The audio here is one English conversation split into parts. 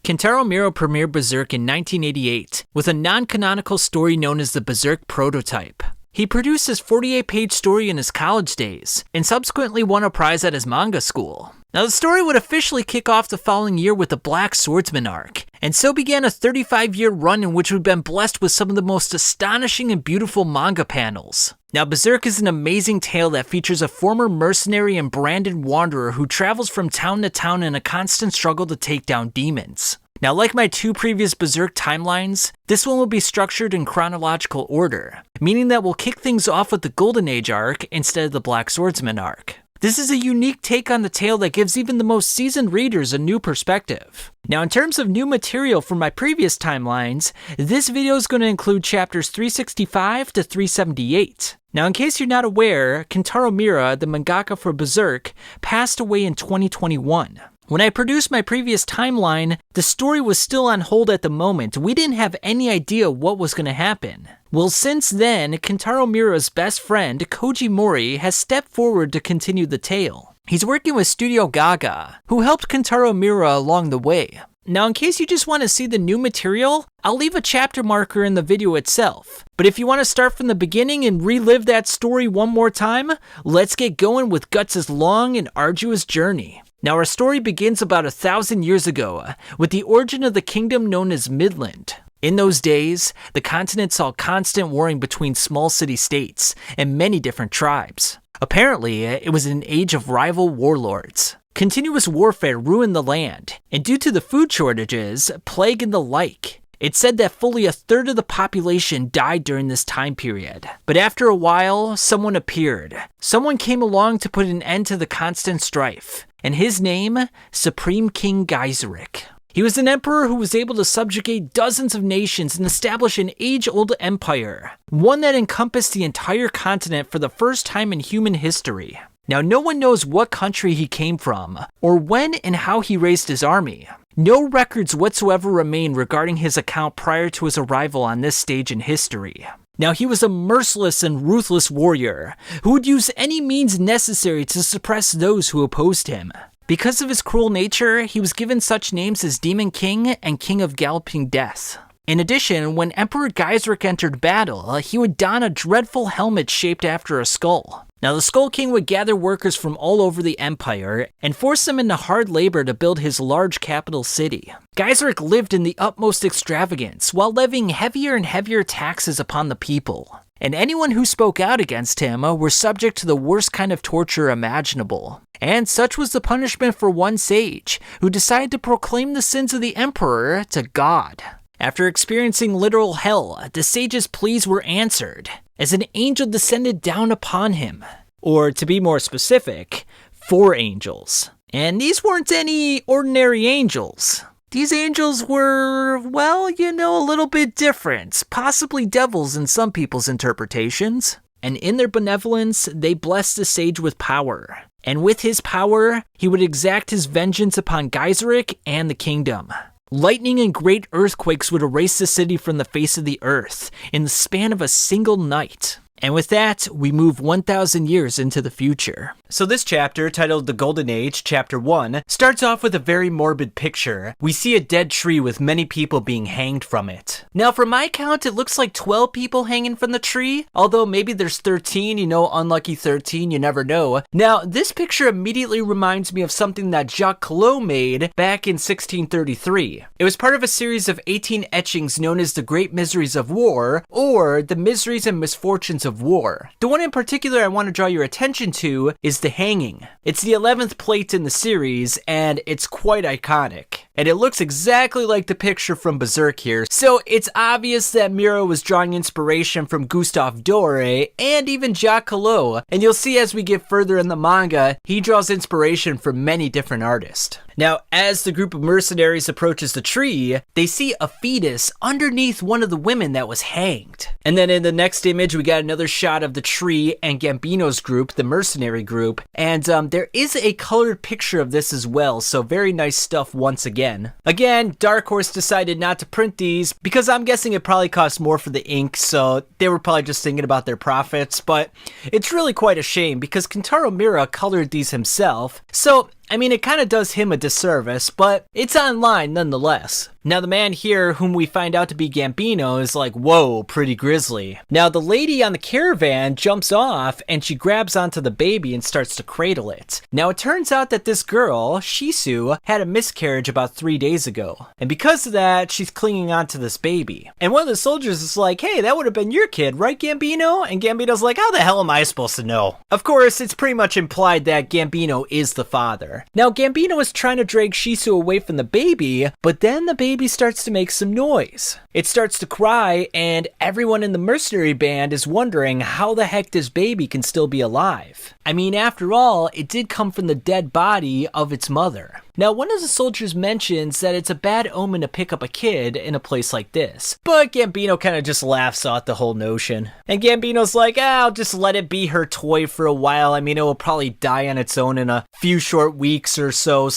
Kentaro Miura premiered Berserk in 1988 with a non-canonical story known as the Berserk Prototype. He produced his 48-page story in his college days, and subsequently won a prize at his manga school. Now the story would officially kick off the following year with the Black Swordsman Arc, and so began a 35-year run in which we've been blessed with some of the most astonishing and beautiful manga panels. Now Berserk is an amazing tale that features a former mercenary and branded wanderer who travels from town to town in a constant struggle to take down demons. Now, like my two previous Berserk timelines, this one will be structured in chronological order, meaning that we'll kick things off with the Golden Age arc instead of the Black Swordsman arc. This is a unique take on the tale that gives even the most seasoned readers a new perspective. Now, in terms of new material from my previous timelines, this video is going to include chapters 365 to 378. Now, in case you're not aware, Kentaro Miura, the mangaka for Berserk, passed away in 2021. When I produced my previous timeline, the story was still on hold at the moment. We didn't have any idea what was going to happen. Well, since then, Kentaro Miura's best friend, Kouji Mori, has stepped forward to continue the tale. He's working with Studio Gaga, who helped Kentaro Miura along the way. Now, in case you just want to see the new material, I'll leave a chapter marker in the video itself. But if you want to start from the beginning and relive that story one more time, let's get going with Guts' long and arduous journey. Now, our story begins about 1,000 years ago, with the origin of the kingdom known as Midland. In those days, the continent saw constant warring between small city-states and many different tribes. Apparently, it was an age of rival warlords. Continuous warfare ruined the land, and due to the food shortages, plague and the like, it's said that fully a third of the population died during this time period. But after a while, someone appeared. Someone came along to put an end to the constant strife, and his name, Supreme King Gaiseric. He was an emperor who was able to subjugate dozens of nations and establish an age-old empire, one that encompassed the entire continent for the first time in human history. Now, no one knows what country he came from, or when and how he raised his army. No records whatsoever remain regarding his account prior to his arrival on this stage in history. Now, he was a merciless and ruthless warrior who would use any means necessary to suppress those who opposed him. Because of his cruel nature, he was given such names as Demon King and King of Galloping Death. In addition, when Emperor Gaiseric entered battle, he would don a dreadful helmet shaped after a skull. Now, the Skull King would gather workers from all over the empire and force them into hard labor to build his large capital city. Gaiseric lived in the utmost extravagance while levying heavier and heavier taxes upon the people. And anyone who spoke out against him were subject to the worst kind of torture imaginable. And such was the punishment for one sage, who decided to proclaim the sins of the emperor to God. After experiencing literal hell, the sage's pleas were answered, as an angel descended down upon him. Or, to be more specific, 4 angels. And these weren't any ordinary angels. These angels were, well, a little bit different, possibly devils in some people's interpretations. And in their benevolence, they blessed the sage with power. And with his power, he would exact his vengeance upon Gaiseric and the kingdom. Lightning and great earthquakes would erase the city from the face of the earth in the span of a single night. And with that, we move 1,000 years into the future. So this chapter, titled The Golden Age, Chapter 1, starts off with a very morbid picture. We see a dead tree with many people being hanged from it. Now, from my count, it looks like 12 people hanging from the tree, although maybe there's 13, unlucky 13, you never know. Now, this picture immediately reminds me of something that Jacques Collot made back in 1633. It was part of a series of 18 etchings known as The Great Miseries of War, or The Miseries and Misfortunes of War. The one in particular I want to draw your attention to is the hanging. It's the 11th plate in the series, and it's quite iconic. And it looks exactly like the picture from Berserk here, so it's obvious that Miura was drawing inspiration from Gustave Doré and even Jacques Collot, and you'll see as we get further in the manga, he draws inspiration from many different artists. Now, as the group of mercenaries approaches the tree, they see a fetus underneath one of the women that was hanged. And then in the next image, we got another shot of the tree and Gambino's group, the mercenary group, and there is a colored picture of this as well, so very nice stuff once again. Again, Dark Horse decided not to print these because I'm guessing it probably cost more for the ink, so they were probably just thinking about their profits, but it's really quite a shame because Kentaro Miura colored these himself, so I mean, it kind of does him a disservice, but it's online nonetheless. Now, the man here, whom we find out to be Gambino, is like, whoa, pretty grisly. Now, the lady on the caravan jumps off, and she grabs onto the baby and starts to cradle it. Now, it turns out that this girl, Shisu, had a miscarriage about 3 days ago. And because of that, she's clinging onto this baby. And one of the soldiers is like, hey, that would have been your kid, right, Gambino? And Gambino's like, how the hell am I supposed to know? Of course, it's pretty much implied that Gambino is the father. Now, Gambino is trying to drag Shisu away from the baby, but then the baby starts to make some noise. It starts to cry, and everyone in the mercenary band is wondering how the heck this baby can still be alive. I mean, after all, it did come from the dead body of its mother. Now, one of the soldiers mentions that it's a bad omen to pick up a kid in a place like this, but Gambino kind of just laughs off the whole notion. And Gambino's like, I'll just let it be her toy for a while. I mean, it will probably die on its own in a few short weeks or so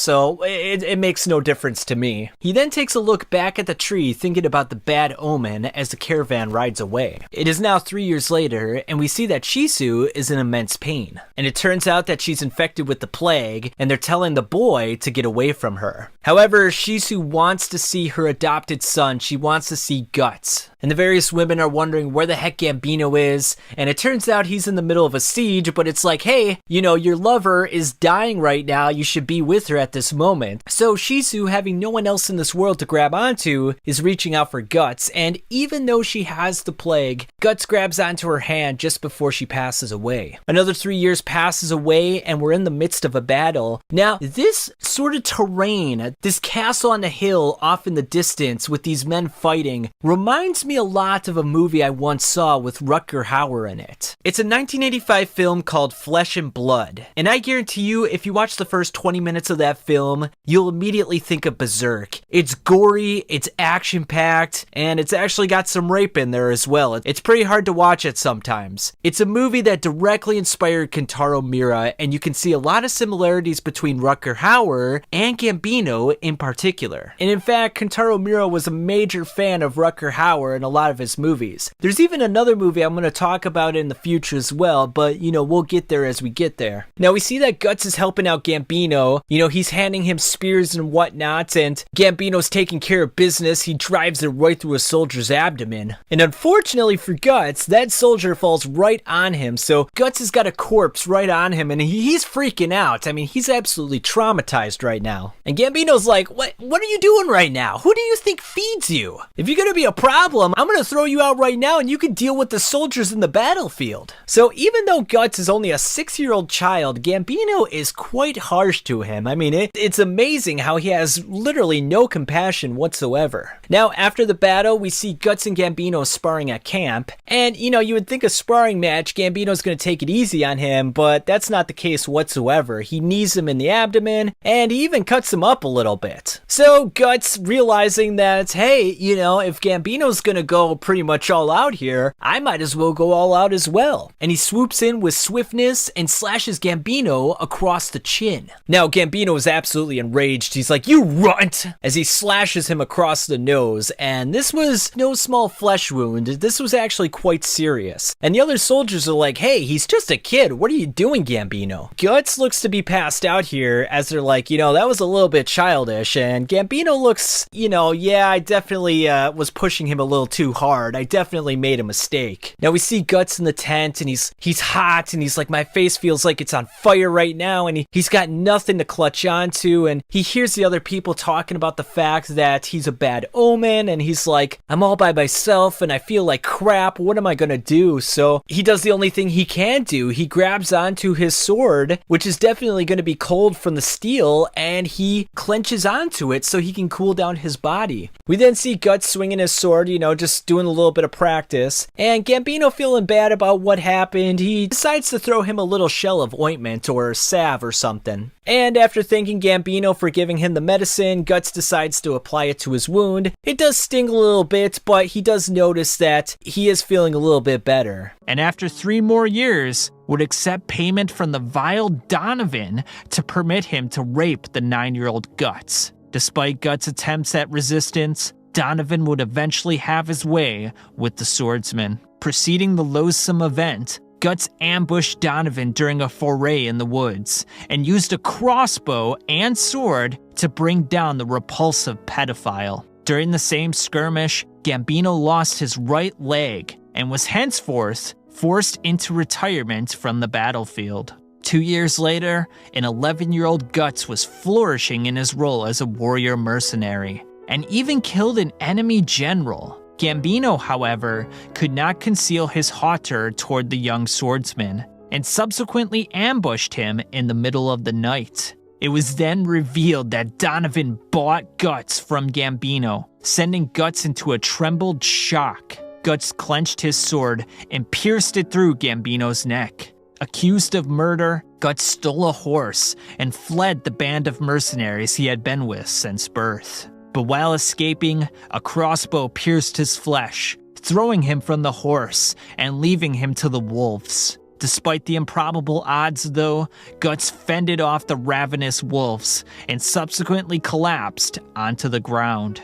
it makes no difference to me. He then takes a look back at the tree, thinking about the bad omen as the caravan rides away. It is now 3 years later, and we see that Shisu is in immense pain. And it turns out that she's infected with the plague, and they're telling the boy to get away from her. However, Shisu wants to see her adopted son. She wants to see Guts. And the various women are wondering where the heck Gambino is, and it turns out he's in the middle of a siege, but it's like, hey, you know, your lover is dying right now, you should be with her at this moment. So Shisu, having no one else in this world to grab onto, is reaching out for Guts, and even though she has the plague, Guts grabs onto her hand just before she passes away. Another 3 years passes away, and we're in the midst of a battle. Now, this sort of terrain, this castle on the hill off in the distance with these men fighting, reminds me a lot of a movie I once saw with Rutger Hauer in it. It's a 1985 film called Flesh and Blood, and I guarantee you, if you watch the first 20 minutes of that film, you'll immediately think of Berserk. It's gory, it's action-packed, and it's actually got some rape in there as well. It's pretty hard to watch it sometimes. It's a movie that directly inspired Kentaro Miura, and you can see a lot of similarities between Rutger Hauer and Gambino in particular. And in fact, Kentaro Miura was a major fan of Rutger Hauer in a lot of his movies. There's even another movie I'm going to talk about in the future as well, but you know, we'll get there as we get there. Now we see that Guts is helping out Gambino. You know, he's handing him spears and whatnot, and Gambino's taking care of business. He drives it right through a soldier's abdomen. And unfortunately for Guts, that soldier falls right on him, so Guts has got a corpse right on him, and he's freaking out. I mean, he's absolutely traumatized right now. And Gambino's like, what are you doing right now? Who do you think feeds you? If you're gonna be a problem, I'm gonna throw you out right now and you can deal with the soldiers in the battlefield. So even though Guts is only a 6-year-old child, Gambino is quite harsh to him. I mean, it's amazing how he has literally no compassion whatsoever. Now, after the battle, we see Guts and Gambino sparring at camp, and you know, you would think a sparring match, Gambino's gonna take it easy on him, but that's not the case whatsoever. He knees him in the abdomen, and he even cuts him up a little bit. So Guts, realizing that, hey, you know, if Gambino's gonna go pretty much all out here, I might as well go all out as well. And he swoops in with swiftness and slashes Gambino across the chin. Now, Gambino is absolutely enraged. He's like, you runt! As he slashes him across the nose, and this was no small flesh wound. This was actually quite serious. And the other soldiers are like, hey, he's just a kid. What are you doing, Gambino? Guts looks to be passed out here, as they're like, you know, that was a little bit childish, and Gambino looks, you know, yeah, I definitely was pushing him a little too hard. I definitely made a mistake. Now we see Guts in the tent, and he's hot, and he's like, my face feels like it's on fire right now, and he's got nothing to clutch onto, and he hears the other people talking about the fact that he's a bad omen, and he's like, I'm all by myself, and I feel like crap. What am I gonna do? So he does the only thing he can do. He grabs onto his sword, which is definitely going to be cold from the steel, and he clenches onto it so he can cool down his body. We then see Guts swinging his sword, you know, just doing a little bit of practice, and Gambino, feeling bad about what happened, he decides to throw him a little shell of ointment or salve or something. And after thanking Gambino for giving him the medicine, Guts decides to apply it to his wound. It does sting a little bit, but he does notice that he is feeling a little bit better. And after 3 more years, would accept payment from the vile Donovan to permit him to rape the 9-year-old Guts. Despite Guts' attempts at resistance, Donovan would eventually have his way with the swordsman. Preceding the loathsome event, Guts ambushed Donovan during a foray in the woods and used a crossbow and sword to bring down the repulsive pedophile. During the same skirmish, Gambino lost his right leg and was henceforth forced into retirement from the battlefield. 2 years later, an 11-year-old Guts was flourishing in his role as a warrior mercenary, and even killed an enemy general. Gambino, however, could not conceal his hauteur toward the young swordsman, and subsequently ambushed him in the middle of the night. It was then revealed that Donovan bought Guts from Gambino, sending Guts into a trembled shock. Guts clenched his sword and pierced it through Gambino's neck. Accused of murder, Guts stole a horse and fled the band of mercenaries he had been with since birth. But while escaping, a crossbow pierced his flesh, throwing him from the horse and leaving him to the wolves. Despite the improbable odds, though, Guts fended off the ravenous wolves and subsequently collapsed onto the ground.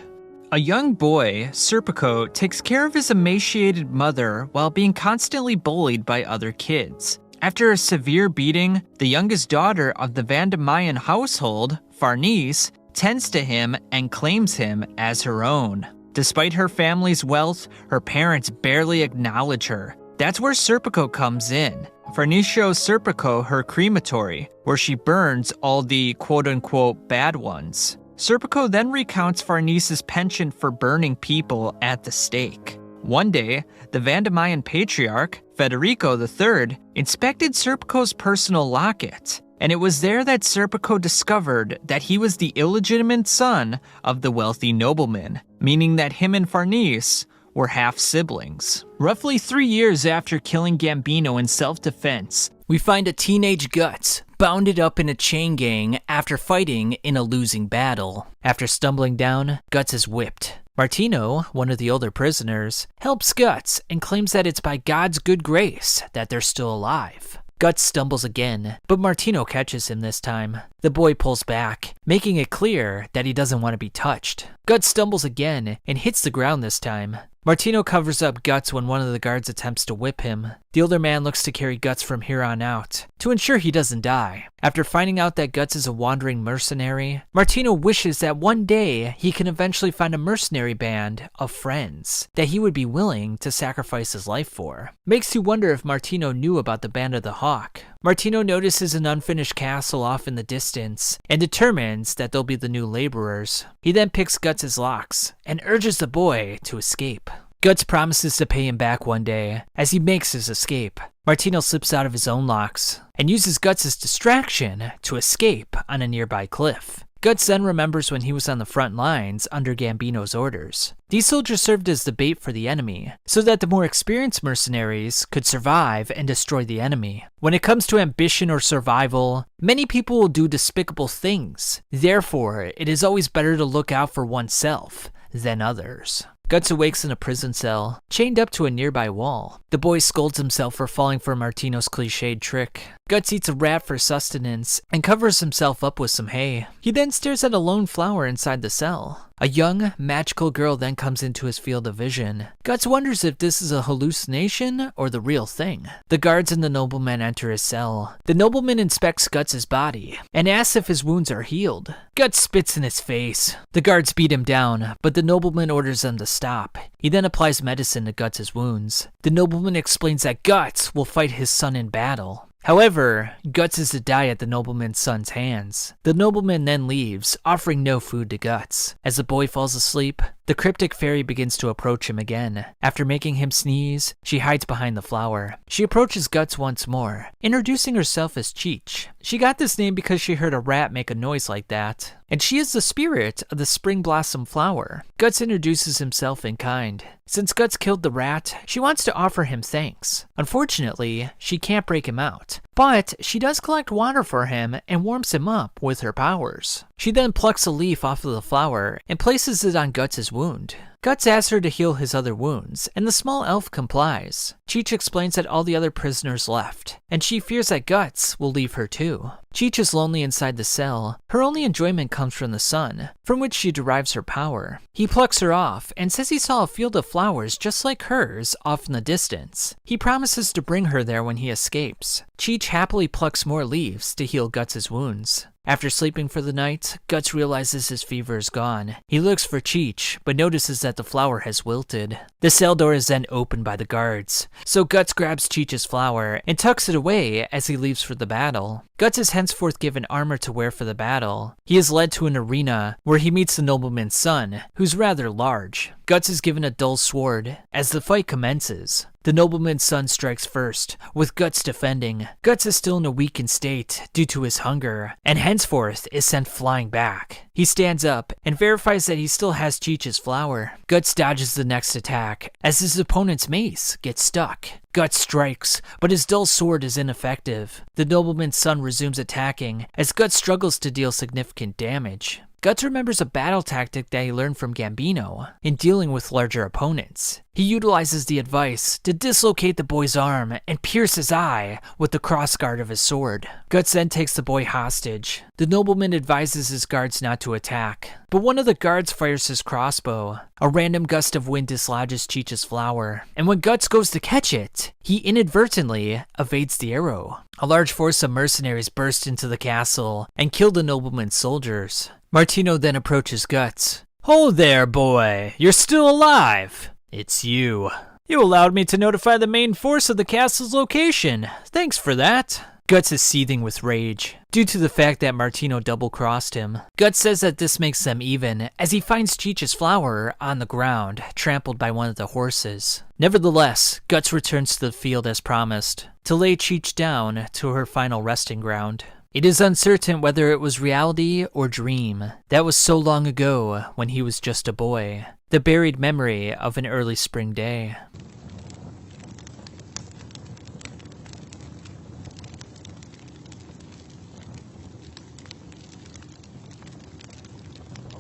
A young boy, Serpico, takes care of his emaciated mother while being constantly bullied by other kids. After a severe beating, the youngest daughter of the Vandamayan household, Farnese, tends to him and claims him as her own. Despite her family's wealth, her parents barely acknowledge her. That's where Serpico comes in. Farnese shows Serpico her crematory, where she burns all the quote-unquote bad ones. Serpico then recounts Farnese's penchant for burning people at the stake. One day, the Vandamayan patriarch, Federico III, inspected Serpico's personal locket, and it was there that Serpico discovered that he was the illegitimate son of the wealthy nobleman, meaning that him and Farnese were half-siblings. Roughly 3 years after killing Gambino in self-defense, we find a teenage Guts bounded up in a chain gang after fighting in a losing battle. After stumbling down, Guts is whipped. Martino, one of the older prisoners, helps Guts and claims that it's by God's good grace that they're still alive. Guts stumbles again, but Martino catches him this time. The boy pulls back, making it clear that he doesn't want to be touched. Guts stumbles again and hits the ground this time. Martino covers up Guts when one of the guards attempts to whip him. The older man looks to carry Guts from here on out, to ensure he doesn't die. After finding out that Guts is a wandering mercenary, Martino wishes that one day he can eventually find a mercenary band of friends that he would be willing to sacrifice his life for. Makes you wonder if Martino knew about the Band of the Hawk. Martino notices an unfinished castle off in the distance and determines that they'll be the new laborers. He then picks Guts' locks and urges the boy to escape. Guts promises to pay him back one day as he makes his escape. Martino slips out of his own locks and uses Guts' distraction to escape on a nearby cliff. Guts then remembers when he was on the front lines under Gambino's orders. These soldiers served as the bait for the enemy, so that the more experienced mercenaries could survive and destroy the enemy. When it comes to ambition or survival, many people will do despicable things. Therefore, it is always better to look out for oneself than others. Guts awakes in a prison cell, chained up to a nearby wall. The boy scolds himself for falling for Martino's cliched trick. Guts eats a rat for sustenance and covers himself up with some hay. He then stares at a lone flower inside the cell. A young, magical girl then comes into his field of vision. Guts wonders if this is a hallucination or the real thing. The guards and the nobleman enter his cell. The nobleman inspects Guts' body and asks if his wounds are healed. Guts spits in his face. The guards beat him down, but the nobleman orders them to stop. He then applies medicine to Guts' wounds. The nobleman explains that Guts will fight his son in battle. However, Guts is to die at the nobleman's son's hands. The nobleman then leaves, offering no food to Guts. As the boy falls asleep, the cryptic fairy begins to approach him again. After making him sneeze, she hides behind the flower. She approaches Guts once more, introducing herself as Cheech. She got this name because she heard a rat make a noise like that, and she is the spirit of the spring blossom flower. Guts introduces himself in kind. Since Guts killed the rat, she wants to offer him thanks. Unfortunately, she can't break him out, but she does collect water for him and warms him up with her powers. She then plucks a leaf off of the flower and places it on Guts' wound. Guts asks her to heal his other wounds, and the small elf complies. Cheech explains that all the other prisoners left, and she fears that Guts will leave her too. Cheech is lonely inside the cell. Her only enjoyment comes from the sun, from which she derives her power. He plucks her off and says he saw a field of flowers just like hers off in the distance. He promises to bring her there when he escapes. Cheech happily plucks more leaves to heal Guts' wounds. After sleeping for the night, Guts realizes his fever is gone. He looks for Cheech, but notices that the flower has wilted. The cell door is then opened by the guards, so Guts grabs Cheech's flower and tucks it away as he leaves for the battle. Guts is henceforth given armor to wear for the battle. He is led to an arena where he meets the nobleman's son, who's rather large. Guts is given a dull sword as the fight commences. The nobleman's son strikes first, with Guts defending. Guts is still in a weakened state due to his hunger, and henceforth is sent flying back. He stands up and verifies that he still has Cheech's flower. Guts dodges the next attack as his opponent's mace gets stuck. Guts strikes, but his dull sword is ineffective. The nobleman's son resumes attacking as Guts struggles to deal significant damage. Guts remembers a battle tactic that he learned from Gambino in dealing with larger opponents. He utilizes the advice to dislocate the boy's arm and pierce his eye with the crossguard of his sword. Guts then takes the boy hostage. The nobleman advises his guards not to attack, but one of the guards fires his crossbow. A random gust of wind dislodges Cheech's flower, and when Guts goes to catch it, he inadvertently evades the arrow. A large force of mercenaries burst into the castle and kill the nobleman's soldiers. Martino then approaches Guts. "Oh there, boy, you're still alive. It's you. You allowed me to notify the main force of the castle's location. Thanks for that." Guts is seething with rage, due to the fact that Martino double-crossed him. Guts says that this makes them even, as he finds Cheech's flower on the ground, trampled by one of the horses. Nevertheless, Guts returns to the field as promised, to lay Cheech down to her final resting ground. It is uncertain whether it was reality or dream. That was so long ago when he was just a boy. The buried memory of an early spring day.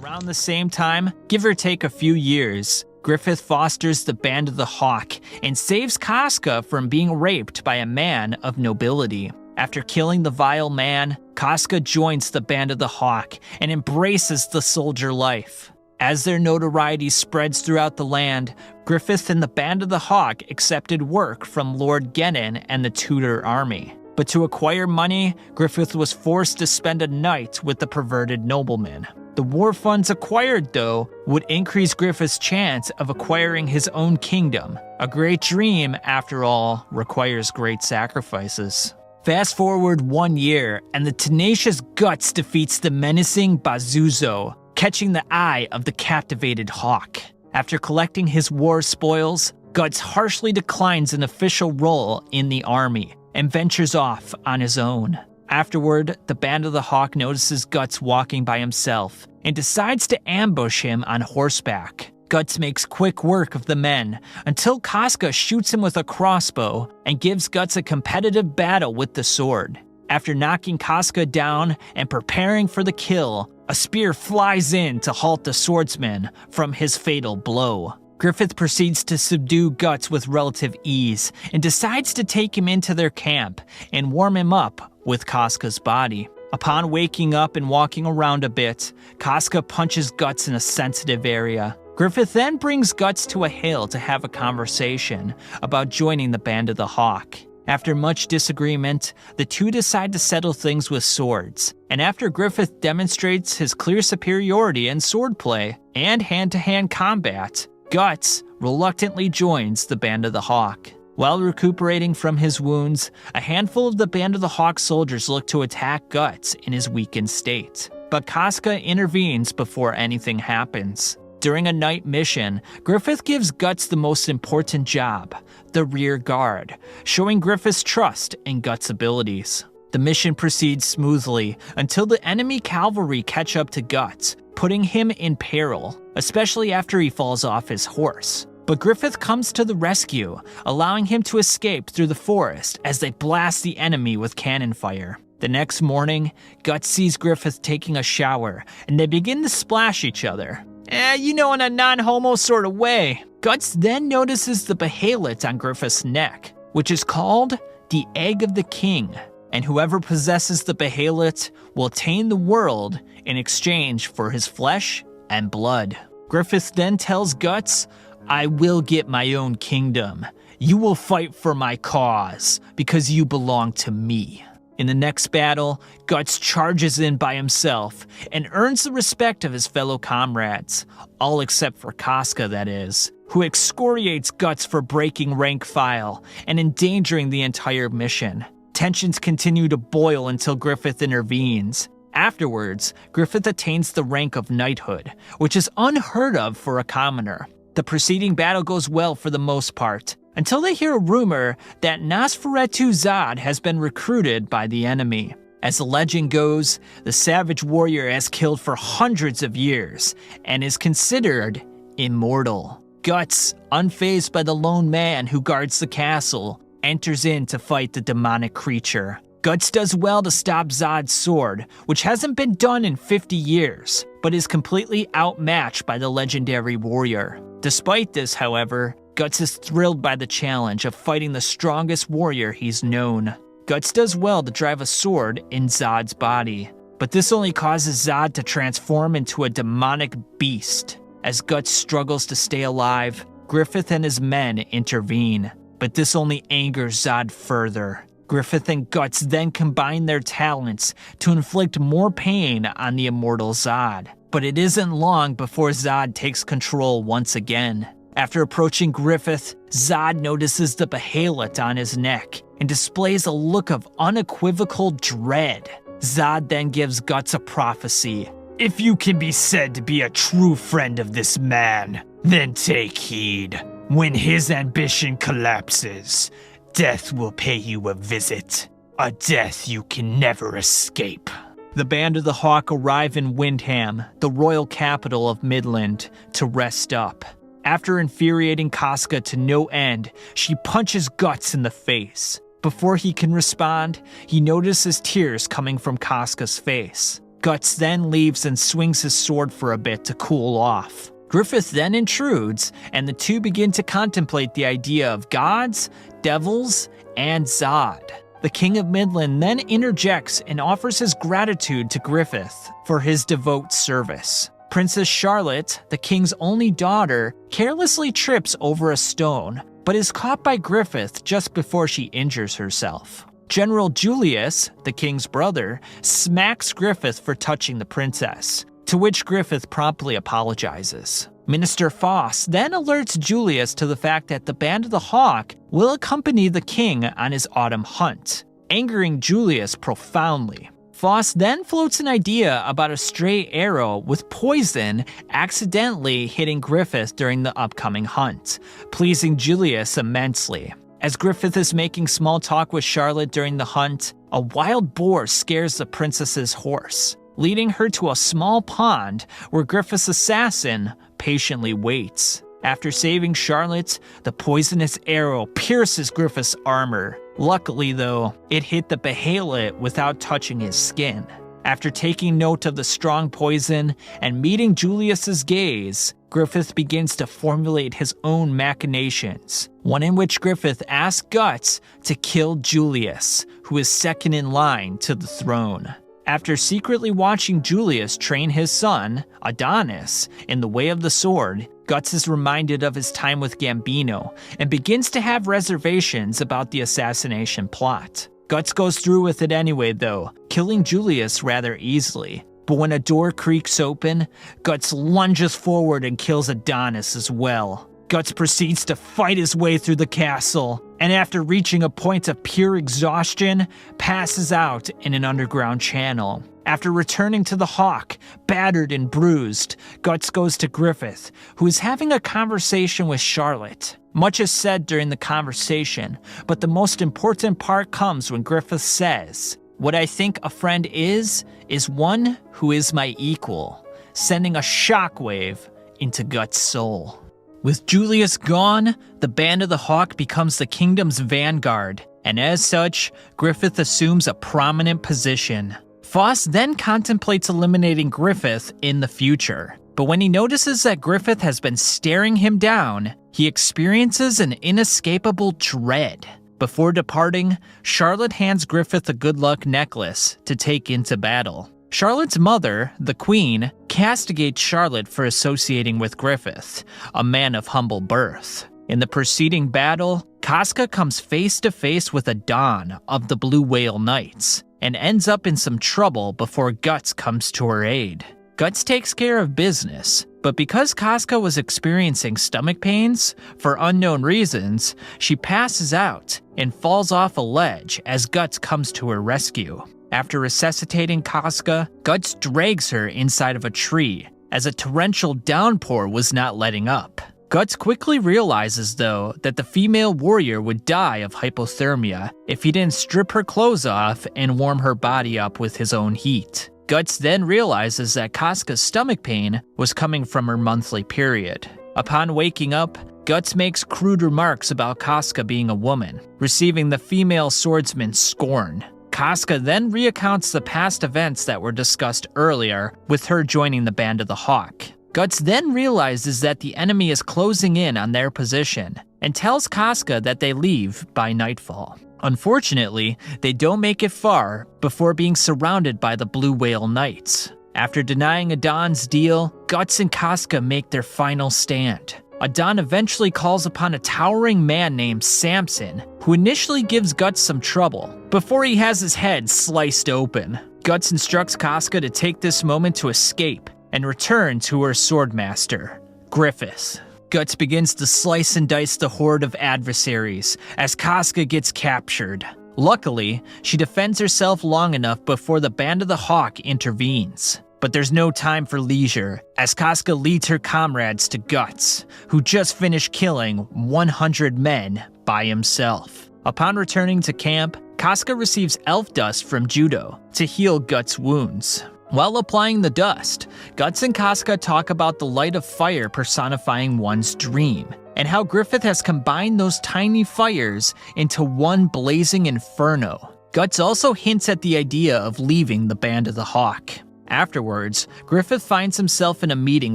Around the same time, give or take a few years, Griffith fosters the Band of the Hawk and saves Casca from being raped by a man of nobility. After killing the vile man, Casca joins the Band of the Hawk and embraces the soldier life. As their notoriety spreads throughout the land, Griffith and the Band of the Hawk accepted work from Lord Genin and the Tudor army. But to acquire money, Griffith was forced to spend a night with the perverted nobleman. The war funds acquired, though, would increase Griffith's chance of acquiring his own kingdom. A great dream, after all, requires great sacrifices. Fast forward 1 year, and the tenacious Guts defeats the menacing Bazuzo, catching the eye of the captivated hawk. After collecting his war spoils, Guts harshly declines an official role in the army and ventures off on his own. Afterward, the Band of the Hawk notices Guts walking by himself and decides to ambush him on horseback. Guts makes quick work of the men until Casca shoots him with a crossbow and gives Guts a competitive battle with the sword. After knocking Casca down and preparing for the kill, a spear flies in to halt the swordsman from his fatal blow. Griffith proceeds to subdue Guts with relative ease and decides to take him into their camp and warm him up with Casca's body. Upon waking up and walking around a bit, Casca punches Guts in a sensitive area. Griffith then brings Guts to a hill to have a conversation about joining the Band of the Hawk. After much disagreement, the two decide to settle things with swords, and after Griffith demonstrates his clear superiority in swordplay and hand-to-hand combat, Guts reluctantly joins the Band of the Hawk. While recuperating from his wounds, a handful of the Band of the Hawk soldiers look to attack Guts in his weakened state, but Casca intervenes before anything happens. During a night mission, Griffith gives Guts the most important job, the rear guard, showing Griffith's trust in Guts' abilities. The mission proceeds smoothly until the enemy cavalry catch up to Guts, putting him in peril, especially after he falls off his horse. But Griffith comes to the rescue, allowing him to escape through the forest as they blast the enemy with cannon fire. The next morning, Guts sees Griffith taking a shower, and they begin to splash each other. In a non-homo sort of way. Guts then notices the behelit on Griffith's neck, which is called the Egg of the King, and whoever possesses the behelit will attain the world in exchange for his flesh and blood. Griffith then tells Guts, "I will get my own kingdom. You will fight for my cause, because you belong to me." In the next battle, Guts charges in by himself and earns the respect of his fellow comrades, all except for Casca, that is, who excoriates Guts for breaking rank file and endangering the entire mission. Tensions continue to boil until Griffith intervenes. Afterwards, Griffith attains the rank of knighthood, which is unheard of for a commoner. The preceding battle goes well for the most part, until they hear a rumor that Nosferatu Zod has been recruited by the enemy. As the legend goes, the savage warrior has killed for hundreds of years and is considered immortal. Guts, unfazed by the lone man who guards the castle, enters in to fight the demonic creature. Guts does well to stop Zod's sword, which hasn't been done in 50 years, but is completely outmatched by the legendary warrior. Despite this, however, Guts is thrilled by the challenge of fighting the strongest warrior he's known. Guts does well to drive a sword in Zod's body, but this only causes Zod to transform into a demonic beast. As Guts struggles to stay alive, Griffith and his men intervene, but this only angers Zod further. Griffith and Guts then combine their talents to inflict more pain on the immortal Zod, but it isn't long before Zod takes control once again. After approaching Griffith, Zod notices the behelit on his neck and displays a look of unequivocal dread. Zod then gives Guts a prophecy. "If you can be said to be a true friend of this man, then take heed. When his ambition collapses, death will pay you a visit, a death you can never escape." The Band of the Hawk arrive in Windham, the royal capital of Midland, to rest up. After infuriating Casca to no end, she punches Guts in the face. Before he can respond, he notices tears coming from Casca's face. Guts then leaves and swings his sword for a bit to cool off. Griffith then intrudes, and the two begin to contemplate the idea of gods, devils, and Zod. The King of Midland then interjects and offers his gratitude to Griffith for his devout service. Princess Charlotte, the king's only daughter, carelessly trips over a stone, but is caught by Griffith just before she injures herself. General Julius, the king's brother, smacks Griffith for touching the princess, to which Griffith promptly apologizes. Minister Foss then alerts Julius to the fact that the Band of the Hawk will accompany the king on his autumn hunt, angering Julius profoundly. Foss then floats an idea about a stray arrow with poison accidentally hitting Griffith during the upcoming hunt, pleasing Julius immensely. As Griffith is making small talk with Charlotte during the hunt, a wild boar scares the princess's horse, leading her to a small pond where Griffith's assassin patiently waits. After saving Charlotte, the poisonous arrow pierces Griffith's armor. Luckily, though, it hit the behelit without touching his skin. After taking note of the strong poison and meeting Julius's gaze, Griffith begins to formulate his own machinations, one in which Griffith asks Guts to kill Julius, who is second in line to the throne. After secretly watching Julius train his son, Adonis, in the way of the sword, Guts is reminded of his time with Gambino and begins to have reservations about the assassination plot. Guts goes through with it anyway, though, killing Julius rather easily. But when a door creaks open, Guts lunges forward and kills Adonis as well. Guts proceeds to fight his way through the castle, and after reaching a point of pure exhaustion, passes out in an underground channel. After returning to the Hawk, battered and bruised, Guts goes to Griffith, who is having a conversation with Charlotte. Much is said during the conversation, but the most important part comes when Griffith says, "What I think a friend is one who is my equal," sending a shockwave into Guts' soul. With Julius gone, the Band of the Hawk becomes the kingdom's vanguard, and as such, Griffith assumes a prominent position. Foss then contemplates eliminating Griffith in the future, But when he notices that Griffith has been staring him down, he experiences an inescapable dread. Before departing, Charlotte hands Griffith a good luck necklace to take into battle. Charlotte's mother, the Queen, castigates Charlotte for associating with Griffith, a man of humble birth. In the preceding battle, Casca comes face to face with a Don of the Blue Whale Knights, and ends up in some trouble before Guts comes to her aid. Guts takes care of business, but because Casca was experiencing stomach pains, for unknown reasons, she passes out and falls off a ledge as Guts comes to her rescue. After resuscitating Casca, Guts drags her inside of a tree, as a torrential downpour was not letting up. Guts quickly realizes, though, that the female warrior would die of hypothermia if he didn't strip her clothes off and warm her body up with his own heat. Guts then realizes that Casca's stomach pain was coming from her monthly period. Upon waking up, Guts makes crude remarks about Casca being a woman, receiving the female swordsman's scorn. Casca then recounts the past events that were discussed earlier, with her joining the Band of the Hawk. Guts then realizes that the enemy is closing in on their position, and tells Casca that they leave by nightfall. Unfortunately, they don't make it far before being surrounded by the Blue Whale Knights. After denying Adon's deal, Guts and Casca make their final stand. Adon eventually calls upon a towering man named Samson, who initially gives Guts some trouble, before he has his head sliced open. Guts instructs Casca to take this moment to escape, and return to her swordmaster, Griffith. Guts begins to slice and dice the horde of adversaries as Casca gets captured. Luckily, she defends herself long enough before the Band of the Hawk intervenes. But there's no time for leisure, as Casca leads her comrades to Guts, who just finished killing 100 men by himself. Upon returning to camp, Casca receives elf dust from Judo to heal Guts' wounds. While applying the dust, Guts and Casca talk about the light of fire personifying one's dream, and how Griffith has combined those tiny fires into one blazing inferno. Guts also hints at the idea of leaving the Band of the Hawk. Afterwards, Griffith finds himself in a meeting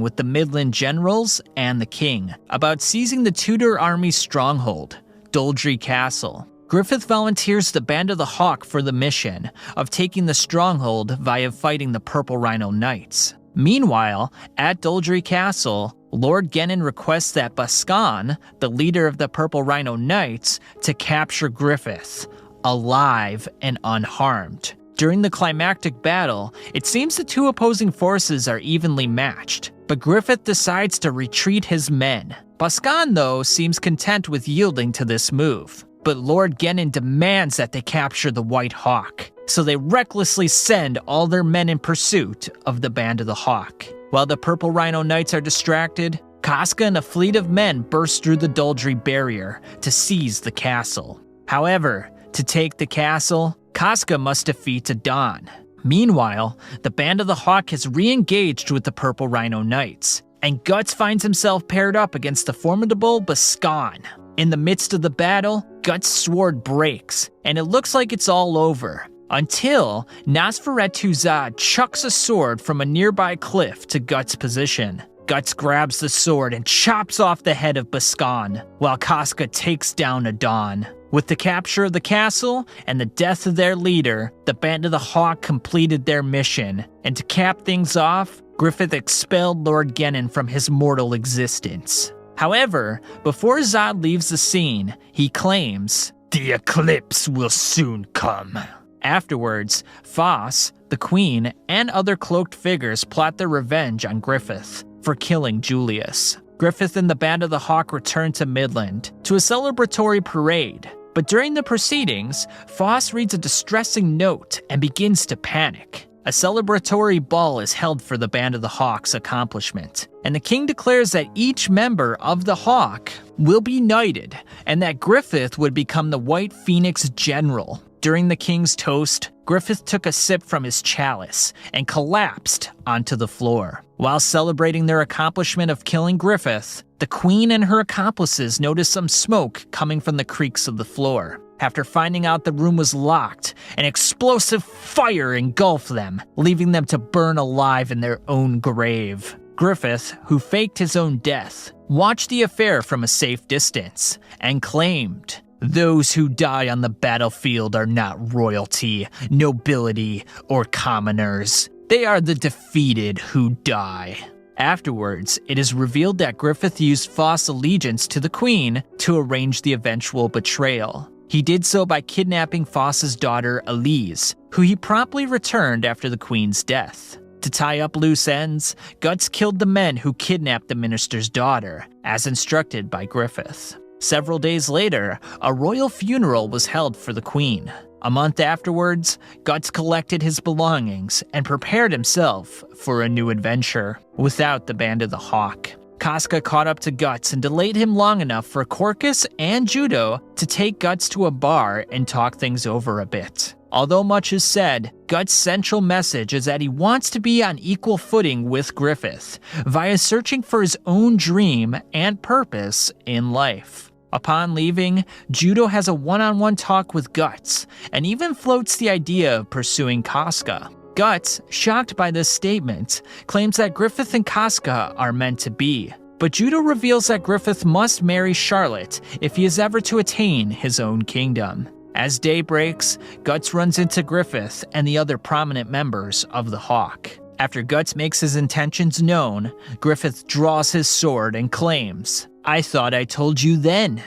with the Midland generals and the king about seizing the Tudor army's stronghold, Doldry Castle. Griffith volunteers the Band of the Hawk for the mission of taking the stronghold via fighting the Purple Rhino Knights. Meanwhile, at Doldry Castle, Lord Genin requests that Bascan, the leader of the Purple Rhino Knights, to capture Griffith, alive and unharmed. During the climactic battle, it seems the two opposing forces are evenly matched, but Griffith decides to retreat his men. Bascan, though, seems content with yielding to this move. But Lord Genin demands that they capture the White Hawk, so they recklessly send all their men in pursuit of the Band of the Hawk. While the Purple Rhino Knights are distracted, Casca and a fleet of men burst through the Doldry barrier to seize the castle. However, to take the castle, Casca must defeat Adon. Meanwhile, the Band of the Hawk has re-engaged with the Purple Rhino Knights, and Guts finds himself paired up against the formidable Bascan. In the midst of the battle, Guts' sword breaks, and it looks like it's all over, until Nosferatu Zod chucks a sword from a nearby cliff to Guts' position. Guts grabs the sword and chops off the head of Bascan, while Casca takes down Adon. With the capture of the castle and the death of their leader, the Band of the Hawk completed their mission, and to cap things off, Griffith expelled Lord Genin from his mortal existence. However, before Zod leaves the scene, he claims, "The eclipse will soon come." Afterwards, Foss, the Queen, and other cloaked figures plot their revenge on Griffith for killing Julius. Griffith and the Band of the Hawk return to Midland to a celebratory parade, but during the proceedings, Foss reads a distressing note and begins to panic. A celebratory ball is held for the Band of the Hawk's accomplishment, and the king declares that each member of the Hawk will be knighted, and that Griffith would become the White Phoenix General. During the king's toast, Griffith took a sip from his chalice and collapsed onto the floor. While celebrating their accomplishment of killing Griffith, the queen and her accomplices noticed some smoke coming from the creaks of the floor. After finding out the room was locked, an explosive fire engulfed them, leaving them to burn alive in their own grave. Griffith, who faked his own death, watched the affair from a safe distance and claimed, "Those who die on the battlefield are not royalty, nobility, or commoners. They are the defeated who die." Afterwards, it is revealed that Griffith used false allegiance to the Queen to arrange the eventual betrayal. He did so by kidnapping Foss's daughter Elise, who he promptly returned after the Queen's death. To tie up loose ends, Guts killed the men who kidnapped the minister's daughter, as instructed by Griffith. Several days later, a royal funeral was held for the Queen. A month afterwards, Guts collected his belongings and prepared himself for a new adventure without the Band of the Hawk. Casca caught up to Guts and delayed him long enough for Corcus and Judo to take Guts to a bar and talk things over a bit. Although much is said, Guts' central message is that he wants to be on equal footing with Griffith via searching for his own dream and purpose in life. Upon leaving, Judo has a one-on-one talk with Guts and even floats the idea of pursuing Casca. Guts, shocked by this statement, claims that Griffith and Casca are meant to be, but Judo reveals that Griffith must marry Charlotte if he is ever to attain his own kingdom. As day breaks, Guts runs into Griffith and the other prominent members of the Hawk. After Guts makes his intentions known, Griffith draws his sword and claims, "I thought I told you then,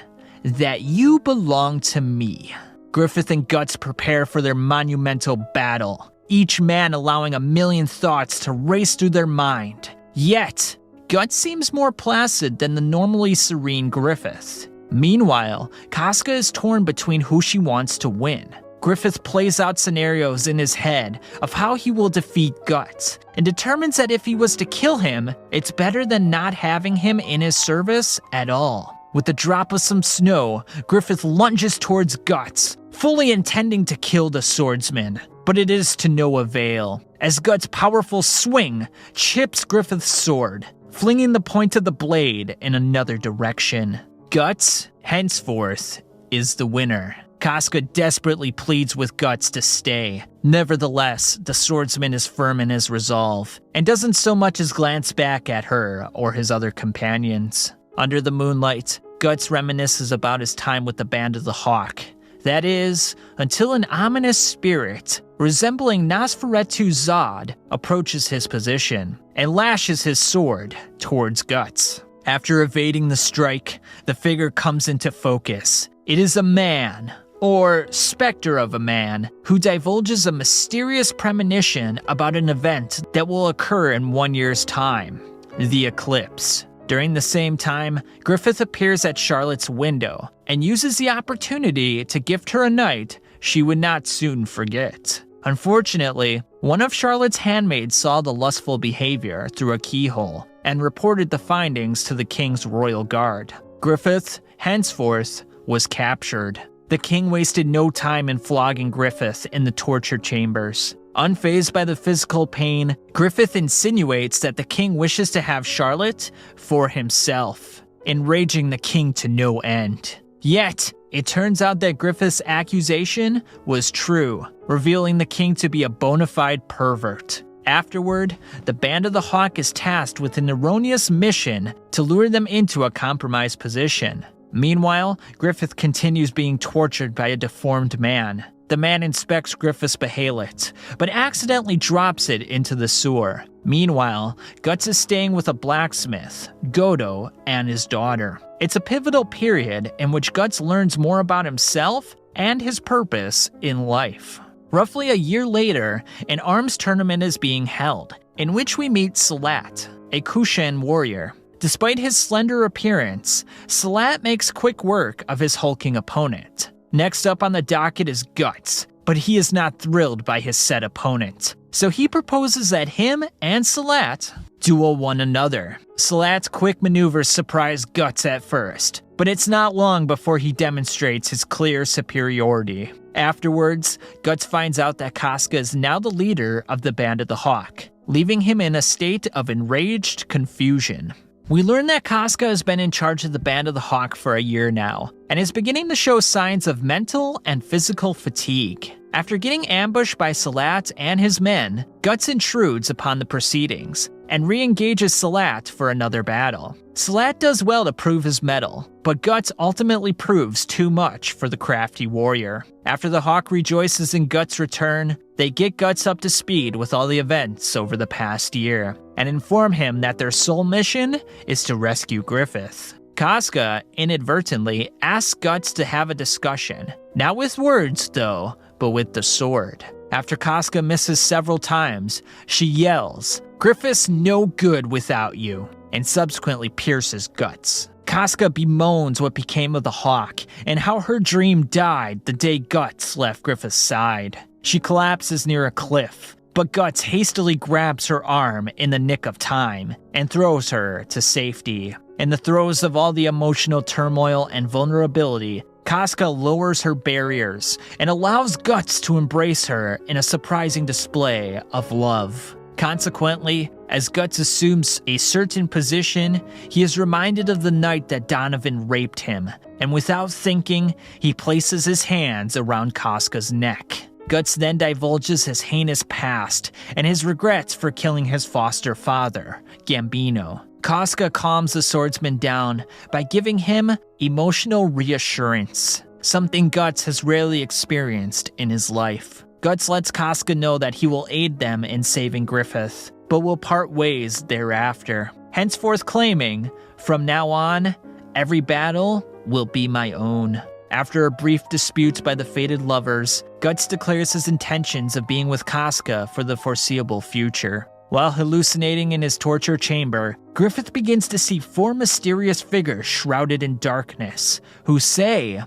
that you belong to me." Griffith and Guts prepare for their monumental battle, each man allowing a million thoughts to race through their mind. Yet, Guts seems more placid than the normally serene Griffith. Meanwhile, Casca is torn between who she wants to win. Griffith plays out scenarios in his head of how he will defeat Guts, and determines that if he was to kill him, it's better than not having him in his service at all. With the drop of some snow, Griffith lunges towards Guts, fully intending to kill the swordsman, but it is to no avail, as Guts' powerful swing chips Griffith's sword, flinging the point of the blade in another direction. Guts, henceforth, is the winner. Casca desperately pleads with Guts to stay. Nevertheless, the swordsman is firm in his resolve, and doesn't so much as glance back at her or his other companions. Under the moonlight, Guts reminisces about his time with the Band of the Hawk. That is, until an ominous spirit, resembling Nosferatu Zod, approaches his position, and lashes his sword towards Guts. After evading the strike, the figure comes into focus. It is a man, or specter of a man, who divulges a mysterious premonition about an event that will occur in 1 year's time, the eclipse. During the same time, Griffith appears at Charlotte's window and uses the opportunity to gift her a night she would not soon forget. Unfortunately, one of Charlotte's handmaids saw the lustful behavior through a keyhole and reported the findings to the king's royal guard. Griffith, henceforth, was captured. The king wasted no time in flogging Griffith in the torture chambers. Unfazed by the physical pain, Griffith insinuates that the king wishes to have Charlotte for himself, enraging the king to no end. Yet, it turns out that Griffith's accusation was true, revealing the king to be a bona fide pervert. Afterward, the Band of the Hawk is tasked with an erroneous mission to lure them into a compromised position. Meanwhile, Griffith continues being tortured by a deformed man. The man inspects Griffith's behelit, but accidentally drops it into the sewer. Meanwhile, Guts is staying with a blacksmith, Godo, and his daughter. It's a pivotal period in which Guts learns more about himself and his purpose in life. Roughly a year later, an arms tournament is being held, in which we meet Salat, a Kushan warrior. Despite his slender appearance, Salat makes quick work of his hulking opponent. Next up on the docket is Guts, but he is not thrilled by his said opponent, so he proposes that him and Salat duel one another. Salat's quick maneuvers surprise Guts at first, but it's not long before he demonstrates his clear superiority. Afterwards, Guts finds out that Casca is now the leader of the Band of the Hawk, leaving him in a state of enraged confusion. We learn that Casca has been in charge of the Band of the Hawk for a year now, and is beginning to show signs of mental and physical fatigue. After getting ambushed by Salat and his men, Guts intrudes upon the proceedings, and re-engages Salat for another battle. Salat does well to prove his mettle, but Guts ultimately proves too much for the crafty warrior. After the Hawk rejoices in Guts' return, they get Guts up to speed with all the events over the past year, and inform him that their sole mission is to rescue Griffith. Casca inadvertently asks Guts to have a discussion, not with words though, but with the sword. After Casca misses several times, she yells, "Griffith's no good without you," and subsequently pierces Guts. Casca bemoans what became of the Hawk and how her dream died the day Guts left Griffith's side. She collapses near a cliff, but Guts hastily grabs her arm in the nick of time and throws her to safety. In the throes of all the emotional turmoil and vulnerability, Casca lowers her barriers and allows Guts to embrace her in a surprising display of love. Consequently, as Guts assumes a certain position, he is reminded of the night that Donovan raped him, and without thinking, he places his hands around Casca's neck. Guts then divulges his heinous past and his regrets for killing his foster father, Gambino. Casca calms the swordsman down by giving him emotional reassurance, something Guts has rarely experienced in his life. Guts lets Casca know that he will aid them in saving Griffith, but will part ways thereafter, henceforth claiming, "From now on, every battle will be my own." After a brief dispute by the fated lovers, Guts declares his intentions of being with Casca for the foreseeable future. While hallucinating in his torture chamber, Griffith begins to see 4 mysterious figures shrouded in darkness, who say,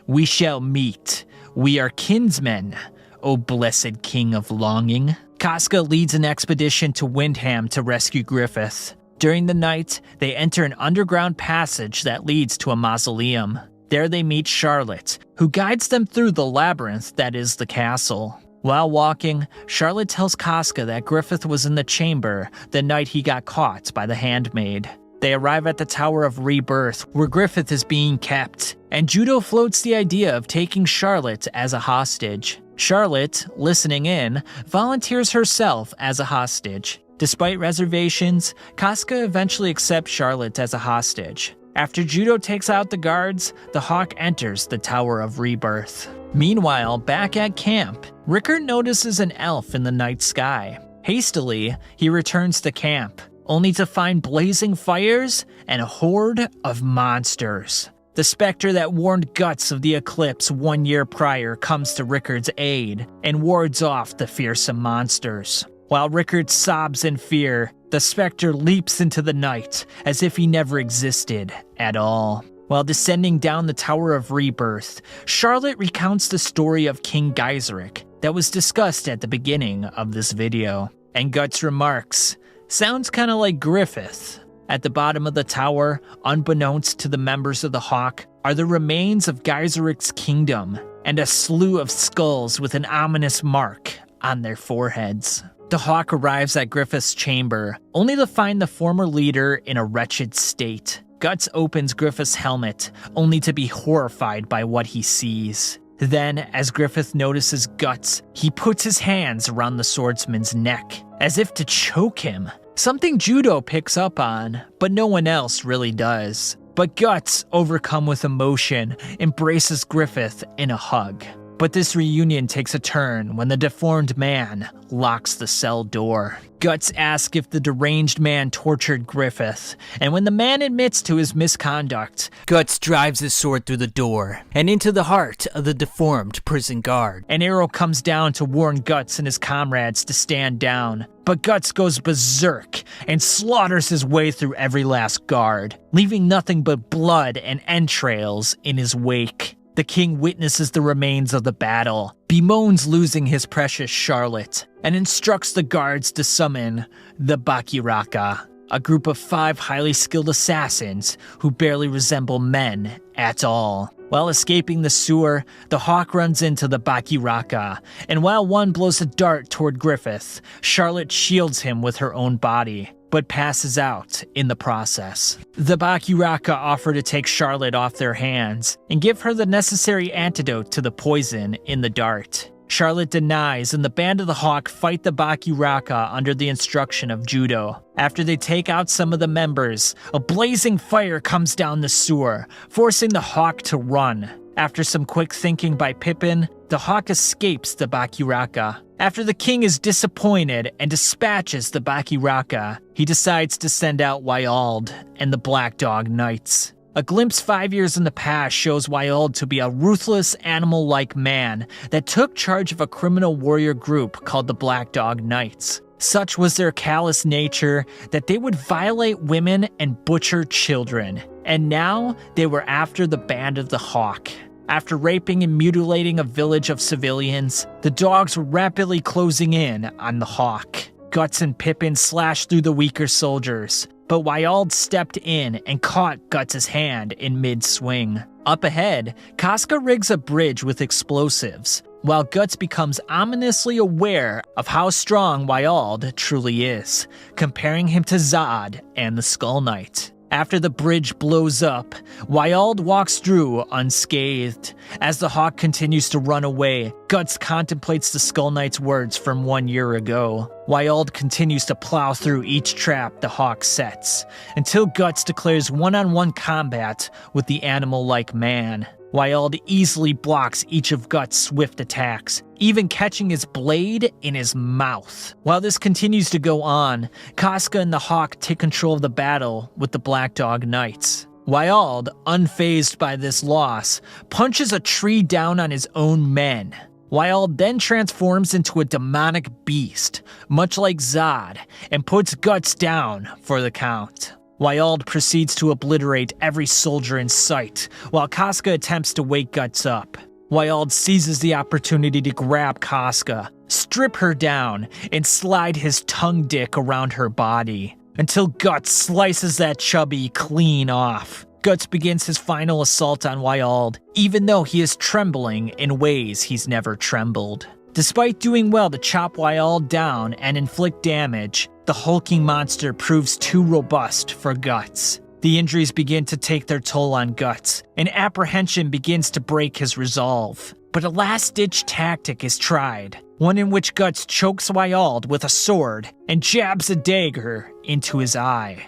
"We shall meet. We are kinsmen, O blessed king of longing." Casca leads an expedition to Windham to rescue Griffith. During the night, they enter an underground passage that leads to a mausoleum. There they meet Charlotte, who guides them through the labyrinth that is the castle. While walking, Charlotte tells Casca that Griffith was in the chamber the night he got caught by the handmaid. They arrive at the Tower of Rebirth, where Griffith is being kept, and Judo floats the idea of taking Charlotte as a hostage. Charlotte, listening in, volunteers herself as a hostage. Despite reservations, Casca eventually accepts Charlotte as a hostage. After Judo takes out the guards, the Hawk enters the Tower of Rebirth. Meanwhile, back at camp, Rickard notices an elf in the night sky. Hastily, he returns to camp, only to find blazing fires and a horde of monsters. The specter that warned Guts of the eclipse 1 year prior comes to Rickard's aid and wards off the fearsome monsters. While Rickard sobs in fear, the specter leaps into the night as if he never existed at all. While descending down the Tower of Rebirth, Charlotte recounts the story of King Gaiseric that was discussed at the beginning of this video. And Guts remarks, "Sounds kinda like Griffith." At the bottom of the tower, unbeknownst to the members of the Hawk, are the remains of Gaiseric's kingdom, and a slew of skulls with an ominous mark on their foreheads. The Hawk arrives at Griffith's chamber, only to find the former leader in a wretched state. Guts opens Griffith's helmet, only to be horrified by what he sees. Then, as Griffith notices Guts, he puts his hands around the swordsman's neck, as if to choke him. Something Judo picks up on, but no one else really does. But Guts, overcome with emotion, embraces Griffith in a hug. But this reunion takes a turn when the deformed man locks the cell door. Guts asks if the deranged man tortured Griffith, and when the man admits to his misconduct, Guts drives his sword through the door and into the heart of the deformed prison guard. An arrow comes down to warn Guts and his comrades to stand down, but Guts goes berserk and slaughters his way through every last guard, leaving nothing but blood and entrails in his wake. The king witnesses the remains of the battle, bemoans losing his precious Charlotte, and instructs the guards to summon the Bakiraka, a group of 5 highly skilled assassins who barely resemble men at all. While escaping the sewer, the Hawk runs into the Bakiraka, and while one blows a dart toward Griffith, Charlotte shields him with her own body, but passes out in the process. The Bakiraka offer to take Charlotte off their hands and give her the necessary antidote to the poison in the dart. Charlotte denies, and the Band of the Hawk fight the Bakiraka under the instruction of Judo. After they take out some of the members, a blazing fire comes down the sewer, forcing the Hawk to run. After some quick thinking by Pippin, the Hawk escapes the Bakiraka. After the king is disappointed and dispatches the Bakiraka, he decides to send out Wyald and the Black Dog Knights. A glimpse 5 years in the past shows Wyald to be a ruthless, animal-like man that took charge of a criminal warrior group called the Black Dog Knights. Such was their callous nature that they would violate women and butcher children. And now they were after the Band of the Hawk. After raping and mutilating a village of civilians, the dogs were rapidly closing in on the Hawk. Guts and Pippin slashed through the weaker soldiers, but Wyald stepped in and caught Guts' hand in mid-swing. Up ahead, Casca rigs a bridge with explosives, while Guts becomes ominously aware of how strong Wyald truly is, comparing him to Zod and the Skull Knight. After the bridge blows up, Wyald walks through unscathed. As the Hawk continues to run away, Guts contemplates the Skull Knight's words from 1 year ago. Wyald continues to plow through each trap the Hawk sets, until Guts declares one-on-one combat with the animal-like man. Wyald easily blocks each of Guts' swift attacks, even catching his blade in his mouth. While this continues to go on, Casca and the Hawk take control of the battle with the Black Dog Knights. Wyald, unfazed by this loss, punches a tree down on his own men. Wyald then transforms into a demonic beast, much like Zod, and puts Guts down for the count. Wyald proceeds to obliterate every soldier in sight, while Casca attempts to wake Guts up. Wyald seizes the opportunity to grab Casca, strip her down, and slide his tongue dick around her body, until Guts slices that chubby clean off. Guts begins his final assault on Wyald, even though he is trembling in ways he's never trembled. Despite doing well to chop Wyald down and inflict damage, the hulking monster proves too robust for Guts. The injuries begin to take their toll on Guts, and apprehension begins to break his resolve. But a last-ditch tactic is tried, one in which Guts chokes Wyald with a sword and jabs a dagger into his eye.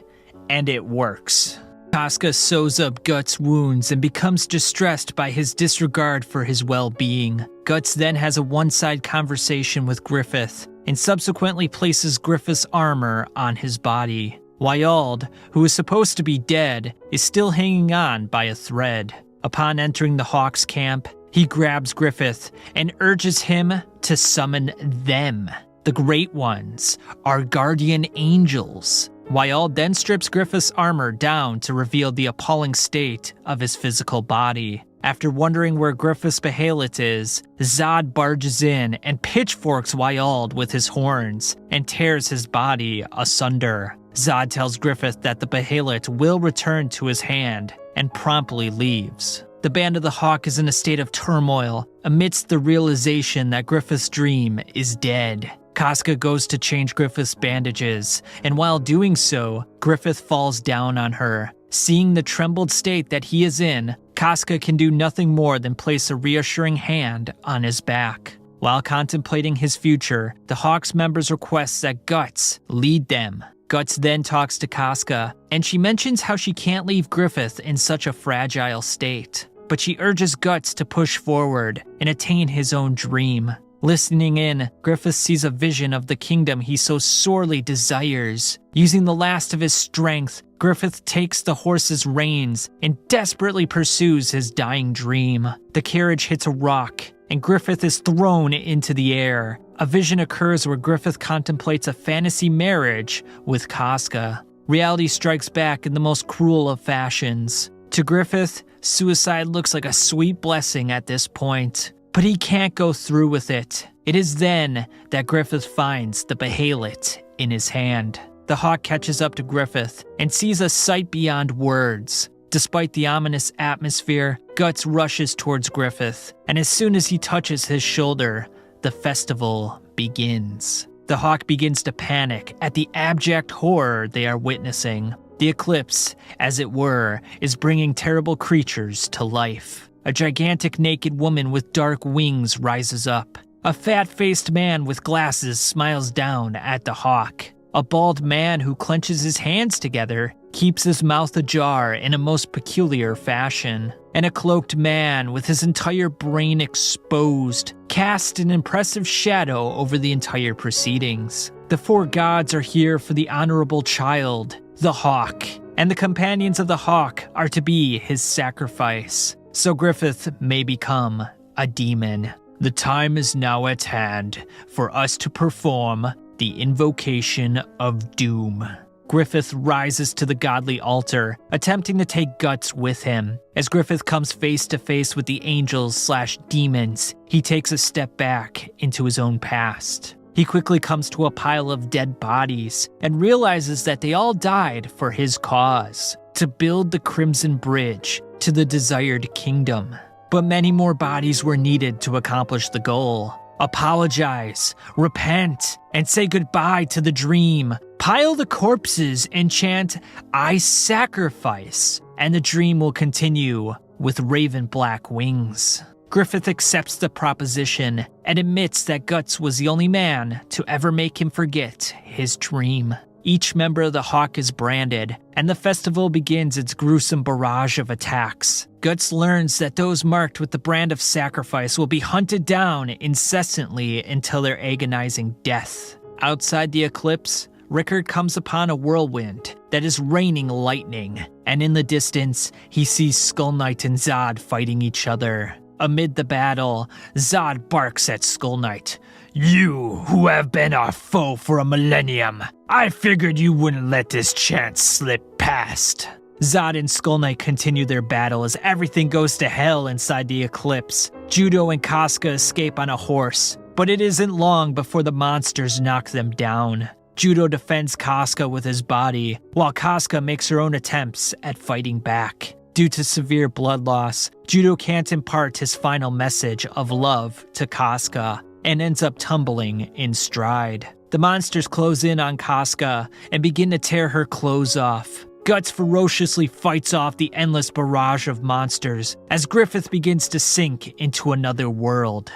And it works. Casca sews up Guts' wounds and becomes distressed by his disregard for his well-being. Guts then has a one-side conversation with Griffith, and subsequently places Griffith's armor on his body. Wyald, who is supposed to be dead, is still hanging on by a thread. Upon entering the Hawk's camp, he grabs Griffith and urges him to summon them, the Great Ones, our guardian angels. Wyald then strips Griffith's armor down to reveal the appalling state of his physical body. After wondering where Griffith's behelit is, Zod barges in and pitchforks Wyald with his horns and tears his body asunder. Zod tells Griffith that the behelit will return to his hand and promptly leaves. The Band of the Hawk is in a state of turmoil amidst the realization that Griffith's dream is dead. Casca goes to change Griffith's bandages, and while doing so, Griffith falls down on her. Seeing the trembled state that he is in, Casca can do nothing more than place a reassuring hand on his back. While contemplating his future, the Hawks members request that Guts lead them. Guts then talks to Casca, and she mentions how she can't leave Griffith in such a fragile state. But she urges Guts to push forward and attain his own dream. Listening in, Griffith sees a vision of the kingdom he so sorely desires. Using the last of his strength, Griffith takes the horse's reins and desperately pursues his dying dream. The carriage hits a rock, and Griffith is thrown into the air. A vision occurs where Griffith contemplates a fantasy marriage with Casca. Reality strikes back in the most cruel of fashions. To Griffith, suicide looks like a sweet blessing at this point. But he can't go through with it. It is then that Griffith finds the behelit in his hand. The Hawk catches up to Griffith and sees a sight beyond words. Despite the ominous atmosphere, Guts rushes towards Griffith, and as soon as he touches his shoulder, the festival begins. The Hawk begins to panic at the abject horror they are witnessing. The eclipse, as it were, is bringing terrible creatures to life. A gigantic naked woman with dark wings rises up. A fat-faced man with glasses smiles down at the hawk. A bald man who clenches his hands together keeps his mouth ajar in a most peculiar fashion. And a cloaked man with his entire brain exposed cast an impressive shadow over the entire proceedings. The four gods are here for the honorable child, the hawk, and the companions of the hawk are to be his sacrifice, so Griffith may become a demon. The time is now at hand for us to perform the invocation of doom. Griffith rises to the godly altar, attempting to take Guts with him. As Griffith comes face to face with the angels/demons, he takes a step back into his own past. He quickly comes to a pile of dead bodies and realizes that they all died for his cause, to build the Crimson Bridge to the desired kingdom. But many more bodies were needed to accomplish the goal. Apologize, repent, and say goodbye to the dream. Pile the corpses and chant, "I sacrifice," and the dream will continue with raven black wings. Griffith accepts the proposition and admits that Guts was the only man to ever make him forget his dream. Each member of the Hawk is branded, and the festival begins its gruesome barrage of attacks. Guts learns that those marked with the brand of sacrifice will be hunted down incessantly until their agonizing death. Outside the eclipse, Rickard comes upon a whirlwind that is raining lightning, and in the distance, he sees Skull Knight and Zod fighting each other. Amid the battle, Zod barks at Skull Knight. "You, who have been our foe for a millennium, I figured you wouldn't let this chance slip past." Zod and Skull Knight continue their battle as everything goes to hell inside the eclipse. Judo and Casca escape on a horse, but it isn't long before the monsters knock them down. Judo defends Casca with his body, while Casca makes her own attempts at fighting back. Due to severe blood loss, Judo can't impart his final message of love to Casca, and ends up tumbling in stride. The monsters close in on Casca and begin to tear her clothes off. Guts ferociously fights off the endless barrage of monsters as Griffith begins to sink into another world.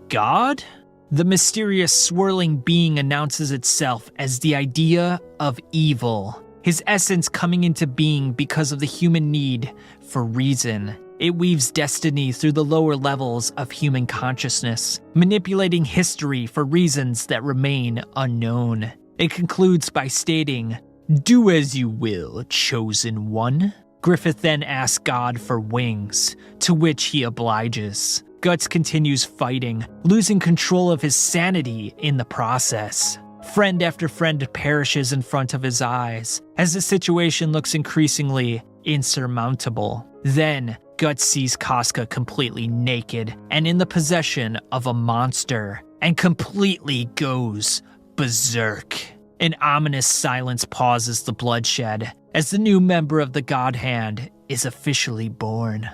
God? The mysterious swirling being announces itself as the idea of evil, his essence coming into being because of the human need for reason. It weaves destiny through the lower levels of human consciousness, manipulating history for reasons that remain unknown. It concludes by stating, "Do as you will, chosen one." Griffith then asks God for wings, to which he obliges. Guts continues fighting, losing control of his sanity in the process. Friend after friend perishes in front of his eyes, as the situation looks increasingly insurmountable. Then, Guts sees Casca completely naked and in the possession of a monster, and completely goes berserk. An ominous silence pauses the bloodshed as the new member of the God Hand is officially born.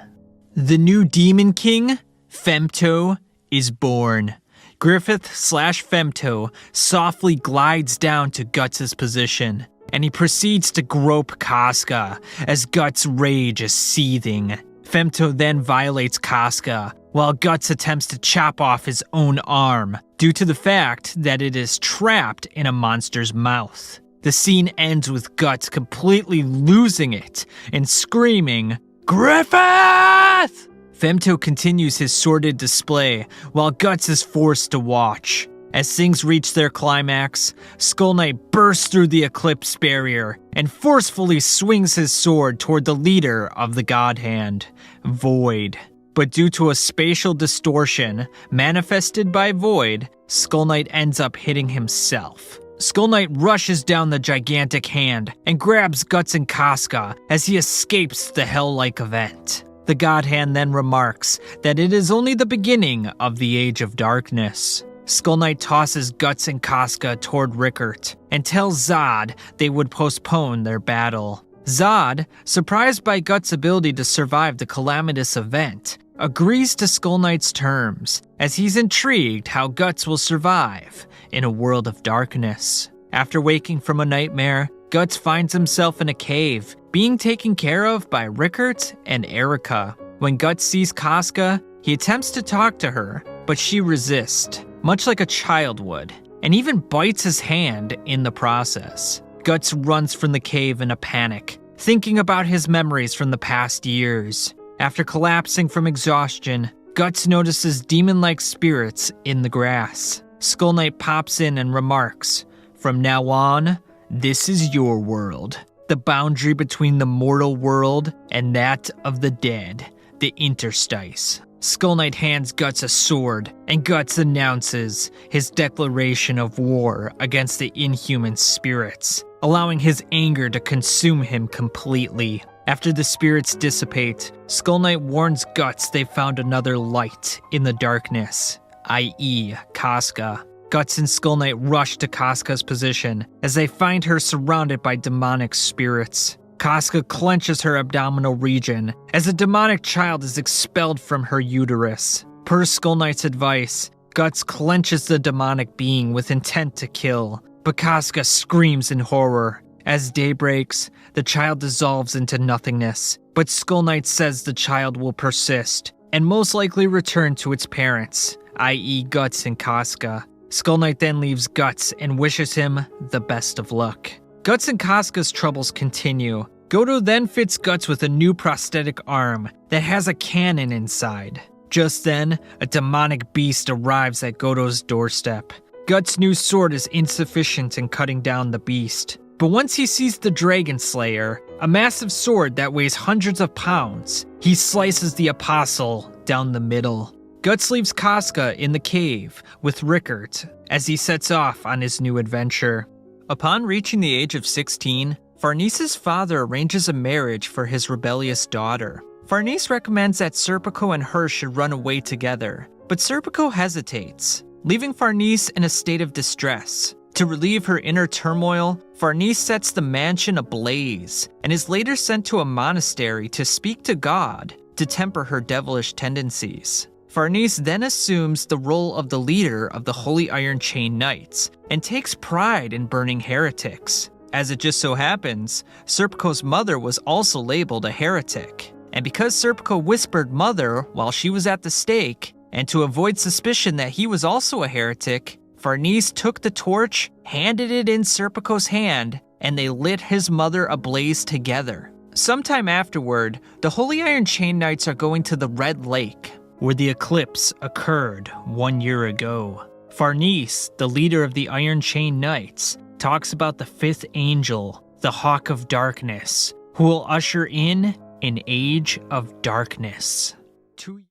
The new Demon King, Femto, is born. Griffith/Femto softly glides down to Guts' position, and he proceeds to grope Casca as Guts' rage is seething. Femto then violates Casca, while Guts attempts to chop off his own arm, due to the fact that it is trapped in a monster's mouth. The scene ends with Guts completely losing it and screaming, "Griffith!" Femto continues his sordid display, while Guts is forced to watch. As things reach their climax, Skull Knight bursts through the eclipse barrier and forcefully swings his sword toward the leader of the God Hand, Void. But due to a spatial distortion manifested by Void, Skull Knight ends up hitting himself. Skull Knight rushes down the gigantic hand and grabs Guts and Casca as he escapes the hell-like event. The God Hand then remarks that it is only the beginning of the Age of Darkness. Skull Knight tosses Guts and Casca toward Rickard and tells Zod they would postpone their battle. Zod, surprised by Guts' ability to survive the calamitous event, agrees to Skull Knight's terms, as he's intrigued how Guts will survive in a world of darkness. After waking from a nightmare, Guts finds himself in a cave, being taken care of by Rickard and Erica. When Guts sees Casca, he attempts to talk to her, but she resists. much like a child would, and even bites his hand in the process. Guts runs from the cave in a panic, thinking about his memories from the past years. After collapsing from exhaustion, Guts notices demon-like spirits in the grass. Skull Knight pops in and remarks, "From now on, this is your world. The boundary between the mortal world and that of the dead, the interstice." Skull Knight hands Guts a sword, and Guts announces his declaration of war against the inhuman spirits, allowing his anger to consume him completely. After the spirits dissipate, Skull Knight warns Guts they found another light in the darkness, i.e. Casca. Guts and Skull Knight rush to Casca's position as they find her surrounded by demonic spirits. Casca clenches her abdominal region as a demonic child is expelled from her uterus. Per Skull Knight's advice, Guts clenches the demonic being with intent to kill, but Casca screams in horror. As day breaks, the child dissolves into nothingness, but Skull Knight says the child will persist and most likely return to its parents, i.e. Guts and Casca. Skull Knight then leaves Guts and wishes him the best of luck. Guts and Casca's troubles continue. Goto then fits Guts with a new prosthetic arm that has a cannon inside. Just then, a demonic beast arrives at Goto's doorstep. Guts' new sword is insufficient in cutting down the beast. But once he sees the Dragon Slayer, a massive sword that weighs hundreds of pounds, he slices the Apostle down the middle. Guts leaves Casca in the cave with Rickert as he sets off on his new adventure. Upon reaching the age of 16, Farnese's father arranges a marriage for his rebellious daughter. Farnese recommends that Serpico and her should run away together, but Serpico hesitates, leaving Farnese in a state of distress. To relieve her inner turmoil, Farnese sets the mansion ablaze and is later sent to a monastery to speak to God to temper her devilish tendencies. Farnese then assumes the role of the leader of the Holy Iron Chain Knights and takes pride in burning heretics. As it just so happens, Serpico's mother was also labeled a heretic. And because Serpico whispered mother while she was at the stake, and to avoid suspicion that he was also a heretic, Farnese took the torch, handed it in Serpico's hand, and they lit his mother ablaze together. Sometime afterward, the Holy Iron Chain Knights are going to the Red Lake, where the eclipse occurred 1 year ago. Farnese, the leader of the Iron Chain Knights, talks about the fifth angel, the Hawk of Darkness, who will usher in an age of darkness.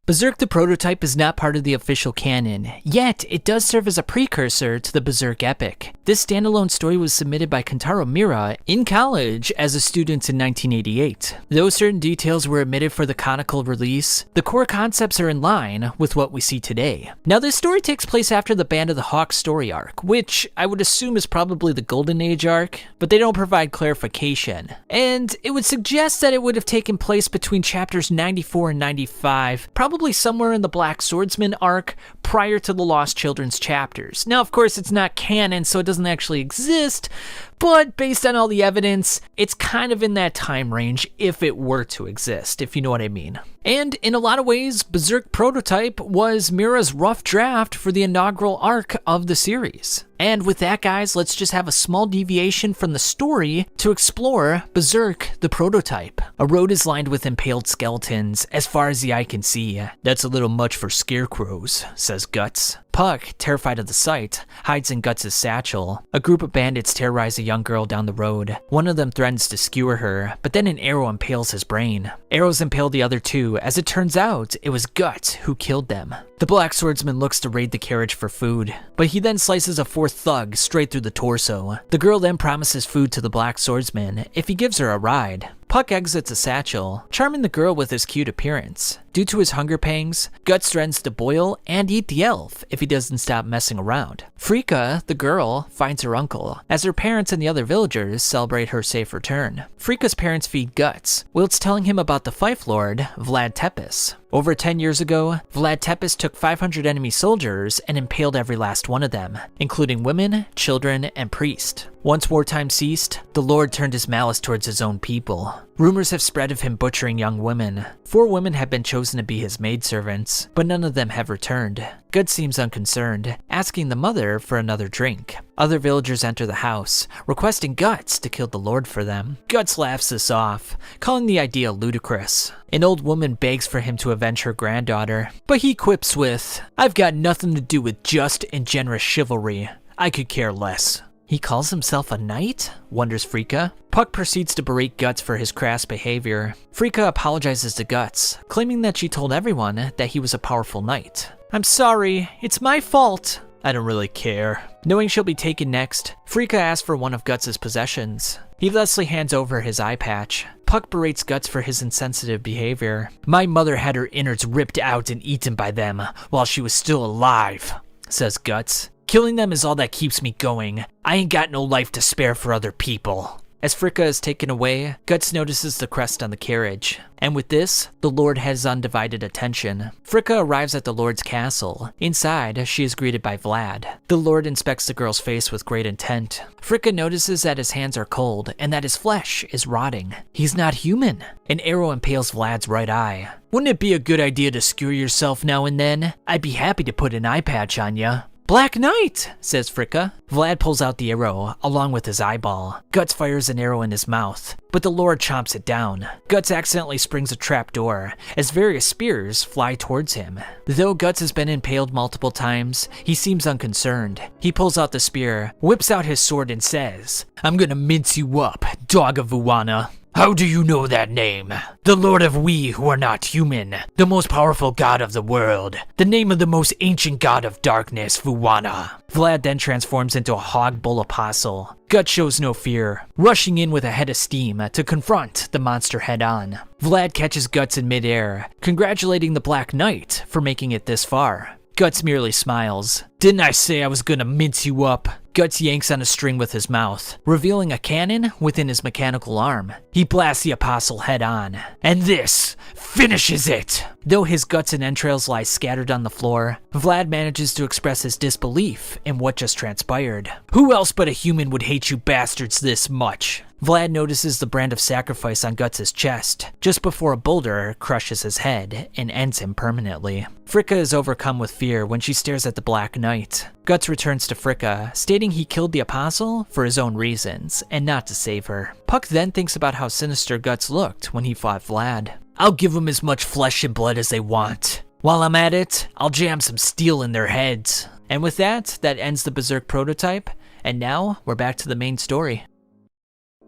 Berserk The Prototype is not part of the official canon, yet it does serve as a precursor to the Berserk epic. This standalone story was submitted by Kentaro Miura in college as a student in 1988. Though certain details were omitted for the canonical release, the core concepts are in line with what we see today. Now, this story takes place after the Band of the Hawk story arc, which I would assume is probably the Golden Age arc, but they don't provide clarification. And it would suggest that it would have taken place between chapters 94 and 95, probably somewhere in the Black Swordsman arc prior to the Lost Children's chapters. Now, of course, it's not canon, so it doesn't actually exist, but based on all the evidence, it's kind of in that time range if it were to exist, if you know what I mean. And in a lot of ways, Berserk Prototype was Miura's rough draft for the inaugural arc of the series. And with that, guys, let's just have a small deviation from the story to explore Berserk The Prototype. A road is lined with impaled skeletons as far as the eye can see. That's a little much for scarecrows, says Guts. Puck, terrified of the sight, hides in Guts' satchel. A group of bandits terrorize a young girl down the road. One of them threatens to skewer her, but then an arrow impales his brain. Arrows impale the other two. As it turns out, it was Guts who killed them. The Black Swordsman looks to raid the carriage for food, but he then slices a fourth thug straight through the torso. The girl then promises food to the Black Swordsman if he gives her a ride. Puck exits a satchel, charming the girl with his cute appearance. Due to his hunger pangs, Guts threatens to boil and eat the elf if he doesn't stop messing around. Frika, the girl, finds her uncle, as her parents and the other villagers celebrate her safe return. Frika's parents feed Guts, whilst telling him about the Fife Lord, Vlad Tepes. Over 10 years ago, Vlad Tepes took 500 enemy soldiers and impaled every last one of them, including women, children, and priests. Once wartime ceased, the Lord turned his malice towards his own people. Rumors have spread of him butchering young women. 4 women have been chosen to be his maidservants, but none of them have returned. Guts seems unconcerned, asking the mother for another drink. Other villagers enter the house, requesting Guts to kill the Lord for them. Guts laughs this off, calling the idea ludicrous. An old woman begs for him to avenge her granddaughter, but he quips with, "I've got nothing to do with just and generous chivalry. I could care less." He calls himself a knight? Wonders Frika. Puck proceeds to berate Guts for his crass behavior. Frika apologizes to Guts, claiming that she told everyone that he was a powerful knight. "I'm sorry, it's my fault." "I don't really care." Knowing she'll be taken next, Frika asks for one of Guts' possessions. He thusly hands over his eye patch. Puck berates Guts for his insensitive behavior. "My mother had her innards ripped out and eaten by them while she was still alive," says Guts. "Killing them is all that keeps me going. I ain't got no life to spare for other people." As Frika is taken away, Guts notices the crest on the carriage. And with this, the Lord has undivided attention. Frika arrives at the Lord's castle. Inside, she is greeted by Vlad. The Lord inspects the girl's face with great intent. Frika notices that his hands are cold and that his flesh is rotting. He's not human. An arrow impales Vlad's right eye. "Wouldn't it be a good idea to skewer yourself now and then? I'd be happy to put an eye patch on ya." "Black Knight," says Frika. Vlad pulls out the arrow, along with his eyeball. Guts fires an arrow in his mouth, but the Lord chomps it down. Guts accidentally springs a trapdoor, as various spears fly towards him. Though Guts has been impaled multiple times, he seems unconcerned. He pulls out the spear, whips out his sword and says, "I'm gonna mince you up, dog of Vuana." "How do you know that name?" "The Lord of we who are not human, the most powerful god of the world, the name of the most ancient god of darkness, Vuana." Vlad then transforms into a hog bull apostle. Guts shows no fear, rushing in with a head of steam to confront the monster head on. Vlad catches Guts in midair, congratulating the Black Knight for making it this far. Guts merely smiles. "Didn't I say I was gonna mince you up?" Guts yanks on a string with his mouth, revealing a cannon within his mechanical arm. He blasts the apostle head on, and this finishes it! Though his guts and entrails lie scattered on the floor, Vlad manages to express his disbelief in what just transpired. "Who else but a human would hate you bastards this much?" Vlad notices the brand of sacrifice on Guts' chest, just before a boulder crushes his head and ends him permanently. Frika is overcome with fear when she stares at the Black Knight. Guts returns to Frika, stating he killed the apostle for his own reasons, and not to save her. Puck then thinks about how sinister Guts looked when he fought Vlad. "I'll give them as much flesh and blood as they want. While I'm at it, I'll jam some steel in their heads." And with that ends the Berserk prototype, and now we're back to the main story.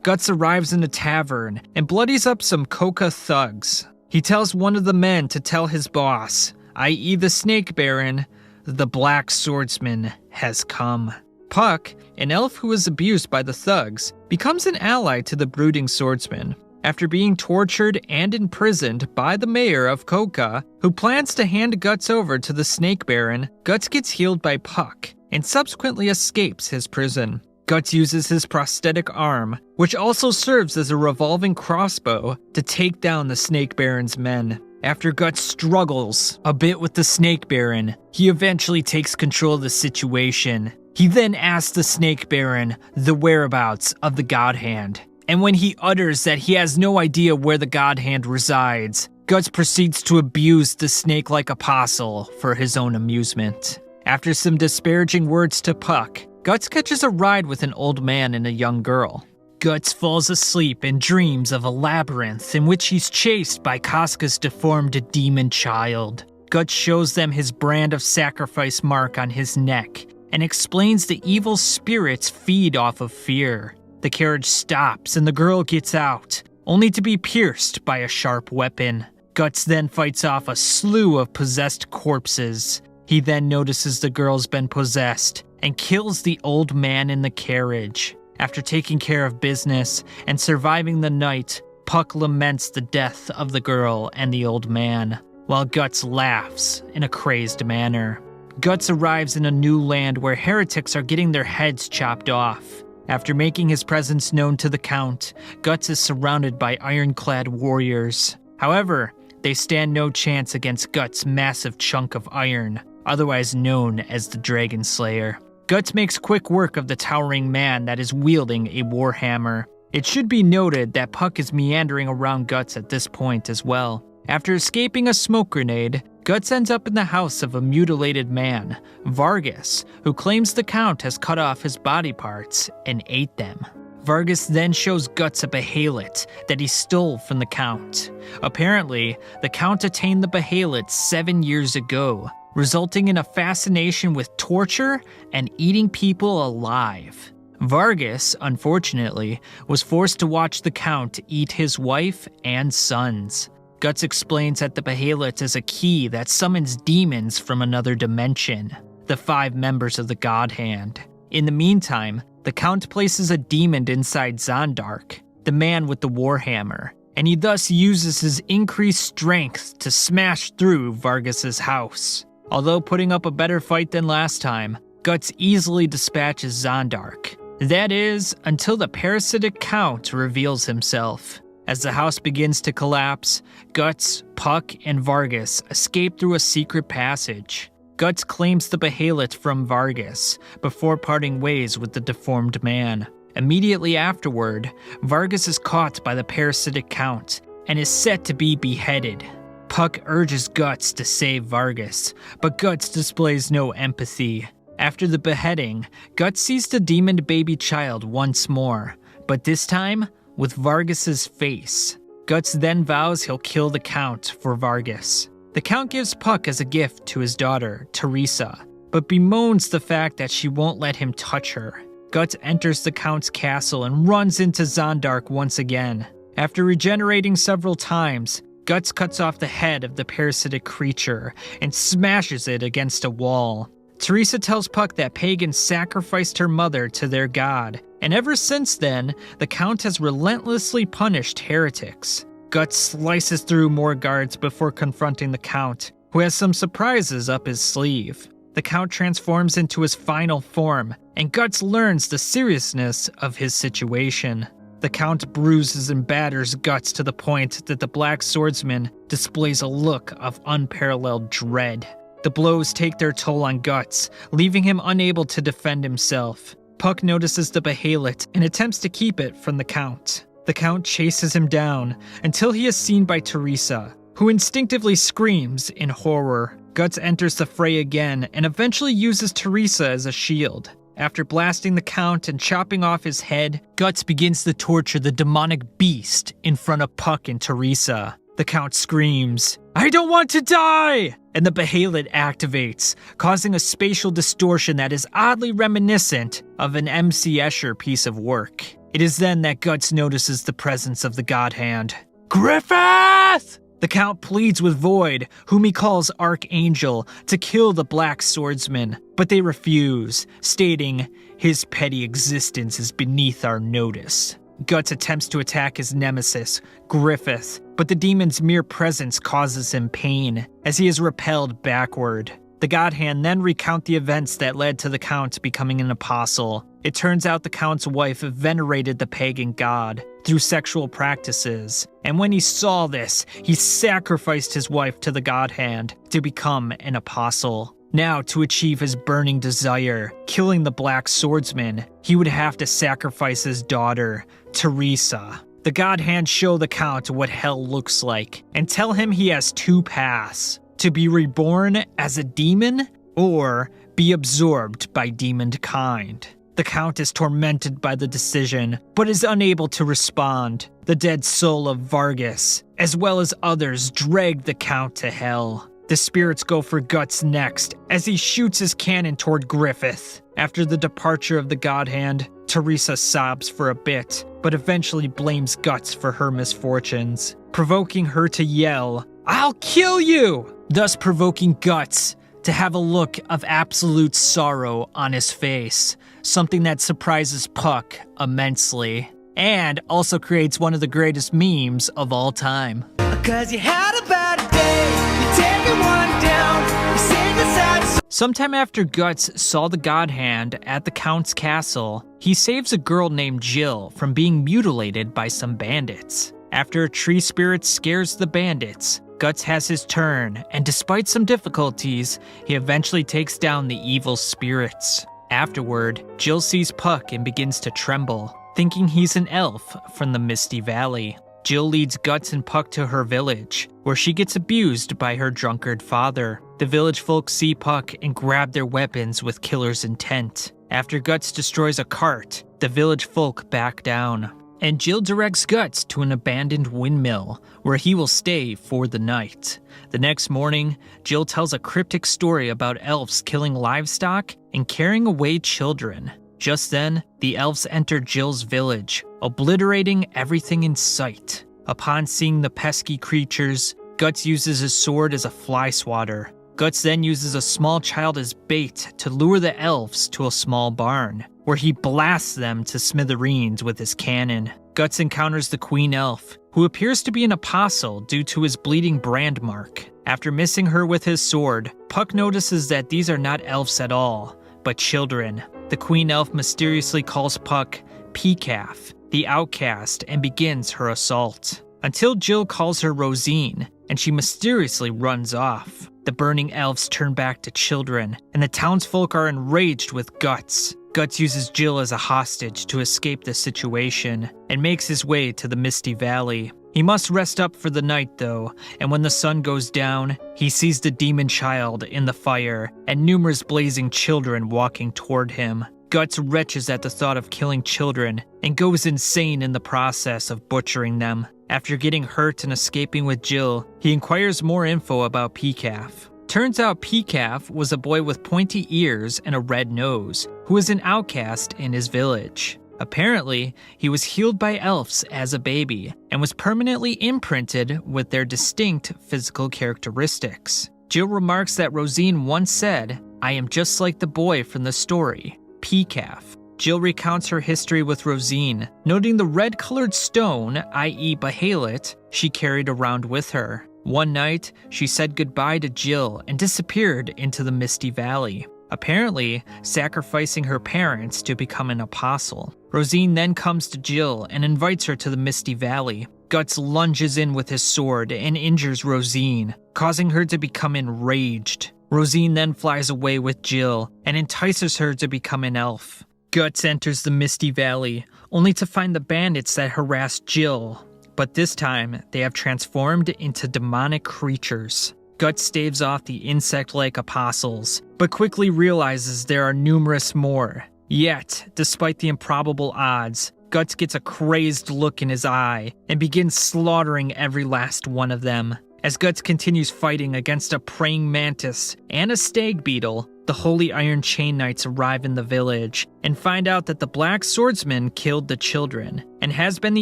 Guts arrives in a tavern and bloodies up some coca thugs. He tells one of the men to tell his boss, i.e. the Snake Baron, the Black Swordsman has come. Puck, an elf who was abused by the thugs, becomes an ally to the brooding swordsman. After being tortured and imprisoned by the mayor of Coca, who plans to hand Guts over to the Snake Baron, Guts gets healed by Puck and subsequently escapes his prison. Guts uses his prosthetic arm, which also serves as a revolving crossbow, to take down the Snake Baron's men. After Guts struggles a bit with the Snake Baron, he eventually takes control of the situation. He then asks the Snake Baron the whereabouts of the God Hand, and when he utters that he has no idea where the God Hand resides, Guts proceeds to abuse the snake-like apostle for his own amusement. After some disparaging words to Puck, Guts catches a ride with an old man and a young girl. Guts falls asleep and dreams of a labyrinth in which he's chased by Casca's deformed demon child. Guts shows them his brand of sacrifice mark on his neck and explains the evil spirits feed off of fear. The carriage stops and the girl gets out, only to be pierced by a sharp weapon. Guts then fights off a slew of possessed corpses. He then notices the girl's been possessed and kills the old man in the carriage. After taking care of business and surviving the night, Puck laments the death of the girl and the old man, while Guts laughs in a crazed manner. Guts arrives in a new land where heretics are getting their heads chopped off. After making his presence known to the Count, Guts is surrounded by ironclad warriors. However, they stand no chance against Guts' massive chunk of iron, otherwise known as the Dragon Slayer. Guts makes quick work of the towering man that is wielding a warhammer. It should be noted that Puck is meandering around Guts at this point as well. After escaping a smoke grenade, Guts ends up in the house of a mutilated man, Vargas, who claims the Count has cut off his body parts and ate them. Vargas then shows Guts a behelit that he stole from the Count. Apparently, the Count attained the behelit 7 years ago, resulting in a fascination with torture and eating people alive. Vargas, unfortunately, was forced to watch the Count eat his wife and sons. Guts explains that the behelit is a key that summons demons from another dimension, the 5 members of the God Hand. In the meantime, the Count places a demon inside Zondark, the man with the warhammer, and he thus uses his increased strength to smash through Vargas's house. Although putting up a better fight than last time, Guts easily dispatches Zondark. That is, until the parasitic Count reveals himself. As the house begins to collapse, Guts, Puck, and Vargas escape through a secret passage. Guts claims the behelit from Vargas before parting ways with the deformed man. Immediately afterward, Vargas is caught by the parasitic Count and is set to be beheaded. Puck urges Guts to save Vargas, but Guts displays no empathy. After the beheading, Guts sees the demoned baby child once more, but this time with Vargas's face. Guts then vows he'll kill the Count for Vargas. The Count gives Puck as a gift to his daughter, Teresa, but bemoans the fact that she won't let him touch her. Guts enters the Count's castle and runs into Zondark once again. After regenerating several times, Guts cuts off the head of the parasitic creature and smashes it against a wall. Teresa tells Puck that pagans sacrificed her mother to their god, and ever since then, the Count has relentlessly punished heretics. Guts slices through more guards before confronting the Count, who has some surprises up his sleeve. The Count transforms into his final form, and Guts learns the seriousness of his situation. The Count bruises and batters Guts to the point that the Black Swordsman displays a look of unparalleled dread. The blows take their toll on Guts, leaving him unable to defend himself. Puck notices the behelit and attempts to keep it from the Count. The Count chases him down until he is seen by Teresa, who instinctively screams in horror. Guts enters the fray again and eventually uses Teresa as a shield. After blasting the Count and chopping off his head, Guts begins to torture the demonic beast in front of Puck and Teresa. The Count screams, "I don't want to die!" And the behelit activates, causing a spatial distortion that is oddly reminiscent of an M.C. Escher piece of work. It is then that Guts notices the presence of the God Hand. "Griffith!" The Count pleads with Void, whom he calls Archangel, to kill the Black Swordsman, but they refuse, stating, "His petty existence is beneath our notice." Guts attempts to attack his nemesis, Griffith, but the demon's mere presence causes him pain, as he is repelled backward. The God Hand then recount the events that led to the Count becoming an apostle. It turns out the Count's wife venerated the pagan god through sexual practices, and when he saw this, he sacrificed his wife to the God Hand to become an apostle. Now, to achieve his burning desire, killing the Black Swordsman, he would have to sacrifice his daughter, Teresa. The God Hand show the Count what hell looks like, and tell him he has 2 paths: to be reborn as a demon, or be absorbed by demon kind. The Count is tormented by the decision, but is unable to respond. The dead soul of Vargas, as well as others, drag the Count to hell. The spirits go for Guts next, as he shoots his cannon toward Griffith. After the departure of the God Hand, Teresa sobs for a bit, but eventually blames Guts for her misfortunes, provoking her to yell, "I'll kill you!" Thus provoking Guts to have a look of absolute sorrow on his face, something that surprises Puck immensely, and also creates one of the greatest memes of all time. "'Cause you had a bad day, you're taking one down, you sing a sad." Sometime after Guts saw the God Hand at the Count's castle, he saves a girl named Jill from being mutilated by some bandits. After a tree spirit scares the bandits, Guts has his turn, and despite some difficulties, he eventually takes down the evil spirits. Afterward, Jill sees Puck and begins to tremble, thinking he's an elf from the Misty Valley. Jill leads Guts and Puck to her village, where she gets abused by her drunkard father. The village folk see Puck and grab their weapons with killer's intent. After Guts destroys a cart, the village folk back down, and Jill directs Guts to an abandoned windmill, where he will stay for the night. The next morning, Jill tells a cryptic story about elves killing livestock and carrying away children. Just then, the elves enter Jill's village, obliterating everything in sight. Upon seeing the pesky creatures, Guts uses his sword as a fly swatter. Guts then uses a small child as bait to lure the elves to a small barn, where he blasts them to smithereens with his cannon. Guts encounters the Queen Elf, who appears to be an apostle due to his bleeding brand mark. After missing her with his sword, Puck notices that these are not elves at all, but children. The Queen Elf mysteriously calls Puck Peacalf, the outcast, and begins her assault. Until Jill calls her Rosine, and she mysteriously runs off. The burning elves turn back to children, and the townsfolk are enraged with Guts. Guts uses Jill as a hostage to escape the situation, and makes his way to the Misty Valley. He must rest up for the night though, and when the sun goes down, he sees the demon child in the fire, and numerous blazing children walking toward him. Guts retches at the thought of killing children, and goes insane in the process of butchering them. After getting hurt and escaping with Jill, he inquires more info about Peacalf. Turns out Peacalf was a boy with pointy ears and a red nose, who was an outcast in his village. Apparently, he was healed by elves as a baby, and was permanently imprinted with their distinct physical characteristics. Jill remarks that Rosine once said, "I am just like the boy from the story, Peacalf." Jill recounts her history with Rosine, noting the red-colored stone, i.e. Bahalit, she carried around with her. One night, she said goodbye to Jill and disappeared into the Misty Valley, apparently sacrificing her parents to become an apostle. Rosine then comes to Jill and invites her to the Misty Valley. Guts lunges in with his sword and injures Rosine, causing her to become enraged. Rosine then flies away with Jill and entices her to become an elf. Guts enters the Misty Valley, only to find the bandits that harass Jill, but this time they have transformed into demonic creatures. Guts staves off the insect-like apostles, but quickly realizes there are numerous more. Yet, despite the improbable odds, Guts gets a crazed look in his eye and begins slaughtering every last one of them. As Guts continues fighting against a praying mantis and a stag beetle, the Holy Iron Chain Knights arrive in the village and find out that the Black Swordsman killed the children and has been the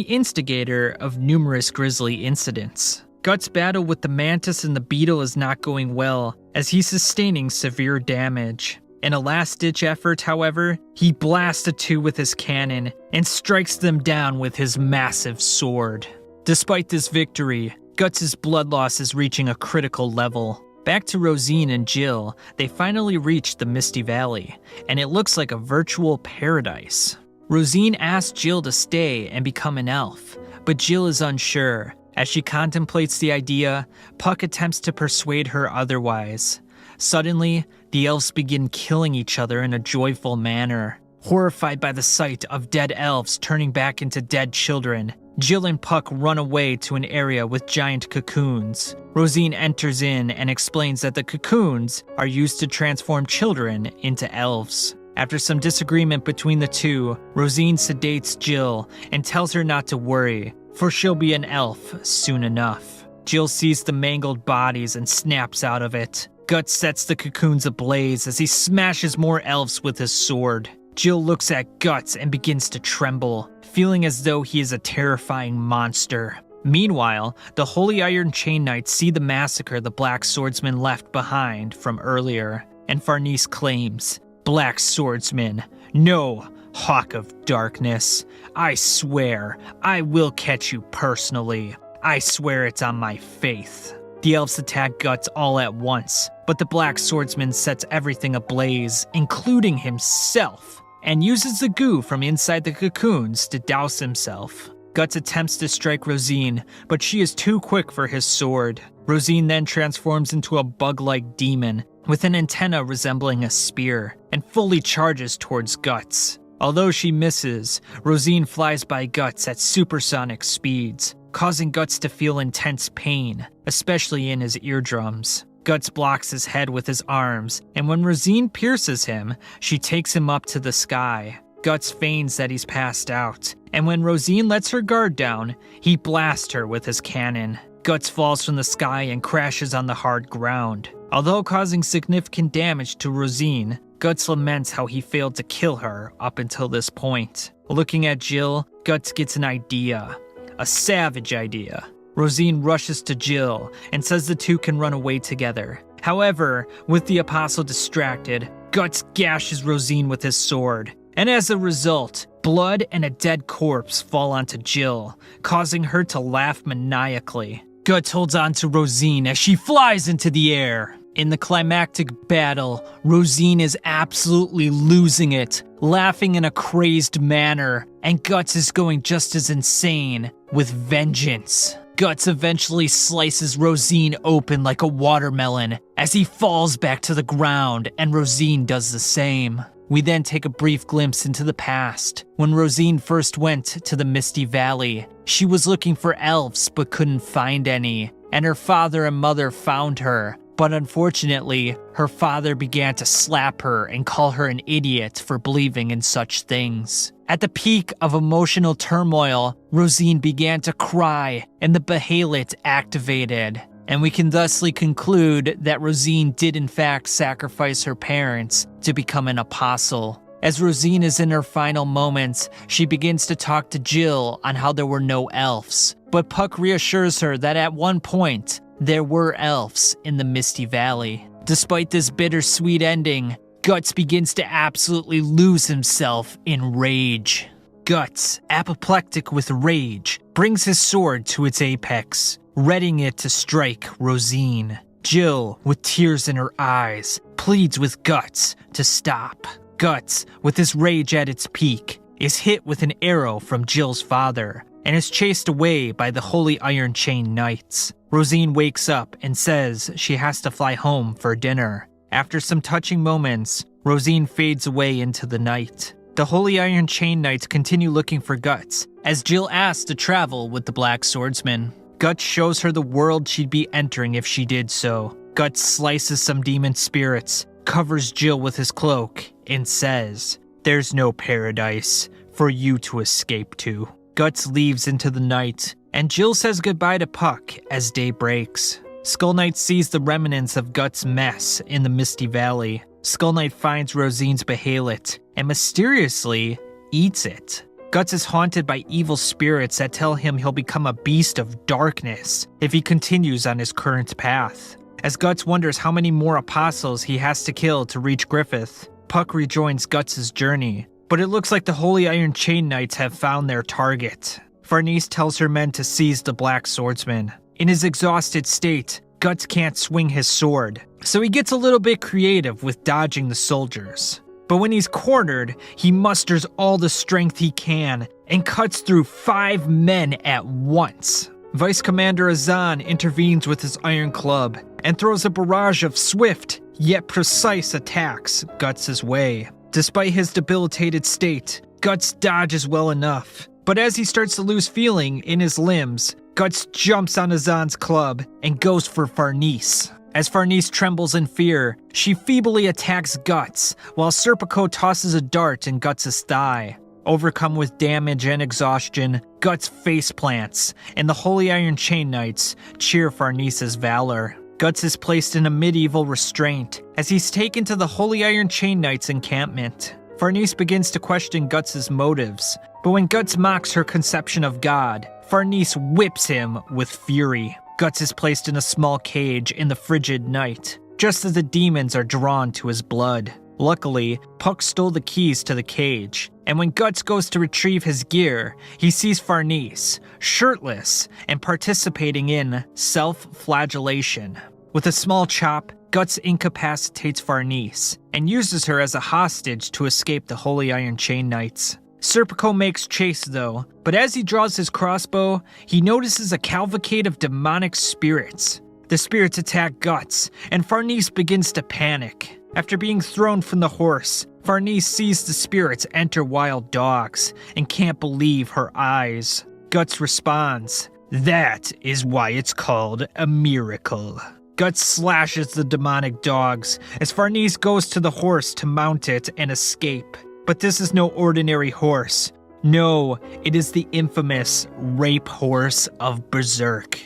instigator of numerous grisly incidents. Guts' battle with the mantis and the beetle is not going well, as he's sustaining severe damage. In a last-ditch effort, however, he blasts the two with his cannon and strikes them down with his massive sword. Despite this victory, Guts' blood loss is reaching a critical level. Back to Rosine and Jill, they finally reach the Misty Valley, and it looks like a virtual paradise. Rosine asks Jill to stay and become an elf, but Jill is unsure. As she contemplates the idea, Puck attempts to persuade her otherwise. Suddenly, the elves begin killing each other in a joyful manner. Horrified by the sight of dead elves turning back into dead children, Jill and Puck run away to an area with giant cocoons. Rosine enters in and explains that the cocoons are used to transform children into elves. After some disagreement between the two, Rosine sedates Jill and tells her not to worry, for she'll be an elf soon enough. Jill sees the mangled bodies and snaps out of it. Guts sets the cocoons ablaze as he smashes more elves with his sword. Jill looks at Guts and begins to tremble, feeling as though he is a terrifying monster. Meanwhile, the Holy Iron Chain Knights see the massacre the Black Swordsman left behind from earlier, and Farnese claims, "Black Swordsman, no, Hawk of Darkness, I swear, I will catch you personally. I swear it's on my faith." The elves attack Guts all at once, but the Black Swordsman sets everything ablaze, including himself, and uses the goo from inside the cocoons to douse himself. Guts attempts to strike Rosine, but she is too quick for his sword. Rosine then transforms into a bug-like demon, with an antenna resembling a spear, and fully charges towards Guts. Although she misses, Rosine flies by Guts at supersonic speeds, causing Guts to feel intense pain, especially in his eardrums. Guts blocks his head with his arms, and when Rosine pierces him, she takes him up to the sky. Guts feigns that he's passed out, and when Rosine lets her guard down, he blasts her with his cannon. Guts falls from the sky and crashes on the hard ground. Although causing significant damage to Rosine, Guts laments how he failed to kill her up until this point. Looking at Jill, Guts gets an idea. A savage idea. Rosine rushes to Jill and says the two can run away together. However, with the Apostle distracted, Guts gashes Rosine with his sword. And as a result, blood and a dead corpse fall onto Jill, causing her to laugh maniacally. Guts holds on to Rosine as she flies into the air. In the climactic battle, Rosine is absolutely losing it, laughing in a crazed manner, and Guts is going just as insane, with vengeance. Guts eventually slices Rosine open like a watermelon as he falls back to the ground, and Rosine does the same. We then take a brief glimpse into the past. When Rosine first went to the Misty Valley, she was looking for elves but couldn't find any, and her father and mother found her. But unfortunately, her father began to slap her and call her an idiot for believing in such things. At the peak of emotional turmoil, Rosine began to cry, and the Behelit activated. And we can thusly conclude that Rosine did in fact sacrifice her parents to become an apostle. As Rosine is in her final moments, she begins to talk to Jill on how there were no elves. But Puck reassures her that at one point, there were elves in the Misty Valley. Despite this bittersweet ending, Guts begins to absolutely lose himself in rage. Guts, apoplectic with rage, brings his sword to its apex, readying it to strike Rosine. Jill, with tears in her eyes, pleads with Guts to stop. Guts, with his rage at its peak, is hit with an arrow from Jill's father, and is chased away by the Holy Iron Chain Knights. Rosine wakes up and says she has to fly home for dinner. After some touching moments, Rosine fades away into the night. The Holy Iron Chain Knights continue looking for Guts, as Jill asks to travel with the Black Swordsman. Guts shows her the world she'd be entering if she did so. Guts slices some demon spirits, covers Jill with his cloak, and says, "There's no paradise for you to escape to." Guts leaves into the night, and Jill says goodbye to Puck as day breaks. Skull Knight sees the remnants of Guts' mess in the Misty Valley. Skull Knight finds Rosine's Behelit and mysteriously eats it. Guts is haunted by evil spirits that tell him he'll become a beast of darkness if he continues on his current path. As Guts wonders how many more apostles he has to kill to reach Griffith, Puck rejoins Guts' journey, but it looks like the Holy Iron Chain Knights have found their target. Farnese tells her men to seize the Black Swordsman. In his exhausted state, Guts can't swing his sword, so he gets a little bit creative with dodging the soldiers. But when he's cornered, he musters all the strength he can and cuts through 5 men at once. Vice Commander Azan intervenes with his iron club and throws a barrage of swift yet precise attacks Guts' way. Despite his debilitated state, Guts dodges well enough, but as he starts to lose feeling in his limbs, Guts jumps on Azan's club and goes for Farnese. As Farnese trembles in fear, she feebly attacks Guts, while Serpico tosses a dart in Guts' thigh. Overcome with damage and exhaustion, Guts faceplants, and the Holy Iron Chain Knights cheer Farnese's valor. Guts is placed in a medieval restraint as he's taken to the Holy Iron Chain Knights encampment. Farnese begins to question Guts' motives, but when Guts mocks her conception of God, Farnese whips him with fury. Guts is placed in a small cage in the frigid night, just as the demons are drawn to his blood. Luckily, Puck stole the keys to the cage, and when Guts goes to retrieve his gear, he sees Farnese, shirtless, and participating in self-flagellation. With a small chop, Guts incapacitates Farnese, and uses her as a hostage to escape the Holy Iron Chain Knights. Serpico makes chase though, but as he draws his crossbow, he notices a cavalcade of demonic spirits. The spirits attack Guts, and Farnese begins to panic. After being thrown from the horse, Farnese sees the spirits enter wild dogs and can't believe her eyes. Guts responds, "That is why it's called a miracle." Guts slashes the demonic dogs as Farnese goes to the horse to mount it and escape. But this is no ordinary horse. No, it is the infamous rape horse of Berserk.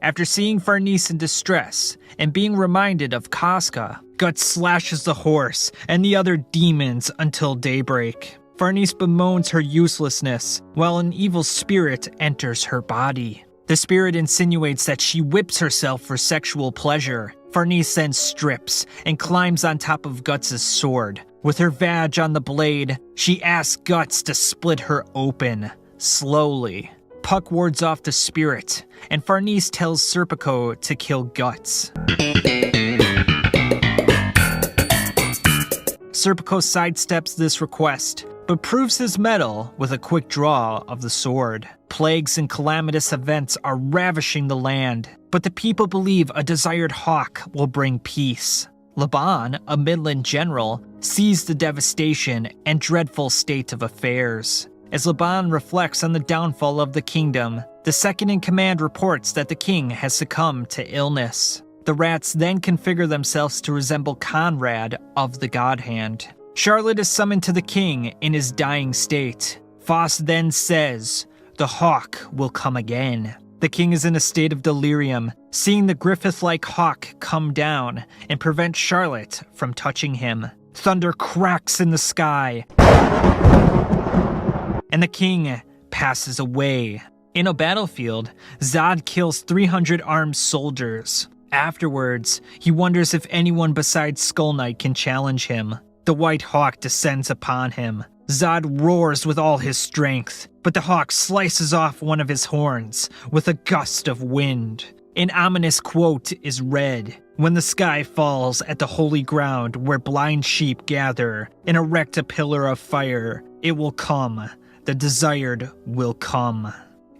After seeing Farnese in distress and being reminded of Casca, Guts slashes the horse and the other demons until daybreak. Farnese bemoans her uselessness while an evil spirit enters her body. The spirit insinuates that she whips herself for sexual pleasure. Farnese then strips and climbs on top of Guts' sword. With her vag on the blade, she asks Guts to split her open, slowly. Puck wards off the spirit, and Farnese tells Serpico to kill Guts. Serpico sidesteps this request, but proves his mettle with a quick draw of the sword. Plagues and calamitous events are ravishing the land, but the people believe a desired hawk will bring peace. Laban, a Midland general, sees the devastation and dreadful state of affairs. As Laban reflects on the downfall of the kingdom, the second-in-command reports that the king has succumbed to illness. The rats then configure themselves to resemble Conrad of the God Hand. Charlotte is summoned to the king in his dying state. Foss then says, "The hawk will come again." The king is in a state of delirium, seeing the Griffith-like hawk come down and prevent Charlotte from touching him. Thunder cracks in the sky, and the king passes away. In a battlefield, Zod kills 300 armed soldiers. Afterwards, he wonders if anyone besides Skull Knight can challenge him. The White Hawk descends upon him. Zod roars with all his strength, but the hawk slices off one of his horns with a gust of wind. An ominous quote is read: "When the sky falls at the holy ground where blind sheep gather and erect a pillar of fire, it will come. The desired will come."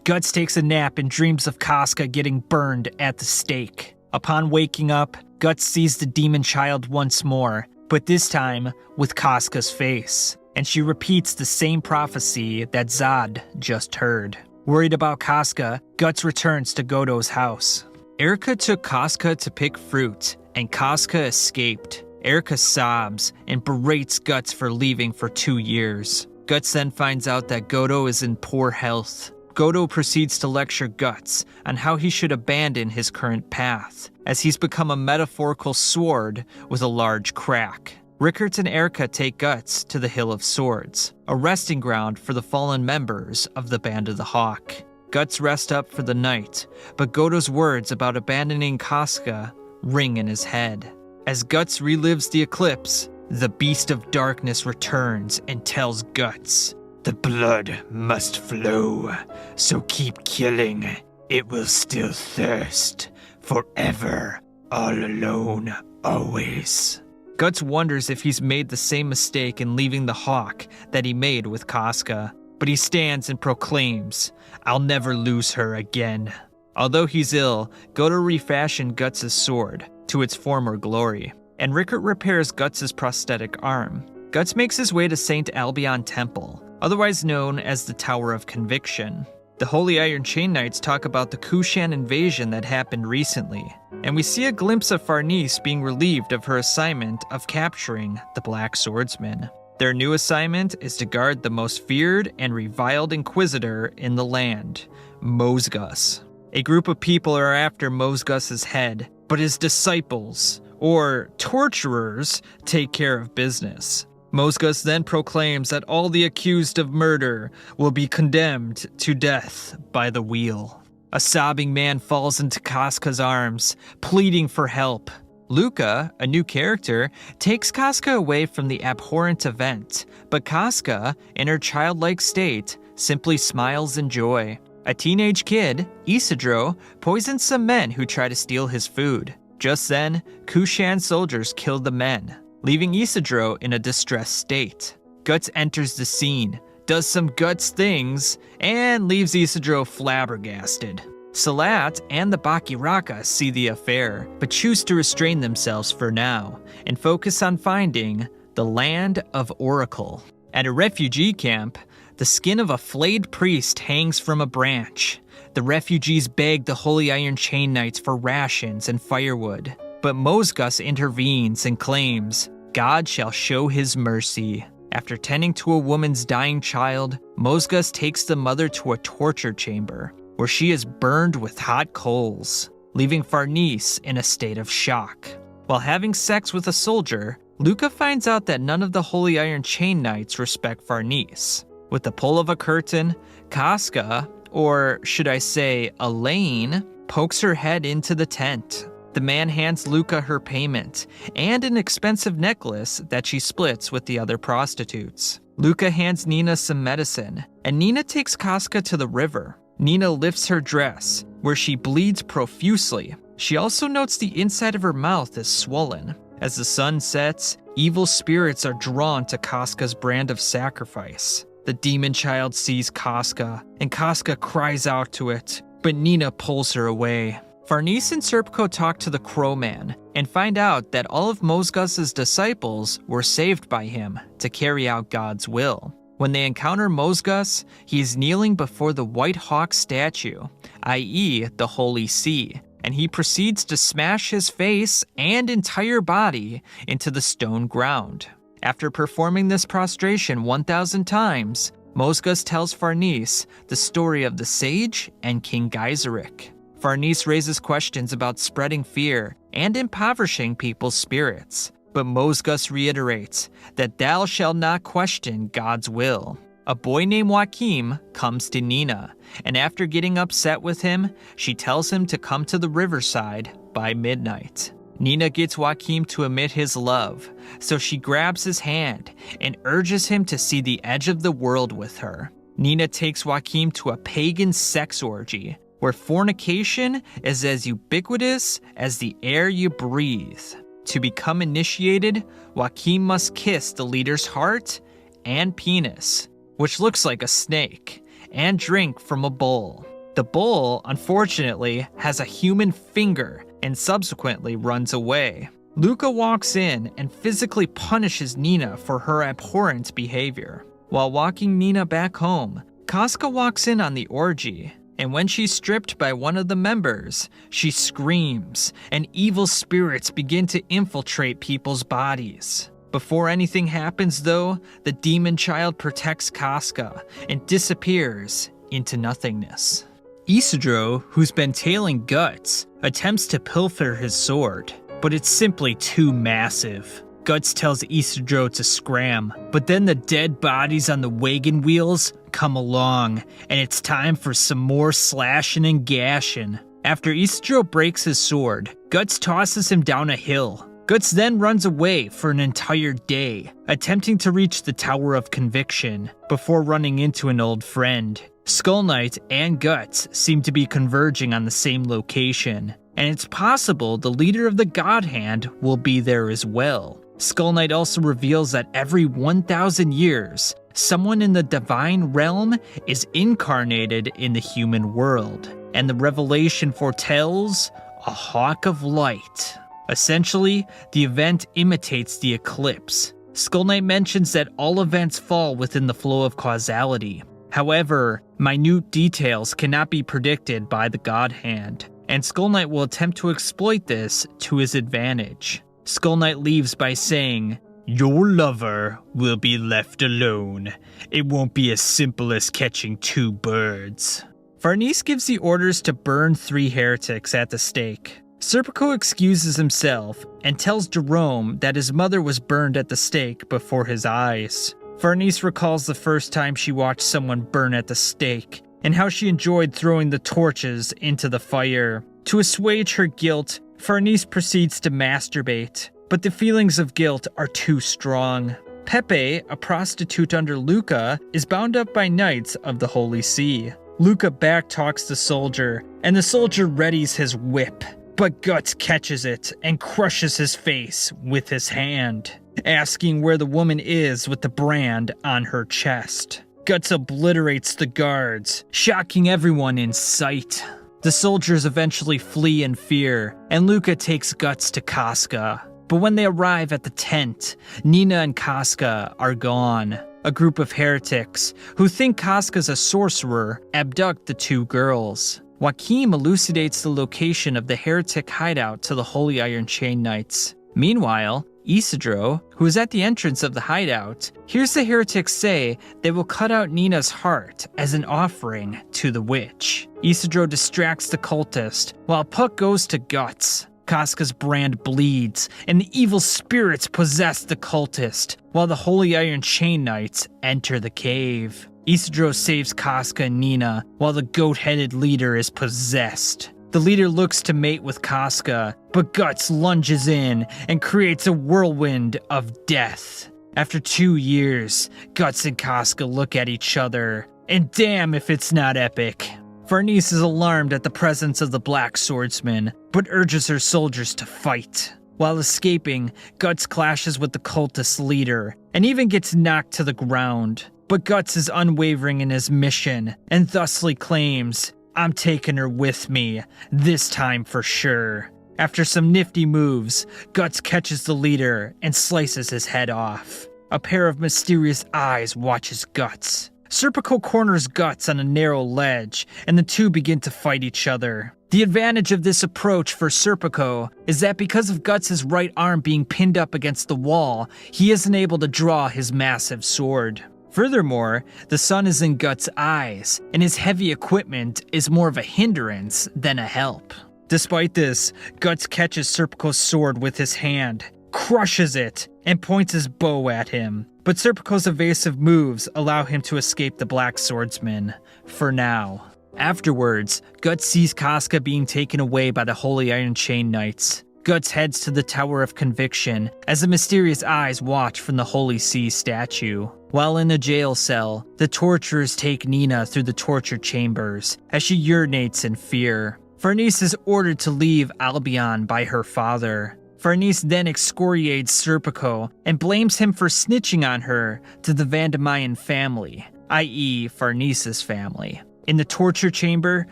Guts takes a nap and dreams of Casca getting burned at the stake. Upon waking up, Guts sees the demon child once more, but this time with Casca's face, and she repeats the same prophecy that Zod just heard. Worried about Casca, Guts returns to Godo's house. Erica took Casca to pick fruit, and Casca escaped. Erica sobs and berates Guts for leaving for 2 years. Guts then finds out that Godo is in poor health. Godo proceeds to lecture Guts on how he should abandon his current path, as he's become a metaphorical sword with a large crack. Rickert and Erica take Guts to the Hill of Swords, a resting ground for the fallen members of the Band of the Hawk. Guts rest up for the night, but Godo's words about abandoning Casca ring in his head. As Guts relives the eclipse, the Beast of Darkness returns and tells Guts, "The blood must flow, so keep killing. It will still thirst, forever, all alone, always." Guts wonders if he's made the same mistake in leaving the hawk that he made with Casca, but he stands and proclaims, "I'll never lose her again." Although he's ill, Godo refashioned Guts' sword to its former glory, and Rickert repairs Guts' prosthetic arm. Guts makes his way to St. Albion Temple, otherwise known as the Tower of Conviction. The Holy Iron Chain Knights talk about the Kushan invasion that happened recently, and we see a glimpse of Farnese being relieved of her assignment of capturing the Black Swordsman. Their new assignment is to guard the most feared and reviled inquisitor in the land, Mosgus. A group of people are after Mosgus's head, but his disciples, or torturers, take care of business. Mosgus then proclaims that all the accused of murder will be condemned to death by the wheel. A sobbing man falls into Casca's arms, pleading for help. Luca, a new character, takes Casca away from the abhorrent event, but Casca, in her childlike state, simply smiles in joy. A teenage kid, Isidro, poisons some men who try to steal his food. Just then, Kushan soldiers kill the men, leaving Isidro in a distressed state. Guts enters the scene, does some Guts things, and leaves Isidro flabbergasted. Salat and the Bakiraka see the affair, but choose to restrain themselves for now and focus on finding the Land of Oracle. At a refugee camp, the skin of a flayed priest hangs from a branch. The refugees beg the Holy Iron Chain Knights for rations and firewood, but Mosgus intervenes and claims, God shall show his mercy. After tending to a woman's dying child, Mosgus takes the mother to a torture chamber, where she is burned with hot coals, leaving Farnese in a state of shock. While having sex with a soldier, Luca finds out that none of the Holy Iron Chain Knights respect Farnese. With the pull of a curtain, Casca, or should I say Elaine, pokes her head into the tent. The man hands Luca her payment and an expensive necklace that she splits with the other prostitutes. Luca hands Nina some medicine, and Nina takes Casca to the river. Nina lifts her dress, where she bleeds profusely. She also notes the inside of her mouth is swollen. As the sun sets, evil spirits are drawn to Casca's brand of sacrifice. The demon child sees Casca, and Casca cries out to it, but Nina pulls her away. Farnese and Serpico talk to the Crowman and find out that all of Mosgus's disciples were saved by him to carry out God's will. When they encounter Mosgus, he is kneeling before the White Hawk statue, i.e. the Holy Sea, and he proceeds to smash his face and entire body into the stone ground. After performing this prostration 1,000 times, Mosgus tells Farnese the story of the sage and King Gaiseric. Farnese raises questions about spreading fear and impoverishing people's spirits, but Mosgus reiterates that thou shalt not question God's will. A boy named Joachim comes to Nina, and after getting upset with him, she tells him to come to the riverside by midnight. Nina gets Joachim to admit his love, so she grabs his hand and urges him to see the edge of the world with her. Nina takes Joachim to a pagan sex orgy, where fornication is as ubiquitous as the air you breathe. To become initiated, Joachim must kiss the leader's heart and penis, which looks like a snake, and drink from a bowl. The bowl, unfortunately, has a human finger and subsequently runs away. Luca walks in and physically punishes Nina for her abhorrent behavior. While walking Nina back home, Casca walks in on the orgy, and when she's stripped by one of the members, she screams, and evil spirits begin to infiltrate people's bodies. Before anything happens though, the demon child protects Casca and disappears into nothingness. Isidro, who's been tailing Guts, attempts to pilfer his sword, but it's simply too massive. Guts tells Isidro to scram, but then the dead bodies on the wagon wheels come along, and it's time for some more slashing and gashing. After Isidro breaks his sword, Guts tosses him down a hill. Guts then runs away for an entire day, attempting to reach the Tower of Conviction, before running into an old friend. Skull Knight and Guts seem to be converging on the same location, and it's possible the leader of the God Hand will be there as well. Skull Knight also reveals that every 1,000 years, someone in the divine realm is incarnated in the human world, and the revelation foretells a hawk of light. Essentially, the event imitates the eclipse. Skull Knight mentions that all events fall within the flow of causality. However, minute details cannot be predicted by the God Hand, and Skull Knight will attempt to exploit this to his advantage. Skull Knight leaves by saying, "Your lover will be left alone. It won't be as simple as catching two birds." Farnese gives the orders to burn 3 heretics at the stake. Serpico excuses himself and tells Jerome that his mother was burned at the stake before his eyes. Farnese recalls the first time she watched someone burn at the stake and how she enjoyed throwing the torches into the fire. To assuage her guilt, Farnese proceeds to masturbate, but the feelings of guilt are too strong. Pepe, a prostitute under Luca, is bound up by Knights of the Holy See. Luca backtalks the soldier, and the soldier readies his whip, but Guts catches it and crushes his face with his hand, asking where the woman is with the brand on her chest. Guts obliterates the guards, shocking everyone in sight. The soldiers eventually flee in fear, and Luca takes Guts to Casca. But when they arrive at the tent, Nina and Casca are gone. A group of heretics, who think Casca's a sorcerer, abduct the two girls. Joachim elucidates the location of the heretic hideout to the Holy Iron Chain Knights. Meanwhile, Isidro, who is at the entrance of the hideout, hears the heretics say they will cut out Nina's heart as an offering to the witch. Isidro distracts the cultist, while Puck goes to Guts. Casca's brand bleeds, and the evil spirits possess the cultist, while the Holy Iron Chain Knights enter the cave. Isidro saves Casca and Nina, while the goat-headed leader is possessed. The leader looks to mate with Casca, but Guts lunges in and creates a whirlwind of death. After 2 years, Guts and Casca look at each other, and damn if it's not epic. Farnese is alarmed at the presence of the Black Swordsman, but urges her soldiers to fight. While escaping, Guts clashes with the cultist leader, and even gets knocked to the ground. But Guts is unwavering in his mission, and thusly claims, "I'm taking her with me, this time for sure." After some nifty moves, Guts catches the leader and slices his head off. A pair of mysterious eyes watches Guts. Serpico corners Guts on a narrow ledge, and the two begin to fight each other. The advantage of this approach for Serpico is that because of Guts' right arm being pinned up against the wall, he isn't able to draw his massive sword. Furthermore, the sun is in Guts' eyes, and his heavy equipment is more of a hindrance than a help. Despite this, Guts catches Serpico's sword with his hand, crushes it, and points his bow at him. But Serpico's evasive moves allow him to escape the Black Swordsman, for now. Afterwards, Guts sees Casca being taken away by the Holy Iron Chain Knights. Guts heads to the Tower of Conviction as the mysterious eyes watch from the Holy See statue. While in the jail cell, the torturers take Nina through the torture chambers as she urinates in fear. Farnese is ordered to leave Albion by her father. Farnese then excoriates Serpico and blames him for snitching on her to the Vandamayan family, i.e. Farnese's family. In the torture chamber,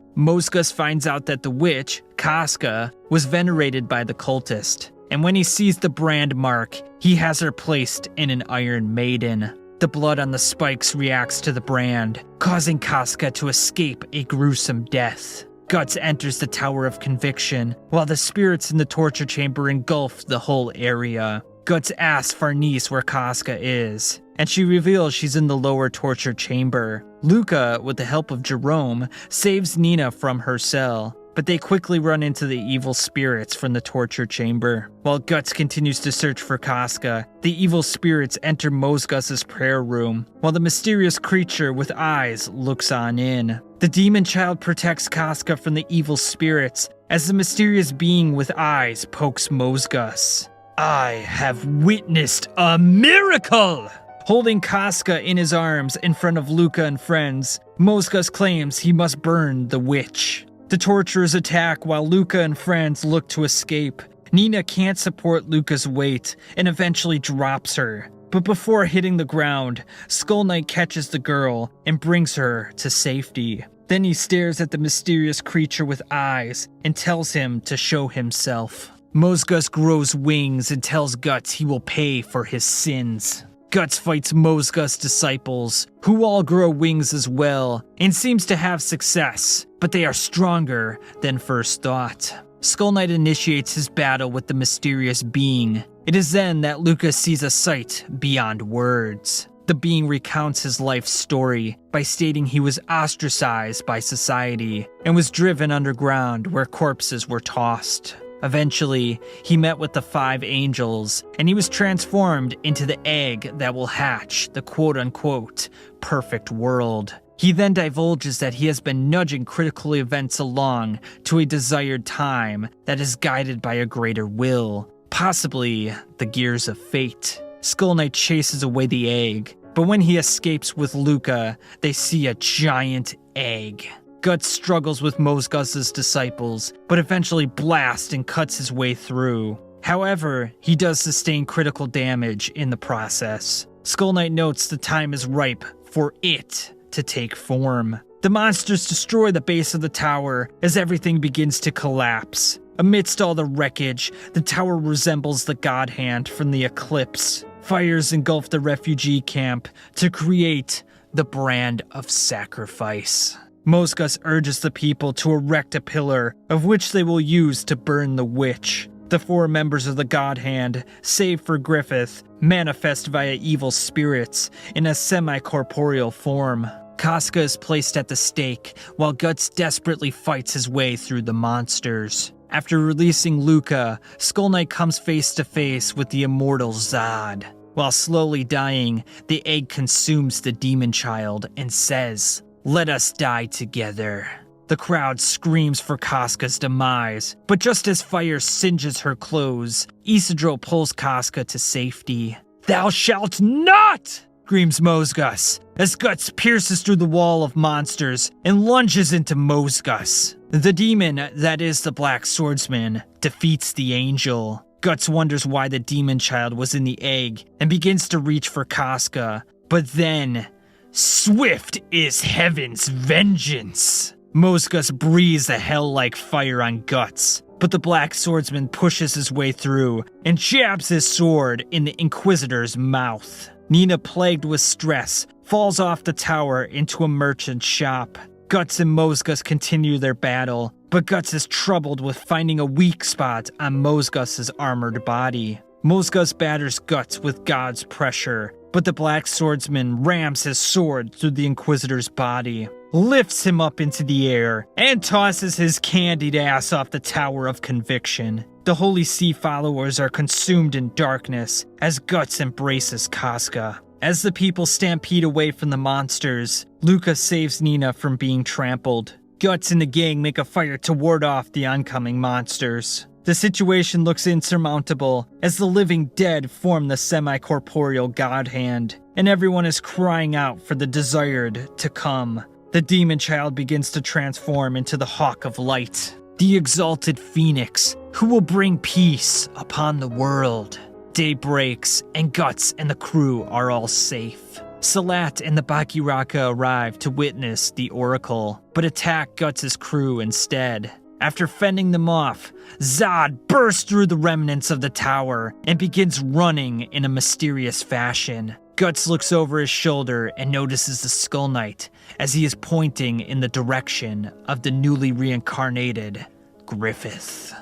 Mosgus finds out that the witch, Casca, was venerated by the cultist, and when he sees the brand mark, he has her placed in an Iron Maiden. The blood on the spikes reacts to the brand, causing Casca to escape a gruesome death. Guts enters the Tower of Conviction, while the spirits in the torture chamber engulf the whole area. Guts asks Farnese where Casca is, and she reveals she's in the lower torture chamber. Luca, with the help of Jerome, saves Nina from her cell, but they quickly run into the evil spirits from the torture chamber. While Guts continues to search for Casca, the evil spirits enter Mosgus's prayer room, while the mysterious creature with eyes looks on in. The demon child protects Casca from the evil spirits as the mysterious being with eyes pokes Mosgus. "I have witnessed a miracle!" Holding Casca in his arms in front of Luca and friends, Mosgus claims he must burn the witch. The torturers attack while Luca and friends look to escape. Nina can't support Luca's weight and eventually drops her. But before hitting the ground, Skull Knight catches the girl and brings her to safety. Then he stares at the mysterious creature with eyes and tells him to show himself. Mosgus grows wings and tells Guts he will pay for his sins. Guts fights Mosgus' disciples, who all grow wings as well, and seems to have success, but they are stronger than first thought. Skull Knight initiates his battle with the mysterious being. It is then that Lucas sees a sight beyond words. The being recounts his life story by stating he was ostracized by society and was driven underground where corpses were tossed. Eventually, he met with the 5 angels, and he was transformed into the egg that will hatch the quote-unquote perfect world. He then divulges that he has been nudging critical events along to a desired time that is guided by a greater will, possibly the gears of fate. Skull Knight chases away the egg, but when he escapes with Luca, they see a giant egg. Guts struggles with Mosgus's disciples, but eventually blasts and cuts his way through. However, he does sustain critical damage in the process. Skull Knight notes the time is ripe for it to take form. The monsters destroy the base of the tower as everything begins to collapse. Amidst all the wreckage, the tower resembles the God Hand from the eclipse. Fires engulf the refugee camp to create the brand of sacrifice. Mosgus urges the people to erect a pillar of which they will use to burn the witch. The 4 members of the God Hand, save for Griffith, manifest via evil spirits in a semi-corporeal form. Casca is placed at the stake while Guts desperately fights his way through the monsters. After releasing Luca, Skull Knight comes face to face with the immortal Zod. While slowly dying, the egg consumes the demon child and says, "Let us die together." The crowd screams for Casca's demise, but just as fire singes her clothes, Isidro pulls Casca to safety. "Thou shalt not!" screams Mosgus, as Guts pierces through the wall of monsters and lunges into Mosgus. The demon, that is the Black Swordsman, defeats the angel. Guts wonders why the demon child was in the egg and begins to reach for Casca, but then, swift is heaven's vengeance. Mosgus breathes a hell-like fire on Guts, but the Black Swordsman pushes his way through and jabs his sword in the Inquisitor's mouth. Nina, plagued with stress, falls off the tower into a merchant's shop. Guts and Mosgus continue their battle, but Guts is troubled with finding a weak spot on Mosgus's armored body. Mosgus batters Guts with God's pressure, but the Black Swordsman rams his sword through the Inquisitor's body, lifts him up into the air, and tosses his candied ass off the Tower of Conviction. The Holy See followers are consumed in darkness as Guts embraces Casca. As the people stampede away from the monsters, Luca saves Nina from being trampled. Guts and the gang make a fire to ward off the oncoming monsters. The situation looks insurmountable as the living dead form the semi-corporeal God Hand, and everyone is crying out for the desired to come. The demon child begins to transform into the Hawk of Light, the exalted phoenix who will bring peace upon the world. Day breaks, and Guts and the crew are all safe. Salat and the Bakiraka arrive to witness the Oracle, but attack Guts' crew instead. After fending them off, Zod bursts through the remnants of the tower and begins running in a mysterious fashion. Guts looks over his shoulder and notices the Skull Knight as he is pointing in the direction of the newly reincarnated Griffith.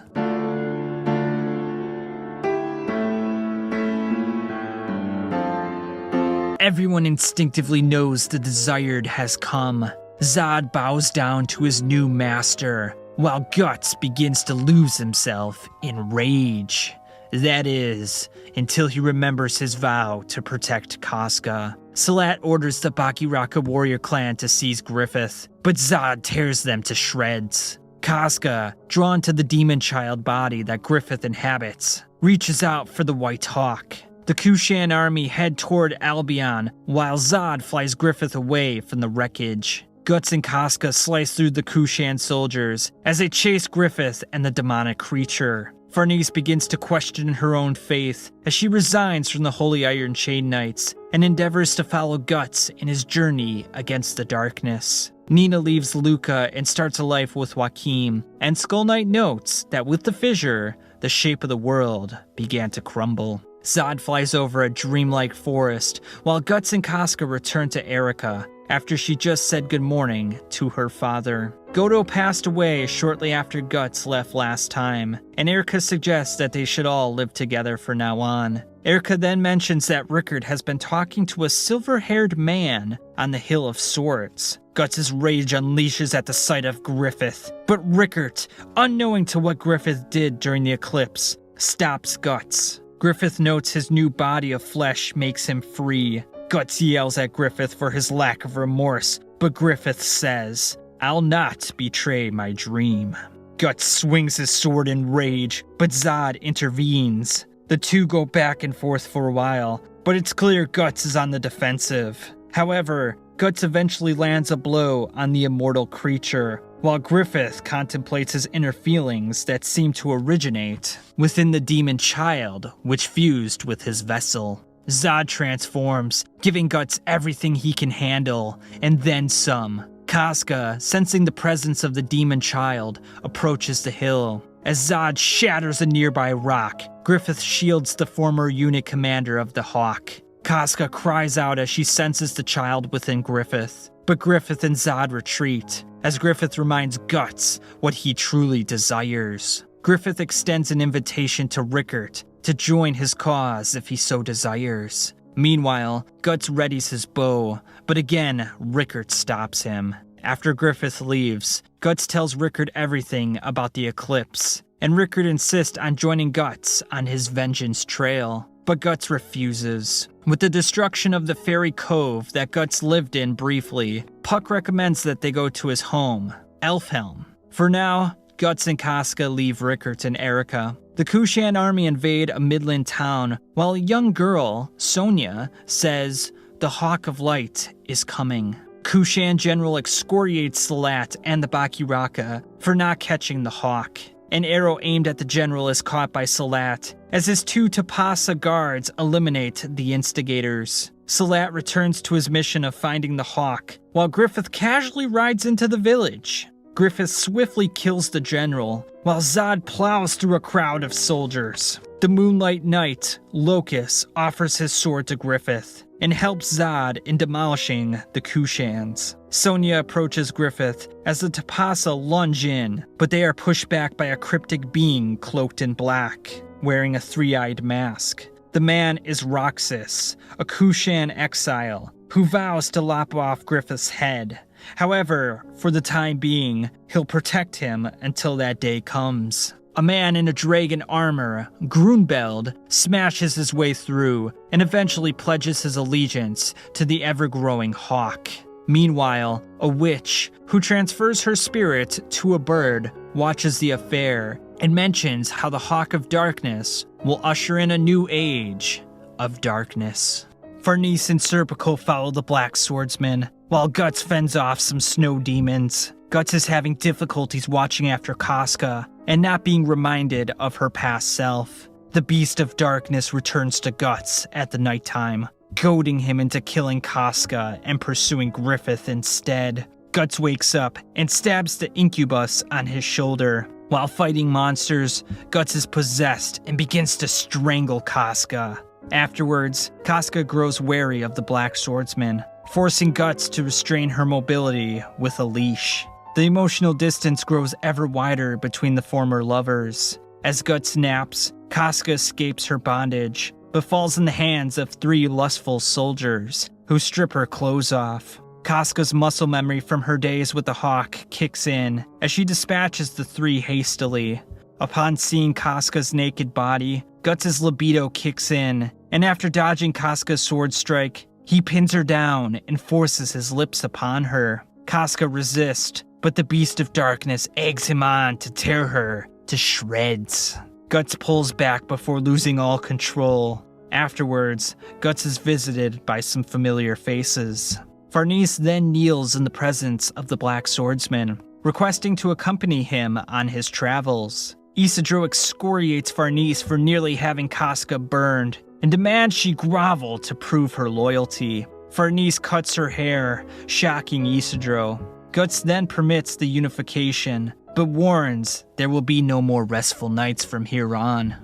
Everyone instinctively knows the desired has come. Zod bows down to his new master, while Guts begins to lose himself in rage. That is, until he remembers his vow to protect Casca. Salat orders the Bakiraka warrior clan to seize Griffith, but Zod tears them to shreds. Casca, drawn to the demon child body that Griffith inhabits, reaches out for the White Hawk. The Kushan army head toward Albion, while Zod flies Griffith away from the wreckage. Guts and Casca slice through the Kushan soldiers as they chase Griffith and the demonic creature. Farnese begins to question her own faith as she resigns from the Holy Iron Chain Knights and endeavors to follow Guts in his journey against the darkness. Nina leaves Luca and starts a life with Joaquim, and Skull Knight notes that with the fissure, the shape of the world began to crumble. Zod flies over a dreamlike forest, while Guts and Casca return to Erica after she just said good morning to her father. Godo passed away shortly after Guts left last time, and Erica suggests that they should all live together from now on. Erica then mentions that Rickard has been talking to a silver-haired man on the Hill of Swords. Guts' rage unleashes at the sight of Griffith, but Rickard, unknowing to what Griffith did during the eclipse, stops Guts. Griffith notes his new body of flesh makes him free. Guts yells at Griffith for his lack of remorse, but Griffith says, "I'll not betray my dream." Guts swings his sword in rage, but Zod intervenes. The two go back and forth for a while, but it's clear Guts is on the defensive. However, Guts eventually lands a blow on the immortal creature, while Griffith contemplates his inner feelings that seem to originate within the demon child, which fused with his vessel. Zod transforms, giving Guts everything he can handle, and then some. Casca, sensing the presence of the demon child, approaches the hill. As Zod shatters a nearby rock, Griffith shields the former unit commander of the Hawk. Casca cries out as she senses the child within Griffith, but Griffith and Zod retreat, as Griffith reminds Guts what he truly desires. Griffith extends an invitation to Rickert to join his cause if he so desires. Meanwhile, Guts readies his bow, but again, Rickert stops him. After Griffith leaves, Guts tells Rickert everything about the eclipse, and Rickert insists on joining Guts on his vengeance trail, but Guts refuses. With the destruction of the Fairy Cove that Guts lived in briefly, Puck recommends that they go to his home, Elfhelm. For now, Guts and Casca leave Rickert and Erica. The Kushan army invade a midland town, while a young girl, Sonia, says, "The Hawk of Light is coming." Kushan General excoriates Salat and the Bakiraka for not catching the Hawk. An arrow aimed at the general is caught by Salat, as his 2 Tapasa guards eliminate the instigators. Salat returns to his mission of finding the Hawk, while Griffith casually rides into the village. Griffith swiftly kills the general, while Zod plows through a crowd of soldiers. The Moonlight Knight, Locus, offers his sword to Griffith and helps Zod in demolishing the Kushans. Sonia approaches Griffith as the Tapasa lunge in, but they are pushed back by a cryptic being cloaked in black, wearing a 3-eyed mask. The man is Roxas, a Kushan exile, who vows to lop off Griffith's head. However, for the time being, he'll protect him until that day comes. A man in a dragon armor, Grunbeld, smashes his way through and eventually pledges his allegiance to the ever-growing Hawk. Meanwhile, a witch, who transfers her spirit to a bird, watches the affair and mentions how the Hawk of Darkness will usher in a new age of darkness. Farnese and Serpico follow the Black Swordsman, while Guts fends off some snow demons. Guts is having difficulties watching after Casca and not being reminded of her past self. The Beast of Darkness returns to Guts at the nighttime, goading him into killing Casca and pursuing Griffith instead. Guts wakes up and stabs the incubus on his shoulder. While fighting monsters, Guts is possessed and begins to strangle Casca. Afterwards, Casca grows wary of the Black Swordsman, forcing Guts to restrain her mobility with a leash. The emotional distance grows ever wider between the former lovers. As Guts naps, Casca escapes her bondage, but falls in the hands of 3 lustful soldiers, who strip her clothes off. Casca's muscle memory from her days with the Hawk kicks in, as she dispatches the 3 hastily. Upon seeing Casca's naked body, Guts' libido kicks in, and after dodging Casca's sword strike, he pins her down and forces his lips upon her. Casca resists, but the Beast of Darkness eggs him on to tear her to shreds. Guts pulls back before losing all control. Afterwards, Guts is visited by some familiar faces. Farnese then kneels in the presence of the Black Swordsman, requesting to accompany him on his travels. Isidro excoriates Farnese for nearly having Casca burned and demands she grovel to prove her loyalty. Farnese cuts her hair, shocking Isidro. Guts then permits the unification, but warns there will be no more restful nights from here on.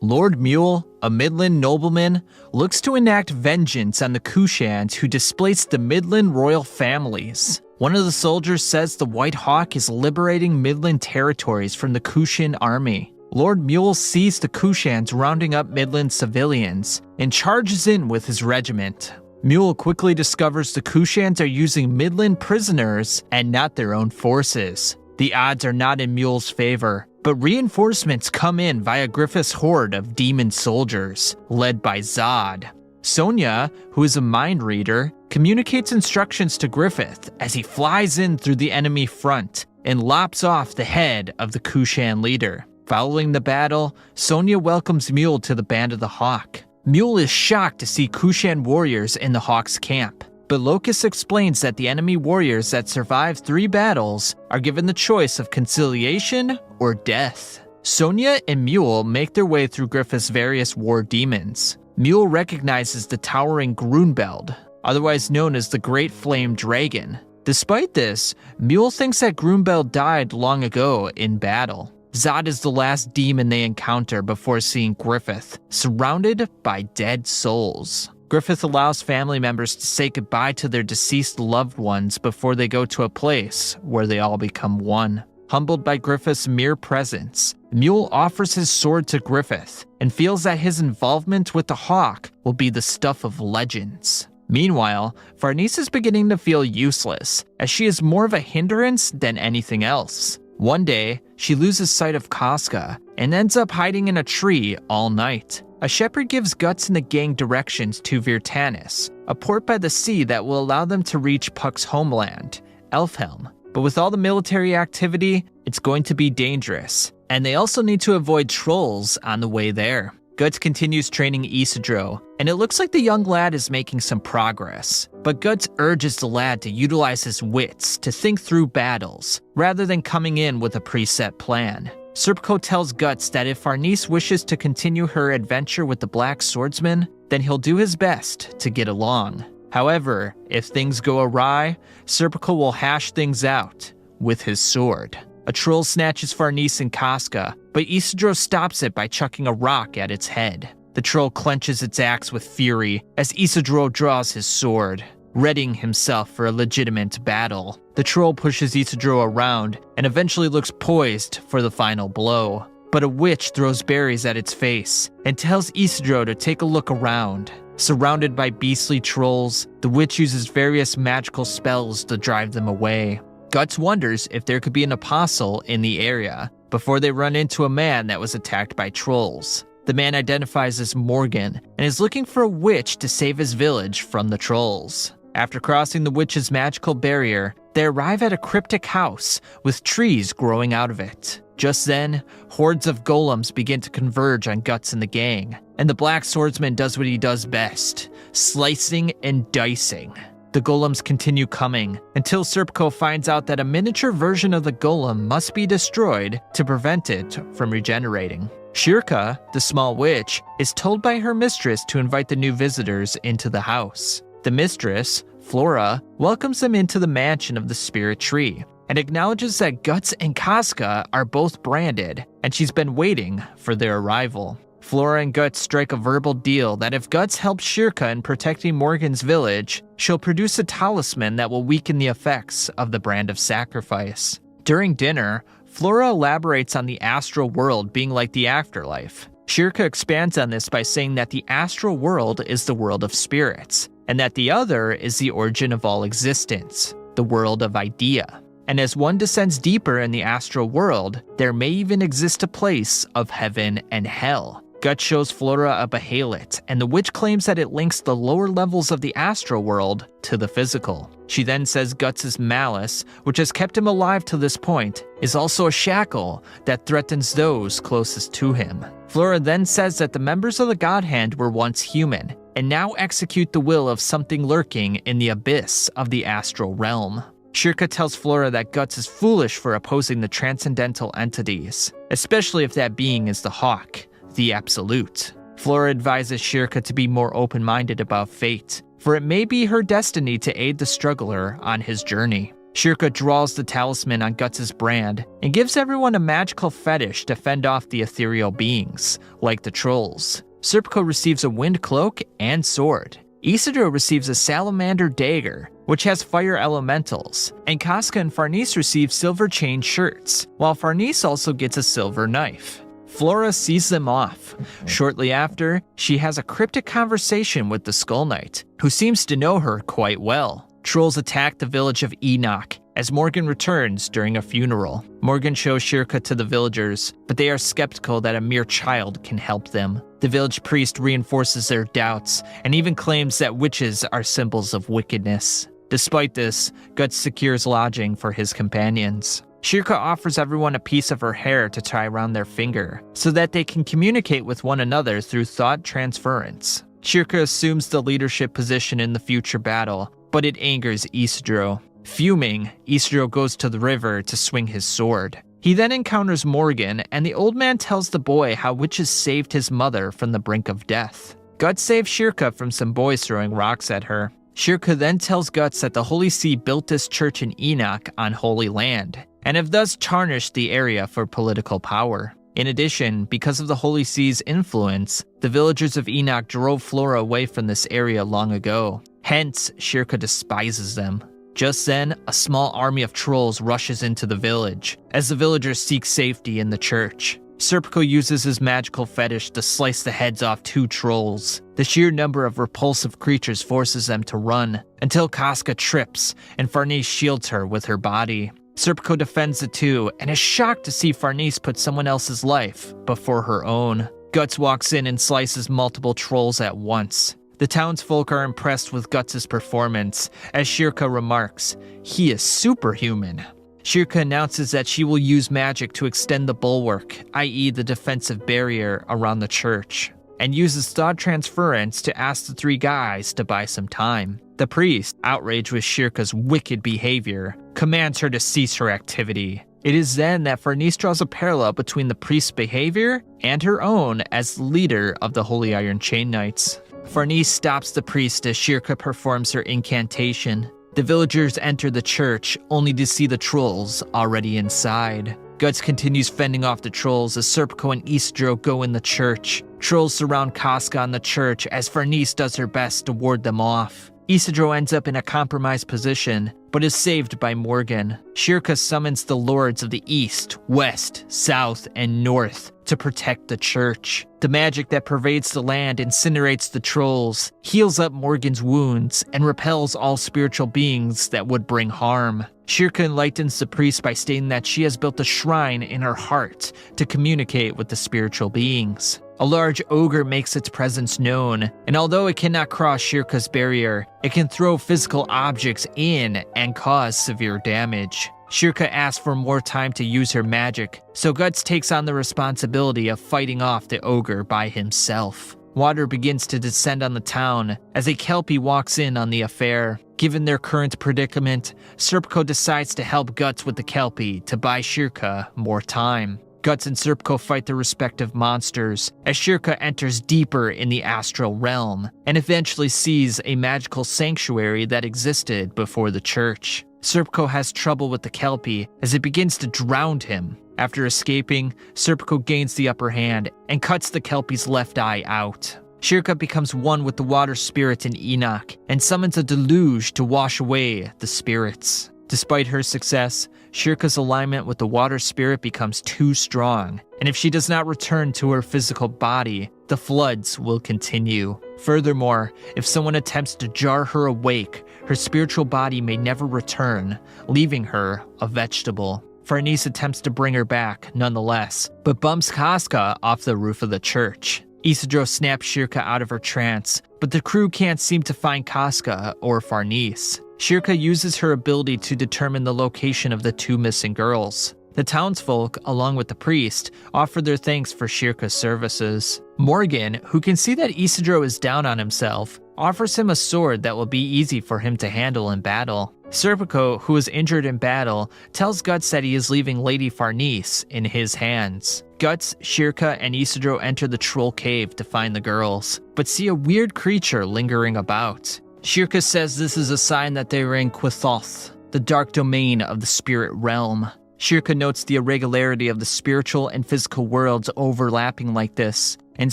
Lord Mule, a Midland nobleman, looks to enact vengeance on the Kushans who displaced the Midland royal families. One of the soldiers says the White Hawk is liberating Midland territories from the Kushan army. Lord Mule sees the Kushans rounding up Midland civilians and charges in with his regiment. Mule quickly discovers the Kushans are using Midland prisoners and not their own forces. The odds are not in Mule's favor, but reinforcements come in via Griffith's horde of demon soldiers, led by Zod. Sonia, who is a mind reader, communicates instructions to Griffith as he flies in through the enemy front and lops off the head of the Kushan leader. Following the battle, Sonia welcomes Mule to the Band of the Hawk. Mule is shocked to see Kushan warriors in the Hawk's camp, but Locus explains that the enemy warriors that survive 3 battles are given the choice of conciliation or death. Sonia and Mule make their way through Griffith's various war demons. Mule recognizes the towering Grunbeld, otherwise known as the Great Flame Dragon. The Despite this, Mule thinks that Groombell died long ago in battle. Zod is the last demon they encounter before seeing Griffith, surrounded by dead souls. Griffith allows family members to say goodbye to their deceased loved ones before they go to a place where they all become one. Humbled by Griffith's mere presence, Mule offers his sword to Griffith and feels that his involvement with the Hawk will be the stuff of legends. Meanwhile, Farnese is beginning to feel useless, as she is more of a hindrance than anything else. One day, she loses sight of Casca and ends up hiding in a tree all night. A shepherd gives Guts and the gang directions to Virtanis, a port by the sea that will allow them to reach Puck's homeland, Elfhelm. But with all the military activity, it's going to be dangerous, and they also need to avoid trolls on the way there. Guts continues training Isidro, and it looks like the young lad is making some progress. But Guts urges the lad to utilize his wits to think through battles, rather than coming in with a preset plan. Serpico tells Guts that if Farnese wishes to continue her adventure with the Black Swordsman, then he'll do his best to get along. However, if things go awry, Serpico will hash things out with his sword. A troll snatches Farnese and Casca, but Isidro stops it by chucking a rock at its head. The troll clenches its axe with fury as Isidro draws his sword, readying himself for a legitimate battle. The troll pushes Isidro around and eventually looks poised for the final blow. But a witch throws berries at its face and tells Isidro to take a look around. Surrounded by beastly trolls, the witch uses various magical spells to drive them away. Guts wonders if there could be an apostle in the area before they run into a man that was attacked by trolls. The man identifies as Morgan and is looking for a witch to save his village from the trolls. After crossing the witch's magical barrier, they arrive at a cryptic house with trees growing out of it. Just then, hordes of golems begin to converge on Guts and the gang, and the Black Swordsman does what he does best, slicing and dicing. The golems continue coming, until Serpico finds out that a miniature version of the golem must be destroyed to prevent it from regenerating. Shirka, the small witch, is told by her mistress to invite the new visitors into the house. The mistress, Flora, welcomes them into the mansion of the spirit tree, and acknowledges that Guts and Casca are both branded, and she's been waiting for their arrival. Flora and Guts strike a verbal deal that if Guts helps Shirka in protecting Morgan's village, she'll produce a talisman that will weaken the effects of the brand of sacrifice. During dinner, Flora elaborates on the astral world being like the afterlife. Shirka expands on this by saying that the astral world is the world of spirits, and that the other is the origin of all existence, the world of idea. And as one descends deeper in the astral world, there may even exist a place of heaven and hell. Guts shows Flora a behelit, and the witch claims that it links the lower levels of the astral world to the physical. She then says Guts' malice, which has kept him alive to this point, is also a shackle that threatens those closest to him. Flora then says that the members of the God Hand were once human, and now execute the will of something lurking in the abyss of the astral realm. Shirka tells Flora that Guts is foolish for opposing the transcendental entities, especially if that being is the Hawk, the Absolute. Flora advises Shirka to be more open-minded about fate, for it may be her destiny to aid the struggler on his journey. Shirka draws the talisman on Guts' brand and gives everyone a magical fetish to fend off the ethereal beings, like the trolls. Serpico receives a wind cloak and sword. Isidro receives a salamander dagger, which has fire elementals, and Casca and Farnese receive silver chain shirts, while Farnese also gets a silver knife. Flora sees them off. Shortly after, she has a cryptic conversation with the Skull Knight, who seems to know her quite well. Trolls attack the village of Enoch as Morgan returns during a funeral. Morgan shows Shirka to the villagers, but they are skeptical that a mere child can help them. The village priest reinforces their doubts and even claims that witches are symbols of wickedness. Despite this, Guts secures lodging for his companions. Shirka offers everyone a piece of her hair to tie around their finger, so that they can communicate with one another through thought transference. Shirka assumes the leadership position in the future battle, but it angers Isidro. Fuming, Isidro goes to the river to swing his sword. He then encounters Morgan, and the old man tells the boy how witches saved his mother from the brink of death. Guts saves Shirka from some boys throwing rocks at her. Shirka then tells Guts that the Holy See built this church in Enoch on Holy Land, and have thus tarnished the area for political power. In addition, because of the Holy See's influence, the villagers of Enoch drove Flora away from this area long ago. Hence, Shirka despises them. Just then, a small army of trolls rushes into the village, as the villagers seek safety in the church. Serpico uses his magical fetish to slice the heads off 2 trolls. The sheer number of repulsive creatures forces them to run, until Casca trips, and Farnese shields her with her body. Serpico defends the 2, and is shocked to see Farnese put someone else's life before her own. Guts walks in and slices multiple trolls at once. The townsfolk are impressed with Guts' performance, as Shirka remarks, "He is superhuman." Shirka announces that she will use magic to extend the bulwark, i.e. the defensive barrier around the church, and uses thought transference to ask the 3 guys to buy some time. The priest, outraged with Shirka's wicked behavior, commands her to cease her activity. It is then that Farnese draws a parallel between the priest's behavior and her own as the leader of the Holy Iron Chain Knights. Farnese stops the priest as Shirka performs her incantation. The villagers enter the church, only to see the trolls already inside. Guts continues fending off the trolls as Serpico and Isidro go in the church. Trolls surround Casca in the church as Farnese does her best to ward them off. Isidro ends up in a compromised position, but is saved by Morgan. Shirka summons the lords of the east, west, south, and north to protect the church. The magic that pervades the land incinerates the trolls, heals up Morgan's wounds, and repels all spiritual beings that would bring harm. Shirka enlightens the priest by stating that she has built a shrine in her heart to communicate with the spiritual beings. A large ogre makes its presence known, and although it cannot cross Shirka's barrier, it can throw physical objects in and cause severe damage. Shirka asks for more time to use her magic, so Guts takes on the responsibility of fighting off the ogre by himself. Water begins to descend on the town as a Kelpie walks in on the affair. Given their current predicament, Serpico decides to help Guts with the Kelpie to buy Shirka more time. Guts and Serpico fight their respective monsters as Shirka enters deeper in the astral realm and eventually sees a magical sanctuary that existed before the church. Serpico has trouble with the Kelpie as it begins to drown him. After escaping, Serpico gains the upper hand and cuts the Kelpie's left eye out. Shirka becomes one with the water spirit in Enoch and summons a deluge to wash away the spirits. Despite her success, Shirka's alignment with the water spirit becomes too strong, and if she does not return to her physical body, the floods will continue. Furthermore, if someone attempts to jar her awake, her spiritual body may never return, leaving her a vegetable. Farnese attempts to bring her back, nonetheless, but bumps Casca off the roof of the church. Isidro snaps Shirka out of her trance, but the crew can't seem to find Casca or Farnese. Shirka uses her ability to determine the location of the 2 missing girls. The townsfolk, along with the priest, offer their thanks for Shirka's services. Morgan, who can see that Isidro is down on himself, offers him a sword that will be easy for him to handle in battle. Serpico, who is injured in battle, tells Guts that he is leaving Lady Farnese in his hands. Guts, Shirka, and Isidro enter the troll cave to find the girls, but see a weird creature lingering about. Shirka says this is a sign that they are in Quithoth, the dark domain of the spirit realm. Shirka notes the irregularity of the spiritual and physical worlds overlapping like this, and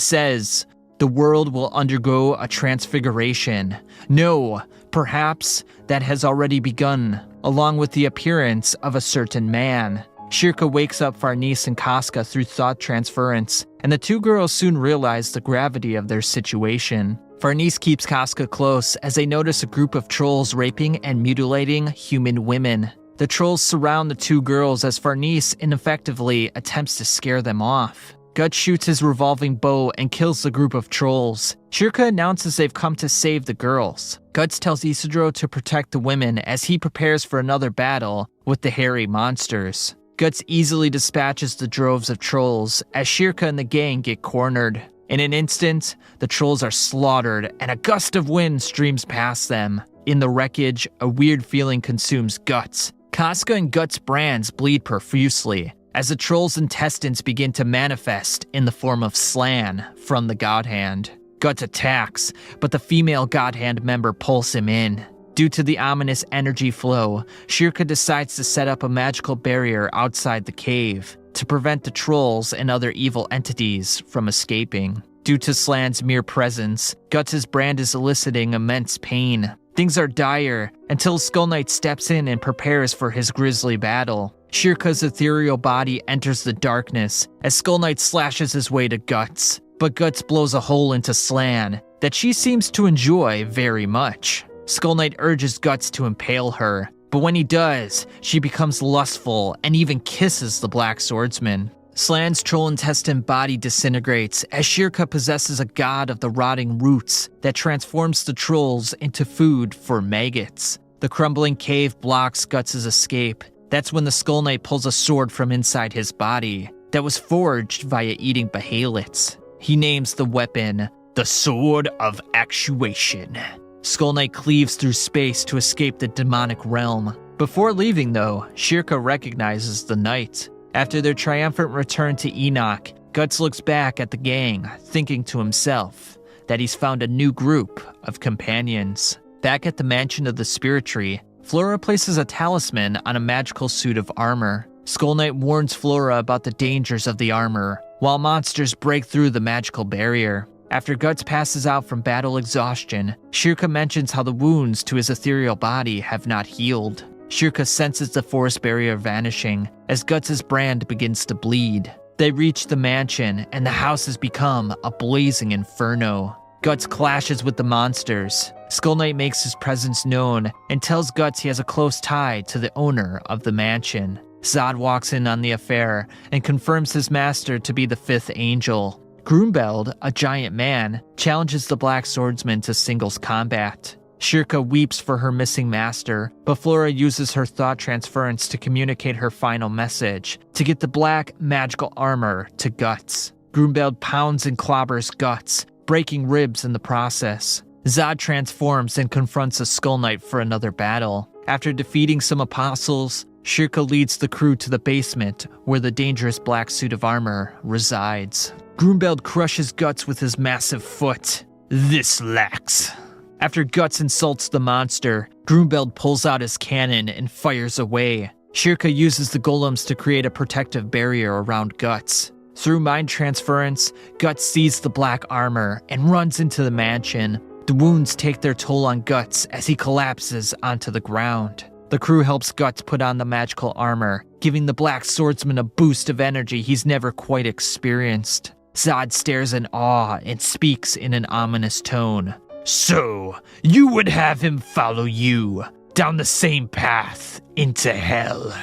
says, "The world will undergo a transfiguration. No, perhaps that has already begun, along with the appearance of a certain man." Shirka wakes up Farnese and Casca through thought transference, and the 2 girls soon realize the gravity of their situation. Farnese keeps Casca close as they notice a group of trolls raping and mutilating human women. The trolls surround the 2 girls as Farnese ineffectively attempts to scare them off. Guts shoots his revolving bow and kills the group of trolls. Shirka announces they've come to save the girls. Guts tells Isidro to protect the women as he prepares for another battle with the hairy monsters. Guts easily dispatches the droves of trolls as Shirka and the gang get cornered. In an instant, the trolls are slaughtered and a gust of wind streams past them. In the wreckage, a weird feeling consumes Guts. Casca and Guts' brands bleed profusely as the troll's intestines begin to manifest in the form of slan from the God Hand. Guts attacks, but the female God Hand member pulls him in. Due to the ominous energy flow, Shirka decides to set up a magical barrier outside the cave to prevent the trolls and other evil entities from escaping. Due to Slan's mere presence, Guts' brand is eliciting immense pain. Things are dire until Skull Knight steps in and prepares for his grisly battle. Shirka's ethereal body enters the darkness as Skull Knight slashes his way to Guts, but Guts blows a hole into Slan that she seems to enjoy very much. Skull Knight urges Guts to impale her, but when he does, she becomes lustful and even kisses the Black Swordsman. Slan's troll-intestine body disintegrates as Shirka possesses a god of the rotting roots that transforms the trolls into food for maggots. The crumbling cave blocks Guts' escape. That's when the Skull Knight pulls a sword from inside his body that was forged via eating behemoths. He names the weapon the Sword of Actuation. Skull Knight cleaves through space to escape the demonic realm. Before leaving though, Shirka recognizes the knight. After their triumphant return to Enoch, Guts looks back at the gang, thinking to himself that he's found a new group of companions. Back at the mansion of the Spirit Tree, Flora places a talisman on a magical suit of armor. Skull Knight warns Flora about the dangers of the armor, while monsters break through the magical barrier. After Guts passes out from battle exhaustion, Shirka mentions how the wounds to his ethereal body have not healed. Shirka senses the forest barrier vanishing as Guts' brand begins to bleed. They reach the mansion, and the house has become a blazing inferno. Guts clashes with the monsters. Skull Knight makes his presence known and tells Guts he has a close tie to the owner of the mansion. Zod walks in on the affair and confirms his master to be the fifth angel. Grunbeld, a giant man, challenges the Black Swordsman to singles combat. Shirka weeps for her missing master, but Flora uses her thought transference to communicate her final message, to get the black magical armor to Guts. Grunbeld pounds and clobbers Guts, breaking ribs in the process. Zod transforms and confronts a Skull Knight for another battle. After defeating some apostles, Shirka leads the crew to the basement where the dangerous black suit of armor resides. Grunbeld crushes Guts with his massive foot. This lacks. After Guts insults the monster, Grunbeld pulls out his cannon and fires away. Shirka uses the golems to create a protective barrier around Guts. Through mind transference, Guts sees the black armor and runs into the mansion. The wounds take their toll on Guts as he collapses onto the ground. The crew helps Guts put on the magical armor, giving the Black Swordsman a boost of energy he's never quite experienced. Zod stares in awe and speaks in an ominous tone. So, you would have him follow you down the same path into hell.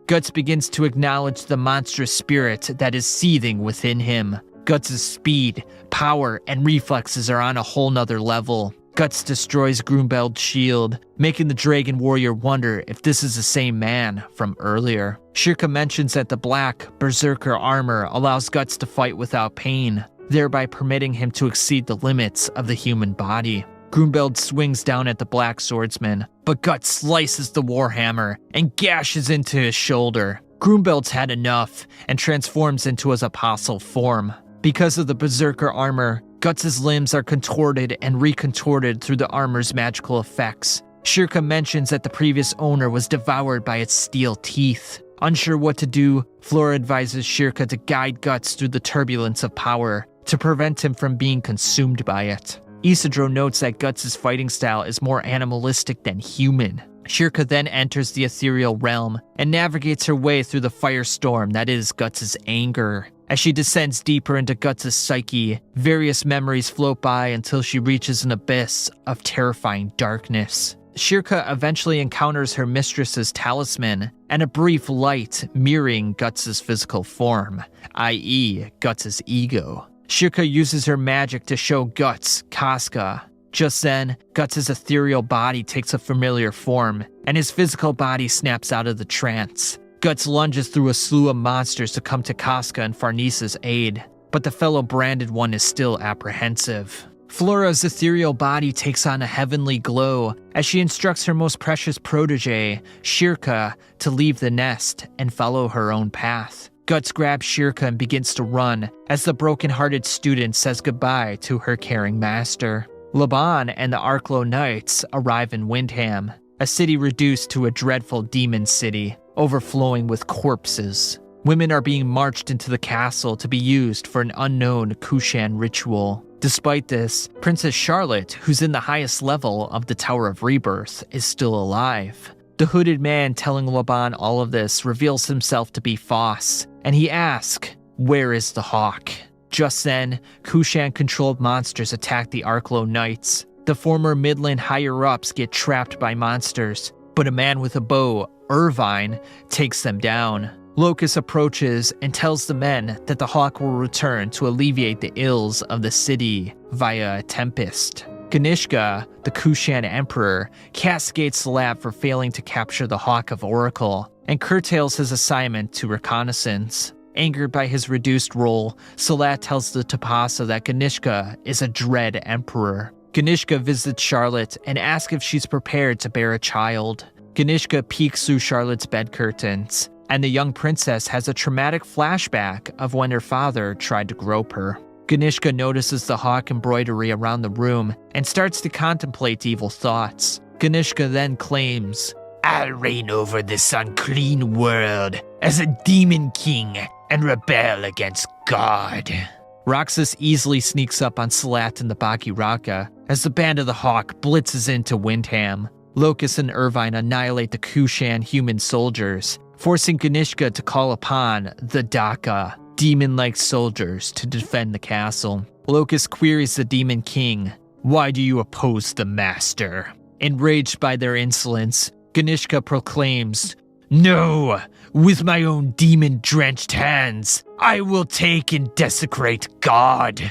Guts begins to acknowledge the monstrous spirit that is seething within him. Guts' speed, power, and reflexes are on a whole nother level. Guts destroys Grunbeld's shield, making the Dragon Warrior wonder if this is the same man from earlier. Shirka mentions that the black Berserker armor allows Guts to fight without pain, thereby permitting him to exceed the limits of the human body. Grunbeld swings down at the Black Swordsman, but Guts slices the Warhammer and gashes into his shoulder. Grunbeld's had enough and transforms into his apostle form. Because of the Berserker armor, Guts' limbs are contorted and recontorted through the armor's magical effects. Shirka mentions that the previous owner was devoured by its steel teeth. Unsure what to do, Flora advises Shirka to guide Guts through the turbulence of power to prevent him from being consumed by it. Isidro notes that Guts' fighting style is more animalistic than human. Shirka then enters the ethereal realm and navigates her way through the firestorm that is Guts' anger. As she descends deeper into Guts' psyche, various memories float by until she reaches an abyss of terrifying darkness. Shirka eventually encounters her mistress's talisman and a brief light mirroring Guts' physical form, i.e. Guts' ego. Shirka uses her magic to show Guts Casca. Just then, Guts' ethereal body takes a familiar form, and his physical body snaps out of the trance. Guts lunges through a slew of monsters to come to Casca and Farnese's aid, but the fellow branded one is still apprehensive. Flora's ethereal body takes on a heavenly glow as she instructs her most precious protege, Shirka, to leave the nest and follow her own path. Guts grabs Shirka and begins to run as the broken-hearted student says goodbye to her caring master. Laban and the Arklow Knights arrive in Windham, a city reduced to a dreadful demon city, overflowing with corpses. Women are being marched into the castle to be used for an unknown Kushan ritual. Despite this, Princess Charlotte, who's in the highest level of the Tower of Rebirth, is still alive. The hooded man telling Laban all of this reveals himself to be Foss, and he asks, "Where is the hawk?" Just then, Kushan-controlled monsters attack the Arklow Knights. The former Midland higher-ups get trapped by monsters, but a man with a bow, Irvine, takes them down. Locus approaches and tells the men that the hawk will return to alleviate the ills of the city via a tempest. Ganishka, the Kushan emperor, castigates Salat for failing to capture the Hawk of Oracle and curtails his assignment to reconnaissance. Angered by his reduced role, Salat tells the Tapasa that Ganishka is a dread emperor. Ganishka visits Charlotte and asks if she's prepared to bear a child. Ganishka peeks through Charlotte's bed curtains, and the young princess has a traumatic flashback of when her father tried to grope her. Ganishka notices the hawk embroidery around the room and starts to contemplate evil thoughts. Ganishka then claims, "I'll reign over this unclean world as a demon king and rebel against God." Roxas easily sneaks up on Salat and the Bakiraka as the Band of the Hawk blitzes into Windham. Locus and Irvine annihilate the Kushan human soldiers, forcing Ganishka to call upon the Daka, demon-like soldiers, to defend the castle. Locus queries the Demon King, "Why do you oppose the master?" Enraged by their insolence, Ganishka proclaims, "No! With my own demon-drenched hands, I will take and desecrate God."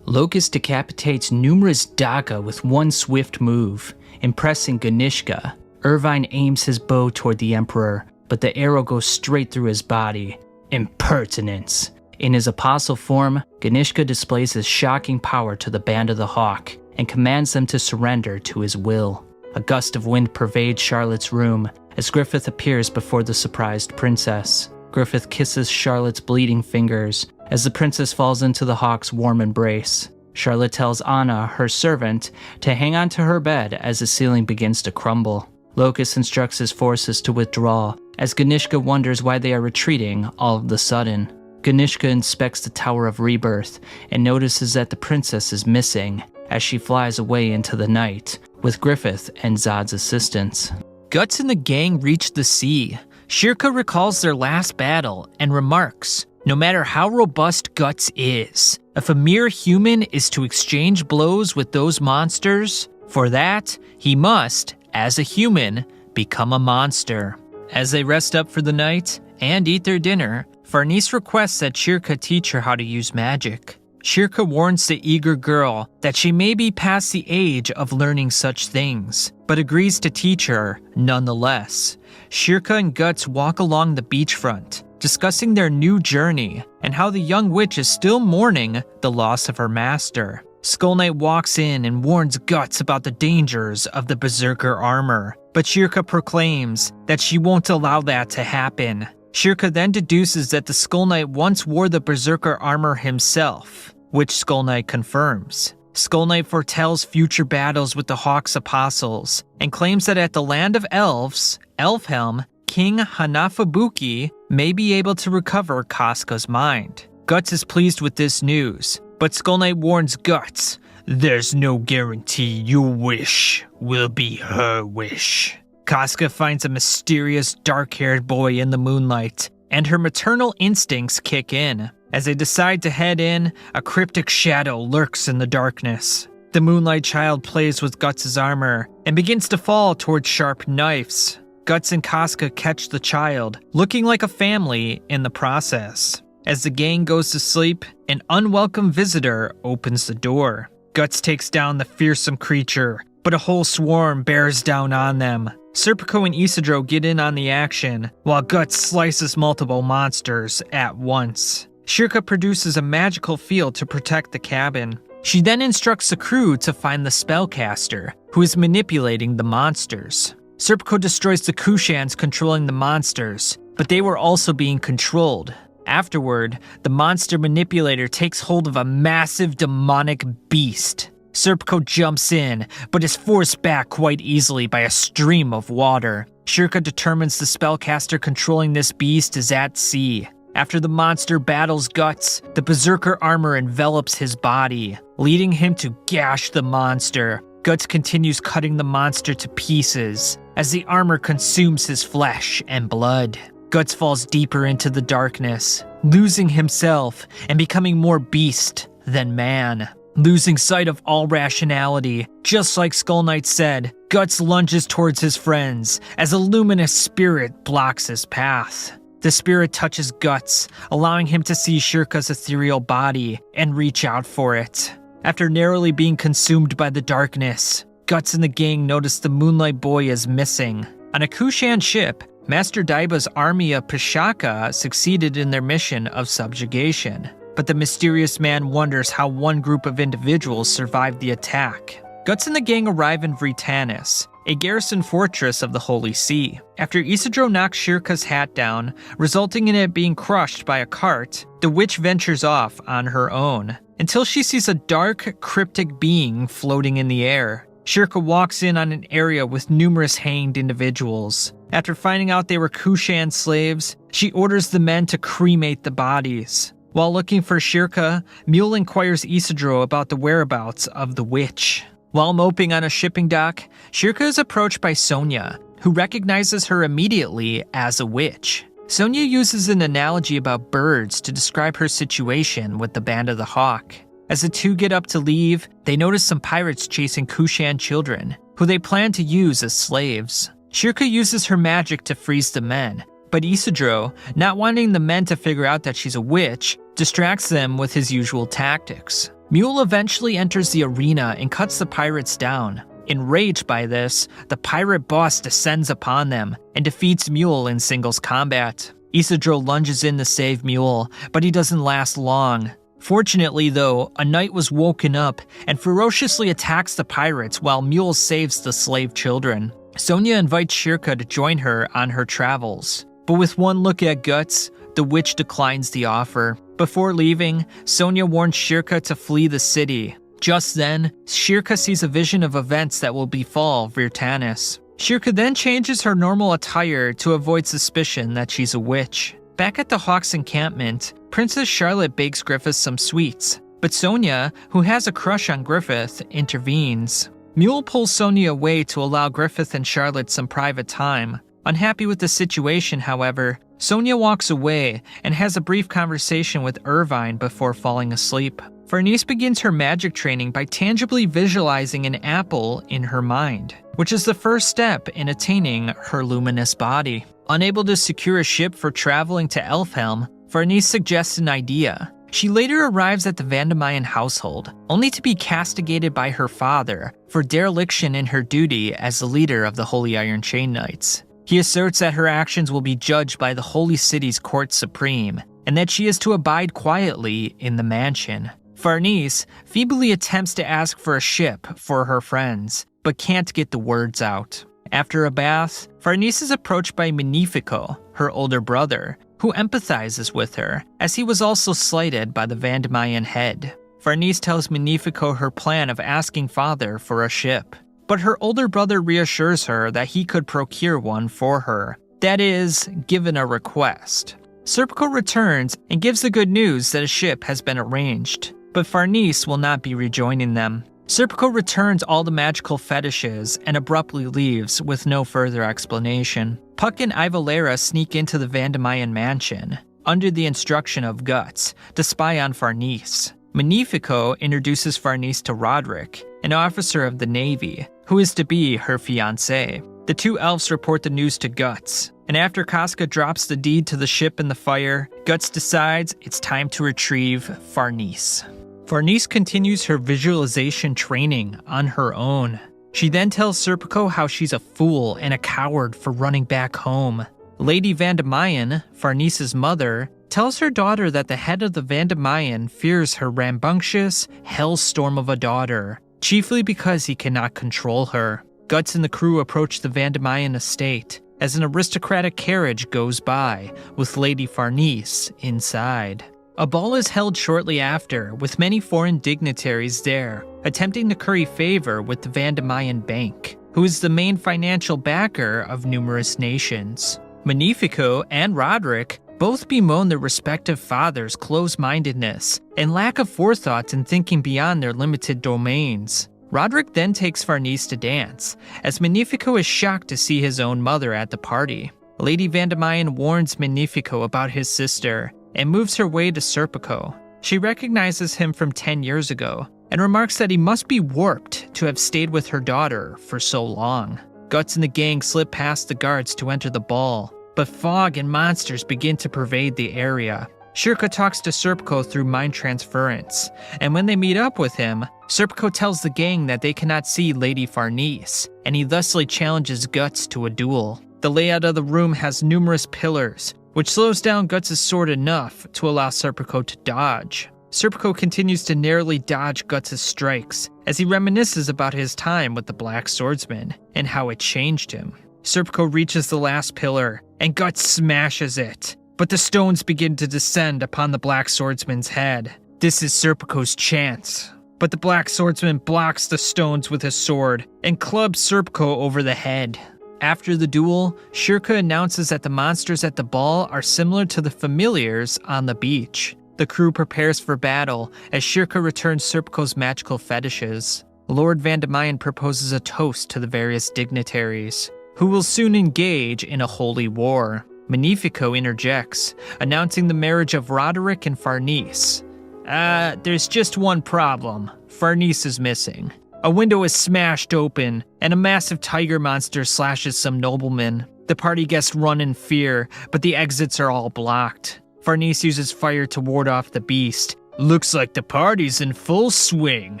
Locus decapitates numerous Daka with one swift move, impressing Ganishka. Irvine aims his bow toward the Emperor, but the arrow goes straight through his body. Impertinence. In his apostle form, Ganishka displays his shocking power to the Band of the Hawk and commands them to surrender to his will. A gust of wind pervades Charlotte's room as Griffith appears before the surprised princess. Griffith kisses Charlotte's bleeding fingers as the princess falls into the hawk's warm embrace. Charlotte tells Anna, her servant, to hang on to her bed as the ceiling begins to crumble. Locus instructs his forces to withdraw as Ganishka wonders why they are retreating all of the sudden. Ganishka inspects the Tower of Rebirth and notices that the princess is missing as she flies away into the night with Griffith and Zod's assistance. Guts and the gang reach the sea. Shirka recalls their last battle and remarks, "No matter how robust Guts is, if a mere human is to exchange blows with those monsters, for that, he must, as a human, become a monster." As they rest up for the night and eat their dinner, Farnese requests that Shirka teach her how to use magic. Shirka warns the eager girl that she may be past the age of learning such things, but agrees to teach her nonetheless. Shirka and Guts walk along the beachfront, discussing their new journey and how the young witch is still mourning the loss of her master. Skull Knight walks in and warns Guts about the dangers of the Berserker armor, but Shirka proclaims that she won't allow that to happen. Shirka then deduces that the Skull Knight once wore the Berserker armor himself, which Skull Knight confirms. Skull Knight foretells future battles with the Hawk's apostles, and claims that at the Land of Elves, Elfhelm, King Hanafubuki may be able to recover Casca's mind. Guts is pleased with this news, but Skull Knight warns Guts, "There's no guarantee your wish will be her wish." Casca finds a mysterious dark-haired boy in the moonlight, and her maternal instincts kick in. As they decide to head in, a cryptic shadow lurks in the darkness. The Moonlight Child plays with Guts' armor and begins to fall towards sharp knives. Guts and Casca catch the child, looking like a family in the process. As the gang goes to sleep, an unwelcome visitor opens the door. Guts takes down the fearsome creature, but a whole swarm bears down on them. Serpico and Isidro get in on the action, while Guts slices multiple monsters at once. Shirka produces a magical field to protect the cabin. She then instructs the crew to find the spellcaster, who is manipulating the monsters. Serpico destroys the Kushans controlling the monsters, but they were also being controlled. Afterward, the monster manipulator takes hold of a massive demonic beast. Serpico jumps in, but is forced back quite easily by a stream of water. Shirka determines the spellcaster controlling this beast is at sea. After the monster battles Guts, the Berserker armor envelops his body, leading him to gash the monster. Guts continues cutting the monster to pieces as the armor consumes his flesh and blood. Guts falls deeper into the darkness, losing himself and becoming more beast than man. Losing sight of all rationality, just like Skull Knight said, Guts lunges towards his friends as a luminous spirit blocks his path. The spirit touches Guts, allowing him to see Shirka's ethereal body and reach out for it. After narrowly being consumed by the darkness, Guts and the gang notice the Moonlight Boy is missing. On a Kushan ship, Master Daiba's army of Pashaka succeeded in their mission of subjugation. But the mysterious man wonders how one group of individuals survived the attack. Guts and the gang arrive in Vritannis, a garrison fortress of the Holy See. After Isidro knocks Shirka's hat down, resulting in it being crushed by a cart, the witch ventures off on her own, until she sees a dark, cryptic being floating in the air. Shirka walks in on an area with numerous hanged individuals. After finding out they were Kushan slaves, she orders the men to cremate the bodies. While looking for Shirka, Mule inquires Isidro about the whereabouts of the witch. While moping on a shipping dock, Shirka is approached by Sonia, who recognizes her immediately as a witch. Sonia uses an analogy about birds to describe her situation with the Band of the Hawk. As the two get up to leave, they notice some pirates chasing Kushan children, who they plan to use as slaves. Shirka uses her magic to freeze the men, but Isidro, not wanting the men to figure out that she's a witch, distracts them with his usual tactics. Mule eventually enters the arena and cuts the pirates down. Enraged by this, the pirate boss descends upon them and defeats Mule in singles combat. Isidro lunges in to save Mule, but he doesn't last long. Fortunately though, a knight was woken up and ferociously attacks the pirates while Mule saves the slave children. Sonia invites Shirka to join her on her travels, but with one look at Guts, the witch declines the offer. Before leaving, Sonia warns Shirka to flee the city. Just then, Shirka sees a vision of events that will befall Vritannis. Shirka then changes her normal attire to avoid suspicion that she's a witch. Back at the Hawks encampment, Princess Charlotte bakes Griffith some sweets, but Sonia, who has a crush on Griffith, intervenes. Mule pulls Sonia away to allow Griffith and Charlotte some private time. Unhappy with the situation, however, Sonia walks away and has a brief conversation with Irvine before falling asleep. Farnese begins her magic training by tangibly visualizing an apple in her mind, which is the first step in attaining her luminous body. Unable to secure a ship for traveling to Elfhelm, Farnese suggests an idea. She later arrives at the Vandemayan household, only to be castigated by her father for dereliction in her duty as the leader of the Holy Iron Chain Knights. He asserts that her actions will be judged by the Holy City's Court Supreme, and that she is to abide quietly in the mansion. Farnese feebly attempts to ask for a ship for her friends, but can't get the words out. After a bath, Farnese is approached by Magnifico, her older brother, who empathizes with her, as he was also slighted by the Vandemayan head. Farnese tells Magnifico her plan of asking father for a ship, but her older brother reassures her that he could procure one for her. That is, given a request. Serpico returns and gives the good news that a ship has been arranged, but Farnese will not be rejoining them. Serpico returns all the magical fetishes and abruptly leaves with no further explanation. Puck and Ivalera sneak into the Vandemayan mansion, under the instruction of Guts, to spy on Farnese. Magnifico introduces Farnese to Roderick, an officer of the Navy, who is to be her fiancé. The two elves report the news to Guts, and after Casca drops the deed to the ship in the fire, Guts decides it's time to retrieve Farnese. Farnese continues her visualization training on her own. She then tells Serpico how she's a fool and a coward for running back home. Lady Vandemayan, Farnese's mother, tells her daughter that the head of the Vandemayan fears her rambunctious hellstorm of a daughter, chiefly because he cannot control her. Guts and the crew approach the Vandemayan estate, as an aristocratic carriage goes by, with Lady Farnese inside. A ball is held shortly after, with many foreign dignitaries there, attempting to curry favor with the Vandamayan Bank, who is the main financial backer of numerous nations. Magnifico and Roderick both bemoan their respective fathers' close-mindedness and lack of forethought in thinking beyond their limited domains. Roderick then takes Farnese to dance, as Magnifico is shocked to see his own mother at the party. Lady Vandamayan warns Magnifico about his sister and moves her way to Serpico. She recognizes him from 10 years ago and remarks that he must be warped to have stayed with her daughter for so long. Guts and the gang slip past the guards to enter the ball, but fog and monsters begin to pervade the area. Shirka talks to Serpico through mind transference, and when they meet up with him, Serpico tells the gang that they cannot see Lady Farnese, and he thusly challenges Guts to a duel. The layout of the room has numerous pillars, which slows down Guts' sword enough to allow Serpico to dodge. Serpico continues to narrowly dodge Guts' strikes as he reminisces about his time with the Black Swordsman and how it changed him. Serpico reaches the last pillar, and Guts smashes it, but the stones begin to descend upon the Black Swordsman's head. This is Serpico's chance, but the Black Swordsman blocks the stones with his sword and clubs Serpico over the head. After the duel, Shirka announces that the monsters at the ball are similar to the familiars on the beach. The crew prepares for battle as Shirka returns Serpico's magical fetishes. Lord Vandamayan proposes a toast to the various dignitaries, who will soon engage in a holy war. Magnifico interjects, announcing the marriage of Roderick and Farnese. There's just one problem. Farnese is missing. A window is smashed open, and a massive tiger monster slashes some noblemen. The party guests run in fear, but the exits are all blocked. Farnese uses fire to ward off the beast. Looks like the party's in full swing.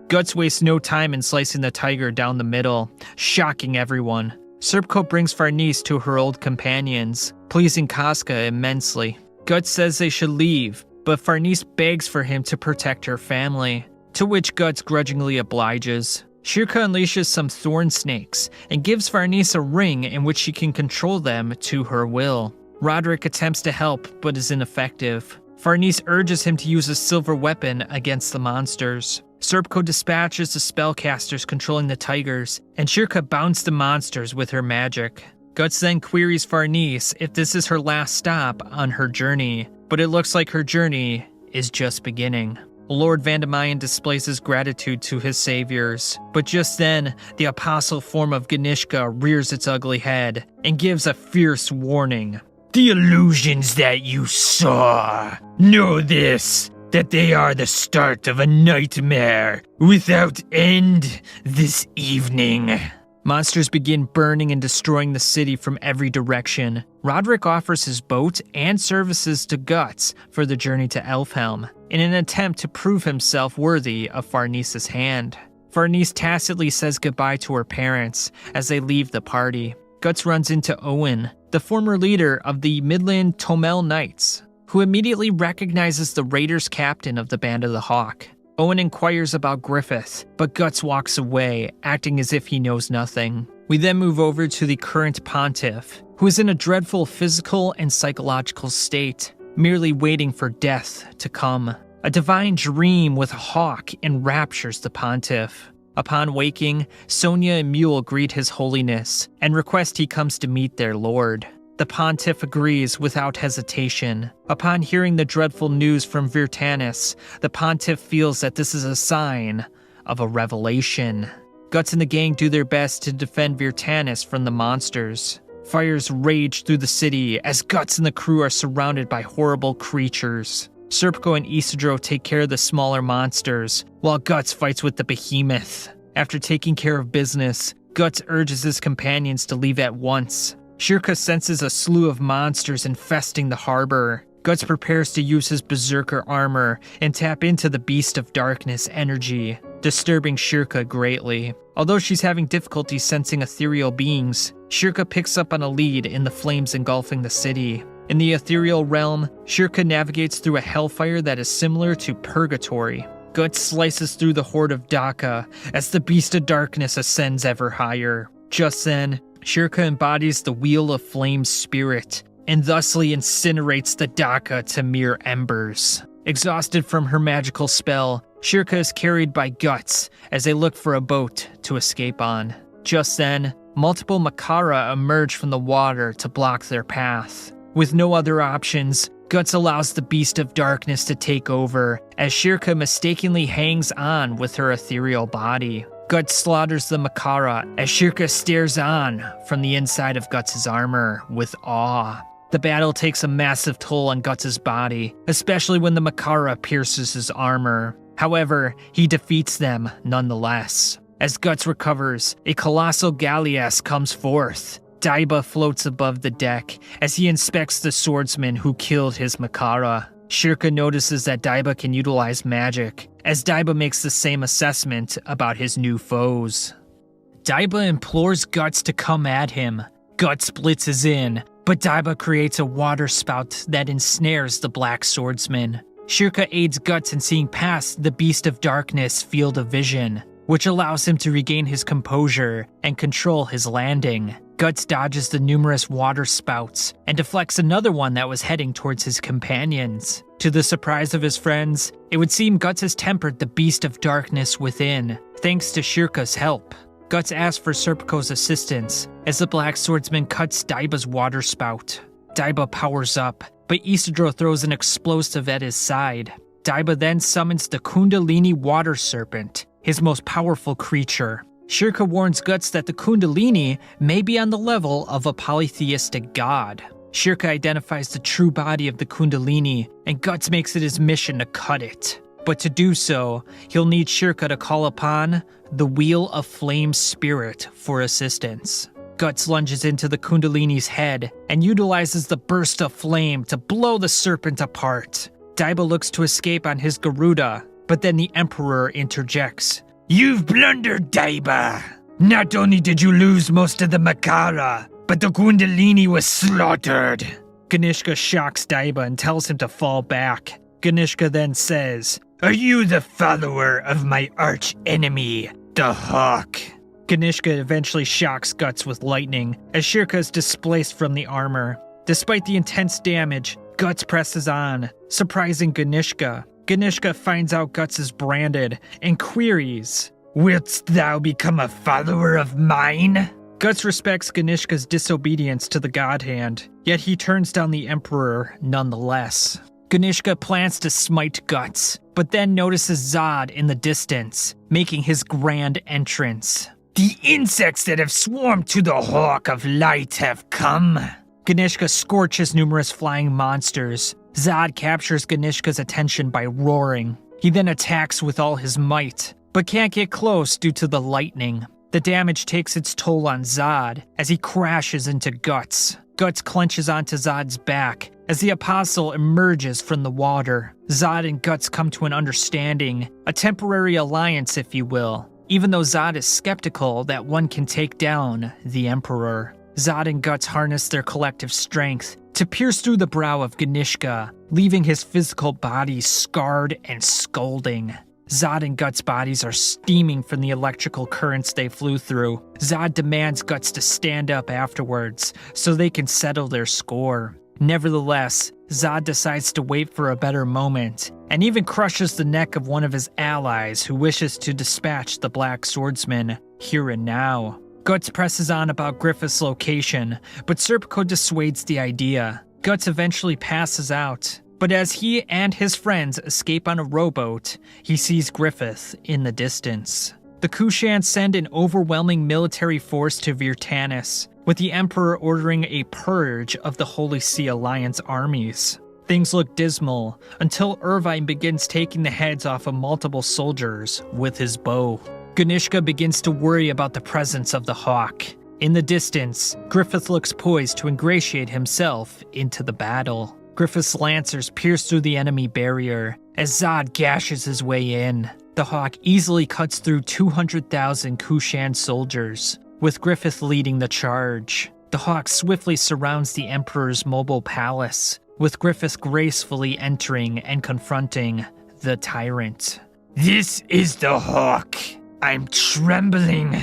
Guts wastes no time in slicing the tiger down the middle, shocking everyone. Serpico brings Farnese to her old companions, pleasing Casca immensely. Guts says they should leave, but Farnese begs for him to protect her family, to which Guts grudgingly obliges. Shirka unleashes some thorn snakes and gives Farnese a ring in which she can control them to her will. Roderick attempts to help, but is ineffective. Farnese urges him to use a silver weapon against the monsters. Serpico dispatches the spellcasters controlling the tigers, and Shirka bounds the monsters with her magic. Guts then queries Farnese if this is her last stop on her journey, but it looks like her journey is just beginning. Lord Vandamayan displays his gratitude to his saviors, but just then, the apostle form of Ganishka rears its ugly head and gives a fierce warning. The illusions that you saw, know this, that they are the start of a nightmare without end this evening. Monsters begin burning and destroying the city from every direction. Roderick offers his boat and services to Guts for the journey to Elfhelm, in an attempt to prove himself worthy of Farnese's hand. Farnese tacitly says goodbye to her parents as they leave the party. Guts runs into Owen, the former leader of the Midland Tomel Knights, who immediately recognizes the Raiders captain of the Band of the Hawk. Owen inquires about Griffith, but Guts walks away, acting as if he knows nothing. We then move over to the current pontiff, who is in a dreadful physical and psychological state, merely waiting for death to come. A divine dream with a hawk enraptures the pontiff. Upon waking, Sonia and Mule greet his holiness and request he comes to meet their lord. The pontiff agrees without hesitation. Upon hearing the dreadful news from Virtanis, the pontiff feels that this is a sign of a revelation. Guts and the gang do their best to defend Virtanis from the monsters. Fires rage through the city as Guts and the crew are surrounded by horrible creatures. Serpico and Isidro take care of the smaller monsters, while Guts fights with the behemoth. After taking care of business, Guts urges his companions to leave at once. Shirka senses a slew of monsters infesting the harbor. Guts prepares to use his berserker armor and tap into the Beast of Darkness energy, disturbing Shirka greatly. Although she's having difficulty sensing ethereal beings, Shirka picks up on a lead in the flames engulfing the city. In the ethereal realm, Shirka navigates through a hellfire that is similar to purgatory. Guts slices through the horde of Daka as the Beast of Darkness ascends ever higher. Just then, Shirka embodies the Wheel of Flame spirit and thusly incinerates the Daka to mere embers. Exhausted from her magical spell, Shirka is carried by Guts as they look for a boat to escape on. Just then, multiple Makara emerge from the water to block their path. With no other options, Guts allows the Beast of Darkness to take over as Shirka mistakenly hangs on with her ethereal body. Guts slaughters the Makara as Shirka stares on from the inside of Guts' armor with awe. The battle takes a massive toll on Guts' body, especially when the Makara pierces his armor. However, he defeats them nonetheless. As Guts recovers, a colossal galleass comes forth. Daiba floats above the deck as he inspects the swordsman who killed his Makara. Shirka notices that Daiba can utilize magic, as Daiba makes the same assessment about his new foes. Daiba implores Guts to come at him. Guts blitzes in, but Daiba creates a water spout that ensnares the Black Swordsman. Shirka aids Guts in seeing past the Beast of Darkness field of vision, which allows him to regain his composure and control his landing. Guts dodges the numerous water spouts and deflects another one that was heading towards his companions. To the surprise of his friends, it would seem Guts has tempered the Beast of Darkness within, thanks to Shirka's help. Guts asks for Serpico's assistance as the Black Swordsman cuts Daiba's water spout. Daiba powers up, but Isidro throws an explosive at his side. Daiba then summons the Kundalini Water Serpent, his most powerful creature. Shirka warns Guts that the Kundalini may be on the level of a polytheistic god. Shirka identifies the true body of the Kundalini, and Guts makes it his mission to cut it. But to do so, he'll need Shirka to call upon the Wheel of Flame spirit for assistance. Guts lunges into the Kundalini's head and utilizes the burst of flame to blow the serpent apart. Daiba looks to escape on his Garuda, but then the Emperor interjects. "You've blundered, Daiba! Not only did you lose most of the Makara, but the Kundalini was slaughtered!" Ganishka shocks Daiba and tells him to fall back. Ganishka then says, "Are you the follower of my arch-enemy, the Hawk?" Ganishka eventually shocks Guts with lightning as Shirka is displaced from the armor. Despite the intense damage, Guts presses on, surprising Ganishka. Ganishka finds out Guts is branded and queries, "Wilt thou become a follower of mine?" Guts respects Ganishka's disobedience to the God Hand, yet he turns down the Emperor nonetheless. Ganishka plans to smite Guts, but then notices Zod in the distance, making his grand entrance. "The insects that have swarmed to the Hawk of Light have come." Ganishka scorches numerous flying monsters. Zod captures Ganishka's attention by roaring. He then attacks with all his might, but can't get close due to the lightning. The damage takes its toll on Zod as he crashes into Guts. Guts clenches onto Zod's back as the Apostle emerges from the water. Zod and Guts come to an understanding, a temporary alliance if you will, even though Zod is skeptical that one can take down the Emperor. Zod and Guts harness their collective strength to pierce through the brow of Ganishka, leaving his physical body scarred and scalding. Zod and Guts' bodies are steaming from the electrical currents they flew through. Zod demands Guts to stand up afterwards so they can settle their score. Nevertheless, Zod decides to wait for a better moment, and even crushes the neck of one of his allies who wishes to dispatch the Black Swordsman here and now. Guts presses on about Griffith's location, but Serpico dissuades the idea. Guts eventually passes out, but as he and his friends escape on a rowboat, he sees Griffith in the distance. The Kushan send an overwhelming military force to Virtanis, with the Emperor ordering a purge of the Holy See Alliance armies. Things look dismal until Irvine begins taking the heads off of multiple soldiers with his bow. Ganishka begins to worry about the presence of the Hawk. In the distance, Griffith looks poised to ingratiate himself into the battle. Griffith's lancers pierce through the enemy barrier as Zod gashes his way in. The Hawk easily cuts through 200,000 Kushan soldiers, with Griffith leading the charge. The Hawk swiftly surrounds the Emperor's mobile palace, with Griffith gracefully entering and confronting the tyrant. "This is the Hawk. I'm trembling.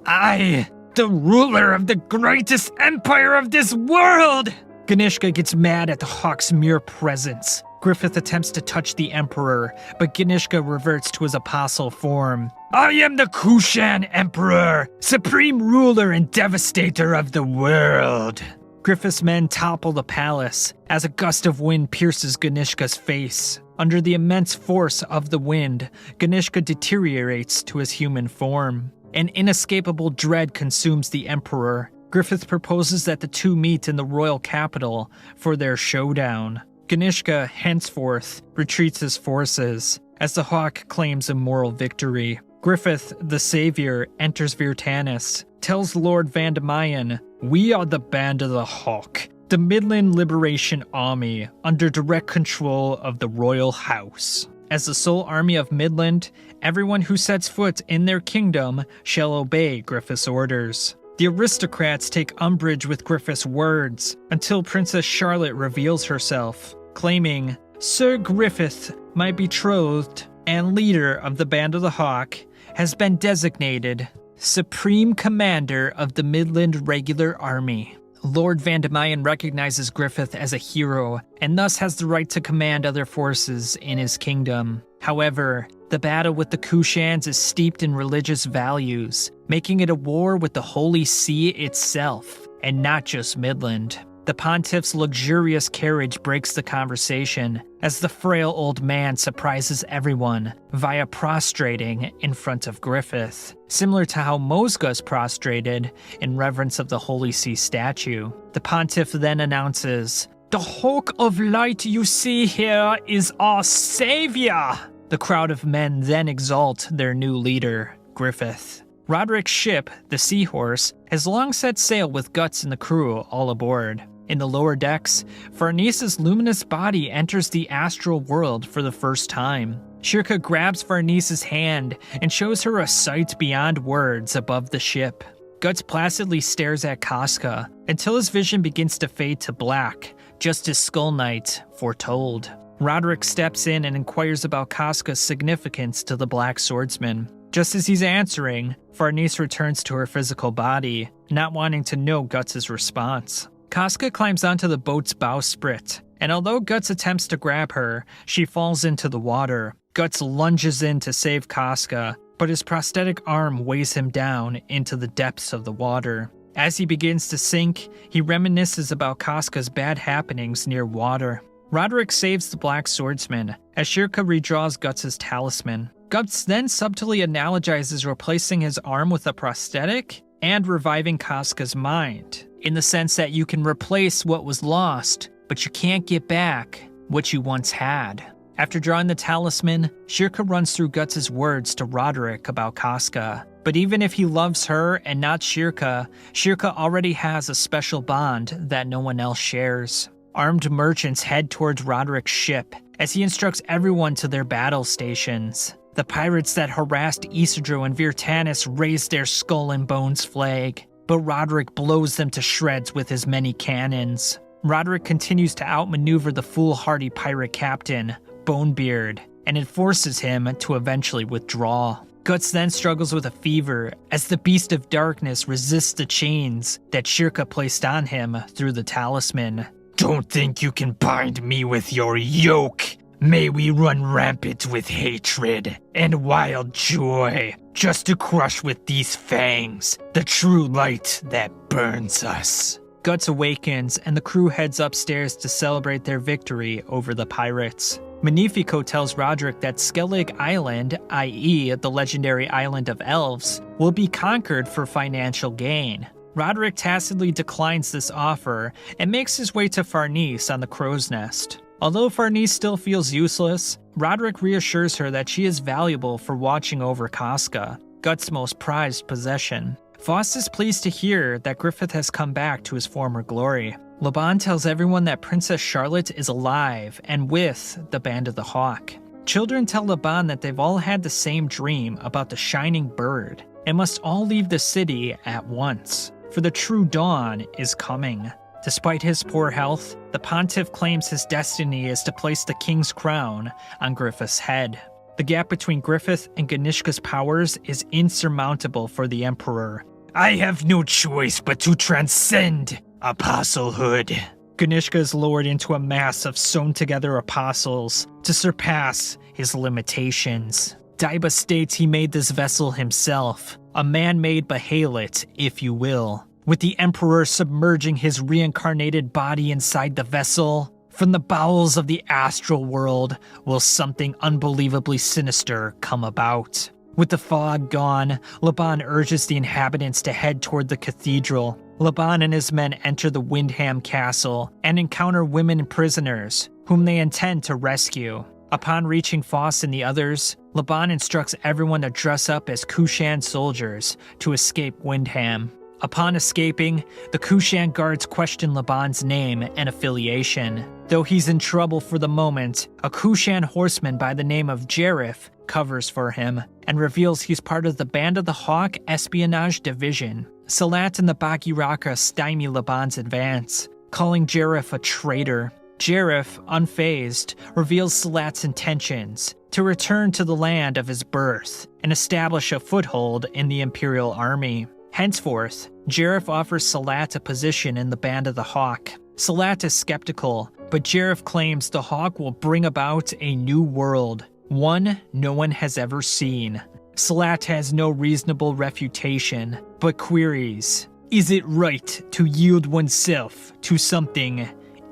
I The ruler of the greatest empire of this world! Ganishka gets mad at the Hawk's mere presence. Griffith attempts to touch the Emperor, but Ganishka reverts to his apostle form. I am the Kushan Emperor, supreme ruler and devastator of the world. Griffith's men topple the palace as a gust of wind pierces Ganishka's face. Under the immense force of the wind, Ganishka deteriorates to his human form. An inescapable dread consumes the Emperor. Griffith proposes that the two meet in the royal capital for their showdown. Ganishka, henceforth, retreats his forces as the Hawk claims a moral victory. Griffith, the savior, enters Virtanis, tells Lord Vandemayan, "We are the Band of the Hawk, the Midland Liberation Army, under direct control of the royal house. As the sole army of Midland, everyone who sets foot in their kingdom shall obey Griffith's orders." The aristocrats take umbrage with Griffith's words until Princess Charlotte reveals herself, claiming, Sir Griffith, my betrothed and leader of the Band of the Hawk, has been designated Supreme Commander of the Midland Regular Army. Lord Vandemayan recognizes Griffith as a hero and thus has the right to command other forces in his kingdom. However, the battle with the Kushans is steeped in religious values, making it a war with the Holy See itself, and not just Midland. The pontiff's luxurious carriage breaks the conversation as the frail old man surprises everyone via prostrating in front of Griffith, similar to how Mosgus prostrated in reverence of the Holy See statue. The pontiff then announces, "The Hawk of Light you see here is our savior!" The crowd of men then exalt their new leader, Griffith. Roderick's ship, the Seahorse, has long set sail with Guts and the crew all aboard. In the lower decks, Farnese's luminous body enters the astral world for the first time. Shirka grabs Farnese's hand and shows her a sight beyond words above the ship. Guts placidly stares at Casca until his vision begins to fade to black, just as Skull Knight foretold. Roderick steps in and inquires about Casca's significance to the Black Swordsman. Just as he's answering, Farnese returns to her physical body, not wanting to know Guts' response. Casca climbs onto the boat's bowsprit, and although Guts attempts to grab her, she falls into the water. Guts lunges in to save Casca, but his prosthetic arm weighs him down into the depths of the water. As he begins to sink, he reminisces about Casca's bad happenings near water. Roderick saves the Black Swordsman as Shirka redraws Guts' talisman. Guts then subtly analogizes replacing his arm with a prosthetic and reviving Casca's mind, in the sense that you can replace what was lost, but you can't get back what you once had. After drawing the talisman, Shirka runs through Guts' words to Roderick about Casca. But even if he loves her and not Shirka, Shirka already has a special bond that no one else shares. Armed merchants head towards Roderick's ship as he instructs everyone to their battle stations. The pirates that harassed Isidro and Virtanis raise their skull and bones flag, but Roderick blows them to shreds with his many cannons. Roderick continues to outmaneuver the foolhardy pirate captain, Bonebeard, and it forces him to eventually withdraw. Guts then struggles with a fever as the Beast of Darkness resists the chains that Shirka placed on him through the talisman. Don't think you can bind me with your yoke. May we run rampant with hatred and wild joy, just to crush with these fangs the true light that burns us. Guts awakens and the crew heads upstairs to celebrate their victory over the pirates. Magnifico tells Roderick that Skellig Island, i.e. the legendary island of elves, will be conquered for financial gain. Roderick tacitly declines this offer and makes his way to Farnese on the Crow's Nest. Although Farnese still feels useless, Roderick reassures her that she is valuable for watching over Casca, Guts' most prized possession. Faust is pleased to hear that Griffith has come back to his former glory. Laban tells everyone that Princess Charlotte is alive and with the Band of the Hawk. Children tell Laban that they've all had the same dream about the shining bird and must all leave the city at once, for the true dawn is coming. Despite his poor health, the pontiff claims his destiny is to place the king's crown on Griffith's head. The gap between Griffith and Ganishka's powers is insurmountable for the emperor, I have no choice but to transcend apostlehood. Ganishka is lowered into a mass of sewn-together apostles to surpass his limitations. Daiba states he made this vessel himself, a man-made behelit, if you will, with the Emperor submerging his reincarnated body inside the vessel. From the bowels of the astral world will something unbelievably sinister come about. With the fog gone, Laban urges the inhabitants to head toward the cathedral. Laban and his men enter the Windham Castle and encounter women prisoners, whom they intend to rescue. Upon reaching Foss and the others, Laban instructs everyone to dress up as Kushan soldiers to escape Windham. Upon escaping, the Kushan guards question Laban's name and affiliation. Though he's in trouble for the moment, a Kushan horseman by the name of Jarif covers for him and reveals he's part of the Band of the Hawk espionage division. Salat and the Bakiraka stymie Laban's advance, calling Jarif a traitor. Jarif, unfazed, reveals Salat's intentions to return to the land of his birth and establish a foothold in the Imperial Army. Henceforth, Jarif offers Salat a position in the Band of the Hawk. Salat is skeptical, but Jarif claims the Hawk will bring about a new world, one no one has ever seen. Salat has no reasonable refutation, but queries, is it right to yield oneself to something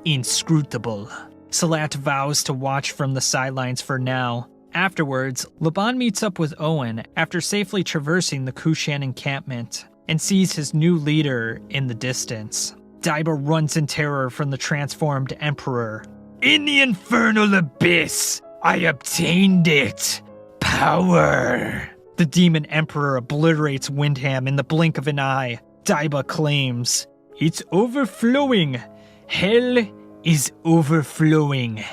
inscrutable? Salat vows to watch from the sidelines for now. Afterwards, Laban meets up with Owen after safely traversing the Kushan encampment and sees his new leader in the distance. Daiba runs in terror from the transformed Emperor. In the infernal abyss, I obtained it. Power. The demon Emperor obliterates Windham in the blink of an eye. Daiba claims, it's overflowing. Hell is overflowing.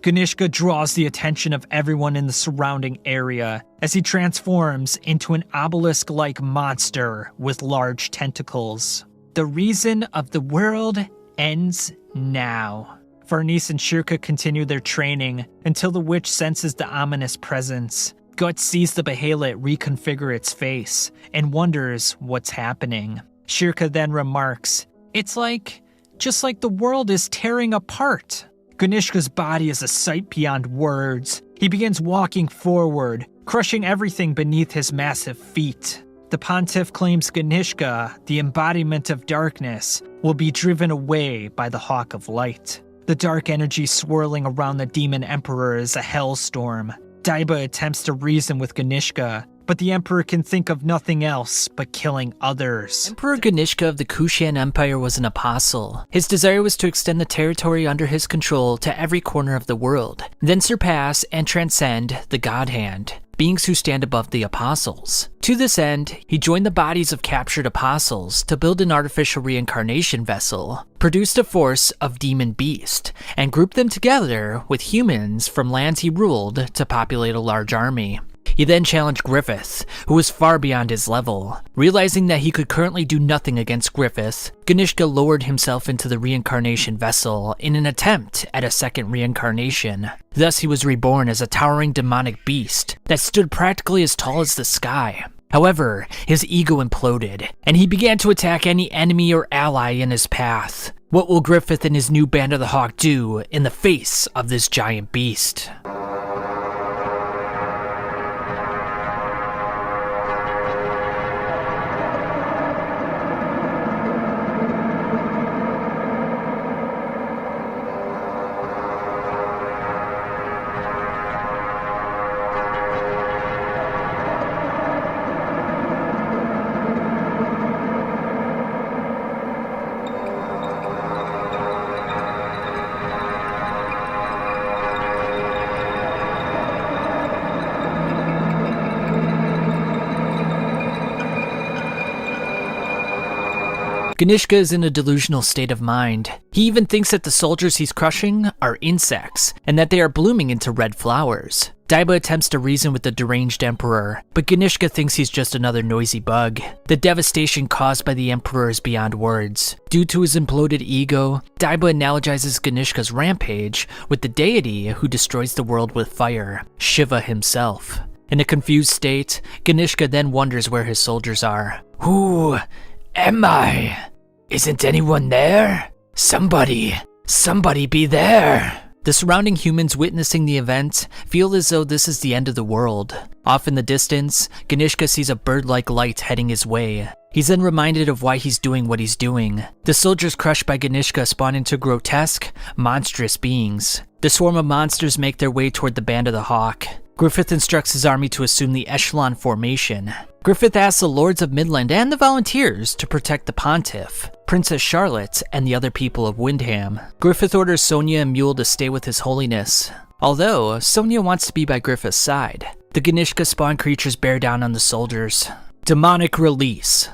Ganishka draws the attention of everyone in the surrounding area as he transforms into an obelisk-like monster with large tentacles. The reason of the world ends now. Farnese and Shirka continue their training until the witch senses the ominous presence. Gut sees the behelit reconfigure its face and wonders what's happening. Shirka then remarks, it's just like the world is tearing apart. Ganishka's body is a sight beyond words. He begins walking forward, crushing everything beneath his massive feet. The Pontiff claims Ganishka, the embodiment of darkness, will be driven away by the Hawk of Light. The dark energy swirling around the Demon Emperor is a hellstorm. Daiba attempts to reason with Ganishka, but the Emperor can think of nothing else but killing others. Emperor Ganishka of the Kushan Empire was an apostle. His desire was to extend the territory under his control to every corner of the world, then surpass and transcend the God Hand, beings who stand above the apostles. To this end, he joined the bodies of captured apostles to build an artificial reincarnation vessel, produced a force of demon beast, and grouped them together with humans from lands he ruled to populate a large army. He then challenged Griffith, who was far beyond his level. Realizing that he could currently do nothing against Griffith, Ganishka lowered himself into the reincarnation vessel in an attempt at a second reincarnation. Thus he was reborn as a towering demonic beast that stood practically as tall as the sky. However, his ego imploded, and he began to attack any enemy or ally in his path. What will Griffith and his new Band of the Hawk do in the face of this giant beast? Ganishka is in a delusional state of mind. He even thinks that the soldiers he's crushing are insects, and that they are blooming into red flowers. Daiba attempts to reason with the deranged Emperor, but Ganishka thinks he's just another noisy bug. The devastation caused by the Emperor is beyond words. Due to his imploded ego, Daiba analogizes Ganishka's rampage with the deity who destroys the world with fire, Shiva himself. In a confused state, Ganishka then wonders where his soldiers are. Who am I? Isn't anyone there? Somebody be there. The surrounding humans witnessing the event feel as though this is the end of the world. Off in the distance, Ganishka sees a bird-like light heading his way. He's then reminded of why he's doing what he's doing. The soldiers crushed by Ganishka spawn into grotesque, monstrous beings. The swarm of monsters make their way toward the Band of the Hawk. Griffith instructs his army to assume the echelon formation. Griffith asks the Lords of Midland and the Volunteers to protect the Pontiff, Princess Charlotte, and the other people of Windham. Griffith orders Sonia and Mule to stay with His Holiness. Although, Sonia wants to be by Griffith's side. The Ganishka spawn creatures bear down on the soldiers. Demonic release.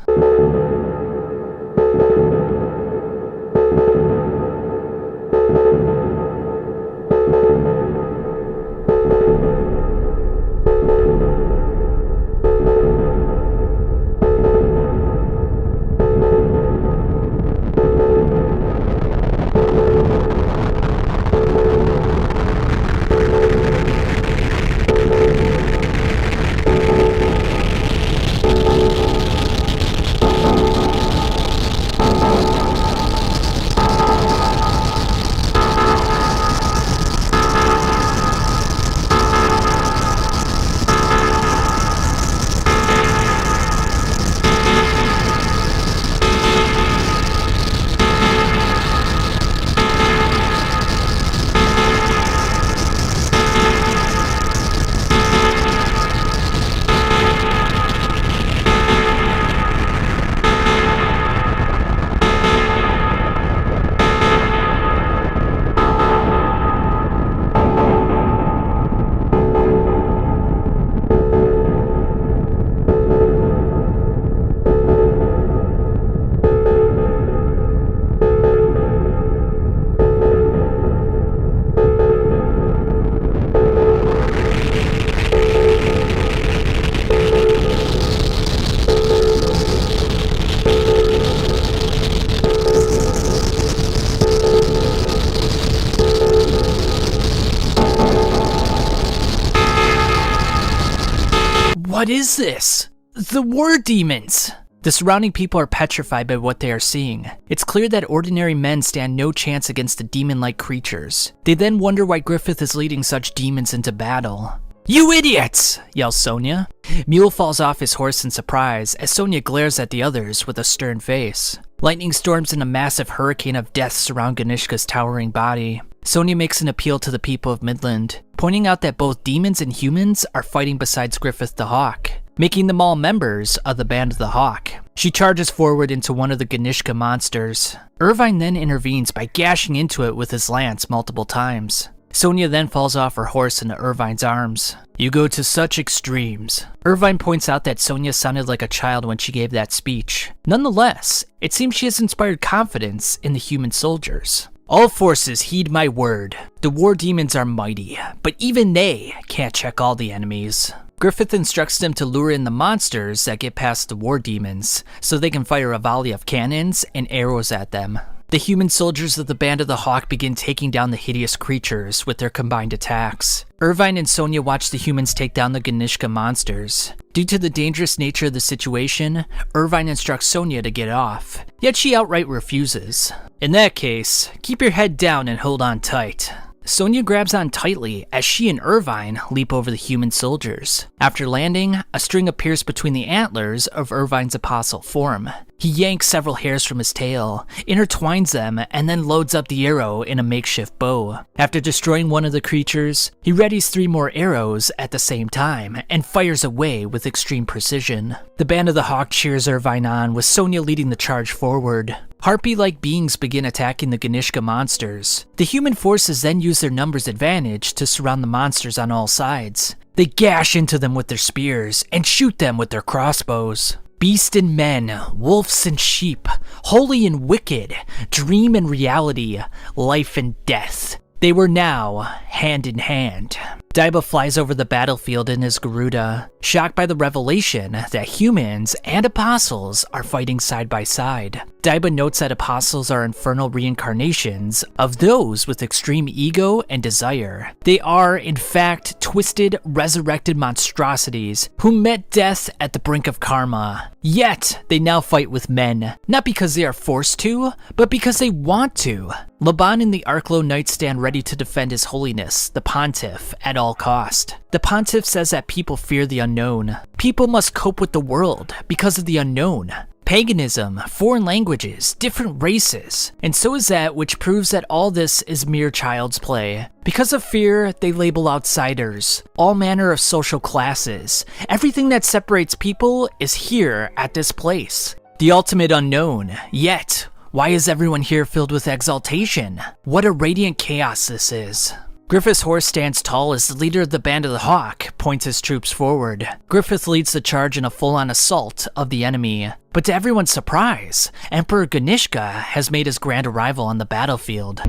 What is this? The war demons! The surrounding people are petrified by what they are seeing. It's clear that ordinary men stand no chance against the demon-like creatures. They then wonder why Griffith is leading such demons into battle. You idiots! Yells Sonia. Mule falls off his horse in surprise as Sonia glares at the others with a stern face. Lightning storms and a massive hurricane of death surround Ganishka's towering body. Sonia makes an appeal to the people of Midland, pointing out that both demons and humans are fighting besides Griffith the Hawk, making them all members of the Band of the Hawk. She charges forward into one of the Ganishka monsters. Irvine then intervenes by gashing into it with his lance multiple times. Sonia then falls off her horse into Irvine's arms. You go to such extremes. Irvine points out that Sonia sounded like a child when she gave that speech. Nonetheless, it seems she has inspired confidence in the human soldiers. All forces heed my word. The war demons are mighty, but even they can't check all the enemies. Griffith instructs them to lure in the monsters that get past the war demons, so they can fire a volley of cannons and arrows at them. The human soldiers of the Band of the Hawk begin taking down the hideous creatures with their combined attacks. Irvine and Sonia watch the humans take down the Ganishka monsters. Due to the dangerous nature of the situation, Irvine instructs Sonia to get off, yet she outright refuses. In that case, keep your head down and hold on tight. Sonia grabs on tightly as she and Irvine leap over the human soldiers. After landing, a string appears between the antlers of Irvine's apostle form. He yanks several hairs from his tail, intertwines them, and then loads up the arrow in a makeshift bow. After destroying one of the creatures, he readies 3 more arrows at the same time and fires away with extreme precision. The Band of the Hawk cheers Irvine on, with Sonia leading the charge forward. Harpy-like beings begin attacking the Ganishka monsters. The human forces then use their numbers advantage to surround the monsters on all sides. They gash into them with their spears and shoot them with their crossbows. Beast and men, wolves and sheep, holy and wicked, dream and reality, life and death. They were now hand in hand. Daiba flies over the battlefield in his Garuda, shocked by the revelation that humans and apostles are fighting side by side. Daiba notes that apostles are infernal reincarnations of those with extreme ego and desire. They are, in fact, twisted, resurrected monstrosities who met death at the brink of karma. Yet, they now fight with men, not because they are forced to, but because they want to. Laban in the Arklow Knights stand ready to defend His Holiness, the Pontiff, at all cost. The Pontiff says that people fear the unknown. People must cope with the world because of the unknown. Paganism, foreign languages, different races, and so is that which proves that all this is mere child's play. Because of fear, they label outsiders, all manner of social classes. Everything that separates people is here at this place. The ultimate unknown, yet, why is everyone here filled with exaltation? What a radiant chaos this is. Griffith's horse stands tall as the leader of the Band of the Hawk points his troops forward. Griffith leads the charge in a full-on assault of the enemy. But to everyone's surprise, Emperor Ganishka has made his grand arrival on the battlefield.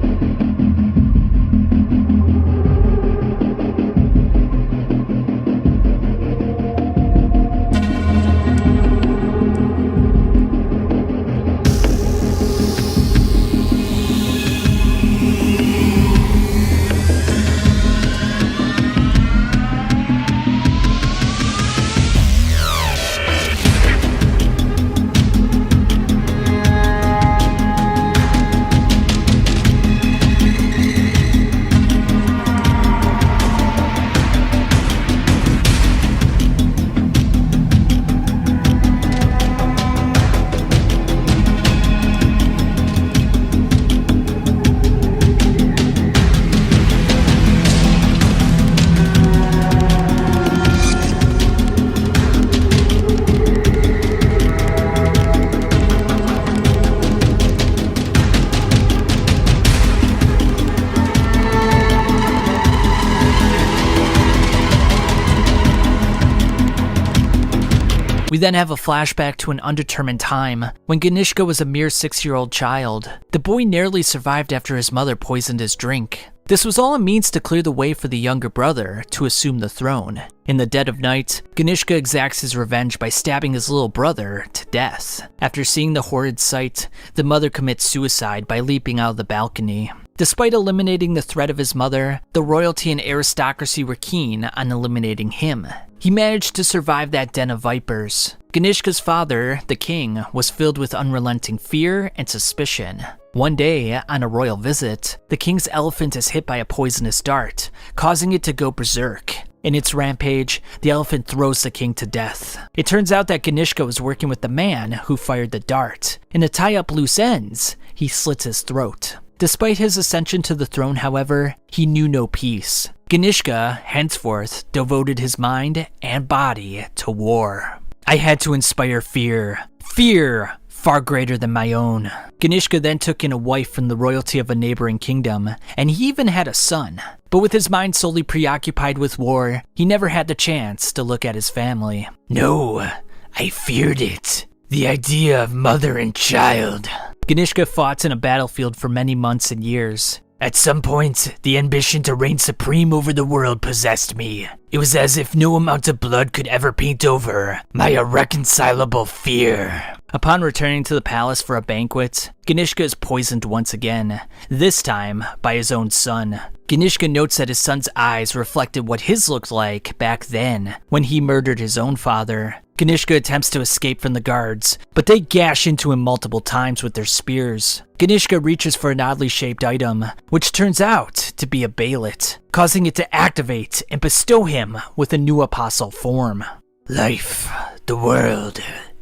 We then have a flashback to an undetermined time, when Ganishka was a mere 6-year-old child. The boy narrowly survived after his mother poisoned his drink. This was all a means to clear the way for the younger brother to assume the throne. In the dead of night, Ganishka exacts his revenge by stabbing his little brother to death. After seeing the horrid sight, the mother commits suicide by leaping out of the balcony. Despite eliminating the threat of his mother, the royalty and aristocracy were keen on eliminating him. He managed to survive that den of vipers. Ganishka's father, the king, was filled with unrelenting fear and suspicion. One day, on a royal visit, the king's elephant is hit by a poisonous dart, causing it to go berserk. In its rampage, the elephant throws the king to death. It turns out that Ganishka was working with the man who fired the dart, and to tie up loose ends, he slits his throat. Despite his ascension to the throne, however, he knew no peace. Ganishka, henceforth, devoted his mind and body to war. I had to inspire fear. Fear far greater than my own. Ganishka then took in a wife from the royalty of a neighboring kingdom, and he even had a son. But with his mind solely preoccupied with war, he never had the chance to look at his family. No, I feared it. The idea of mother and child. Ganishka fought in a battlefield for many months and years. At some point, the ambition to reign supreme over the world possessed me. It was as if no amount of blood could ever paint over my irreconcilable fear. Upon returning to the palace for a banquet, Ganishka is poisoned once again, this time by his own son. Ganishka notes that his son's eyes reflected what his looked like back then, when he murdered his own father. Ganishka attempts to escape from the guards, but they gash into him multiple times with their spears. Ganishka reaches for an oddly shaped item, which turns out to be a bailet, causing it to activate and bestow him with a new apostle form. Life, the world,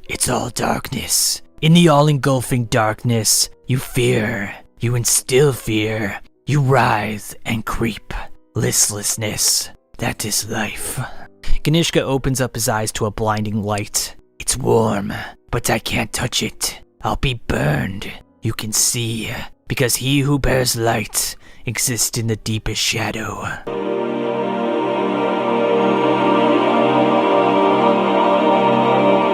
it's all darkness. In the all-engulfing darkness, you fear, you instill fear, you writhe and creep. Listlessness, that is life. Ganishka opens up his eyes to a blinding light. It's warm, but I can't touch it. I'll be burned. You can see, because he who bears light exists in the deepest shadow.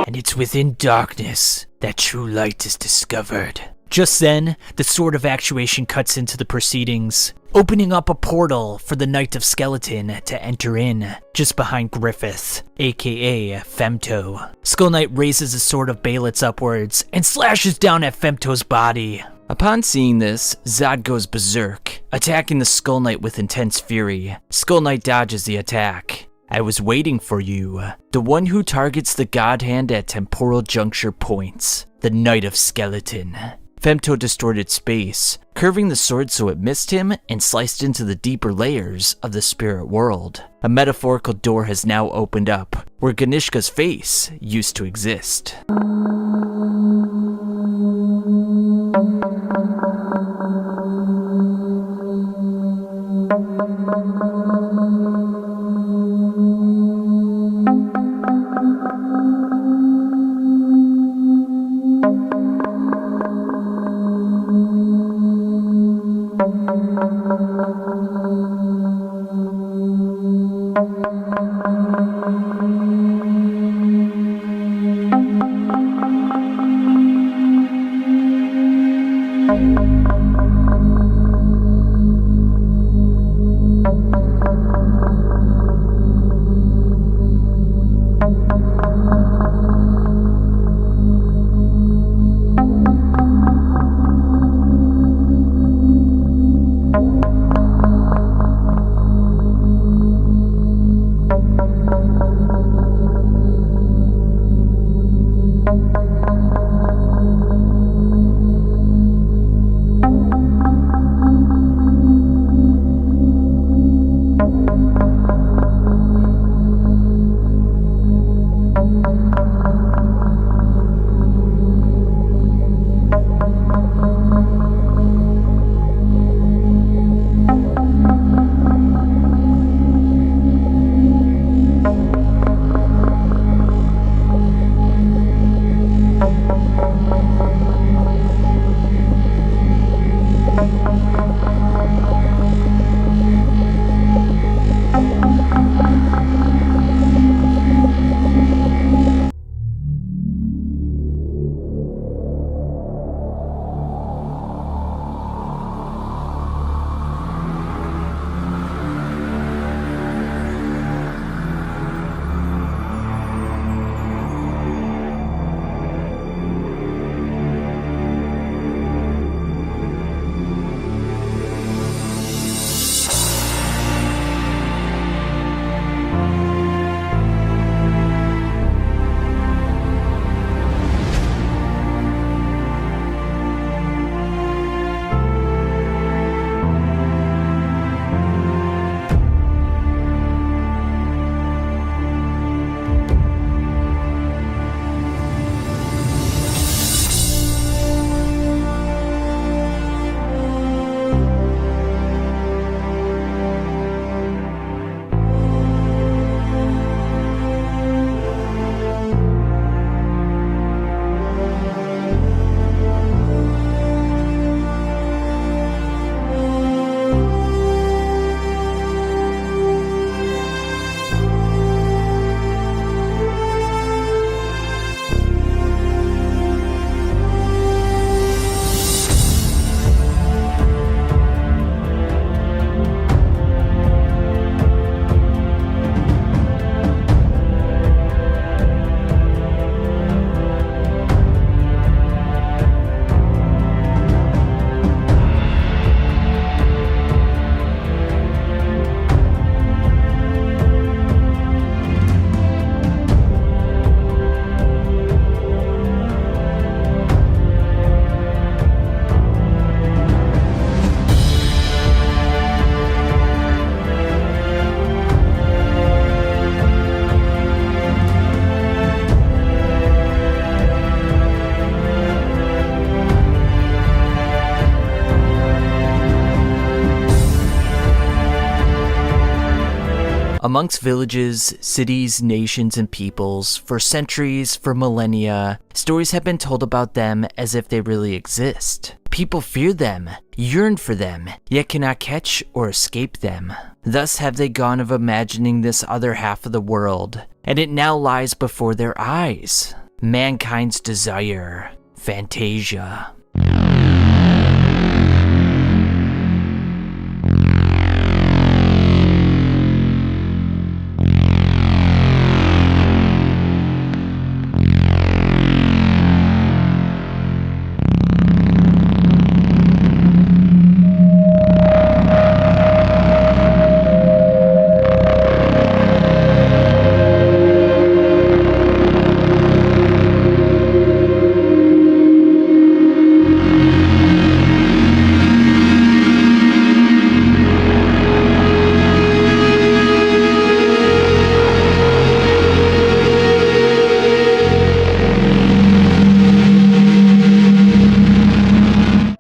And it's within darkness that true light is discovered. Just then, the Sword of Actuation cuts into the proceedings, opening up a portal for the Knight of Skeleton to enter in, just behind Griffith, aka Femto. Skull Knight raises the Sword of Baelitz upwards and slashes down at Femto's body. Upon seeing this, Zod goes berserk, attacking the Skull Knight with intense fury. Skull Knight dodges the attack. I was waiting for you. The one who targets the God Hand at temporal juncture points. The Knight of Skeleton. Femto distorted space, curving the sword so it missed him and sliced into the deeper layers of the spirit world. A metaphorical door has now opened up, where Ganishka's face used to exist. Amongst villages, cities, nations, and peoples, for centuries, for millennia, stories have been told about them as if they really exist. People fear them, yearn for them, yet cannot catch or escape them. Thus have they gone of imagining this other half of the world, and it now lies before their eyes. Mankind's desire, Fantasia.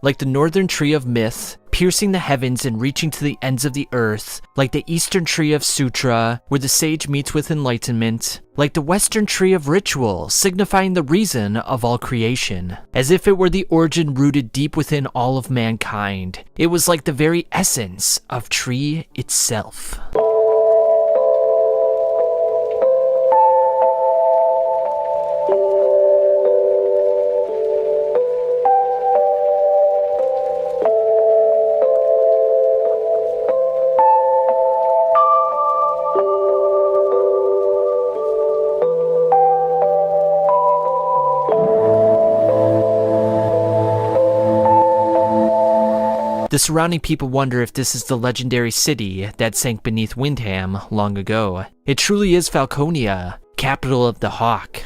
like the northern tree of myth, piercing the heavens and reaching to the ends of the earth, like the eastern tree of sutra, where the sage meets with enlightenment, like the western tree of ritual, signifying the reason of all creation, as if it were the origin rooted deep within all of mankind. It was like the very essence of tree itself. The surrounding people wonder if this is the legendary city that sank beneath Windham long ago. It truly is Falconia, capital of the Hawk.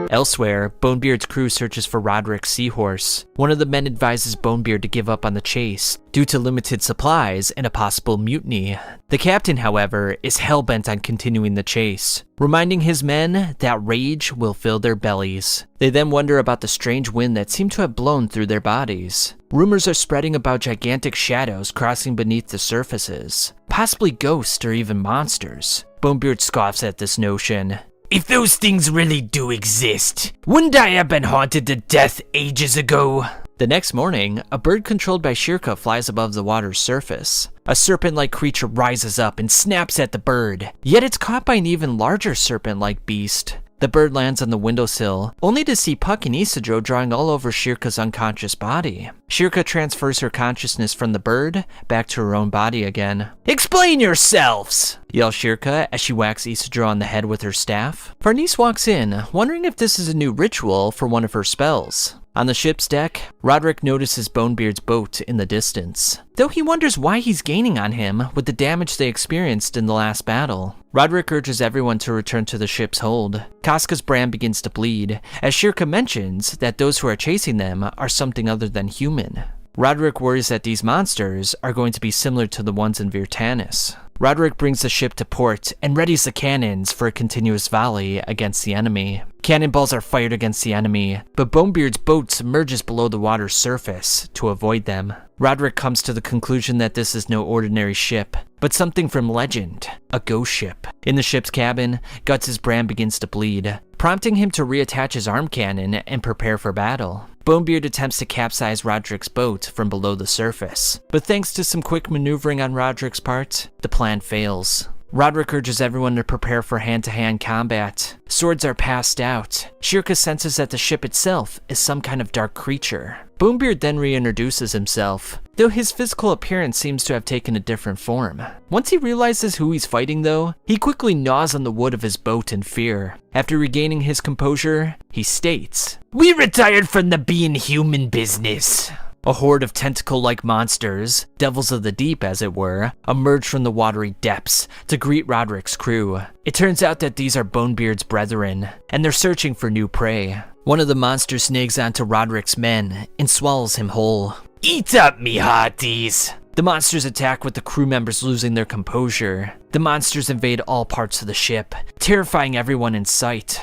Elsewhere, Bonebeard's crew searches for Roderick's seahorse. One of the men advises Bonebeard to give up on the chase due to limited supplies and a possible mutiny. The captain, however, is hell-bent on continuing the chase, reminding his men that rage will fill their bellies. They then wonder about the strange wind that seemed to have blown through their bodies. Rumors are spreading about gigantic shadows crossing beneath the surfaces, possibly ghosts or even monsters. Bonebeard scoffs at this notion. If those things really do exist, wouldn't I have been haunted to death ages ago? The next morning, a bird controlled by Shirka flies above the water's surface. A serpent-like creature rises up and snaps at the bird, yet it's caught by an even larger serpent-like beast. The bird lands on the windowsill, only to see Puck and Isidro drawing all over Shirka's unconscious body. Shirka transfers her consciousness from the bird back to her own body again. "Explain yourselves!" yells Shirka as she whacks Isidro on the head with her staff. Farnese walks in, wondering if this is a new ritual for one of her spells. On the ship's deck, Roderick notices Bonebeard's boat in the distance, though he wonders why he's gaining on him with the damage they experienced in the last battle. Roderick urges everyone to return to the ship's hold. Casca's brand begins to bleed, as Shirka mentions that those who are chasing them are something other than human. Roderick worries that these monsters are going to be similar to the ones in Virtanis. Roderick brings the ship to port and readies the cannons for a continuous volley against the enemy. Cannonballs are fired against the enemy, but Bonebeard's boat submerges below the water's surface to avoid them. Roderick comes to the conclusion that this is no ordinary ship, but something from legend, a ghost ship. In the ship's cabin, Guts' brand begins to bleed, prompting him to reattach his arm cannon and prepare for battle. Bonebeard attempts to capsize Roderick's boat from below the surface, but thanks to some quick maneuvering on Roderick's part, the plan fails. Roderick urges everyone to prepare for hand-to-hand combat. Swords are passed out. Shirka senses that the ship itself is some kind of dark creature. Bonebeard then reintroduces himself, though his physical appearance seems to have taken a different form. Once he realizes who he's fighting though, he quickly gnaws on the wood of his boat in fear. After regaining his composure, he states, "We retired from the being human business." A horde of tentacle-like monsters, devils of the deep as it were, emerge from the watery depths to greet Roderick's crew. It turns out that these are Bonebeard's brethren, and they're searching for new prey. One of the monsters snags onto Roderick's men and swallows him whole. "Eat up, me hearties!" The monsters attack with the crew members losing their composure. The monsters invade all parts of the ship, terrifying everyone in sight.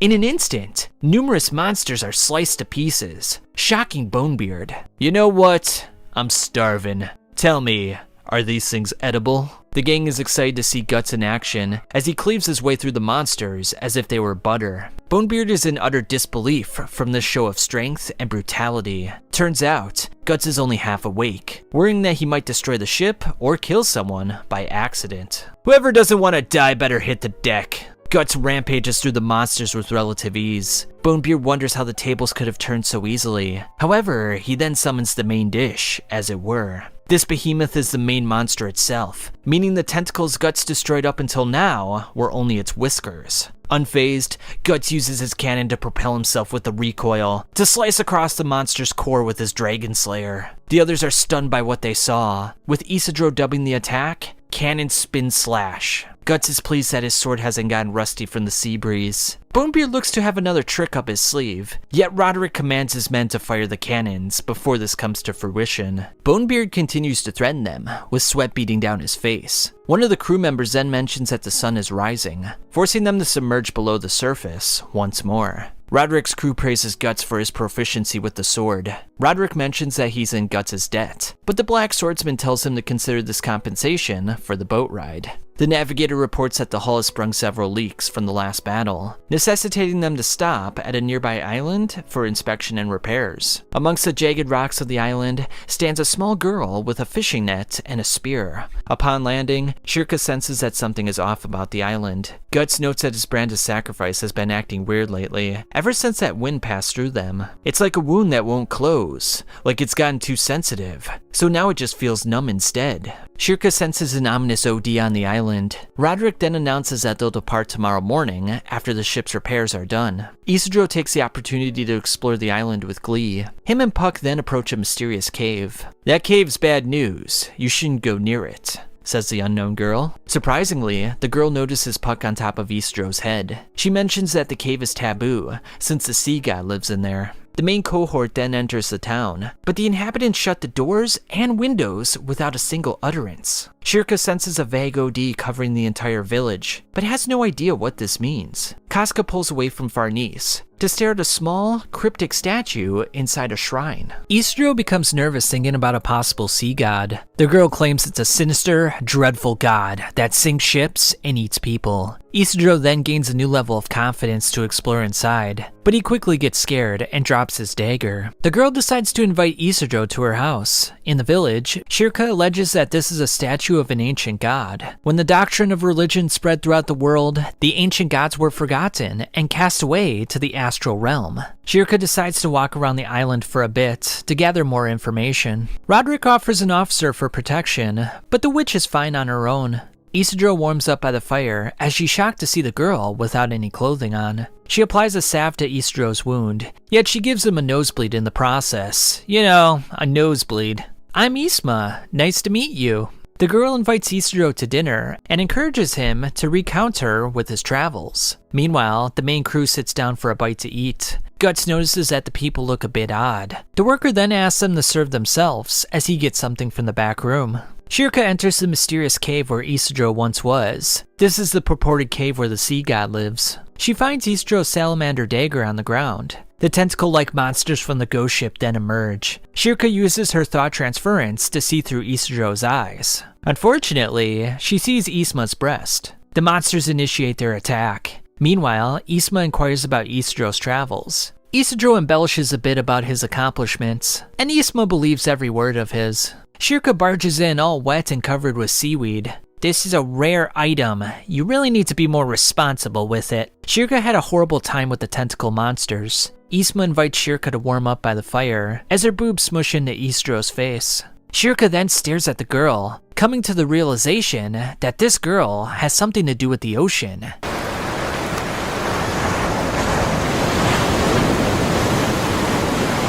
In an instant, numerous monsters are sliced to pieces, shocking Bonebeard. "You know what? I'm starving. Tell me, are these things edible?" The gang is excited to see Guts in action as he cleaves his way through the monsters as if they were butter. Bonebeard is in utter disbelief from this show of strength and brutality. Turns out, Guts is only half awake, worrying that he might destroy the ship or kill someone by accident. "Whoever doesn't want to die better hit the deck." Guts rampages through the monsters with relative ease. Bonebeard wonders how the tables could have turned so easily. However, he then summons the main dish, as it were. This behemoth is the main monster itself, meaning the tentacles Guts destroyed up until now were only its whiskers. Unfazed, Guts uses his cannon to propel himself with the recoil, to slice across the monster's core with his Dragon Slayer. The others are stunned by what they saw, with Isidro dubbing the attack, Cannon Spin Slash. Guts is pleased that his sword hasn't gotten rusty from the sea breeze. Bonebeard looks to have another trick up his sleeve, yet Roderick commands his men to fire the cannons before this comes to fruition. Bonebeard continues to threaten them, with sweat beading down his face. One of the crew members then mentions that the sun is rising, forcing them to submerge below the surface once more. Roderick's crew praises Guts for his proficiency with the sword. Roderick mentions that he's in Guts' debt, but the Black Swordsman tells him to consider this compensation for the boat ride. The navigator reports that the hull has sprung several leaks from the last battle, necessitating them to stop at a nearby island for inspection and repairs. Amongst the jagged rocks of the island stands a small girl with a fishing net and a spear. Upon landing, Shirka senses that something is off about the island. Guts notes that his brand of sacrifice has been acting weird lately, ever since that wind passed through them. It's like a wound that won't close, like it's gotten too sensitive, so now it just feels numb instead. Shirka senses an ominous OD on the island. Roderick then announces that they'll depart tomorrow morning after the ship's repairs are done. Isidro takes the opportunity to explore the island with glee. Him and Puck then approach a mysterious cave. "That cave's bad news. You shouldn't go near it," says the unknown girl. Surprisingly, the girl notices Puck on top of Isidro's head. She mentions that the cave is taboo, since the sea god lives in there. The main cohort then enters the town, but the inhabitants shut the doors and windows without a single utterance. Shirka senses a vague OD covering the entire village, but has no idea what this means. Casca pulls away from Farnese to stare at a small, cryptic statue inside a shrine. Isidro becomes nervous thinking about a possible sea god. The girl claims it's a sinister, dreadful god that sinks ships and eats people. Isidro then gains a new level of confidence to explore inside, but he quickly gets scared and drops his dagger. The girl decides to invite Isidro to her house. In the village, Shirka alleges that this is a statue of an ancient god. When the doctrine of religion spread throughout the world, the ancient gods were forgotten and cast away to the astral realm. Shirka decides to walk around the island for a bit to gather more information. Roderick offers an officer for protection, but the witch is fine on her own. Isidro warms up by the fire as she's shocked to see the girl without any clothing on. She applies a salve to Isidro's wound, yet she gives him a nosebleed in the process. You know, a nosebleed. "I'm Isma, nice to meet you." The girl invites Isidro to dinner and encourages him to recount her with his travels. Meanwhile, the main crew sits down for a bite to eat. Guts notices that the people look a bit odd. The worker then asks them to serve themselves as he gets something from the back room. Shirka enters the mysterious cave where Isidro once was. This is the purported cave where the sea god lives. She finds Isidro's salamander dagger on the ground. The tentacle-like monsters from the ghost ship then emerge. Shirka uses her thought transference to see through Isidro's eyes. Unfortunately, she sees Isma's breast. The monsters initiate their attack. Meanwhile, Isma inquires about Isidro's travels. Isidro embellishes a bit about his accomplishments, and Isma believes every word of his. Shirka barges in all wet and covered with seaweed. "This is a rare item. You really need to be more responsible with it." Shirka had a horrible time with the tentacle monsters. Isma invites Shirka to warm up by the fire as her boobs smush into Isidro's face. Shirka then stares at the girl, coming to the realization that this girl has something to do with the ocean.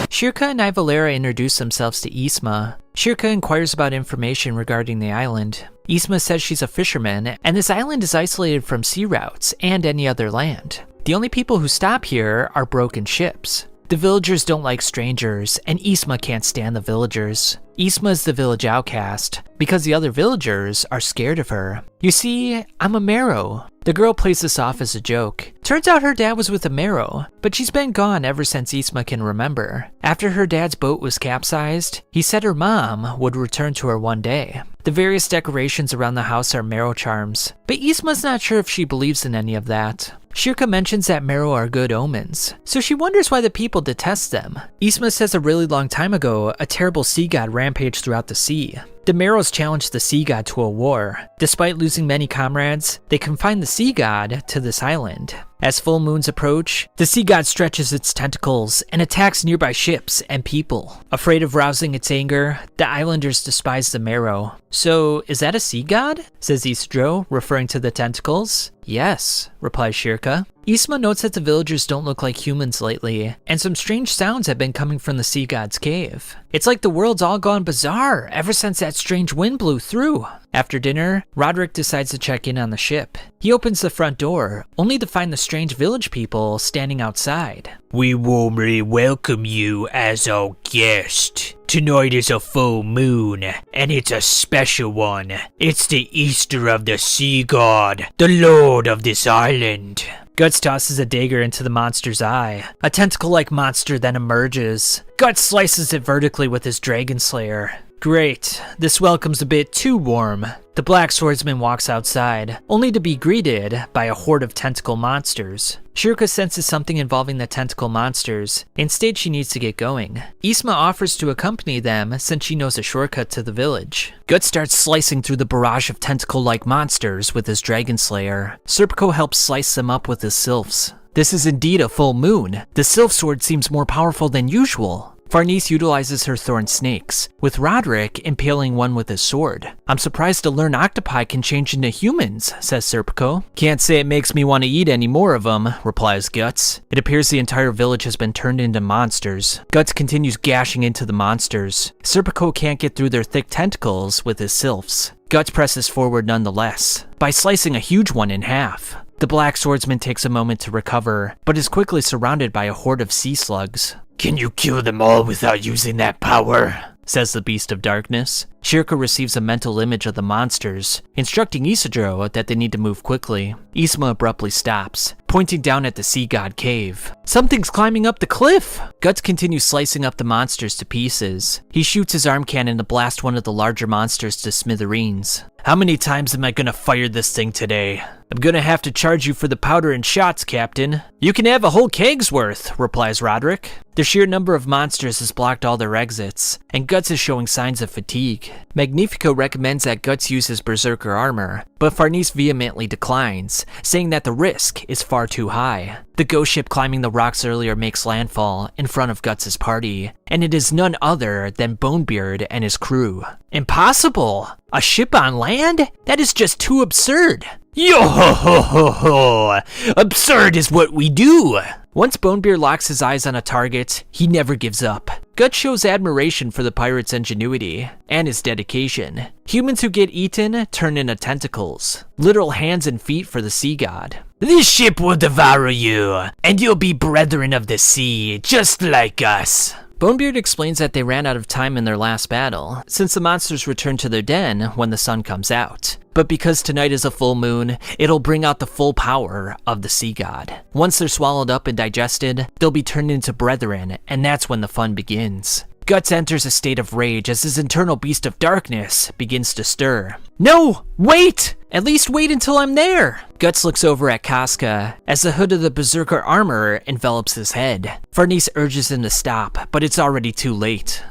Shirka and Ivalera introduce themselves to Isma. Shirka inquires about information regarding the island. Isma says she's a fisherman, and this island is isolated from sea routes and any other land. The only people who stop here are broken ships. The villagers don't like strangers, and Isma can't stand the villagers. Isma is the village outcast, because the other villagers are scared of her. "You see, I'm a Marrow." The girl plays this off as a joke. Turns out her dad was with a Marrow, but she's been gone ever since Isma can remember. After her dad's boat was capsized, he said her mom would return to her one day. The various decorations around the house are Marrow charms, but Isma's not sure if she believes in any of that. Shirka mentions that Marrow are good omens, so she wonders why the people detest them. Isma says a really long time ago, a terrible sea god rampaged throughout the sea. The Meros challenge the sea god to a war. Despite losing many comrades, they confine the sea god to this island. As full moons approach, the sea god stretches its tentacles and attacks nearby ships and people. Afraid of rousing its anger, the islanders despise the Mero. "So, is that a sea god?" says Isidro, referring to the tentacles. "Yes," replies Shirka. Isma notes that the villagers don't look like humans lately, and some strange sounds have been coming from the sea god's cave. It's like the world's all gone bizarre ever since that strange wind blew through. After dinner, Roderick decides to check in on the ship. He opens the front door, only to find the strange village people standing outside. "We warmly welcome you as our guest. Tonight is a full moon, and it's a special one. It's the Easter of the Sea God, the Lord of this island." Guts tosses a dagger into the monster's eye. A tentacle-like monster then emerges. Guts slices it vertically with his Dragon Slayer. Great, this welcome's a bit too warm. The Black Swordsman walks outside, only to be greeted by a horde of tentacle monsters. Shirka senses something involving the tentacle monsters. Instead, she needs to get going. Isma offers to accompany them since she knows a shortcut to the village. Guts starts slicing through the barrage of tentacle-like monsters with his Dragon Slayer. Serpico helps slice them up with his sylphs. This is indeed a full moon. The sylph sword seems more powerful than usual. Farnese utilizes her thorn snakes, with Roderick impaling one with his sword. "I'm surprised to learn octopi can change into humans," says Serpico. "Can't say it makes me want to eat any more of them," replies Guts. It appears the entire village has been turned into monsters. Guts continues gashing into the monsters. Serpico can't get through their thick tentacles with his sylphs. Guts presses forward nonetheless, by slicing a huge one in half. The Black Swordsman takes a moment to recover, but is quickly surrounded by a horde of sea slugs. "Can you kill them all without using that power?" says the Beast of Darkness. Shirka receives a mental image of the monsters, instructing Isidro that they need to move quickly. Isma abruptly stops, pointing down at the sea god cave. "Something's climbing up the cliff!" Guts continues slicing up the monsters to pieces. He shoots his arm cannon to blast one of the larger monsters to smithereens. "How many times am I gonna fire this thing today? I'm gonna have to charge you for the powder and shots, Captain." "You can have a whole keg's worth," replies Roderick. The sheer number of monsters has blocked all their exits, and Guts is showing signs of fatigue. Magnifico recommends that Guts use his Berserker armor, but Farnese vehemently declines, saying that the risk is far too high. The ghost ship climbing the rocks earlier makes landfall in front of Guts' party, and it is none other than Bonebeard and his crew. "Impossible! A ship on land? That is just too absurd!" "Yo ho ho ho ho! Absurd is what we do!" Once Bonebeard locks his eyes on a target, he never gives up. Guts shows admiration for the pirate's ingenuity and his dedication. Humans who get eaten turn into tentacles, literal hands and feet for the sea god. "This ship will devour you, and you'll be brethren of the sea, just like us." Bonebeard explains that they ran out of time in their last battle, since the monsters return to their den when the sun comes out. But because tonight is a full moon, it'll bring out the full power of the sea god. Once they're swallowed up and digested, they'll be turned into brethren, and that's when the fun begins. Guts enters a state of rage as his internal beast of darkness begins to stir. "No! Wait! At least wait until I'm there!" Guts looks over at Casca as the hood of the Berserker armor envelops his head. Farnese urges him to stop, but it's already too late.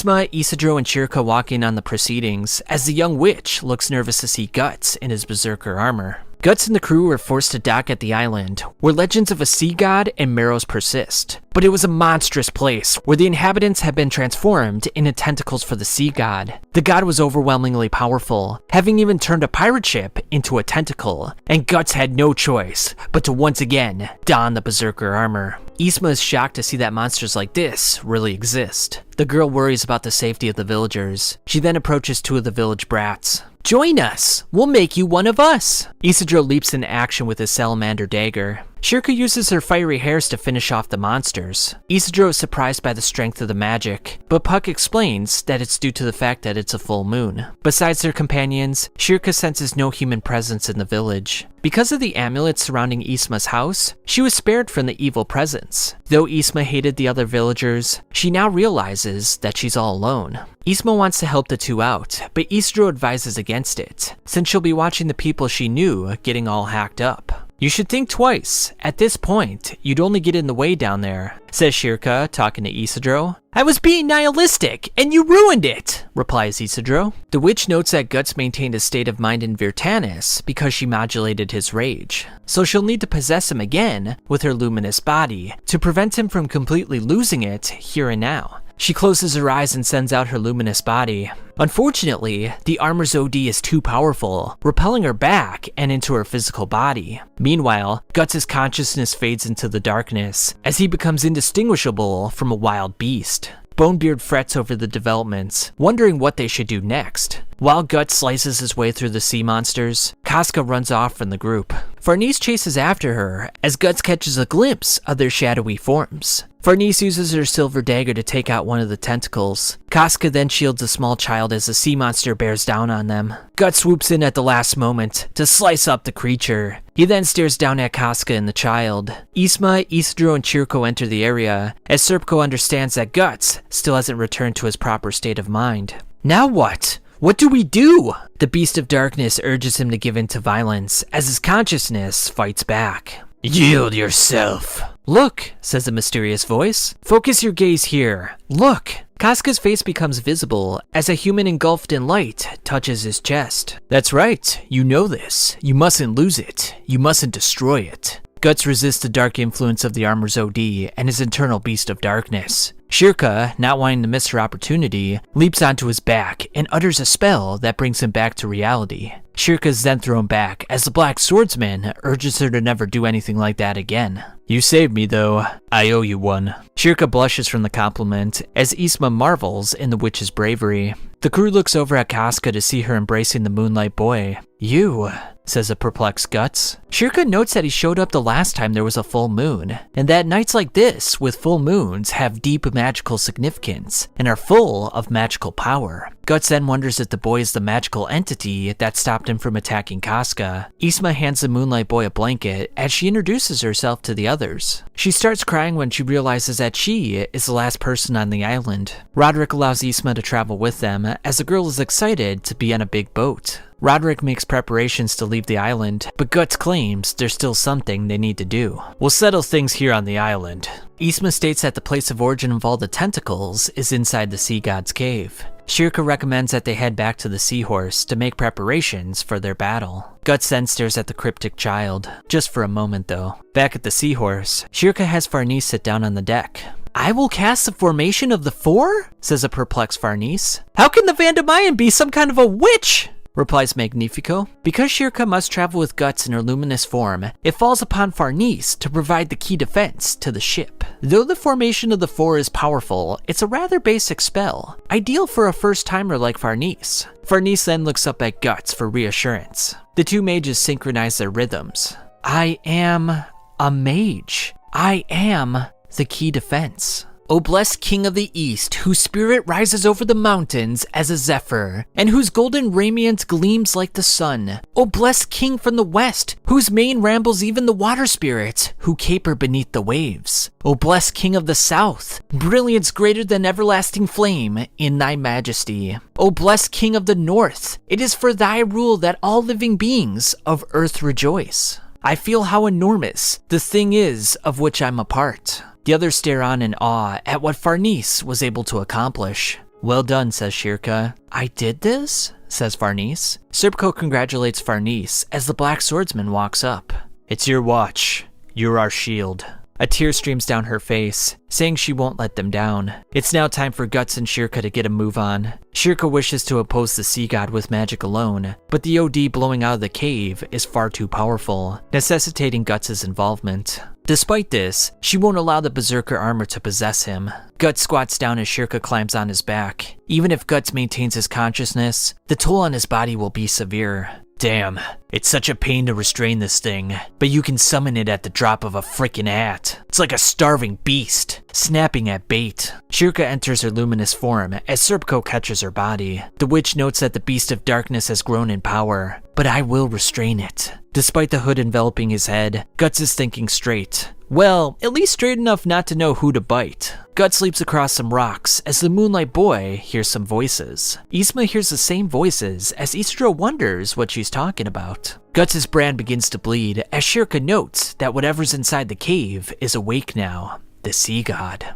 Isma, Isidro, and Chirka walking on the proceedings as the young witch looks nervous to see Guts in his berserker armor. Guts and the crew are forced to dock at the island, where legends of a sea god and marrows persist. But it was a monstrous place, where the inhabitants had been transformed into tentacles for the sea god. The god was overwhelmingly powerful, having even turned a pirate ship into a tentacle, and Guts had no choice but to once again don the berserker armor. Isma is shocked to see that monsters like this really exist. The girl worries about the safety of the villagers. She then approaches two of the village brats. "Join us! We'll make you one of us!" Isidro leaps into action with his salamander dagger. Shirka uses her fiery hairs to finish off the monsters. Isidro is surprised by the strength of the magic, but Puck explains that it's due to the fact that it's a full moon. Besides their companions, Shirka senses no human presence in the village. Because of the amulet surrounding Isma's house, she was spared from the evil presence. Though Isma hated the other villagers, she now realizes that she's all alone. Isma wants to help the two out, but Isidro advises against it, since she'll be watching the people she knew getting all hacked up. "You should think twice. At this point, you'd only get in the way down there," says Shirka, talking to Isidro. "I was being nihilistic, and you ruined it," replies Isidro. The witch notes that Guts maintained a state of mind in Virtanis because she modulated his rage, so she'll need to possess him again with her luminous body to prevent him from completely losing it here and now. She closes her eyes and sends out her luminous body. Unfortunately, the armor's OD is too powerful, repelling her back and into her physical body. Meanwhile, Guts' consciousness fades into the darkness as he becomes indistinguishable from a wild beast. Bonebeard frets over the developments, wondering what they should do next. While Guts slices his way through the sea monsters, Casca runs off from the group. Farnese chases after her as Guts catches a glimpse of their shadowy forms. Farnese uses her silver dagger to take out one of the tentacles. Casca then shields a small child as the sea monster bears down on them. Guts swoops in at the last moment to slice up the creature. He then stares down at Casca and the child. Isma, Isidro, and Chirko enter the area as Serpko understands that Guts still hasn't returned to his proper state of mind. "Now what? What do we do?" The Beast of Darkness urges him to give in to violence as his consciousness fights back. "Yield yourself." "Look," says a mysterious voice. "Focus your gaze here. Look." Casca's face becomes visible as a human engulfed in light touches his chest. "That's right. You know this. You mustn't lose it. You mustn't destroy it." Guts resists the dark influence of the armor's OD and his internal Beast of Darkness. Shirka, not wanting to miss her opportunity, leaps onto his back and utters a spell that brings him back to reality. Shirka is then thrown back as the Black Swordsman urges her to never do anything like that again. "You saved me though. I owe you one." Shirka blushes from the compliment as Isma marvels in the witch's bravery. The crew looks over at Casca to see her embracing the Moonlight Boy. "You," says a perplexed Guts. Shirka notes that he showed up the last time there was a full moon, and that nights like this with full moons have deep magical significance and are full of magical power. Guts then wonders if the boy is the magical entity that stopped him from attacking Casca. Isma hands the Moonlight Boy a blanket as she introduces herself to the others. She starts crying when she realizes that she is the last person on the island. Roderick allows Isma to travel with them as the girl is excited to be on a big boat. Roderick makes preparations to leave the island, but Guts claims there's still something they need to do. "We'll settle things here on the island." Isma states that the place of origin of all the tentacles is inside the sea god's cave. Shirka recommends that they head back to the seahorse to make preparations for their battle. Guts then stares at the cryptic child, just for a moment though. Back at the seahorse, Shirka has Farnese sit down on the deck. "I will cast the formation of the four?" says a perplexed Farnese. "How can the Vandamayan be some kind of a witch?" replies Magnifico. Because Shirka must travel with Guts in her luminous form, it falls upon Farnese to provide the key defense to the ship. Though the formation of the four is powerful, it's a rather basic spell, ideal for a first-timer like Farnese. Farnese then looks up at Guts for reassurance. The two mages synchronize their rhythms. "I am a mage. I am the key defense. O blessed King of the East, whose spirit rises over the mountains as a zephyr, and whose golden raiment gleams like the sun. O blessed King from the West, whose mane rambles even the water spirits, who caper beneath the waves. O blessed King of the South, brilliance greater than everlasting flame in thy majesty. O blessed King of the North, it is for thy rule that all living beings of earth rejoice. I feel how enormous the thing is of which I'm a part." The others stare on in awe at what Farnese was able to accomplish. Well done, says Shirka. I did this? Says Farnese. Serpico congratulates Farnese as the Black Swordsman walks up. It's your watch. You're our shield. A tear streams down her face, saying she won't let them down. It's now time for Guts and Shirka to get a move on. Shirka wishes to oppose the sea god with magic alone, but the OD blowing out of the cave is far too powerful, necessitating Guts' involvement. Despite this, she won't allow the Berserker armor to possess him. Guts squats down as Shirka climbs on his back. Even if Guts maintains his consciousness, the toll on his body will be severe. Damn, it's such a pain to restrain this thing, but you can summon it at the drop of a frickin' hat. It's like a starving beast, snapping at bait. Shirka enters her luminous form as Serpico catches her body. The witch notes that the beast of darkness has grown in power, but I will restrain it. Despite the hood enveloping his head, Guts is thinking straight. Well, at least straight enough not to know who to bite. Guts leaps across some rocks as the Moonlight Boy hears some voices. Isma hears the same voices as Isidro wonders what she's talking about. Guts' brand begins to bleed as Shirka notes that whatever's inside the cave is awake now. The sea god.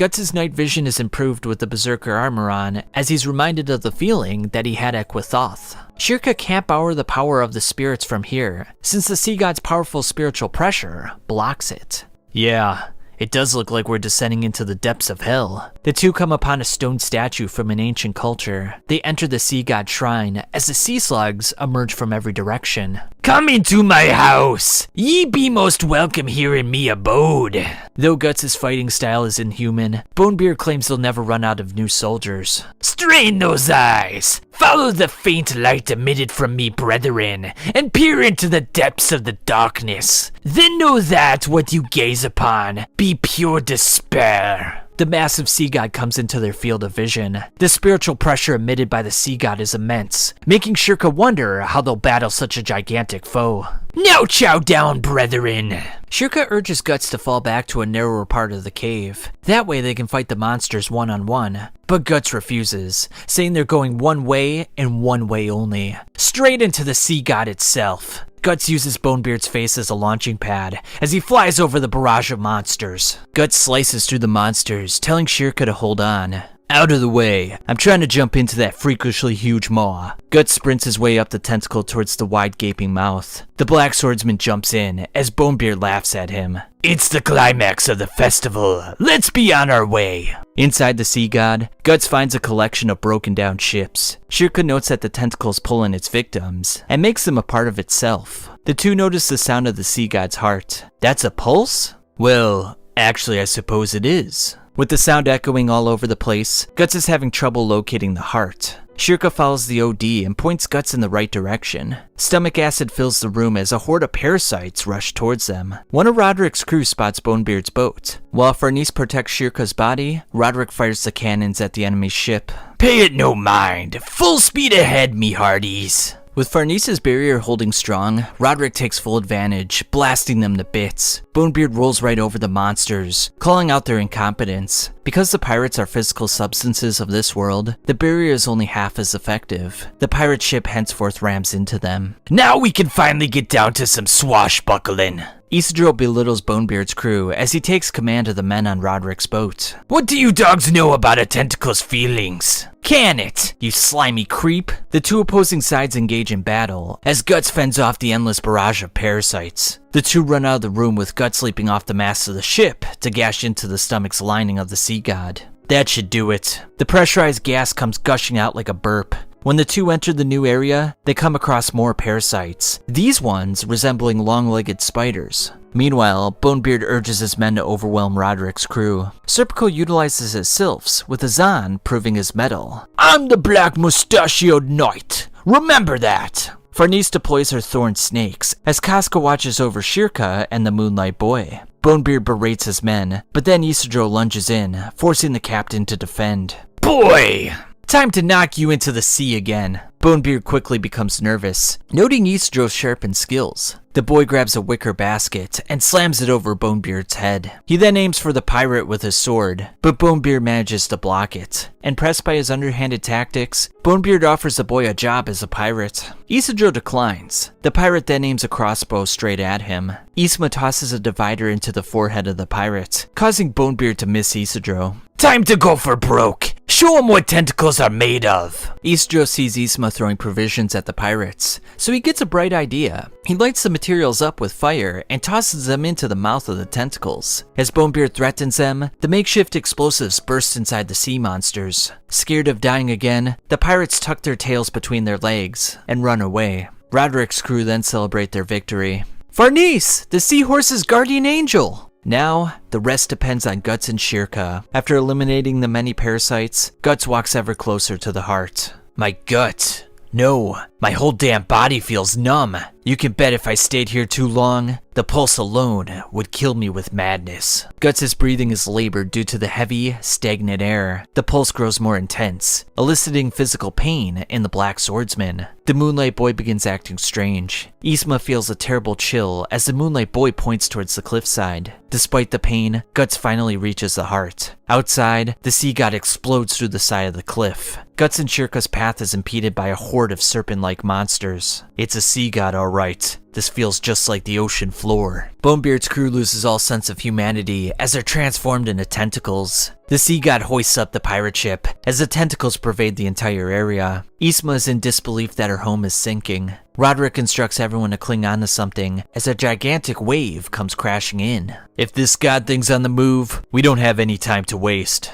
Guts' night vision is improved with the Berserker armor on, as he's reminded of the feeling that he had at Quithoth. Shirka can't borrow the power of the spirits from here, since the sea god's powerful spiritual pressure blocks it. Yeah, it does look like we're descending into the depths of hell. The two come upon a stone statue from an ancient culture. They enter the sea god shrine as the sea slugs emerge from every direction. Come into my house! Ye be most welcome here in me abode. Though Guts' fighting style is inhuman, Bonebeard claims they'll never run out of new soldiers. Strain those eyes! Follow the faint light emitted from me, brethren, and peer into the depths of the darkness. Then know that what you gaze upon be pure despair. The massive sea god comes into their field of vision. The spiritual pressure emitted by the sea god is immense, making Shirka wonder how they'll battle such a gigantic foe. Now chow down, brethren! Shirka urges Guts to fall back to a narrower part of the cave. That way they can fight the monsters one-on-one. But Guts refuses, saying they're going one way and one way only. Straight into the sea god itself. Guts uses Bonebeard's face as a launching pad as he flies over the barrage of monsters. Guts slices through the monsters, telling Shirka to hold on. Out of the way, I'm trying to jump into that freakishly huge maw. Guts sprints his way up the tentacle towards the wide gaping mouth. The Black Swordsman jumps in as Bonebeard laughs at him. It's the climax of the festival. Let's be on our way. Inside the sea god, Guts finds a collection of broken down ships. Shirka notes that the tentacles pull in its victims and makes them a part of itself. The two notice the sound of the sea god's heart. That's a pulse? Well, actually I suppose it is. With the sound echoing all over the place, Guts is having trouble locating the heart. Shirka follows the OD and points Guts in the right direction. Stomach acid fills the room as a horde of parasites rush towards them. One of Roderick's crew spots Bonebeard's boat. While Farnese protects Shirka's body, Roderick fires the cannons at the enemy's ship. Pay it no mind. Full speed ahead, me hearties. With Farnese's barrier holding strong, Roderick takes full advantage, blasting them to bits. Bonebeard rolls right over the monsters, calling out their incompetence. Because the pirates are physical substances of this world, the barrier is only half as effective. The pirate ship henceforth rams into them. Now we can finally get down to some swashbuckling. Isidro belittles Bonebeard's crew as he takes command of the men on Roderick's boat. What do you dogs know about a tentacle's feelings? Can it, you slimy creep? The two opposing sides engage in battle as Guts fends off the endless barrage of parasites. The two run out of the room with Guts leaping off the mast of the ship to gash into the stomach's lining of the sea god. That should do it. The pressurized gas comes gushing out like a burp. When the two enter the new area, they come across more parasites, these ones resembling long-legged spiders. Meanwhile, Bonebeard urges his men to overwhelm Roderick's crew. Serpico utilizes his sylphs, with Azan proving his mettle. I'm the black mustachioed knight. Remember that. Farnese deploys her thorn snakes, as Casca watches over Shirka and the Moonlight Boy. Bonebeard berates his men, but then Isidro lunges in, forcing the captain to defend. Boy! Time to knock you into the sea again. Bonebeard quickly becomes nervous, noting Isidro's sharpened skills. The boy grabs a wicker basket and slams it over Bonebeard's head. He then aims for the pirate with his sword, but Bonebeard manages to block it. And pressed by his underhanded tactics, Bonebeard offers the boy a job as a pirate. Isidro declines. The pirate then aims a crossbow straight at him. Isma tosses a divider into the forehead of the pirate, causing Bonebeard to miss Isidro. Time to go for broke. Show him what tentacles are made of. Isidro sees Isma throwing provisions at the pirates, so he gets a bright idea. He lights the materials up with fire and tosses them into the mouth of the tentacles. As Bonebeard threatens them, the makeshift explosives burst inside the sea monsters. Scared of dying again, the pirates tuck their tails between their legs and run away. Roderick's crew then celebrate their victory. Farnese, the seahorse's guardian angel! Now, the rest depends on Guts and Shirka. After eliminating the many parasites, Guts walks ever closer to the heart. My gut. No, my whole damn body feels numb. You can bet if I stayed here too long, the pulse alone would kill me with madness. Guts' breathing is labored due to the heavy, stagnant air. The pulse grows more intense, eliciting physical pain in the Black Swordsman. The Moonlight Boy begins acting strange. Isma feels a terrible chill as the Moonlight Boy points towards the cliffside. Despite the pain, Guts finally reaches the heart. Outside, the sea god explodes through the side of the cliff. Guts and Shirka's path is impeded by a horde of serpent-like monsters. It's a sea god, alright. This feels just like the ocean floor. Bonebeard's crew loses all sense of humanity as they're transformed into tentacles. The sea god hoists up the pirate ship as the tentacles pervade the entire area. Isma is in disbelief that her home is sinking. Roderick instructs everyone to cling on to something as a gigantic wave comes crashing in. If this god thing's on the move, we don't have any time to waste.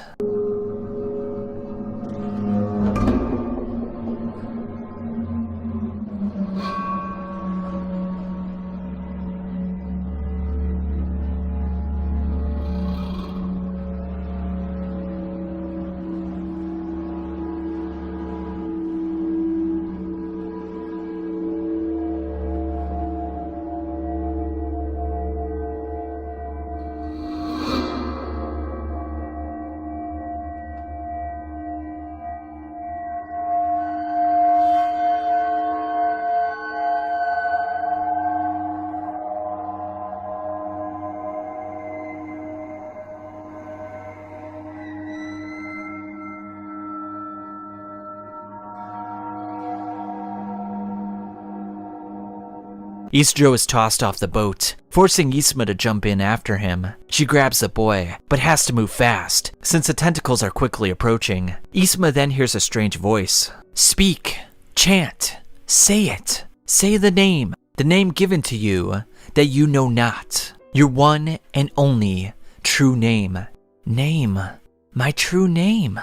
Isidro is tossed off the boat, forcing Isma to jump in after him. She grabs the boy, but has to move fast, since the tentacles are quickly approaching. Isma then hears a strange voice. Speak, chant, say it. Say the name given to you, that you know not. Your one and only true name. Name, my true name.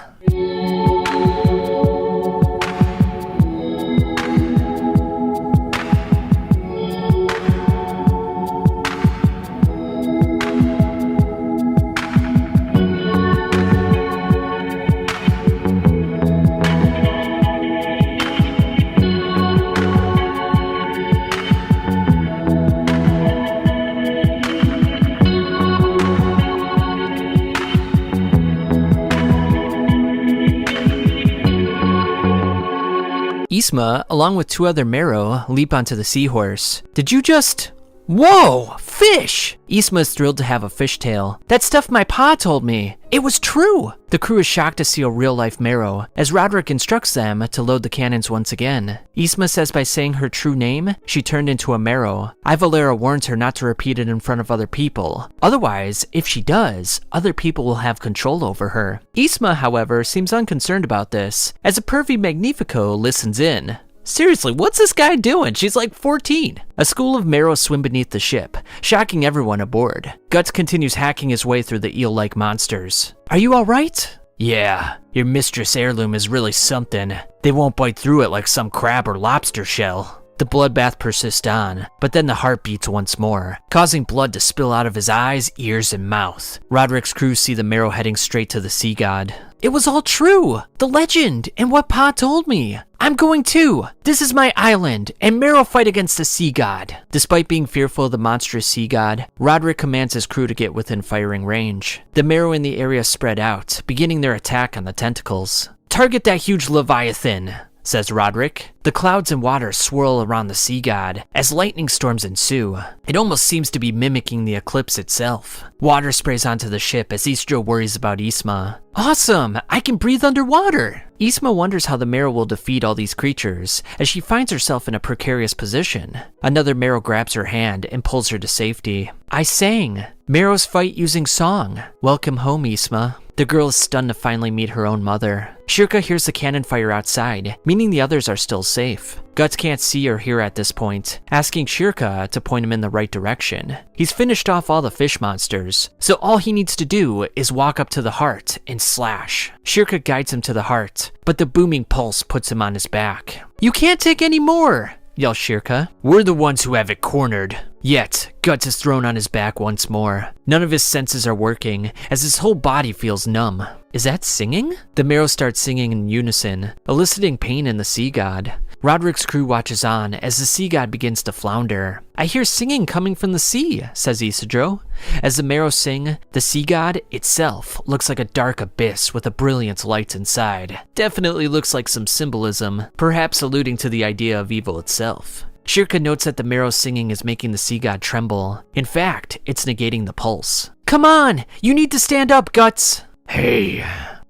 Isma, along with two other Mero, leap onto the seahorse. Did you just... Whoa! Fish! Isma is thrilled to have a fishtail. That stuff my pa told me. It was true! The crew is shocked to see a real-life Mero, as Roderick instructs them to load the cannons once again. Isma says by saying her true name, she turned into a Mero. Ivalera warns her not to repeat it in front of other people. Otherwise, if she does, other people will have control over her. Isma, however, seems unconcerned about this, as a pervy Magnifico listens in. Seriously, what's this guy doing? She's like 14. A school of Mero swim beneath the ship, shocking everyone aboard. Guts continues hacking his way through the eel-like monsters. Are you alright? Yeah, your mistress heirloom is really something. They won't bite through it like some crab or lobster shell. The bloodbath persists on, but then the heart beats once more, causing blood to spill out of his eyes, ears, and mouth. Roderick's crew see the Mero heading straight to the sea god. It was all true! The legend, and what Pa told me! I'm going too! This is my island, and Mero fight against the sea god! Despite being fearful of the monstrous sea god, Roderick commands his crew to get within firing range. The Mero in the area spread out, beginning their attack on the tentacles. Target that huge leviathan, says Roderick. The clouds and water swirl around the sea god as lightning storms ensue. It almost seems to be mimicking the eclipse itself. Water sprays onto the ship as Istra worries about Isma. Awesome! I can breathe underwater! Isma wonders how the Marrow will defeat all these creatures as she finds herself in a precarious position. Another Marrow grabs her hand and pulls her to safety. I sang. Marrows fight using song. Welcome home, Isma. The girl is stunned to finally meet her own mother. Shirka hears the cannon fire outside, meaning the others are still safe. Guts can't see or hear at this point, asking Shirka to point him in the right direction. He's finished off all the fish monsters, so all he needs to do is walk up to the heart and slash. Shirka guides him to the heart, but the booming pulse puts him on his back. You can't take any more, yells Shirka. We're the ones who have it cornered. Yet, Guts is thrown on his back once more. None of his senses are working, as his whole body feels numb. Is that singing? The Marrow starts singing in unison, eliciting pain in the sea god. Roderick's crew watches on as the sea god begins to flounder. I hear singing coming from the sea, says Isidro. As the Marrow sing, the sea god itself looks like a dark abyss with a brilliant light inside. Definitely looks like some symbolism, perhaps alluding to the idea of evil itself. Shirka notes that the Marrow's singing is making the sea god tremble. In fact, it's negating the pulse. Come on! You need to stand up, Guts! Hey,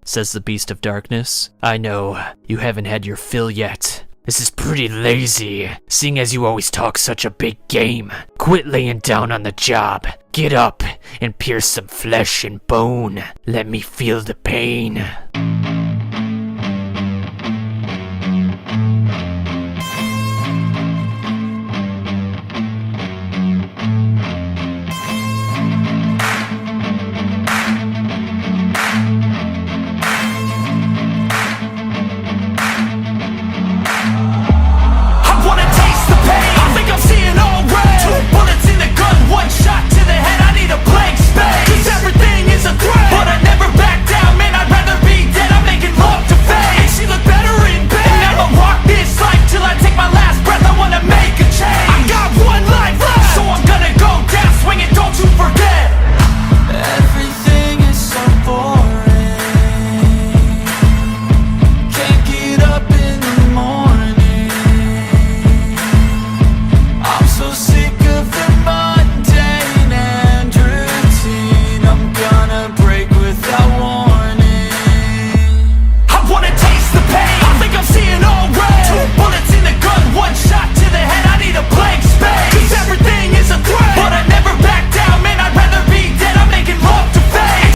says the Beast of Darkness. I know, you haven't had your fill yet. This is pretty lazy, seeing as you always talk such a big game. Quit laying down on the job. Get up and pierce some flesh and bone. Let me feel the pain.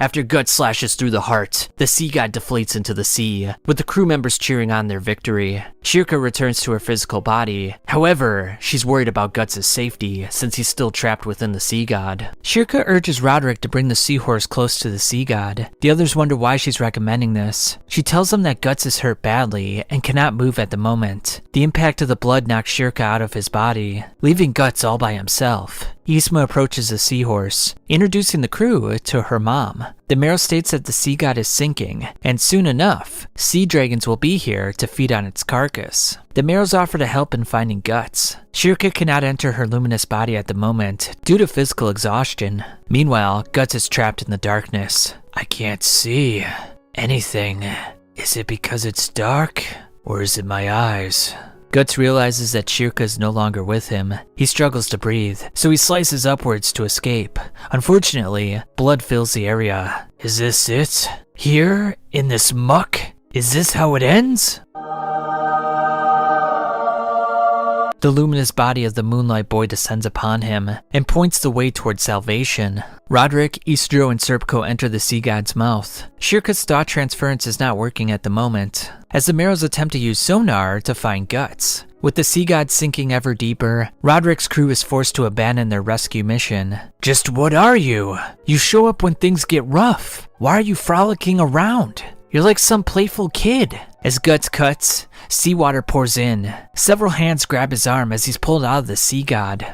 After Guts slashes through the heart, the sea god deflates into the sea, with the crew members cheering on their victory. Shirka returns to her physical body. However, she's worried about Guts' safety, since he's still trapped within the sea god. Shirka urges Roderick to bring the seahorse close to the sea god. The others wonder why she's recommending this. She tells them that Guts is hurt badly and cannot move at the moment. The impact of the blood knocks Shirka out of his body, leaving Guts all by himself. Isma approaches the seahorse, introducing the crew to her mom. The Marrow states that the sea god is sinking, and soon enough, sea dragons will be here to feed on its carcass. The Marrows offer to help in finding Guts. Shirka cannot enter her luminous body at the moment due to physical exhaustion. Meanwhile, Guts is trapped in the darkness. I can't see anything. Is it because it's dark, or is it my eyes? Guts realizes that Shirka is no longer with him. He struggles to breathe, so he slices upwards to escape. Unfortunately, blood fills the area. Is this it? Here? In this muck? Is this how it ends? The luminous body of the Moonlight Boy descends upon him and points the way towards salvation. Roderick, Isidro, and Serpco enter the sea god's mouth. Shirka's thought transference is not working at the moment, as the Marrows attempt to use sonar to find Guts. With the sea god sinking ever deeper, Roderick's crew is forced to abandon their rescue mission. Just what are you? You show up when things get rough. Why are you frolicking around? You're like some playful kid. As Guts cuts, seawater pours in. Several hands grab his arm as he's pulled out of the sea god.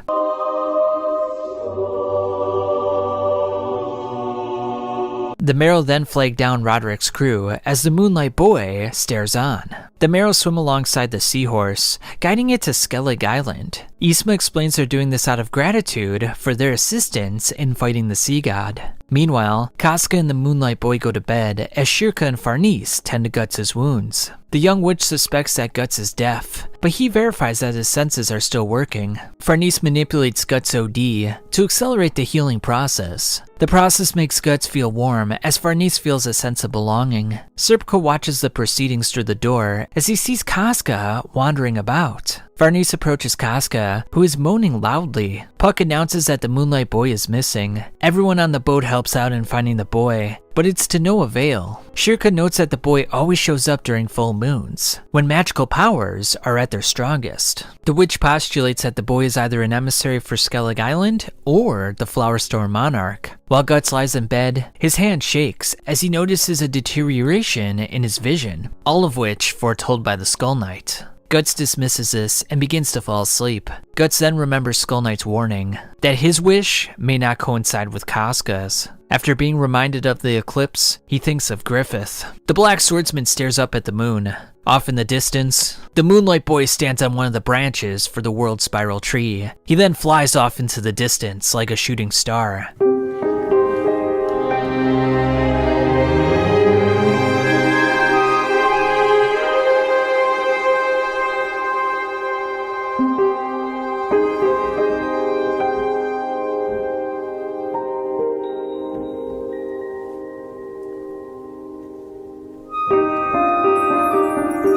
The Marrow then flag down Roderick's crew as the Moonlight Boy stares on. The Marrow swim alongside the seahorse, guiding it to Skellig Island. Isma explains they're doing this out of gratitude for their assistance in fighting the sea god. Meanwhile, Casca and the Moonlight Boy go to bed as Shirka and Farnese tend to Guts' wounds. The young witch suspects that Guts is deaf, but he verifies that his senses are still working. Farnese manipulates Guts' OD to accelerate the healing process. The process makes Guts feel warm as Farnese feels a sense of belonging. Serpka watches the proceedings through the door as he sees Casca wandering about. Farnese approaches Casca, who is moaning loudly. Puck announces that the Moonlight Boy is missing. Everyone on the boat helps out in finding the boy, but it's to no avail. Shirka notes that the boy always shows up during full moons, when magical powers are at their strongest. The witch postulates that the boy is either an emissary for Skellig Island or the Flowerstorm Monarch. While Guts lies in bed, his hand shakes as he notices a deterioration in his vision, all of which foretold by the Skull Knight. Guts dismisses this and begins to fall asleep. Guts then remembers Skull Knight's warning that his wish may not coincide with Casca's. After being reminded of the eclipse, he thinks of Griffith. The Black Swordsman stares up at the moon. Off in the distance, the Moonlight Boy stands on one of the branches for the World Spiral Tree. He then flies off into the distance like a shooting star.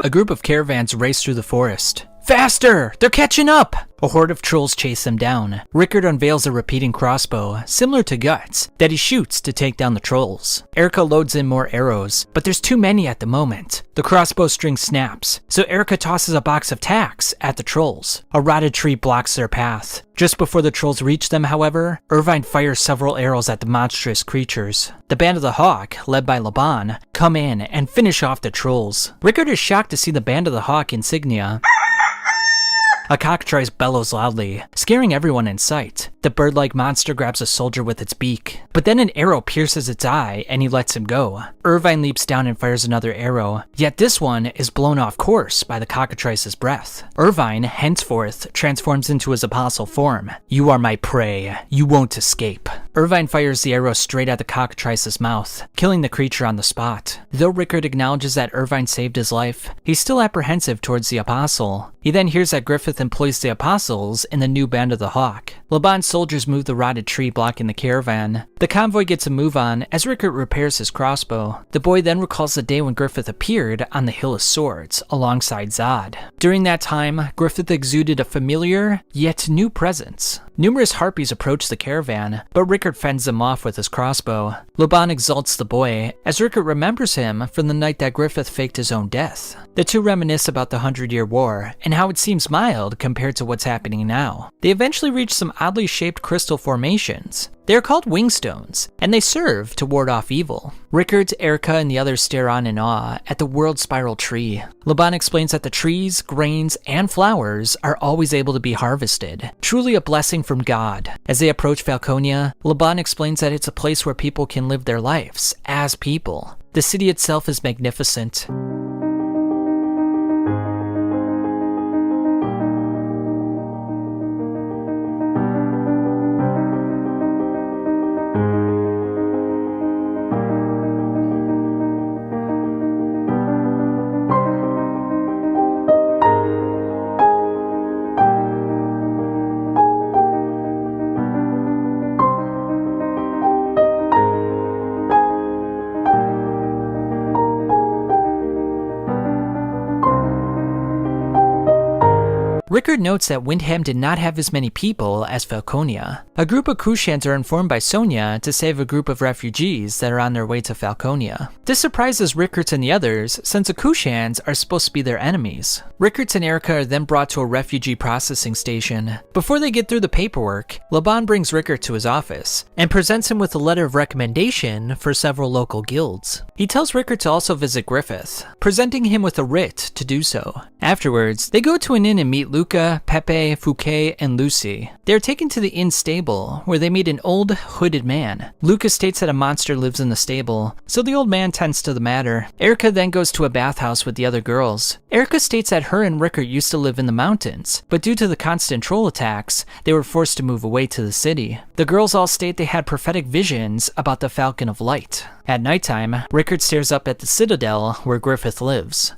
A group of caravans race through the forest. Faster! They're catching up! A horde of trolls chase them down. Rickard unveils a repeating crossbow, similar to Guts, that he shoots to take down the trolls. Erica loads in more arrows, but there's too many at the moment. The crossbow string snaps, so Erica tosses a box of tacks at the trolls. A rotted tree blocks their path. Just before the trolls reach them, however, Irvine fires several arrows at the monstrous creatures. The Band of the Hawk, led by Laban, come in and finish off the trolls. Rickard is shocked to see the Band of the Hawk insignia. A cockatrice bellows loudly, scaring everyone in sight. The bird-like monster grabs a soldier with its beak, but then an arrow pierces its eye and he lets him go. Irvine leaps down and fires another arrow, yet this one is blown off course by the cockatrice's breath. Irvine, henceforth, transforms into his apostle form. You are my prey. You won't escape. Irvine fires the arrow straight at the cockatrice's mouth, killing the creature on the spot. Though Rickard acknowledges that Irvine saved his life, he's still apprehensive towards the apostle. He then hears that Griffith employs the apostles in the new Band of the Hawk. Laban's soldiers move the rotted tree blocking the caravan. The convoy gets a move on as Rickard repairs his crossbow. The boy then recalls the day when Griffith appeared on the Hill of Swords alongside Zod. During that time, Griffith exuded a familiar yet new presence. Numerous harpies approach the caravan, but Rickard fends them off with his crossbow. Laban exalts the boy, as Rickard remembers him from the night that Griffith faked his own death. The two reminisce about the 100-Year War, and how it seems mild compared to what's happening now. They eventually reach some oddly shaped crystal formations. They are called wingstones, and they serve to ward off evil. Rickard, Erica, and the others stare on in awe at the World Spiral Tree. Laban explains that the trees, grains, and flowers are always able to be harvested, truly a blessing from God. As they approach Falconia, Laban explains that it's a place where people can live their lives as people. The city itself is magnificent. Rickard notes that Windham did not have as many people as Falconia. A group of Kushans are informed by Sonia to save a group of refugees that are on their way to Falconia. This surprises Rickard and the others, since the Kushans are supposed to be their enemies. Rickard and Erica are then brought to a refugee processing station. Before they get through the paperwork, Laban brings Rickard to his office and presents him with a letter of recommendation for several local guilds. He tells Rickard to also visit Griffith, presenting him with a writ to do so. Afterwards, they go to an inn and meet Luca, Pepe, Fouquet, and Lucy. They are taken to the inn stable, where they meet an old, hooded man. Luca states that a monster lives in the stable, so the old man tends to the matter. Erica then goes to a bathhouse with the other girls. Erica states that her and Rickert used to live in the mountains, but due to the constant troll attacks, they were forced to move away to the city. The girls all state they had prophetic visions about the Falcon of Light. At nighttime, Rickert stares up at the citadel where Griffith lives.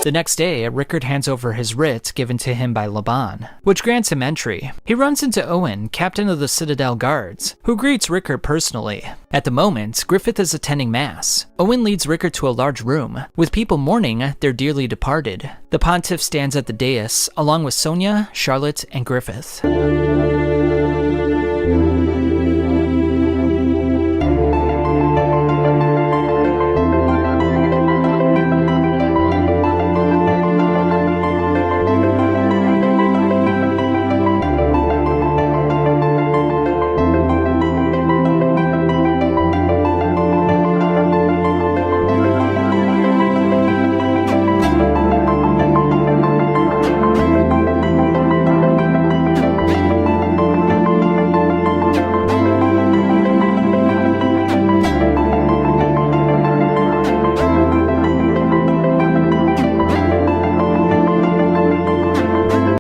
The next day, Rickert hands over his writ given to him by Laban, which grants him entry. He runs into Owen, captain of the Citadel Guards, who greets Rickert personally. At the moment, Griffith is attending mass. Owen leads Rickert to a large room, with people mourning their dearly departed. The pontiff stands at the dais, along with Sonia, Charlotte, and Griffith.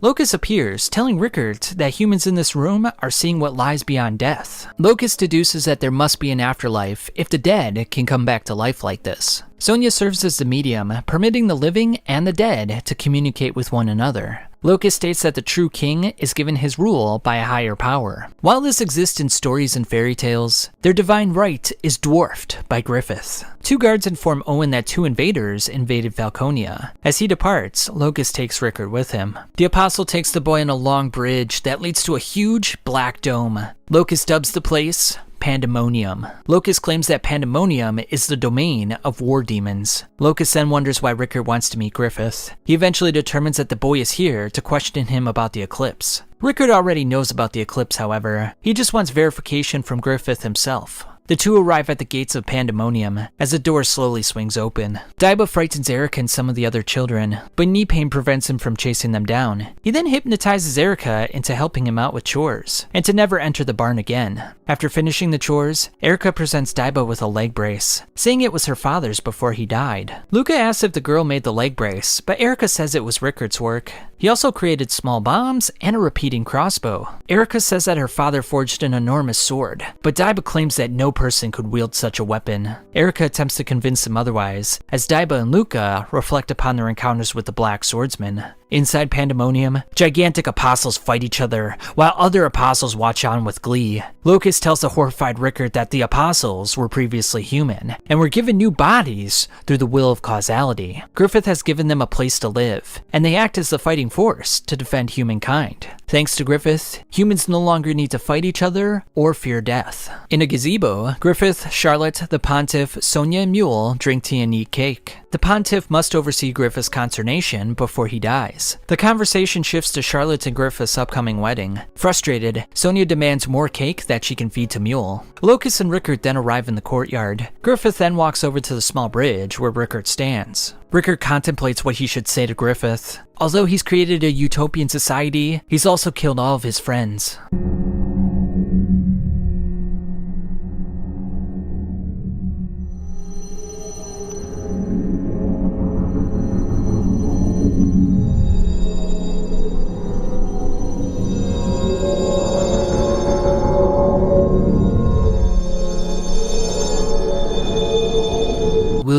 Locus appears, telling Rickert that humans in this room are seeing what lies beyond death. Locus deduces that there must be an afterlife if the dead can come back to life like this. Sonia serves as the medium, permitting the living and the dead to communicate with one another. Locus states that the true king is given his rule by a higher power. While this exists in stories and fairy tales, their divine right is dwarfed by Griffith. Two guards inform Owen that two invaders invaded Falconia. As he departs, Locus takes Rickert with him. The apostle takes the boy on a long bridge that leads to a huge black dome. Locus dubs the place Pandemonium. Locus claims that Pandemonium is the domain of war demons. Locus then wonders why Rickert wants to meet Griffith. He eventually determines that the boy is here to question him about the eclipse. Rickert already knows about the eclipse, however. He just wants verification from Griffith himself. The two arrive at the gates of Pandemonium as the door slowly swings open. Daiba frightens Erica and some of the other children, but knee pain prevents him from chasing them down. He then hypnotizes Erica into helping him out with chores, and to never enter the barn again. After finishing the chores, Erica presents Daiba with a leg brace, saying it was her father's before he died. Luca asks if the girl made the leg brace, but Erica says it was Rickert's work. He also created small bombs and a repeating crossbow. Erica says that her father forged an enormous sword, but Daiba claims that no person could wield such a weapon. Erica attempts to convince him otherwise, as Daiba and Luca reflect upon their encounters with the Black Swordsman. Inside Pandemonium, gigantic apostles fight each other, while other apostles watch on with glee. Locus tells the horrified Rickert that the apostles were previously human, and were given new bodies through the will of causality. Griffith has given them a place to live, and they act as the fighting force to defend humankind. Thanks to Griffith, humans no longer need to fight each other or fear death. In a gazebo, Griffith, Charlotte, the Pontiff, Sonia, and Mule drink tea and eat cake. The Pontiff must oversee Griffith's consternation before he dies. The conversation shifts to Charlotte and Griffith's upcoming wedding. Frustrated, Sonia demands more cake that she can feed to Mule. Locus and Rickert then arrive in the courtyard. Griffith then walks over to the small bridge where Rickert stands. Rickert contemplates what he should say to Griffith. Although he's created a utopian society, he's also killed all of his friends.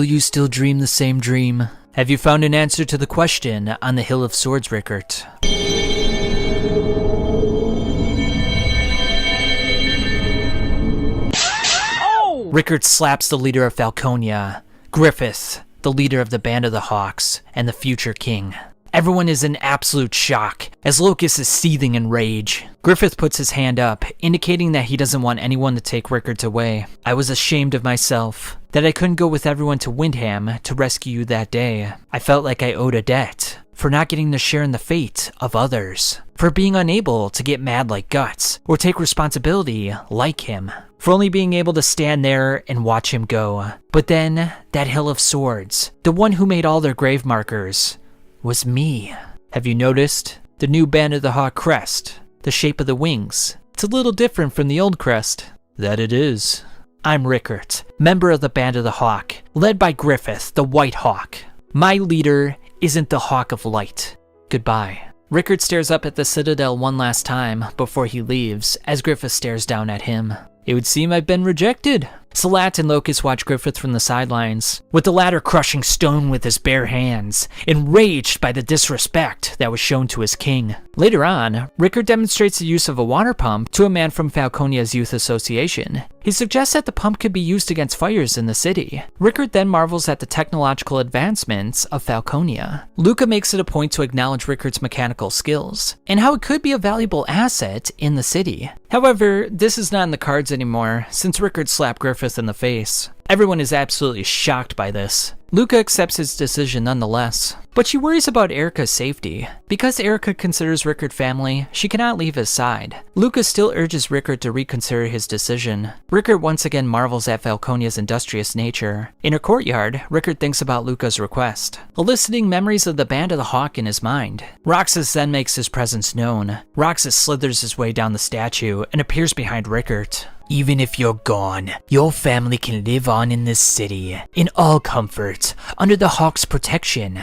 Will you still dream the same dream? Have you found an answer to the question on the Hill of Swords, Rickert? Oh! Rickert slaps the leader of Falconia, Griffith, the leader of the Band of the Hawks, and the future king. Everyone is in absolute shock as Locust is seething in rage. Griffith puts his hand up, indicating that he doesn't want anyone to take Rickard away. I was ashamed of myself, that I couldn't go with everyone to Windham to rescue you that day. I felt like I owed a debt for not getting to share in the fate of others, for being unable to get mad like Guts or take responsibility like him, for only being able to stand there and watch him go. But then, that Hill of Swords, the one who made all their grave markers, was me. Have you noticed? The new Band of the Hawk crest, the shape of the wings. It's a little different from the old crest. That it is. I'm Rickert, member of the Band of the Hawk, led by Griffith, the White Hawk. My leader isn't the Hawk of Light. Goodbye. Rickert stares up at the Citadel one last time before he leaves, as Griffith stares down at him. It would seem I've been rejected. Salat and Locust watch Griffith from the sidelines, with the latter crushing stone with his bare hands, enraged by the disrespect that was shown to his king. Later on, Rickard demonstrates the use of a water pump to a man from Falconia's youth association. He suggests that the pump could be used against fires in the city. Rickard then marvels at the technological advancements of Falconia. Luca makes it a point to acknowledge Rickard's mechanical skills, and how it could be a valuable asset in the city. However, this is not in the cards anymore, since Rickard slapped Griffith in the face. Everyone is absolutely shocked by this. Luca accepts his decision nonetheless, but she worries about Erica's safety. Because Erica considers Rickard family, she cannot leave his side. Luca still urges Rickard to reconsider his decision. Rickard once again marvels at Falconia's industrious nature. In her courtyard, Rickard thinks about Luca's request, eliciting memories of the Band of the Hawk in his mind. Roxas then makes his presence known. Roxas slithers his way down the statue and appears behind Rickard. Even if you're gone, your family can live on in this city, in all comfort, under the Hawk's protection.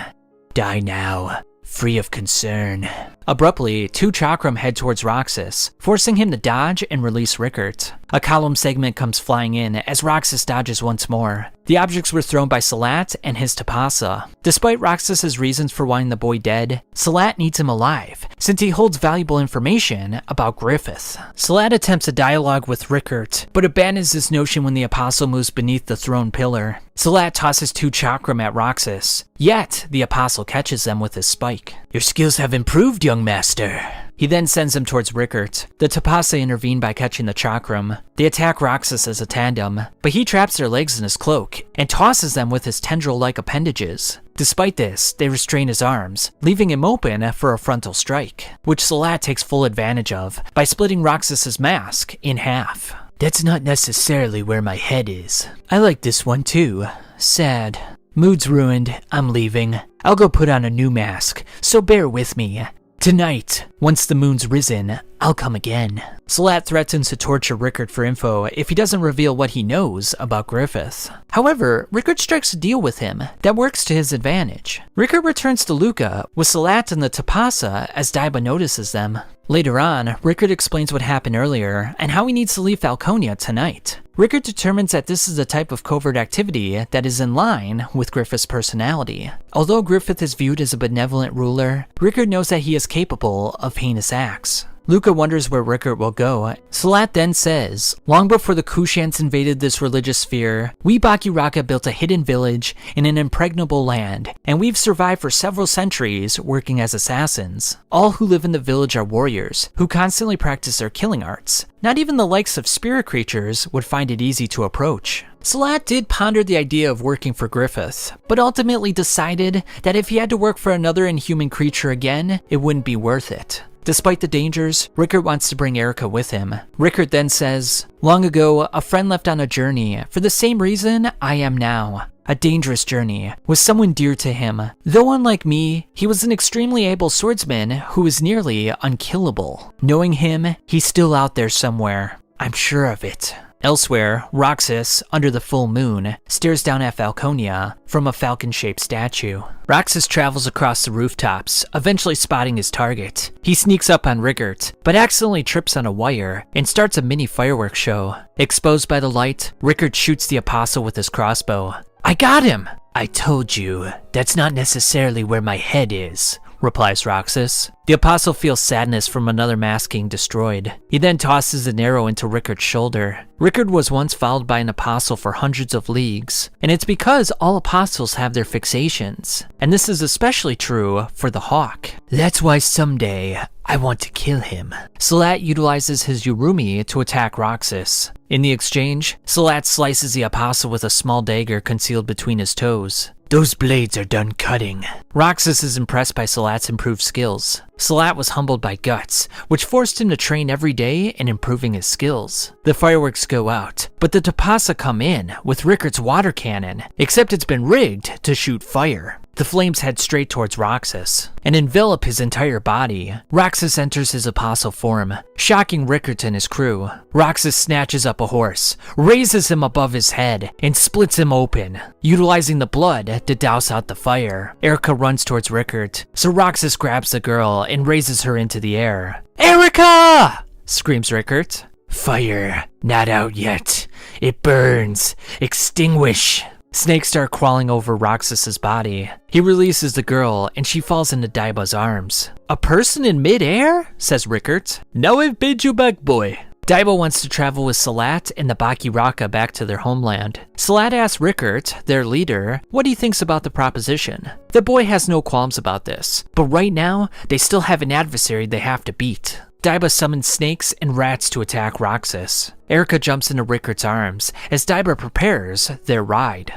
Die now, free of concern. Abruptly, two Chakram head towards Roxas, forcing him to dodge and release Rickard. A column segment comes flying in as Roxas dodges once more. The objects were thrown by Salat and his Tapasa. Despite Roxas's reasons for wanting the boy dead, Salat needs him alive, since he holds valuable information about Griffith. Salat attempts a dialogue with Rickard, but abandons this notion when the Apostle moves beneath the throne pillar. Salat tosses two Chakram at Roxas, yet the Apostle catches them with his spike. Your skills have improved, young master. He then sends him towards Rickard. The Tapasa intervene by catching the Chakram. They attack Roxas as a tandem, but he traps their legs in his cloak and tosses them with his tendril-like appendages. Despite this, they restrain his arms, leaving him open for a frontal strike, which Salat takes full advantage of by splitting Roxas's mask in half. That's not necessarily where my head is. I like this one too. Sad. Mood's ruined. I'm leaving. I'll go put on a new mask, so bear with me. Tonight, once the moon's risen, I'll come again. Salat threatens to torture Rickard for info if he doesn't reveal what he knows about Griffith. However, Rickard strikes a deal with him that works to his advantage. Rickard returns to Luca with Salat and the Tapasa as Daiba notices them. Later on, Rickard explains what happened earlier and how he needs to leave Falconia tonight. Rickard determines that this is the type of covert activity that is in line with Griffith's personality. Although Griffith is viewed as a benevolent ruler, Rickard knows that he is capable of heinous acts. Luca wonders where Rickard will go. Salat then says, long before the Kushans invaded this religious sphere, we Bakiraka built a hidden village in an impregnable land, and we've survived for several centuries working as assassins. All who live in the village are warriors, who constantly practice their killing arts. Not even the likes of spirit creatures would find it easy to approach. Salat did ponder the idea of working for Griffith, but ultimately decided that if he had to work for another inhuman creature again, it wouldn't be worth it. Despite the dangers, Rickard wants to bring Erica with him. Rickard then says, long ago, a friend left on a journey for the same reason I am now. A dangerous journey, with someone dear to him. Though unlike me, he was an extremely able swordsman who was nearly unkillable. Knowing him, he's still out there somewhere. I'm sure of it. Elsewhere, Roxas, under the full moon, stares down at Falconia from a falcon-shaped statue. Roxas travels across the rooftops, eventually spotting his target. He sneaks up on Rickard, but accidentally trips on a wire and starts a mini fireworks show. Exposed by the light, Rickard shoots the Apostle with his crossbow. I got him! I told you, that's not necessarily where my head is. replies Roxas. The apostle feels sadness from another mask being destroyed. He then tosses an arrow into Rickard's shoulder. Rickard was once followed by an apostle for hundreds of leagues, and it's because all apostles have their fixations, and this is especially true for the Hawk. That's why someday I want to kill him. Salat utilizes his Yurumi to attack Roxas. In the exchange, Salat slices the apostle with a small dagger concealed between his toes. Those blades are done cutting. Roxas is impressed by Salat's improved skills. Salat was humbled by Guts, which forced him to train every day in improving his skills. The fireworks go out, but the Tapasa come in with Rickard's water cannon, except it's been rigged to shoot fire. The flames head straight towards Roxas and envelop his entire body. Roxas enters his apostle form, shocking Rickard and his crew. Roxas snatches up a horse, raises him above his head, and splits him open, utilizing the blood to douse out the fire. Erica runs towards Rickard, so Roxas grabs the girl and raises her into the air. Erica! Screams Rickard. Fire, not out yet. It burns. Extinguish. Snakes start crawling over Roxas's body. He releases the girl, and she falls into Daiba's arms. A person in midair? Says Rickard. Now I've paid you back, boy. Daiba wants to travel with Salat and the Bakiraka back to their homeland. Salat asks Rickard, their leader, what he thinks about the proposition. The boy has no qualms about this, but right now, they still have an adversary they have to beat. Daiba summons snakes and rats to attack Roxas. Erica jumps into Rickard's arms as Daiba prepares their ride.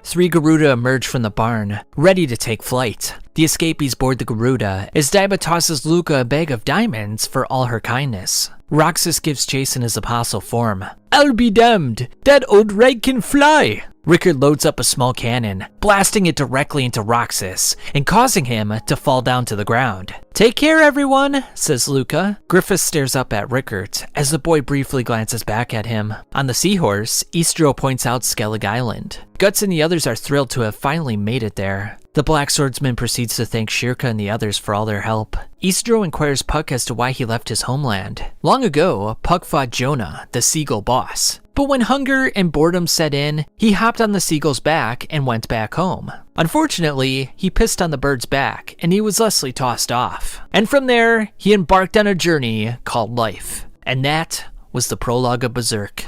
3 Garuda emerge from the barn, ready to take flight. The escapees board the Garuda as Daiba tosses Luca a bag of diamonds for all her kindness. Roxas gives chase in his apostle form. I'll be damned, that old rag can fly! Rickard loads up a small cannon, blasting it directly into Roxas and causing him to fall down to the ground. Take care, everyone, says Luca. Griffith stares up at Rickard as the boy briefly glances back at him. On the seahorse, Istro points out Skellig Island. Guts and the others are thrilled to have finally made it there. The Black Swordsman proceeds to thank Shirka and the others for all their help. Istro inquires Puck as to why he left his homeland. Long ago, Puck fought Jonah, the seagull boss. But when hunger and boredom set in, he hopped on the seagull's back and went back home. Unfortunately, he pissed on the bird's back, and he was thusly tossed off. And from there, he embarked on a journey called life. And that was the prologue of Berserk.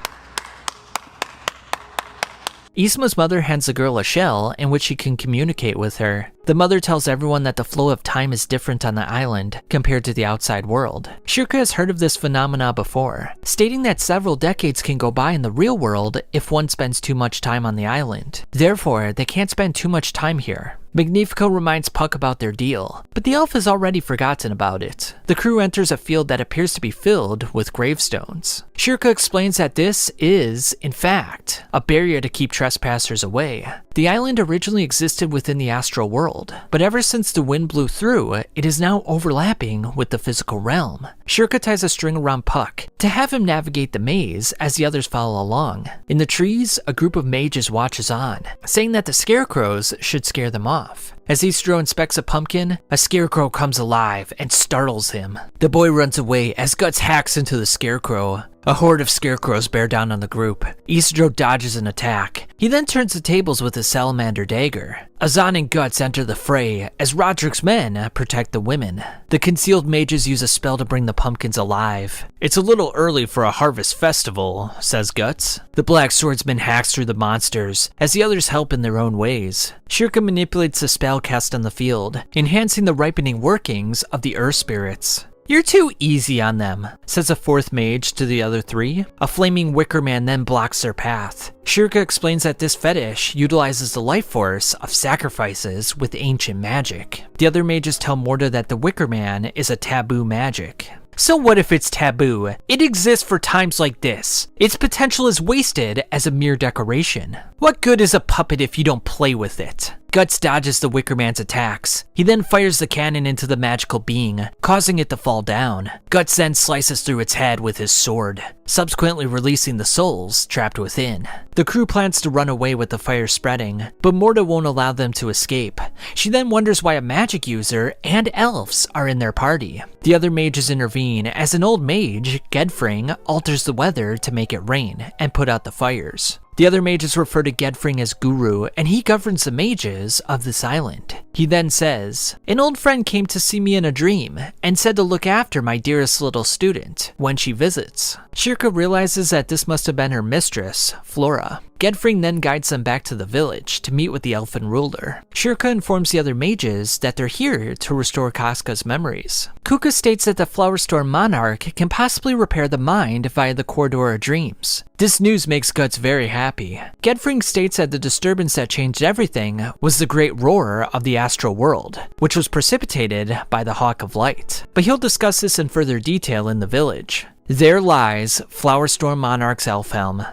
Isma's mother hands the girl a shell in which she can communicate with her. The mother tells everyone that the flow of time is different on the island compared to the outside world. Shirka has heard of this phenomena before, stating that several decades can go by in the real world if one spends too much time on the island. Therefore, they can't spend too much time here. Magnifico reminds Puck about their deal, but the elf has already forgotten about it. The crew enters a field that appears to be filled with gravestones. Shirka explains that this is, in fact, a barrier to keep trespassers away. The island originally existed within the astral world, but ever since the wind blew through, it is now overlapping with the physical realm. Shirka ties a string around Puck to have him navigate the maze as the others follow along. In the trees, a group of mages watches on, saying that the scarecrows should scare them off. As Istro inspects a pumpkin, a scarecrow comes alive and startles him. The boy runs away as Guts hacks into the scarecrow. A horde of scarecrows bear down on the group. Istro dodges an attack. He then turns the tables with his salamander dagger. Azan and Guts enter the fray as Roderick's men protect the women. The concealed mages use a spell to bring the pumpkins alive. It's a little early for a harvest festival, says Guts. The Black Swordsman hacks through the monsters as the others help in their own ways. Shirka manipulates the spell cast on the field, enhancing the ripening workings of the earth spirits. You're too easy on them, says a fourth mage to the other 3. A flaming wicker man then blocks their path. Shirka explains that this fetish utilizes the life force of sacrifices with ancient magic. The other mages tell Morta that the wicker man is a taboo magic. So what if it's taboo? It exists for times like this. Its potential is wasted as a mere decoration. What good is a puppet if you don't play with it? Guts dodges the Wicker Man's attacks. He then fires the cannon into the magical being, causing it to fall down. Guts then slices through its head with his sword, subsequently releasing the souls trapped within. The crew plans to run away with the fire spreading, but Morta won't allow them to escape. She then wonders why a magic user and elves are in their party. The other mages intervene as an old mage, Gedfring, alters the weather to make it rain and put out the fires. The other mages refer to Gedfring as Guru, and he governs the mages of this island. He then says, "An old friend came to see me in a dream and said to look after my dearest little student when she visits." Shirka realizes that this must have been her mistress, Flora. Gedfring then guides them back to the village to meet with the elfin ruler. Shirka informs the other mages that they're here to restore Casca's memories. Kuka states that the Flower Storm Monarch can possibly repair the mind via the Corridor of Dreams. This news makes Guts very happy. Gedfring states that the disturbance that changed everything was the great roar of the astral world, which was precipitated by the Hawk of Light. But he'll discuss this in further detail in the village. There lies Flower Storm Monarch's elf helm.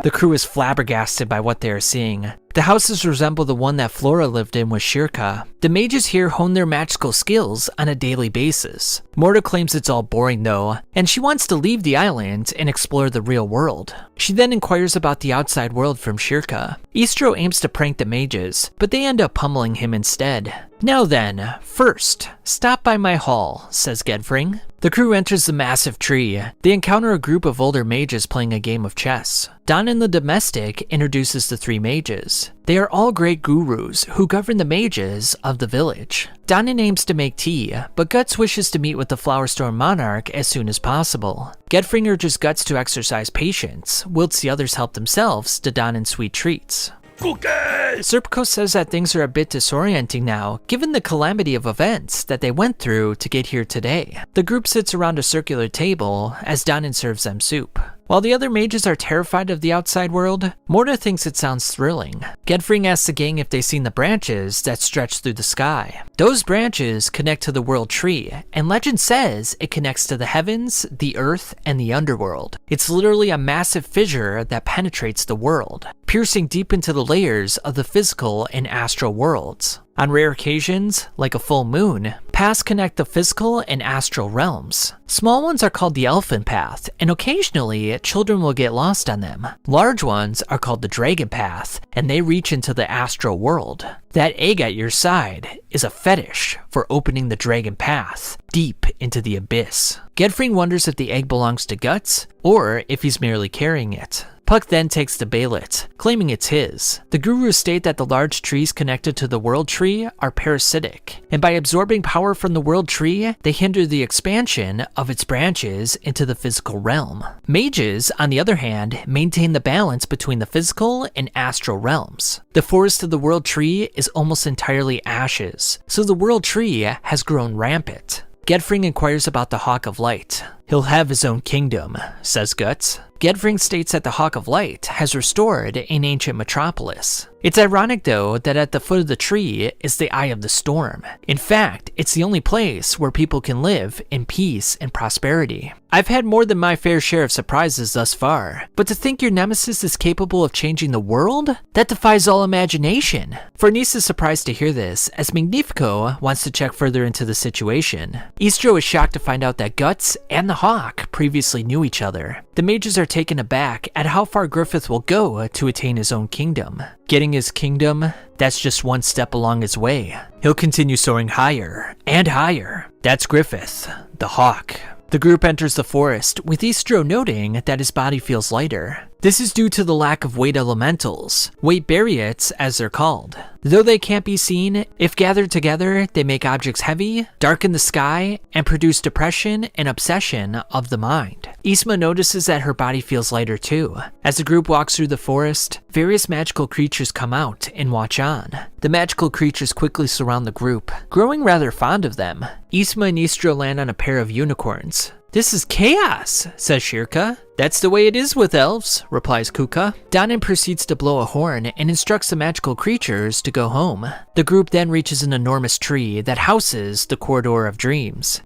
The crew is flabbergasted by what they are seeing. The houses resemble the one that Flora lived in with Shirka. The mages here hone their magical skills on a daily basis. Morta claims it's all boring though, and she wants to leave the island and explore the real world. She then inquires about the outside world from Shirka. Istro aims to prank the mages, but they end up pummeling him instead. "Now then, first, stop by my hall," says Gedfring. The crew enters the massive tree. They encounter a group of older mages playing a game of chess. Danin the domestic introduces the three mages. They are all great gurus who govern the mages of the village. Danin aims to make tea, but Guts wishes to meet with the Flower Storm Monarch as soon as possible. Gedfring urges Guts to exercise patience, whilst the others help themselves to Danin's sweet treats. Serpico says that things are a bit disorienting now, given the calamity of events that they went through to get here today. The group sits around a circular table as Danin serves them soup. While the other mages are terrified of the outside world, Morta thinks it sounds thrilling. Gedfring asks the gang if they've seen the branches that stretch through the sky. Those branches connect to the world tree, and legend says it connects to the heavens, the earth, and the underworld. It's literally a massive fissure that penetrates the world, piercing deep into the layers of the physical and astral worlds. On rare occasions, like a full moon, paths connect the physical and astral realms. Small ones are called the Elfin Path, and occasionally children will get lost on them. Large ones are called the Dragon Path, and they reach into the astral world. That egg at your side is a fetish for opening the Dragon Path deep into the abyss. Gedfring wonders if the egg belongs to Guts, or if he's merely carrying it. Puck then takes the Bailet, claiming it's his. The gurus state that the large trees connected to the world tree are parasitic, and by absorbing power from the world tree, they hinder the expansion of its branches into the physical realm. Mages, on the other hand, maintain the balance between the physical and astral realms. The forest of the world tree is almost entirely ashes, so the world tree has grown rampant. Gedfring inquires about the Hawk of Light. He'll have his own kingdom, says Guts. Gedfring states that the Hawk of Light has restored an ancient metropolis. It's ironic though that at the foot of the tree is the Eye of the Storm. In fact, it's the only place where people can live in peace and prosperity. I've had more than my fair share of surprises thus far, but to think your nemesis is capable of changing the world? That defies all imagination. Fornice is surprised to hear this, as Magnifico wants to check further into the situation. Istro is shocked to find out that Guts and the Hawk previously knew each other. The mages are taken aback at how far Griffith will go to attain his own kingdom. Getting his kingdom, that's just one step along his way. He'll continue soaring higher and higher. That's Griffith, the Hawk. The group enters the forest, with Istro noting that his body feels lighter. This is due to the lack of weight elementals, weight bariots as they're called. Though they can't be seen, if gathered together, they make objects heavy, darken the sky, and produce depression and obsession of the mind. Isma notices that her body feels lighter too. As the group walks through the forest, various magical creatures come out and watch on. The magical creatures quickly surround the group, growing rather fond of them. Isma and Istro land on a pair of unicorns. "This is chaos," says Shirka. "That's the way it is with elves," replies Kuka. Danin proceeds to blow a horn and instructs the magical creatures to go home. The group then reaches an enormous tree that houses the Corridor of Dreams.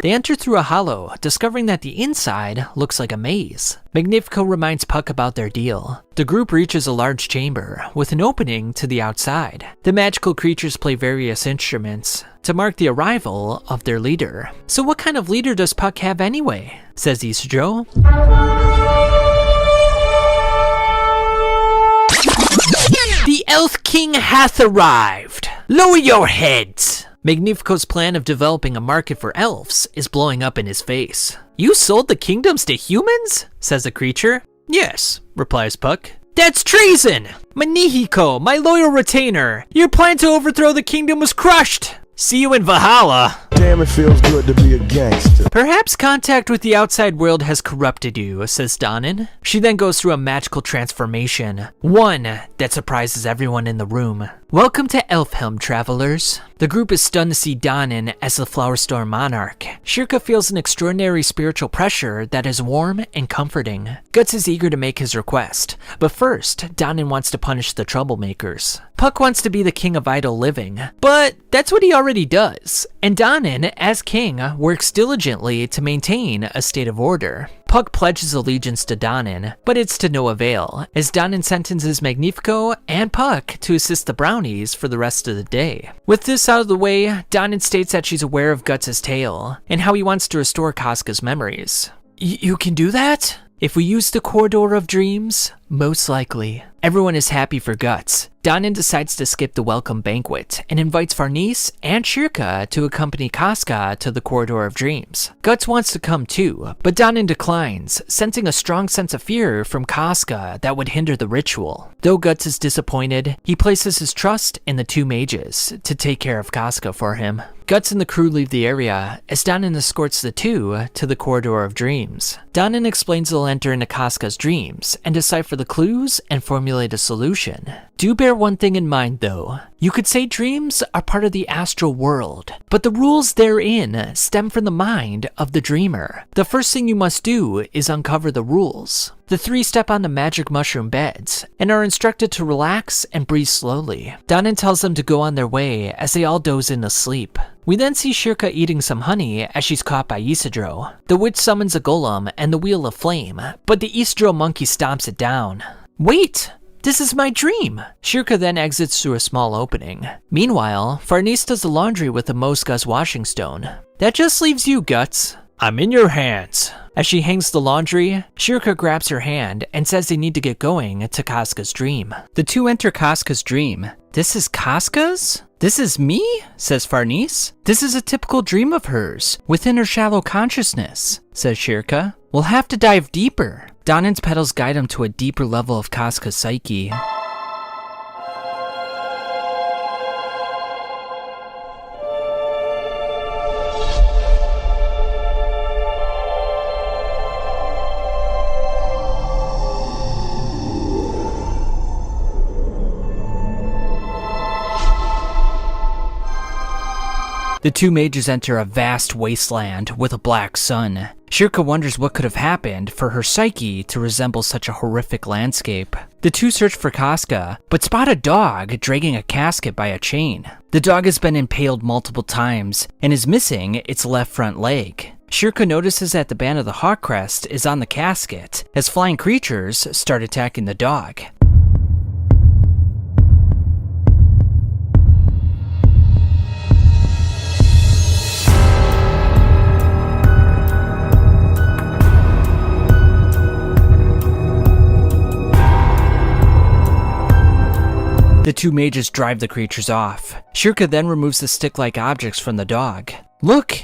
They enter through a hollow, discovering that the inside looks like a maze. Magnifico reminds Puck about their deal. The group reaches a large chamber with an opening to the outside. The magical creatures play various instruments to mark the arrival of their leader. So what kind of leader does Puck have anyway? Says Ishijo. The Elf King hath arrived. Lower your heads. Magnifico's plan of developing a market for elves is blowing up in his face. You sold the kingdoms to humans? Says the creature. Yes, replies Puck. That's treason! Manihiko, my loyal retainer, your plan to overthrow the kingdom was crushed! See you in Valhalla! Damn, it feels good to be a gangster. Perhaps contact with the outside world has corrupted you, says Danin. She then goes through a magical transformation, one that surprises everyone in the room. Welcome to Elfhelm, travelers. The group is stunned to see Danin as the Flowerstorm Monarch. Shirka feels an extraordinary spiritual pressure that is warm and comforting. Guts is eager to make his request, but first, Danin wants to punish the troublemakers. Puck wants to be the king of idle living, but that's what he already does. And Danin, as king, works diligently to maintain a state of order. Puck pledges allegiance to Danin, but it's to no avail, as Danin sentences Magnifico and Puck to assist the brownies for the rest of the day. With this out of the way, Danin states that she's aware of Guts' tale, and how he wants to restore Casca's memories. You can do that? If we use the Corridor of Dreams, most likely. Everyone is happy for Guts. Danin decides to skip the welcome banquet and invites Farnese and Shirka to accompany Casca to the Corridor of Dreams. Guts wants to come too, but Danin declines, sensing a strong sense of fear from Casca that would hinder the ritual. Though Guts is disappointed, he places his trust in the two mages to take care of Casca for him. Guts and the crew leave the area as Danin escorts the two to the Corridor of Dreams. Danin explains they'll enter into Casca's dreams and decipher the clues and formulate a solution. Do bear one thing in mind though. You could say dreams are part of the astral world, but the rules therein stem from the mind of the dreamer. The first thing you must do is uncover the rules. The three step on the magic mushroom beds and are instructed to relax and breathe slowly. Danin tells them to go on their way as they all doze in asleep. We then see Shirka eating some honey as she's caught by Isidro. The witch summons a golem and the wheel of flame, but the Isidro monkey stomps it down. Wait! This is my dream! Shirka then exits through a small opening. Meanwhile, Farnese does the laundry with the Mosca's washing stone. That just leaves you, Guts. I'm in your hands. As she hangs the laundry, Shirka grabs her hand and says they need to get going to Casca's dream. The two enter Casca's dream. This is Casca's? This is me? Says Farnese. This is a typical dream of hers, within her shallow consciousness, says Shirka. We'll have to dive deeper. Danin's petals guide him to a deeper level of Casca's psyche. The two mages enter a vast wasteland with a black sun. Shirka wonders what could have happened for her psyche to resemble such a horrific landscape. The two search for Casca, but spot a dog dragging a casket by a chain. The dog has been impaled multiple times and is missing its left front leg. Shirka notices that the band of the Hawk Crest is on the casket as flying creatures start attacking the dog. The two mages drive the creatures off. Shirka then removes the stick-like objects from the dog. Look!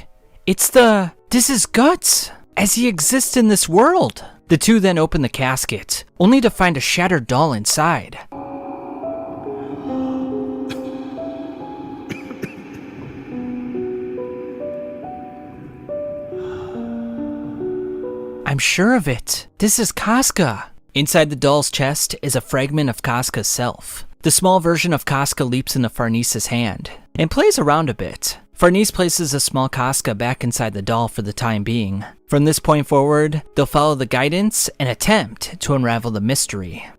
This is Guts, as he exists in this world. The two then open the casket, only to find a shattered doll inside. I'm sure of it. This is Casca. Inside the doll's chest is a fragment of Casca's self. The small version of Casca leaps into Farnese's hand and plays around a bit. Farnese places a small Casca back inside the doll for the time being. From this point forward, they'll follow the guidance and attempt to unravel the mystery.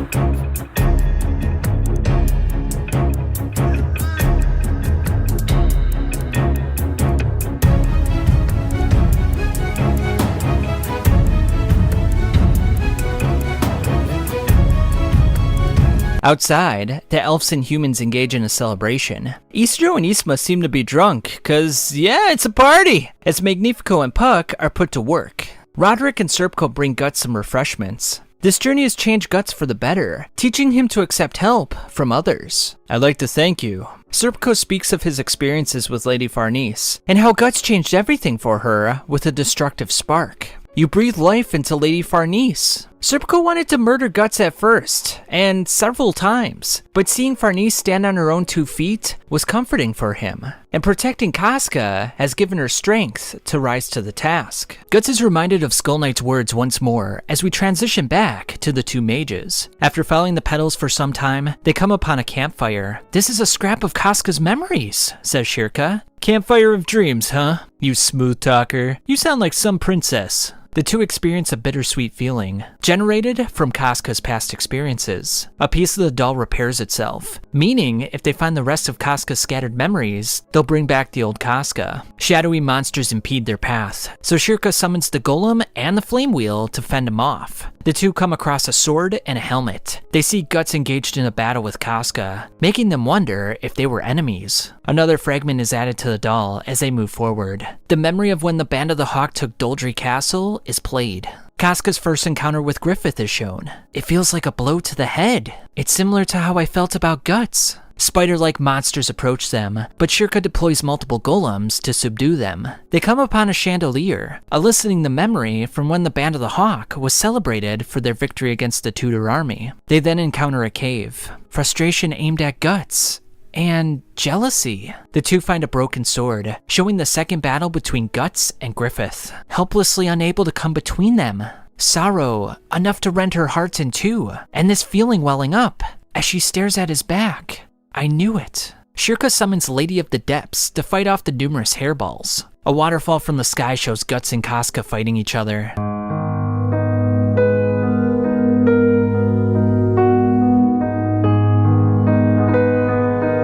Outside, the elves and humans engage in a celebration. Istro and Isma seem to be drunk, cause yeah, it's a party! As Magnifico and Puck are put to work. Roderick and Serpco bring Guts some refreshments. This journey has changed Guts for the better, teaching him to accept help from others. I'd like to thank you. Serpco speaks of his experiences with Lady Farnese, and how Guts changed everything for her with a destructive spark. You breathe life into Lady Farnese. Serpco wanted to murder Guts at first, and several times, but seeing Farnese stand on her own 2 feet was comforting for him, and protecting Casca has given her strength to rise to the task. Guts is reminded of Skull Knight's words once more as we transition back to the 2 mages. After following the petals for some time, they come upon a campfire. This is a scrap of Casca's memories, says Shirka. Campfire of dreams, huh? You smooth talker. You sound like some princess. The 2 experience a bittersweet feeling, generated from Casca's past experiences. A piece of the doll repairs itself, meaning if they find the rest of Casca's scattered memories, they'll bring back the old Casca. Shadowy monsters impede their path, so Shirka summons the golem and the flame wheel to fend him off. The 2 come across a sword and a helmet. They see Guts engaged in a battle with Casca, making them wonder if they were enemies. Another fragment is added to the doll as they move forward. The memory of when the Band of the Hawk took Doldry Castle is played. Casca's first encounter with Griffith is shown. It feels like a blow to the head. It's similar to how I felt about Guts. Spider-like monsters approach them, but Shirka deploys multiple golems to subdue them. They come upon a chandelier, eliciting the memory from when the Band of the Hawk was celebrated for their victory against the Tudor army. They then encounter a cave, frustration aimed at Guts, and jealousy. The 2 find a broken sword, showing the second battle between Guts and Griffith, helplessly unable to come between them. Sorrow, enough to rend her heart in 2, and this feeling welling up as she stares at his back. I knew it. Shirka summons Lady of the Depths to fight off the numerous hairballs. A waterfall from the sky shows Guts and Casca fighting each other.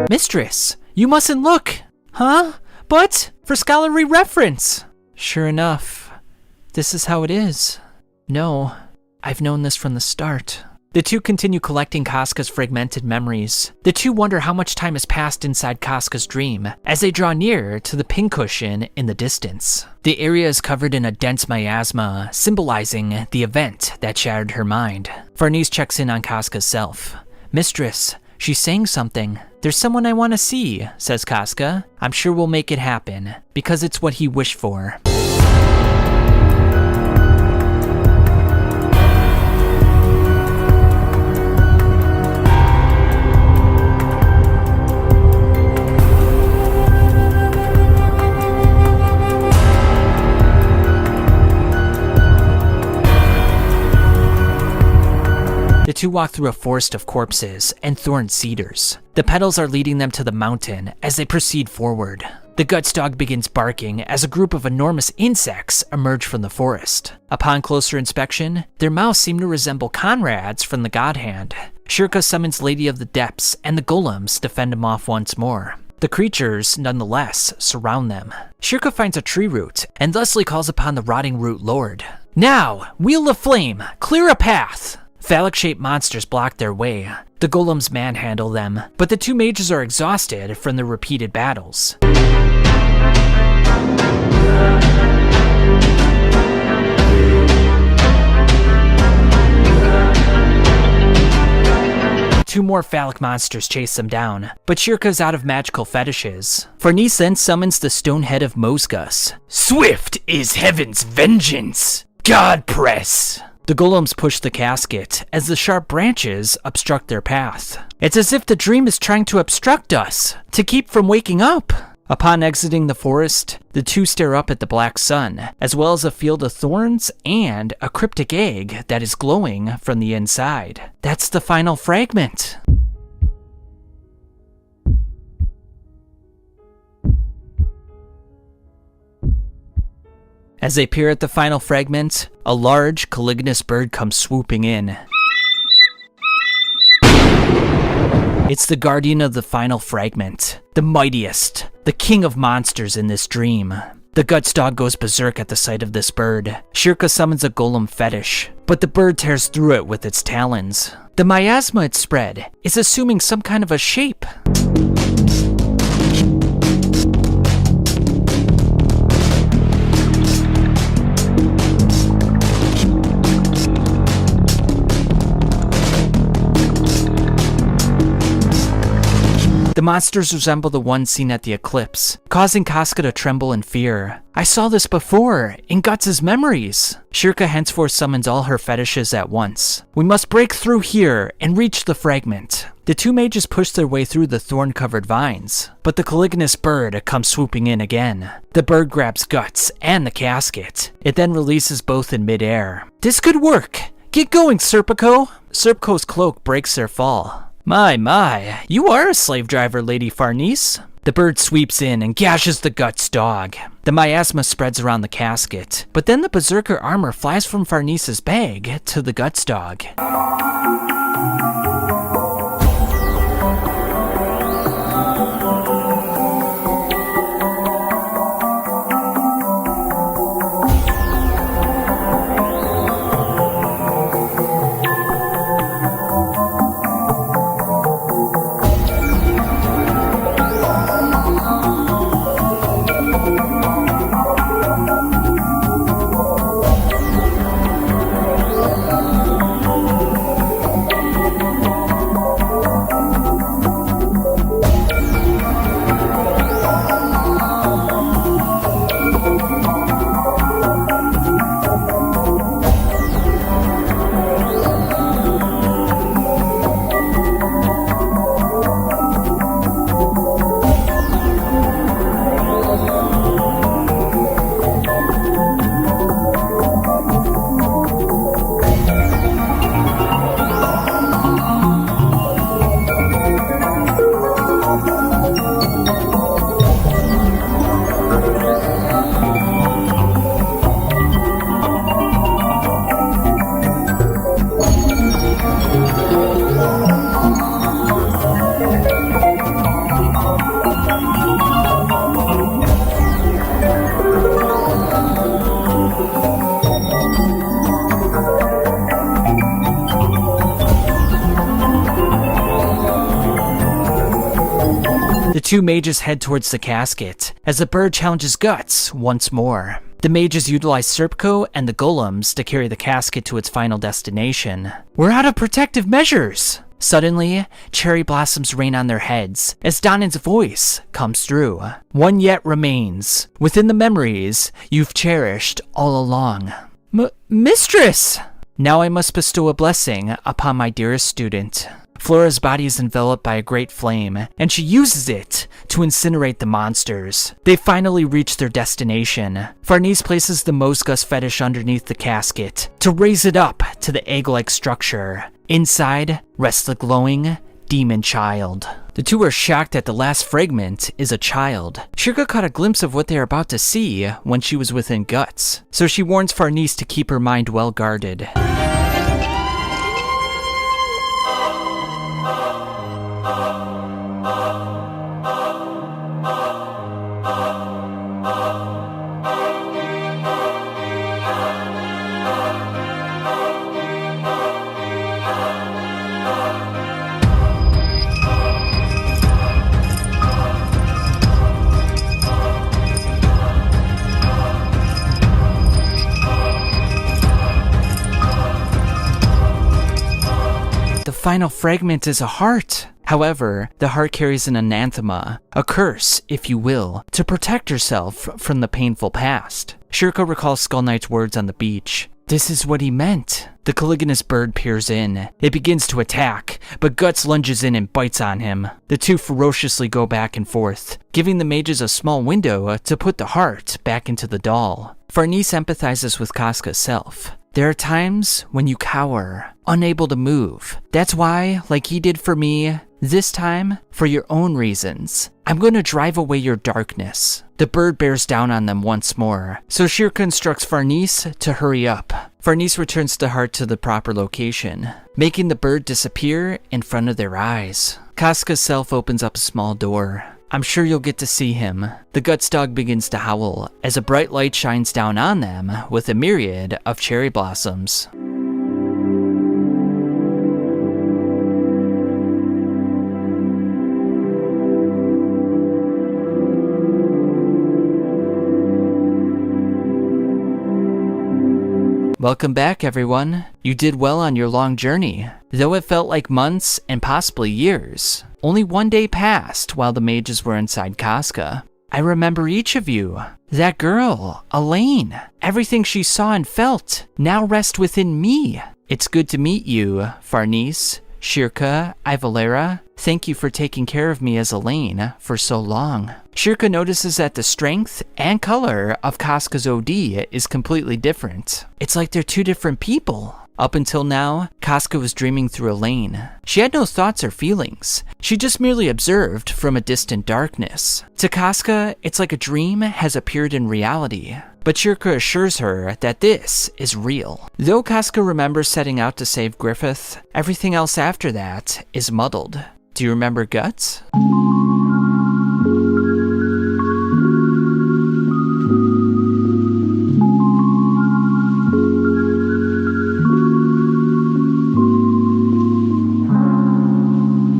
Mistress, you mustn't look! Huh? But, for scholarly reference! Sure enough, this is how it is. No, I've known this from the start. The 2 continue collecting Casca's fragmented memories. The 2 wonder how much time has passed inside Casca's dream as they draw near to the pincushion in the distance. The area is covered in a dense miasma, symbolizing the event that shattered her mind. Farnese checks in on Casca's self. Mistress, she's saying something. There's someone I want to see, says Casca. I'm sure we'll make it happen, because it's what he wished for. The 2 walk through a forest of corpses and thorned cedars. The petals are leading them to the mountain as they proceed forward. The Guts dog begins barking as a group of enormous insects emerge from the forest. Upon closer inspection, their mouths seem to resemble Conrad's from the God Hand. Shirka summons Lady of the Depths and the golems to fend him off once more. The creatures, nonetheless, surround them. Shirka finds a tree root and thusly calls upon the Rotting Root Lord. Now, Wheel of Flame, clear a path! Phallic-shaped monsters block their way. The golems manhandle them, but the 2 mages are exhausted from the repeated battles. Two more phallic monsters chase them down, but Shirka's out of magical fetishes. Farnese then summons the stone head of Mosgus. Swift is heaven's vengeance! God press! The golems push the casket as the sharp branches obstruct their path. It's as if the dream is trying to obstruct us, to keep from waking up. Upon exiting the forest, the 2 stare up at the black sun, as well as a field of thorns and a cryptic egg that is glowing from the inside. That's the final fragment. As they peer at the final fragment, a large, calignous bird comes swooping in. It's the guardian of the final fragment, the mightiest, the king of monsters in this dream. The Guts dog goes berserk at the sight of this bird. Shirka summons a golem fetish, but the bird tears through it with its talons. The miasma it spread is assuming some kind of a shape. The monsters resemble the ones seen at the eclipse, causing Casca to tremble in fear. I saw this before, in Guts' memories. Shirka henceforth summons all her fetishes at once. We must break through here and reach the fragment. The two mages push their way through the thorn-covered vines, but the caligulous bird comes swooping in again. The bird grabs Guts and the casket. It then releases both in midair. This could work! Get going, Serpico! Serpico's cloak breaks their fall. My, you are a slave driver, Lady Farnese. The bird sweeps in and gashes the Guts dog. The miasma spreads around the casket, but then the berserker armor flies from Farnese's bag to the Guts dog. Two mages head towards the casket, as the bird challenges Guts once more. The mages utilize Serpico and the golems to carry the casket to its final destination. We're out of protective measures! Suddenly, cherry blossoms rain on their heads as Donan's voice comes through. One yet remains, within the memories you've cherished all along. Mistress! Now I must bestow a blessing upon my dearest student. Flora's body is enveloped by a great flame, and she uses it to incinerate the monsters. They finally reach their destination. Farnese places the Mosgus fetish underneath the casket to raise it up to the egg-like structure. Inside rests the glowing demon child. The two are shocked that the last fragment is a child. Shirka caught a glimpse of what they are about to see when she was within Guts, so she warns Farnese to keep her mind well guarded. The final fragment is a heart. However, the heart carries an anathema, a curse, if you will, to protect herself from the painful past. Shirka recalls Skull Knight's words on the beach. This is what he meant. The caligulous bird peers in. It begins to attack, but Guts lunges in and bites on him. The two ferociously go back and forth, giving the mages a small window to put the heart back into the doll. Farnese empathizes with Casca's self. There are times when you cower, unable to move. That's why, like he did for me, this time, for your own reasons, I'm going to drive away your darkness. The bird bears down on them once more, so Shirka instructs Farnese to hurry up. Farnese returns the heart to the proper location, making the bird disappear in front of their eyes. Casca's self opens up a small door. I'm sure you'll get to see him. The Guts dog begins to howl as a bright light shines down on them with a myriad of cherry blossoms. Welcome back, everyone. You did well on your long journey. Though it felt like months and possibly years, only one day passed while the mages were inside Casca. I remember each of you. That girl, Elaine. Everything she saw and felt now rests within me. It's good to meet you, Farnese, Shirka, Ivalera. Thank you for taking care of me as Elaine for so long. Shirka notices that the strength and color of Casca's OD is completely different. It's like they're two different people. Up until now, Casca was dreaming through Elaine. She had no thoughts or feelings. She just merely observed from a distant darkness. To Casca, it's like a dream has appeared in reality. But Shirka assures her that this is real. Though Casca remembers setting out to save Griffith, everything else after that is muddled. Do you remember Guts?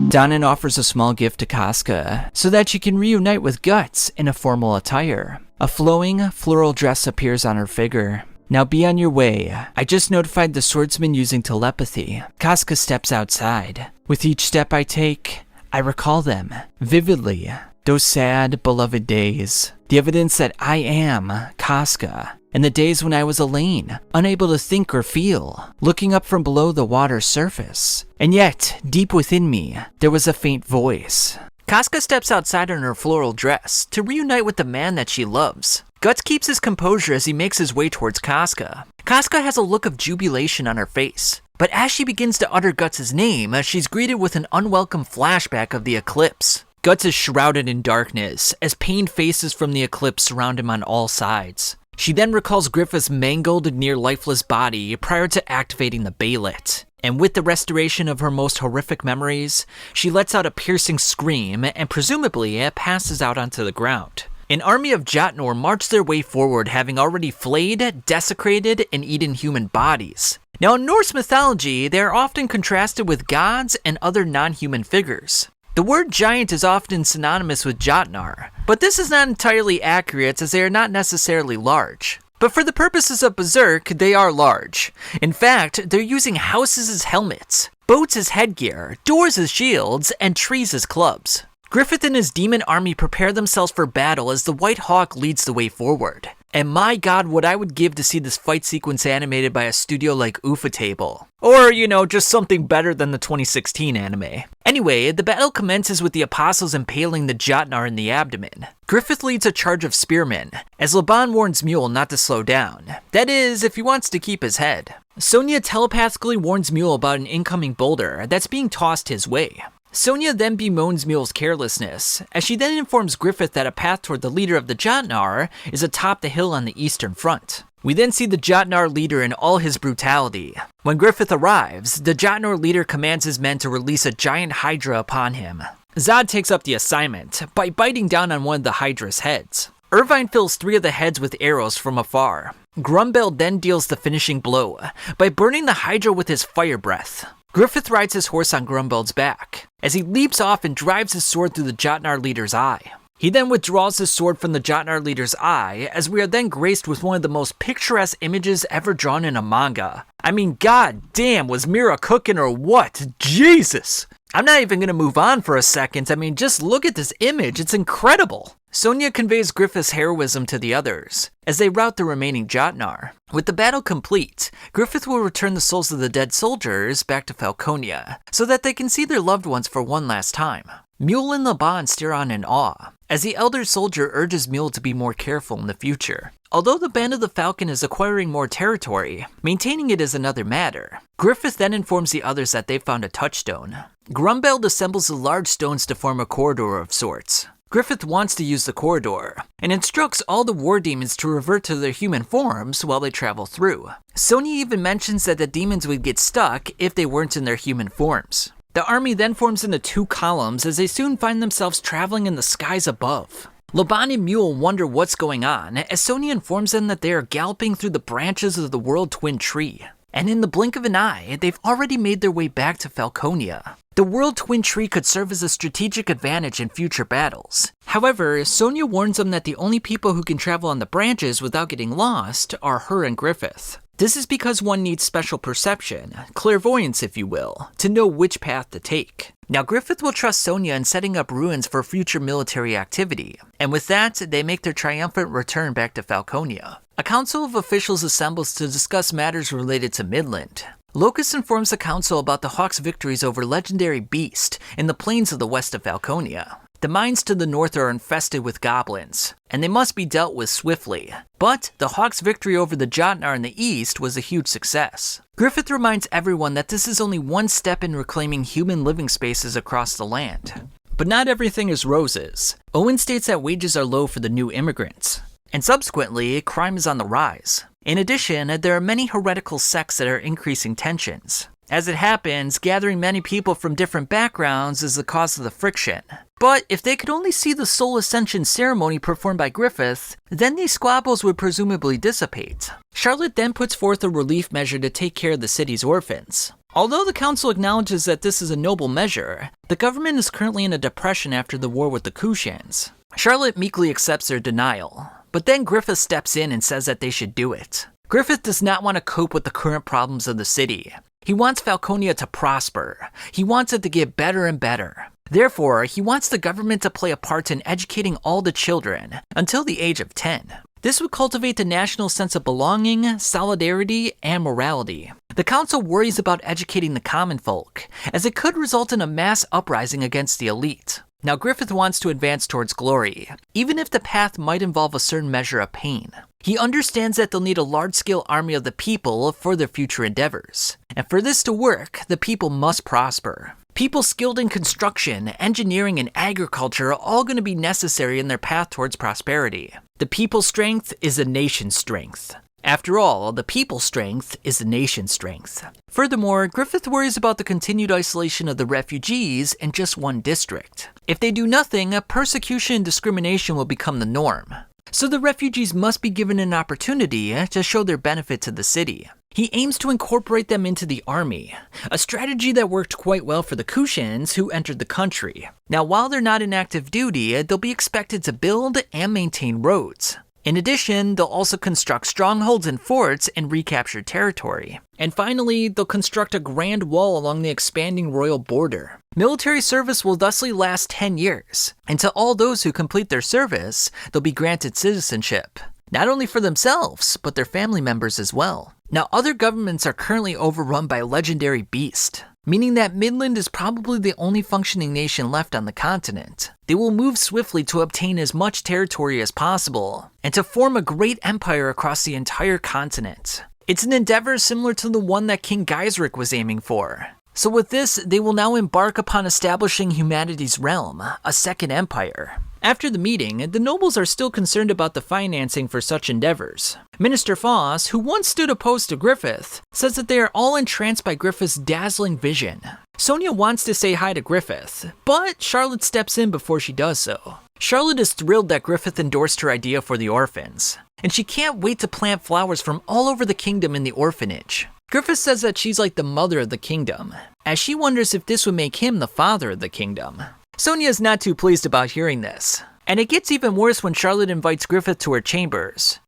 Danan offers a small gift to Casca so that she can reunite with Guts in a formal attire. A flowing, floral dress appears on her figure. Now be on your way. I just notified the swordsman using telepathy. Casca steps outside. With each step I take, I recall them vividly. Those sad, beloved days. The evidence that I am Casca. And the days when I was Elaine, unable to think or feel, looking up from below the water's surface. And yet, deep within me, there was a faint voice. Casca steps outside in her floral dress to reunite with the man that she loves. Guts keeps his composure as he makes his way towards Casca. Casca has a look of jubilation on her face. But as she begins to utter Guts' name, she's greeted with an unwelcome flashback of the eclipse. Guts is shrouded in darkness as pained faces from the eclipse surround him on all sides. She then recalls Griffith's mangled, near-lifeless body prior to activating the Baylet. And with the restoration of her most horrific memories, she lets out a piercing scream and presumably passes out onto the ground. An army of Jotnor march their way forward, having already flayed, desecrated, and eaten human bodies. Now in Norse mythology, they are often contrasted with gods and other non-human figures. The word giant is often synonymous with Jotnar, but this is not entirely accurate as they are not necessarily large. But for the purposes of Berserk, they are large. In fact, they're using houses as helmets, boats as headgear, doors as shields, and trees as clubs. Griffith and his demon army prepare themselves for battle as the White Hawk leads the way forward. And my god, what I would give to see this fight sequence animated by a studio like Ufotable. Or, just something better than the 2016 anime. Anyway, the battle commences with the apostles impaling the Jotnar in the abdomen. Griffith leads a charge of spearmen, as Laban warns Mule not to slow down. That is, if he wants to keep his head. Sonia telepathically warns Mule about an incoming boulder that's being tossed his way. Sonia then bemoans Mule's carelessness, as she then informs Griffith that a path toward the leader of the Jotnar is atop the hill on the eastern front. We then see the Jotnar leader in all his brutality. When Griffith arrives, the Jotnar leader commands his men to release a giant hydra upon him. Zod takes up the assignment by biting down on one of the hydra's heads. Irvine fills 3 of the heads with arrows from afar. Grumbel then deals the finishing blow by burning the hydra with his fire breath. Griffith rides his horse on Grumbel's back, as he leaps off and drives his sword through the Jotnar leader's eye. He then withdraws his sword from the Jotnar leader's eye, as we are then graced with one of the most picturesque images ever drawn in a manga. I mean, god damn, was Miura cooking or what? Jesus! I'm not even gonna move on for a second. I mean, just look at this image, it's incredible. Sonia conveys Griffith's heroism to the others, as they rout the remaining Jotnar. With the battle complete, Griffith will return the souls of the dead soldiers back to Falconia, so that they can see their loved ones for one last time. Mule and Laban stare on in awe, as the elder soldier urges Mule to be more careful in the future. Although the Band of the Falcon is acquiring more territory, maintaining it is another matter. Griffith then informs the others that they've found a touchstone. Grumbeld assembles the large stones to form a corridor of sorts. Griffith wants to use the corridor, and instructs all the war demons to revert to their human forms while they travel through. Sonya even mentions that the demons would get stuck if they weren't in their human forms. The army then forms into 2 columns as they soon find themselves traveling in the skies above. Laban and Mule wonder what's going on as Sonia informs them that they are galloping through the branches of the World Twin Tree. And in the blink of an eye, they've already made their way back to Falconia. The World Twin Tree could serve as a strategic advantage in future battles. However, Sonia warns them that the only people who can travel on the branches without getting lost are her and Griffith. This is because one needs special perception, clairvoyance if you will, to know which path to take. Now Griffith will trust Sonia in setting up ruins for future military activity, and with that, they make their triumphant return back to Falconia. A council of officials assembles to discuss matters related to Midland. Locust informs the council about the Hawks' victories over legendary Beast in the plains of the west of Falconia. The mines to the north are infested with goblins, and they must be dealt with swiftly. But the Hawks' victory over the Jotnar in the east was a huge success. Griffith reminds everyone that this is only one step in reclaiming human living spaces across the land. But not everything is roses. Owen states that wages are low for the new immigrants, and subsequently, crime is on the rise. In addition, there are many heretical sects that are increasing tensions. As it happens, gathering many people from different backgrounds is the cause of the friction. But if they could only see the soul ascension ceremony performed by Griffith, then these squabbles would presumably dissipate. Charlotte then puts forth a relief measure to take care of the city's orphans. Although the council acknowledges that this is a noble measure, the government is currently in a depression after the war with the Kushans. Charlotte meekly accepts their denial, but then Griffith steps in and says that they should do it. Griffith does not want to cope with the current problems of the city. He wants Falconia to prosper. He wants it to get better and better. Therefore, he wants the government to play a part in educating all the children until the age of 10. This would cultivate the national sense of belonging, solidarity, and morality. The council worries about educating the common folk, as it could result in a mass uprising against the elite. Now Griffith wants to advance towards glory, even if the path might involve a certain measure of pain. He understands that they'll need a large-scale army of the people for their future endeavors. And for this to work, the people must prosper. People skilled in construction, engineering, and agriculture are all going to be necessary in their path towards prosperity. The people's strength is the nation's strength. After all, the people's strength is the nation's strength. Furthermore, Griffith worries about the continued isolation of the refugees in just one district. If they do nothing, persecution and discrimination will become the norm. So the refugees must be given an opportunity to show their benefit to the city. He aims to incorporate them into the army, a strategy that worked quite well for the Kushans who entered the country. Now, while they're not in active duty, they'll be expected to build and maintain roads. In addition, they'll also construct strongholds and forts in recaptured territory. And finally, they'll construct a grand wall along the expanding royal border. Military service will thusly last 10 years, and to all those who complete their service, they'll be granted citizenship. Not only for themselves, but their family members as well. Now, other governments are currently overrun by legendary Beast, meaning that Midland is probably the only functioning nation left on the continent. They will move swiftly to obtain as much territory as possible, and to form a great empire across the entire continent. It's an endeavor similar to the one that King Gaiseric was aiming for. So with this, they will now embark upon establishing humanity's realm, a second empire. After the meeting, the nobles are still concerned about the financing for such endeavors. Minister Foss, who once stood opposed to Griffith, says that they are all entranced by Griffith's dazzling vision. Sonia wants to say hi to Griffith, but Charlotte steps in before she does so. Charlotte is thrilled that Griffith endorsed her idea for the orphans, and she can't wait to plant flowers from all over the kingdom in the orphanage. Griffith says that she's like the mother of the kingdom, as she wonders if this would make him the father of the kingdom. Sonia is not too pleased about hearing this, and it gets even worse when Charlotte invites Griffith to her chambers,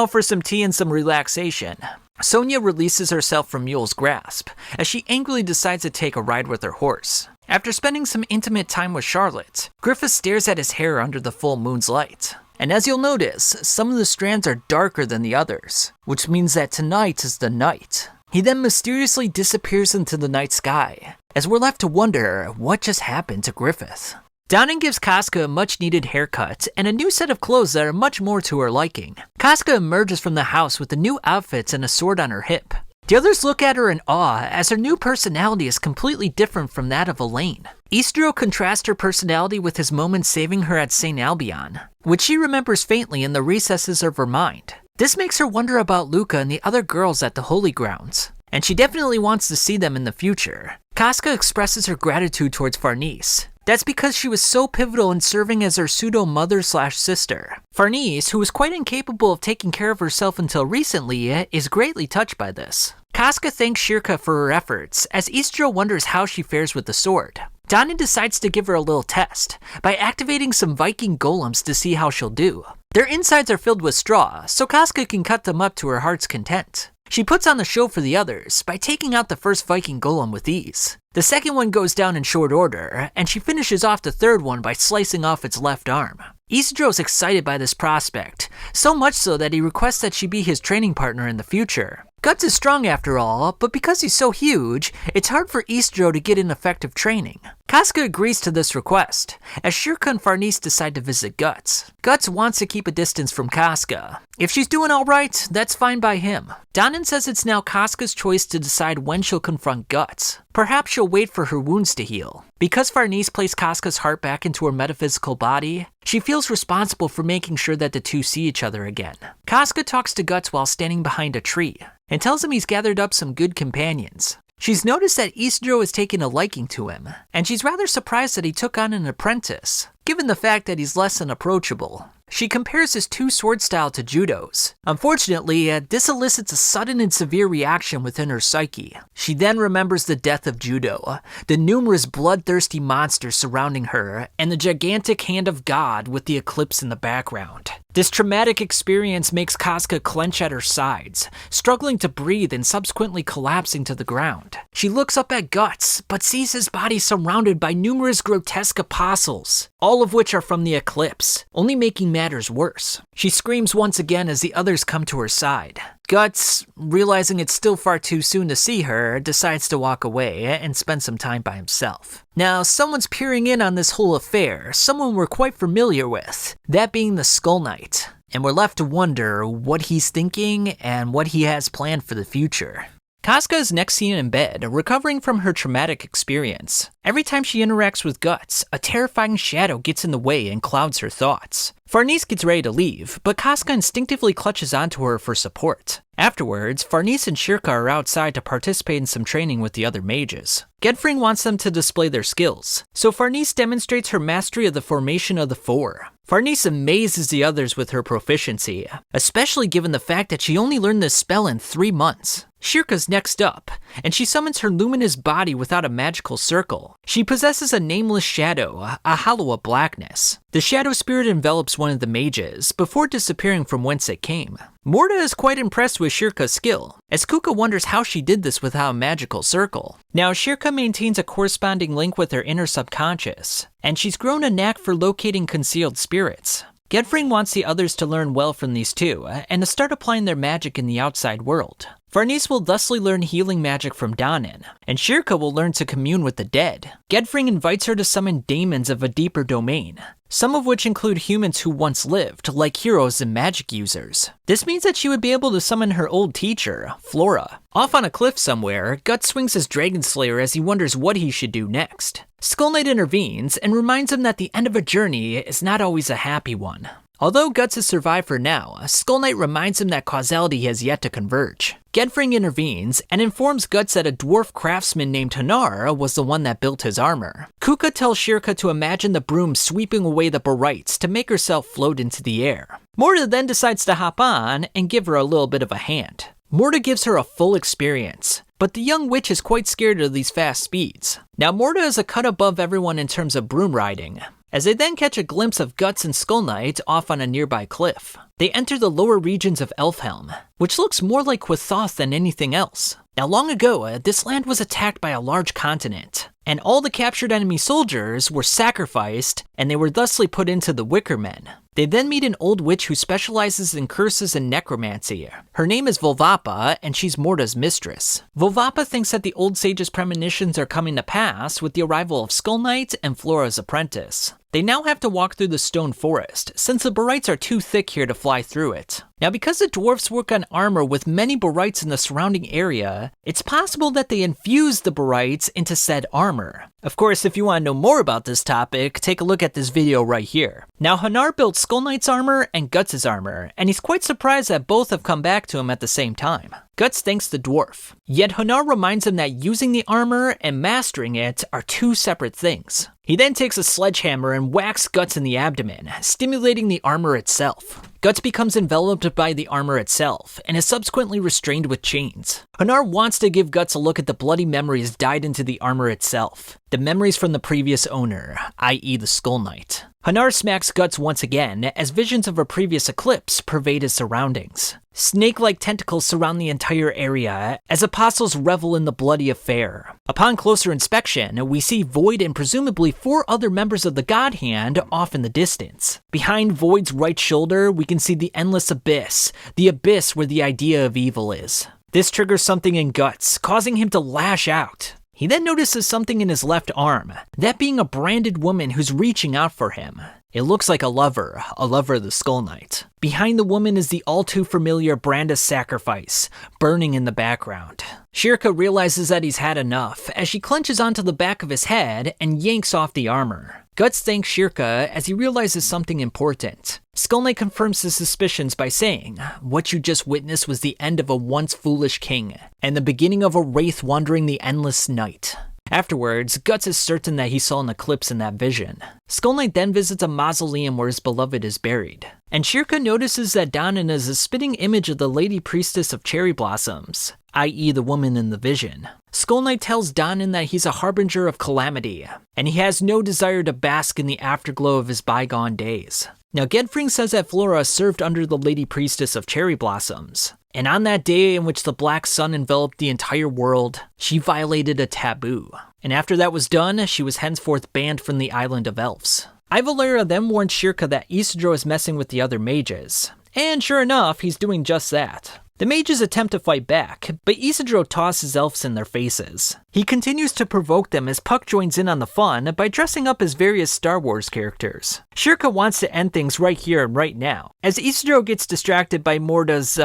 for some tea and some relaxation. Sonia releases herself from Mule's grasp, as she angrily decides to take a ride with her horse. After spending some intimate time with Charlotte, Griffith stares at his hair under the full moon's light. And as you'll notice, some of the strands are darker than the others, which means that tonight is the night. He then mysteriously disappears into the night sky, as we're left to wonder what just happened to Griffith. Donnan gives Casca a much-needed haircut and a new set of clothes that are much more to her liking. Casca emerges from the house with the new outfits and a sword on her hip. The others look at her in awe, as her new personality is completely different from that of Elaine. Eastro contrasts her personality with his moments saving her at St. Albion, which she remembers faintly in the recesses of her mind. This makes her wonder about Luca and the other girls at the Holy Grounds. and she definitely wants to see them in the future. Casca expresses her gratitude towards Farnese. That's because she was so pivotal in serving as her pseudo-mother/sister. Farnese, who was quite incapable of taking care of herself until recently, is greatly touched by this. Casca thanks Shirka for her efforts, as Isdro wonders how she fares with the sword. Danen decides to give her a little test by activating some Viking golems to see how she'll do. Their insides are filled with straw, so Casca can cut them up to her heart's content. She puts on the show for the others by taking out the first Viking golem with ease. The second one goes down in short order, and she finishes off the third one by slicing off its left arm. Isidro's excited by this prospect, so much so that he requests that she be his training partner in the future. Guts is strong after all, but because he's so huge, it's hard for Isidro to get in effective training. Casca agrees to this request, as Shirka and Farnese decide to visit Guts. Guts wants to keep a distance from Casca. If she's doing alright, that's fine by him. Danen says it's now Casca's choice to decide when she'll confront Guts. Perhaps she'll wait for her wounds to heal. Because Farnese placed Casca's heart back into her metaphysical body, she feels responsible for making sure that the two see each other again. Casca talks to Guts while standing behind a tree, and tells him he's gathered up some good companions. She's noticed that Isidro has taken a liking to him, and she's rather surprised that he took on an apprentice, given the fact that he's less than approachable. She compares his two sword style to Judo's. Unfortunately, this elicits a sudden and severe reaction within her psyche. She then remembers the death of Judo, the numerous bloodthirsty monsters surrounding her, and the gigantic hand of God with the eclipse in the background. This traumatic experience makes Casca clench at her sides, struggling to breathe and subsequently collapsing to the ground. She looks up at Guts, but sees his body surrounded by numerous grotesque apostles, all of which are from the eclipse, only making matters worse. She screams once again as the others come to her side. Guts, realizing it's still far too soon to see her, decides to walk away and spend some time by himself. Now, someone's peering in on this whole affair, someone we're quite familiar with, that being the Skull Knight. And we're left to wonder what he's thinking and what he has planned for the future. Casca is next seen in bed, recovering from her traumatic experience. Every time she interacts with Guts, a terrifying shadow gets in the way and clouds her thoughts. Farnese gets ready to leave, but Casca instinctively clutches onto her for support. Afterwards, Farnese and Shirka are outside to participate in some training with the other mages. Gedfring wants them to display their skills, so Farnese demonstrates her mastery of the formation of the four. Farnese amazes the others with her proficiency, especially given the fact that she only learned this spell in 3 months. Shirka's next up, and she summons her luminous body without a magical circle. She possesses a nameless shadow, a hollow of blackness. The shadow spirit envelops one of the mages, before disappearing from whence it came. Morta is quite impressed with Shirka's skill, as Kuka wonders how she did this without a magical circle. Now, Shirka maintains a corresponding link with her inner subconscious, and she's grown a knack for locating concealed spirits. Gedfring wants the others to learn well from these two, and to start applying their magic in the outside world. Farnese will thusly learn healing magic from Danen, and Shirka will learn to commune with the dead. Gedfring invites her to summon daemons of a deeper domain, some of which include humans who once lived, like heroes and magic users. This means that she would be able to summon her old teacher, Flora. Off on a cliff somewhere, Guts swings his Dragon Slayer as he wonders what he should do next. Skull Knight intervenes and reminds him that the end of a journey is not always a happy one. Although Guts has survived for now, Skull Knight reminds him that causality has yet to converge. Gedfring intervenes and informs Guts that a dwarf craftsman named Hanar was the one that built his armor. Kuka tells Shirka to imagine the broom sweeping away the barites to make herself float into the air. Morta then decides to hop on and give her a little bit of a hand. Morta gives her a full experience, but the young witch is quite scared of these fast speeds. Now Morta is a cut above everyone in terms of broom riding, as they then catch a glimpse of Guts and Skull Knight off on a nearby cliff. They enter the lower regions of Elfhelm, which looks more like Quathoth than anything else. Now long ago, this land was attacked by a large continent, and all the captured enemy soldiers were sacrificed, and they were thusly put into the Wicker Men. They then meet an old witch who specializes in curses and necromancy. Her name is Volvapa, and she's Morta's mistress. Volvapa thinks that the old sage's premonitions are coming to pass with the arrival of Skull Knight and Flora's apprentice. They now have to walk through the stone forest, since the barites are too thick here to fly through it. Now, because the dwarfs work on armor with many barytes in the surrounding area, it's possible that they infuse the barytes into said armor. Of course, if you want to know more about this topic, take a look at this video right here. Now, Hanar built Skull Knight's armor and Guts' armor, and he's quite surprised that both have come back to him at the same time. Guts thanks the dwarf, yet Hanar reminds him that using the armor and mastering it are two separate things. He then takes a sledgehammer and whacks Guts in the abdomen, stimulating the armor itself. Guts becomes enveloped by the armor itself, and is subsequently restrained with chains. Hanar wants to give Guts a look at the bloody memories dyed into the armor itself, the memories from the previous owner, i.e. the Skull Knight. Hanar smacks Guts once again, as visions of a previous eclipse pervade his surroundings. Snake-like tentacles surround the entire area, as apostles revel in the bloody affair. Upon closer inspection, we see Void and presumably 4 other members of the God Hand off in the distance. Behind Void's right shoulder, we can see the endless abyss, the abyss where the idea of evil is. This triggers something in Guts, causing him to lash out. He then notices something in his left arm, that being a branded woman who's reaching out for him. It looks like a lover of the Skull Knight. Behind the woman is the all too familiar brand of sacrifice, burning in the background. Shirka realizes that he's had enough, as she clenches onto the back of his head and yanks off the armor. Guts thanks Shirka as he realizes something important. Skull Knight confirms his suspicions by saying, "What you just witnessed was the end of a once foolish king, and the beginning of a wraith wandering the endless night." Afterwards, Guts is certain that he saw an eclipse in that vision. Skull Knight then visits a mausoleum where his beloved is buried. And Shirka notices that Danin is a spitting image of the Lady Priestess of Cherry Blossoms, i.e. the woman in the vision. Skull Knight tells Danin that he's a harbinger of calamity, and he has no desire to bask in the afterglow of his bygone days. Now, Gedfring says that Flora served under the Lady Priestess of Cherry Blossoms, and on that day in which the black sun enveloped the entire world, she violated a taboo. And after that was done, she was henceforth banned from the island of elves. Ivalera then warns Shirka that Isidro is messing with the other mages, and sure enough, he's doing just that. The mages attempt to fight back, but Isidro tosses elves in their faces. He continues to provoke them as Puck joins in on the fun by dressing up as various Star Wars characters. Shirka wants to end things right here and right now, as Isidro gets distracted by Morta's,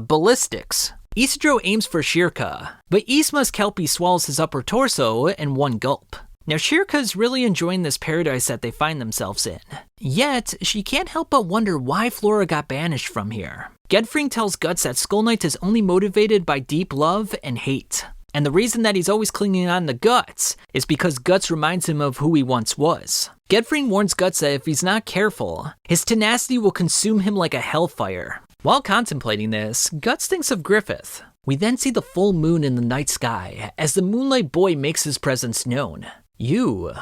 ballistics. Isidro aims for Shirka, but Isma's Kelpie swallows his upper torso in one gulp. Now, Shirka's really enjoying this paradise that they find themselves in. Yet, she can't help but wonder why Flora got banished from here. Gedfring tells Guts that Skull Knight is only motivated by deep love and hate. And the reason that he's always clinging on to Guts is because Guts reminds him of who he once was. Gedfring warns Guts that if he's not careful, his tenacity will consume him like a hellfire. While contemplating this, Guts thinks of Griffith. We then see the full moon in the night sky as the Moonlight Boy makes his presence known. "You,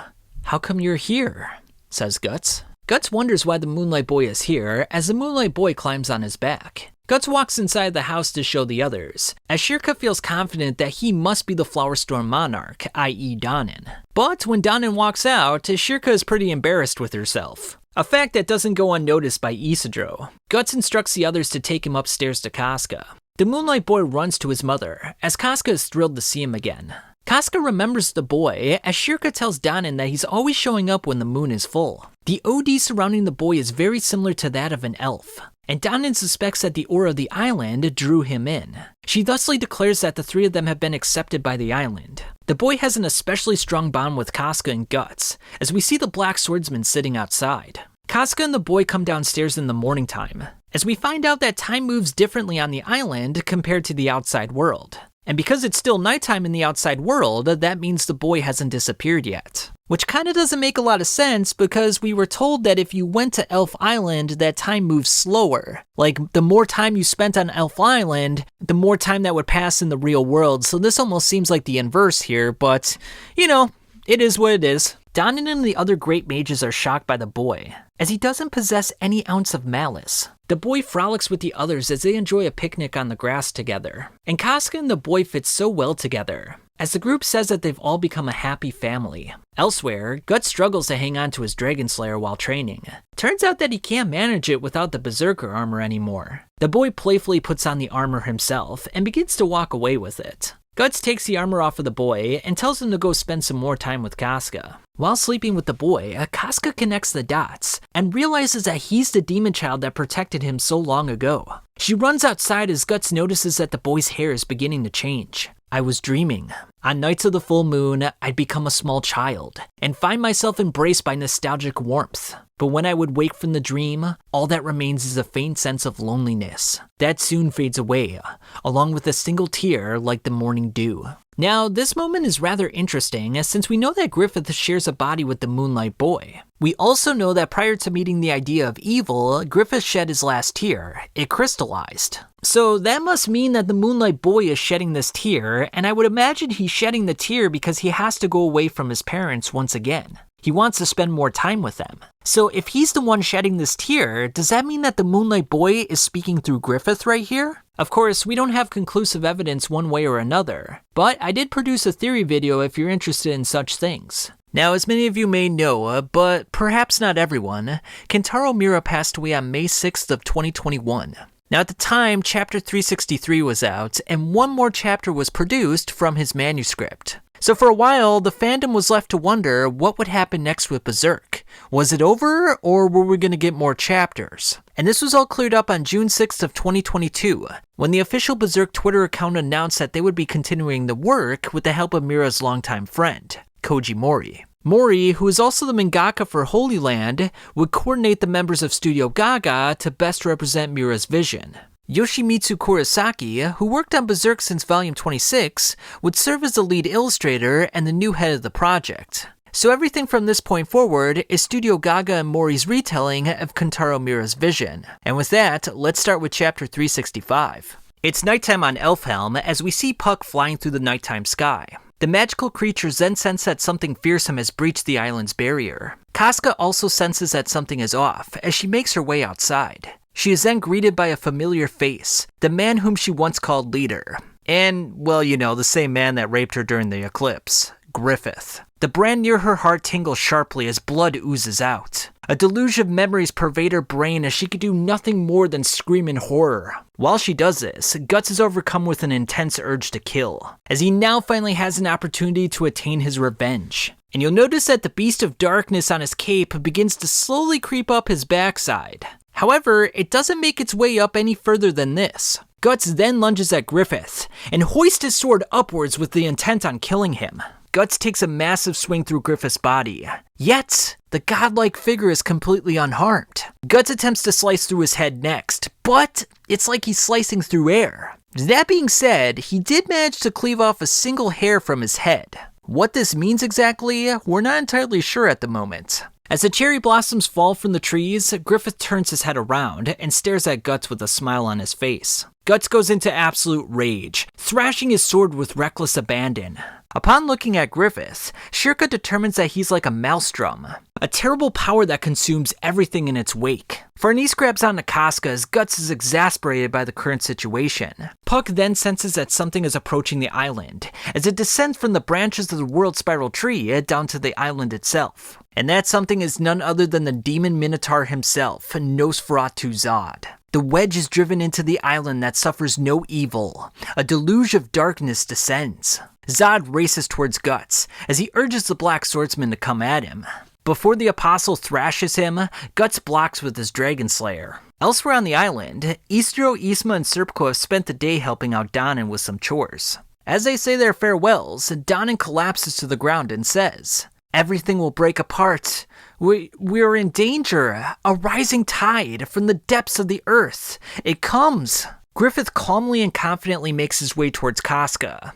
how come you're here?" says Guts. Guts wonders why the Moonlight Boy is here as the Moonlight Boy climbs on his back. Guts walks inside the house to show the others, as Shirka feels confident that he must be the Flowerstorm Monarch, i.e. Danin. But when Danin walks out, Shirka is pretty embarrassed with herself. A fact that doesn't go unnoticed by Isidro. Guts instructs the others to take him upstairs to Casca. The Moonlight Boy runs to his mother, as Casca is thrilled to see him again. Casca remembers the boy, as Shirka tells Danin that he's always showing up when the moon is full. The OD surrounding the boy is very similar to that of an elf, and Danin suspects that the aura of the island drew him in. She thusly declares that the 3 of them have been accepted by the island. The boy has an especially strong bond with Casca and Guts, as we see the Black Swordsman sitting outside. Casca and the boy come downstairs in the morning time, as we find out that time moves differently on the island compared to the outside world. And because it's still nighttime in the outside world, that means the boy hasn't disappeared yet. Which kinda doesn't make a lot of sense because we were told that if you went to Elf Island, that time moves slower. Like, the more time you spent on Elf Island, the more time that would pass in the real world. So this almost seems like the inverse here, but, you know, it is what it is. Danin and the other great mages are shocked by the boy, as he doesn't possess any ounce of malice. The boy frolics with the others as they enjoy a picnic on the grass together. And Casca and the boy fit so well together, as the group says that they've all become a happy family. Elsewhere, Guts struggles to hang on to his Dragon Slayer while training. Turns out that he can't manage it without the Berserker armor anymore. The boy playfully puts on the armor himself and begins to walk away with it. Guts takes the armor off of the boy and tells him to go spend some more time with Casca. While sleeping with the boy, Casca connects the dots and realizes that he's the demon child that protected him so long ago. She runs outside as Guts notices that the boy's hair is beginning to change. I was dreaming. On nights of the full moon, I'd become a small child and find myself embraced by nostalgic warmth. But when I would wake from the dream, all that remains is a faint sense of loneliness. That soon fades away, along with a single tear like the morning dew. Now, this moment is rather interesting, since we know that Griffith shares a body with the Moonlight Boy. We also know that prior to meeting the idea of evil, Griffith shed his last tear. It crystallized. So that must mean that the Moonlight Boy is shedding this tear, and I would imagine he's shedding the tear because he has to go away from his parents once again. He wants to spend more time with them. So if he's the one shedding this tear, does that mean that the Moonlight Boy is speaking through Griffith right here? Of course, we don't have conclusive evidence one way or another, but I did produce a theory video if you're interested in such things. Now, as many of you may know, but perhaps not everyone, Kentaro Miura passed away on May 6th of 2021. Now, at the time, Chapter 363 was out, and one more chapter was produced from his manuscript. So for a while, the fandom was left to wonder what would happen next with Berserk. Was it over, or were we going to get more chapters? And this was all cleared up on June 6th of 2022, when the official Berserk Twitter account announced that they would be continuing the work with the help of Miura's longtime friend, Kouji Mori. Mori, who is also the mangaka for Holy Land, would coordinate the members of Studio Gaga to best represent Miura's vision. Yoshimitsu Kurosaki, who worked on Berserk since volume 26, would serve as the lead illustrator and the new head of the project. So everything from this point forward is Studio Gaga and Mori's retelling of Kentaro Miura's vision. And with that, let's start with chapter 365. It's nighttime on Elfhelm as we see Puck flying through the nighttime sky. The magical creatures then sense that something fearsome has breached the island's barrier. Casca also senses that something is off as she makes her way outside. She is then greeted by a familiar face, the man whom she once called leader. And, well, you know, the same man that raped her during the eclipse, Griffith. The brand near her heart tingles sharply as blood oozes out. A deluge of memories pervade her brain as she could do nothing more than scream in horror. While she does this, Guts is overcome with an intense urge to kill, as he now finally has an opportunity to attain his revenge. And you'll notice that the Beast of Darkness on his cape begins to slowly creep up his backside. However, it doesn't make its way up any further than this. Guts then lunges at Griffith, and hoists his sword upwards with the intent on killing him. Guts takes a massive swing through Griffith's body. Yet, the godlike figure is completely unharmed. Guts attempts to slice through his head next, but it's like he's slicing through air. That being said, he did manage to cleave off a single hair from his head. What this means exactly, we're not entirely sure at the moment. As the cherry blossoms fall from the trees, Griffith turns his head around and stares at Guts with a smile on his face. Guts goes into absolute rage, thrashing his sword with reckless abandon. Upon looking at Griffith, Shirka determines that he's like a maelstrom, a terrible power that consumes everything in its wake. Farnese grabs onto Casca as Guts is exasperated by the current situation. Puck then senses that something is approaching the island, as it descends from the branches of the World Spiral Tree down to the island itself. And that something is none other than the demon Minotaur himself, Nosferatu Zod. The wedge is driven into the island that suffers no evil. A deluge of darkness descends. Zod races towards Guts, as he urges the Black Swordsman to come at him. Before the Apostle thrashes him, Guts blocks with his Dragon Slayer. Elsewhere on the island, Istro, Isma, and Serpko have spent the day helping out Donan with some chores. As they say their farewells, Donan collapses to the ground and says, "Everything will break apart. We are in danger. A rising tide from the depths of the earth. It comes." Griffith calmly and confidently makes his way towards Casca.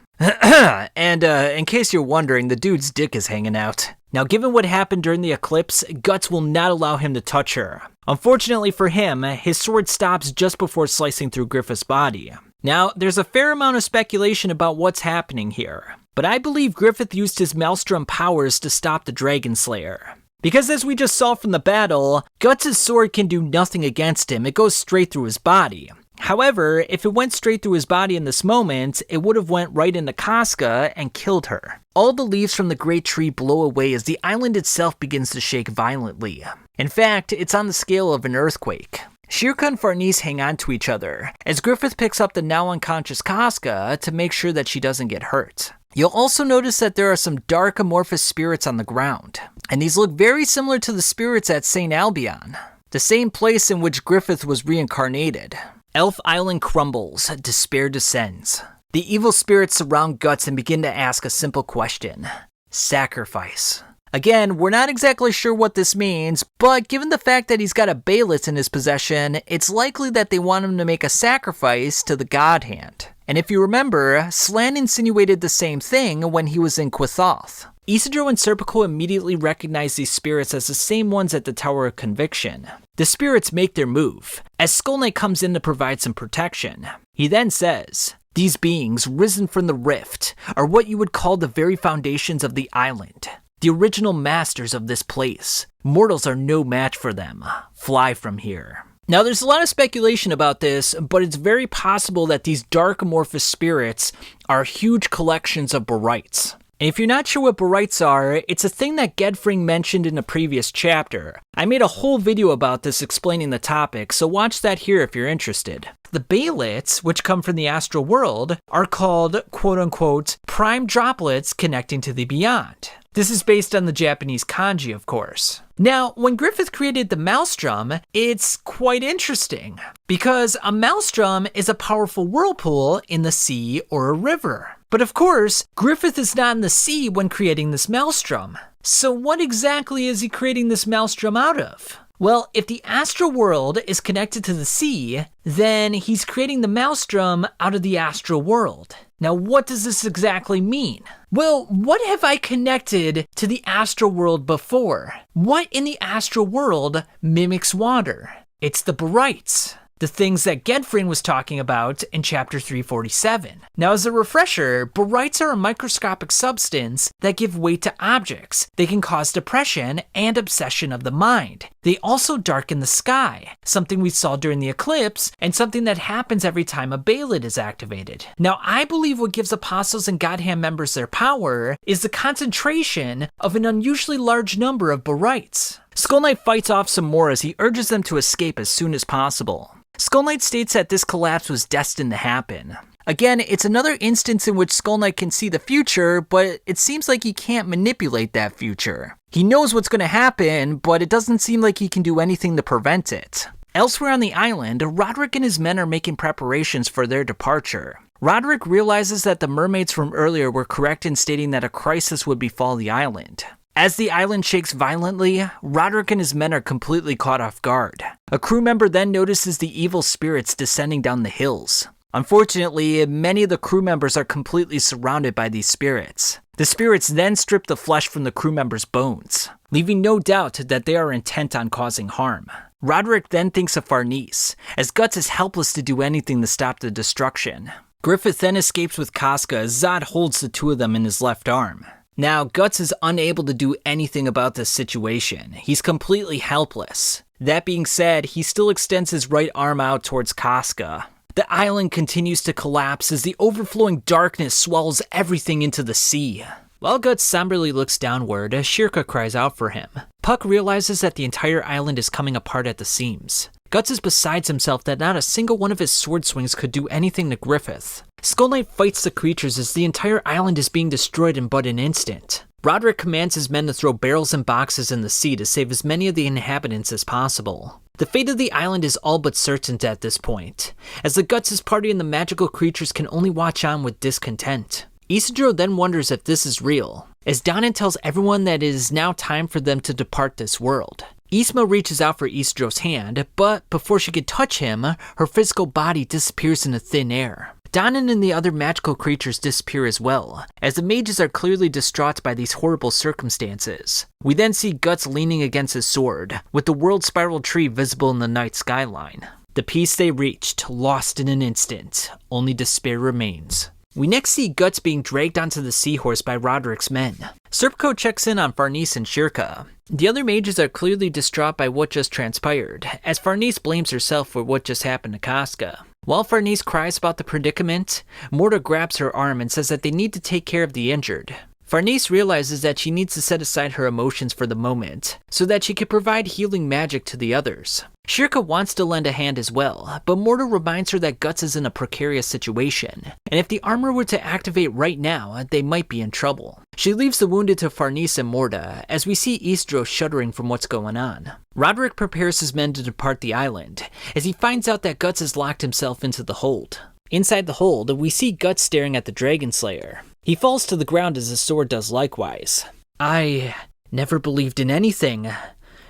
And in case you're wondering, the dude's dick is hanging out. Now, given what happened during the eclipse, Guts will not allow him to touch her. Unfortunately for him, his sword stops just before slicing through Griffith's body. Now, there's a fair amount of speculation about what's happening here, but I believe Griffith used his Maelstrom powers to stop the Dragon Slayer. Because as we just saw from the battle, Guts' sword can do nothing against him, it goes straight through his body. However, if it went straight through his body in this moment, it would have went right into Casca and killed her. All the leaves from the great tree blow away as the island itself begins to shake violently. In fact, it's on the scale of an earthquake. Shirka and Farnese hang on to each other, as Griffith picks up the now unconscious Casca to make sure that she doesn't get hurt. You'll also notice that there are some dark amorphous spirits on the ground, and these look very similar to the spirits at St. Albion, the same place in which Griffith was reincarnated. Elf Island crumbles, despair descends. The evil spirits surround Guts and begin to ask a simple question. Sacrifice. Again, we're not exactly sure what this means, but given the fact that he's got a Bayless in his possession, it's likely that they want him to make a sacrifice to the God Hand. And if you remember, Slan insinuated the same thing when he was in Quathoth. Isidro and Serpico immediately recognize these spirits as the same ones at the Tower of Conviction. The spirits make their move, as Skull Knight comes in to provide some protection. He then says, "These beings, risen from the rift, are what you would call the very foundations of the island. The original masters of this place. Mortals are no match for them. Fly from here." Now, there's a lot of speculation about this, but it's very possible that these dark amorphous spirits are huge collections of Barites. And if you're not sure what Barites are, it's a thing that Gedfring mentioned in a previous chapter. I made a whole video about this explaining the topic, so watch that here if you're interested. The Baylets, which come from the astral world, are called, quote-unquote, prime droplets connecting to the beyond. This is based on the Japanese kanji, of course. Now, when Griffith created the Maelstrom, it's quite interesting, because a Maelstrom is a powerful whirlpool in the sea or a river. But of course, Griffith is not in the sea when creating this Maelstrom. So what exactly is he creating this Maelstrom out of? Well, if the astral world is connected to the sea, then he's creating the Maelstrom out of the astral world. Now, what does this exactly mean? Well, what have I connected to the astral world before? What in the astral world mimics water? It's the Barites, the things that Gedfring was talking about in chapter 347. Now, as a refresher, Barites are a microscopic substance that give weight to objects. They can cause depression and obsession of the mind. They also darken the sky, something we saw during the eclipse, and something that happens every time a Beylit is activated. Now, I believe what gives apostles and Godhand members their power is the concentration of an unusually large number of Barites. Skull Knight fights off some more as he urges them to escape as soon as possible. Skull Knight states that this collapse was destined to happen. Again, it's another instance in which Skull Knight can see the future, but it seems like he can't manipulate that future. He knows what's going to happen, but it doesn't seem like he can do anything to prevent it. Elsewhere on the island, Roderick and his men are making preparations for their departure. Roderick realizes that the mermaids from earlier were correct in stating that a crisis would befall the island. As the island shakes violently, Roderick and his men are completely caught off guard. A crew member then notices the evil spirits descending down the hills. Unfortunately, many of the crew members are completely surrounded by these spirits. The spirits then strip the flesh from the crew members' bones, leaving no doubt that they are intent on causing harm. Roderick then thinks of Farnese, as Guts is helpless to do anything to stop the destruction. Griffith then escapes with Casca as Zod holds the two of them in his left arm. Now, Guts is unable to do anything about this situation. He's completely helpless. That being said, he still extends his right arm out towards Casca. The island continues to collapse as the overflowing darkness swallows everything into the sea. While Guts somberly looks downward, Shirka cries out for him. Puck realizes that the entire island is coming apart at the seams. Guts is besides himself that not a single one of his sword swings could do anything to Griffith. Skull Knight fights the creatures as the entire island is being destroyed in but an instant. Roderick commands his men to throw barrels and boxes in the sea to save as many of the inhabitants as possible. The fate of the island is all but certain at this point, as the Guts' party and the magical creatures can only watch on with discontent. Isidro then wonders if this is real, as Donan tells everyone that it is now time for them to depart this world. Isma reaches out for Isidro's hand, but before she can touch him, her physical body disappears into thin air. Donan and the other magical creatures disappear as well, as the mages are clearly distraught by these horrible circumstances. We then see Guts leaning against his sword, with the world spiral tree visible in the night skyline. The peace they reached, lost in an instant, only despair remains. We next see Guts being dragged onto the seahorse by Roderick's men. Serpico checks in on Farnese and Shirka. The other mages are clearly distraught by what just transpired, as Farnese blames herself for what just happened to Casca. While Farnese cries about the predicament, Morta grabs her arm and says that they need to take care of the injured. Farnese realizes that she needs to set aside her emotions for the moment, so that she can provide healing magic to the others. Shirka wants to lend a hand as well, but Mori reminds her that Guts is in a precarious situation, and if the armor were to activate right now, they might be in trouble. She leaves the wounded to Farnese and Morda, as we see Istro shuddering from what's going on. Roderick prepares his men to depart the island, as he finds out that Guts has locked himself into the hold. Inside the hold, we see Guts staring at the Dragon Slayer. He falls to the ground as his sword does likewise. I never believed in anything.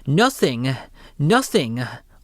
Nothing.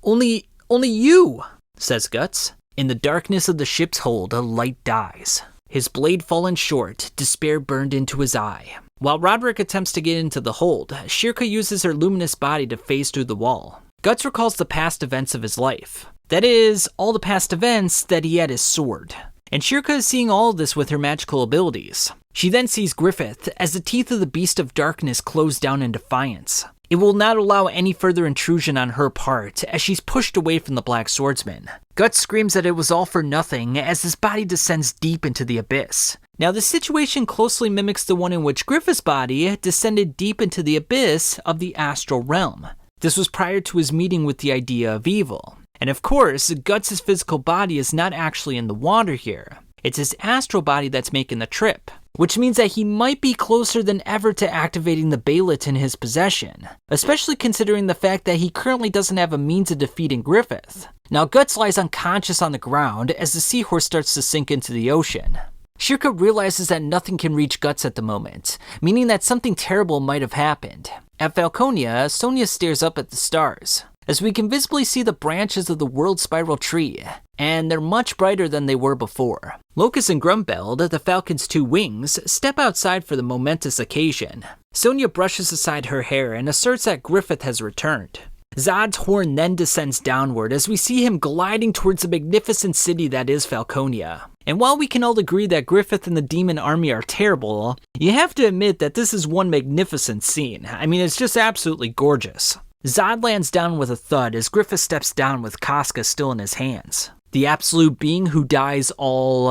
Only you, says Guts. In the darkness of the ship's hold, a light dies. His blade fallen short, despair burned into his eye. While Roderick attempts to get into the hold, Shirka uses her luminous body to phase through the wall. Guts recalls the past events of his life. That is, all the past events that he had his sword. And Shirka is seeing all of this with her magical abilities. She then sees Griffith as the teeth of the Beast of Darkness close down in defiance. It will not allow any further intrusion on her part as she's pushed away from the Black Swordsman. Guts screams that it was all for nothing as his body descends deep into the abyss. Now this situation closely mimics the one in which Griffith's body descended deep into the abyss of the astral realm. This was prior to his meeting with the idea of evil. And of course, Guts' physical body is not actually in the water here. It's his astral body that's making the trip, which means that he might be closer than ever to activating the Bailet in his possession, especially considering the fact that he currently doesn't have a means of defeating Griffith. Now Guts lies unconscious on the ground as the seahorse starts to sink into the ocean. Shirka realizes that nothing can reach Guts at the moment, meaning that something terrible might have happened. At Falconia, Sonia stares up at the stars, as we can visibly see the branches of the World Spiral Tree, and they're much brighter than they were before. Locus and Grumbeld, the Falcon's two wings, step outside for the momentous occasion. Sonia brushes aside her hair and asserts that Griffith has returned. Zod's horn then descends downward as we see him gliding towards the magnificent city that is Falconia. And while we can all agree that Griffith and the demon army are terrible, you have to admit that this is one magnificent scene. I mean, it's just absolutely gorgeous. Zod lands down with a thud as Griffith steps down with Casca still in his hands. The absolute being who dies all...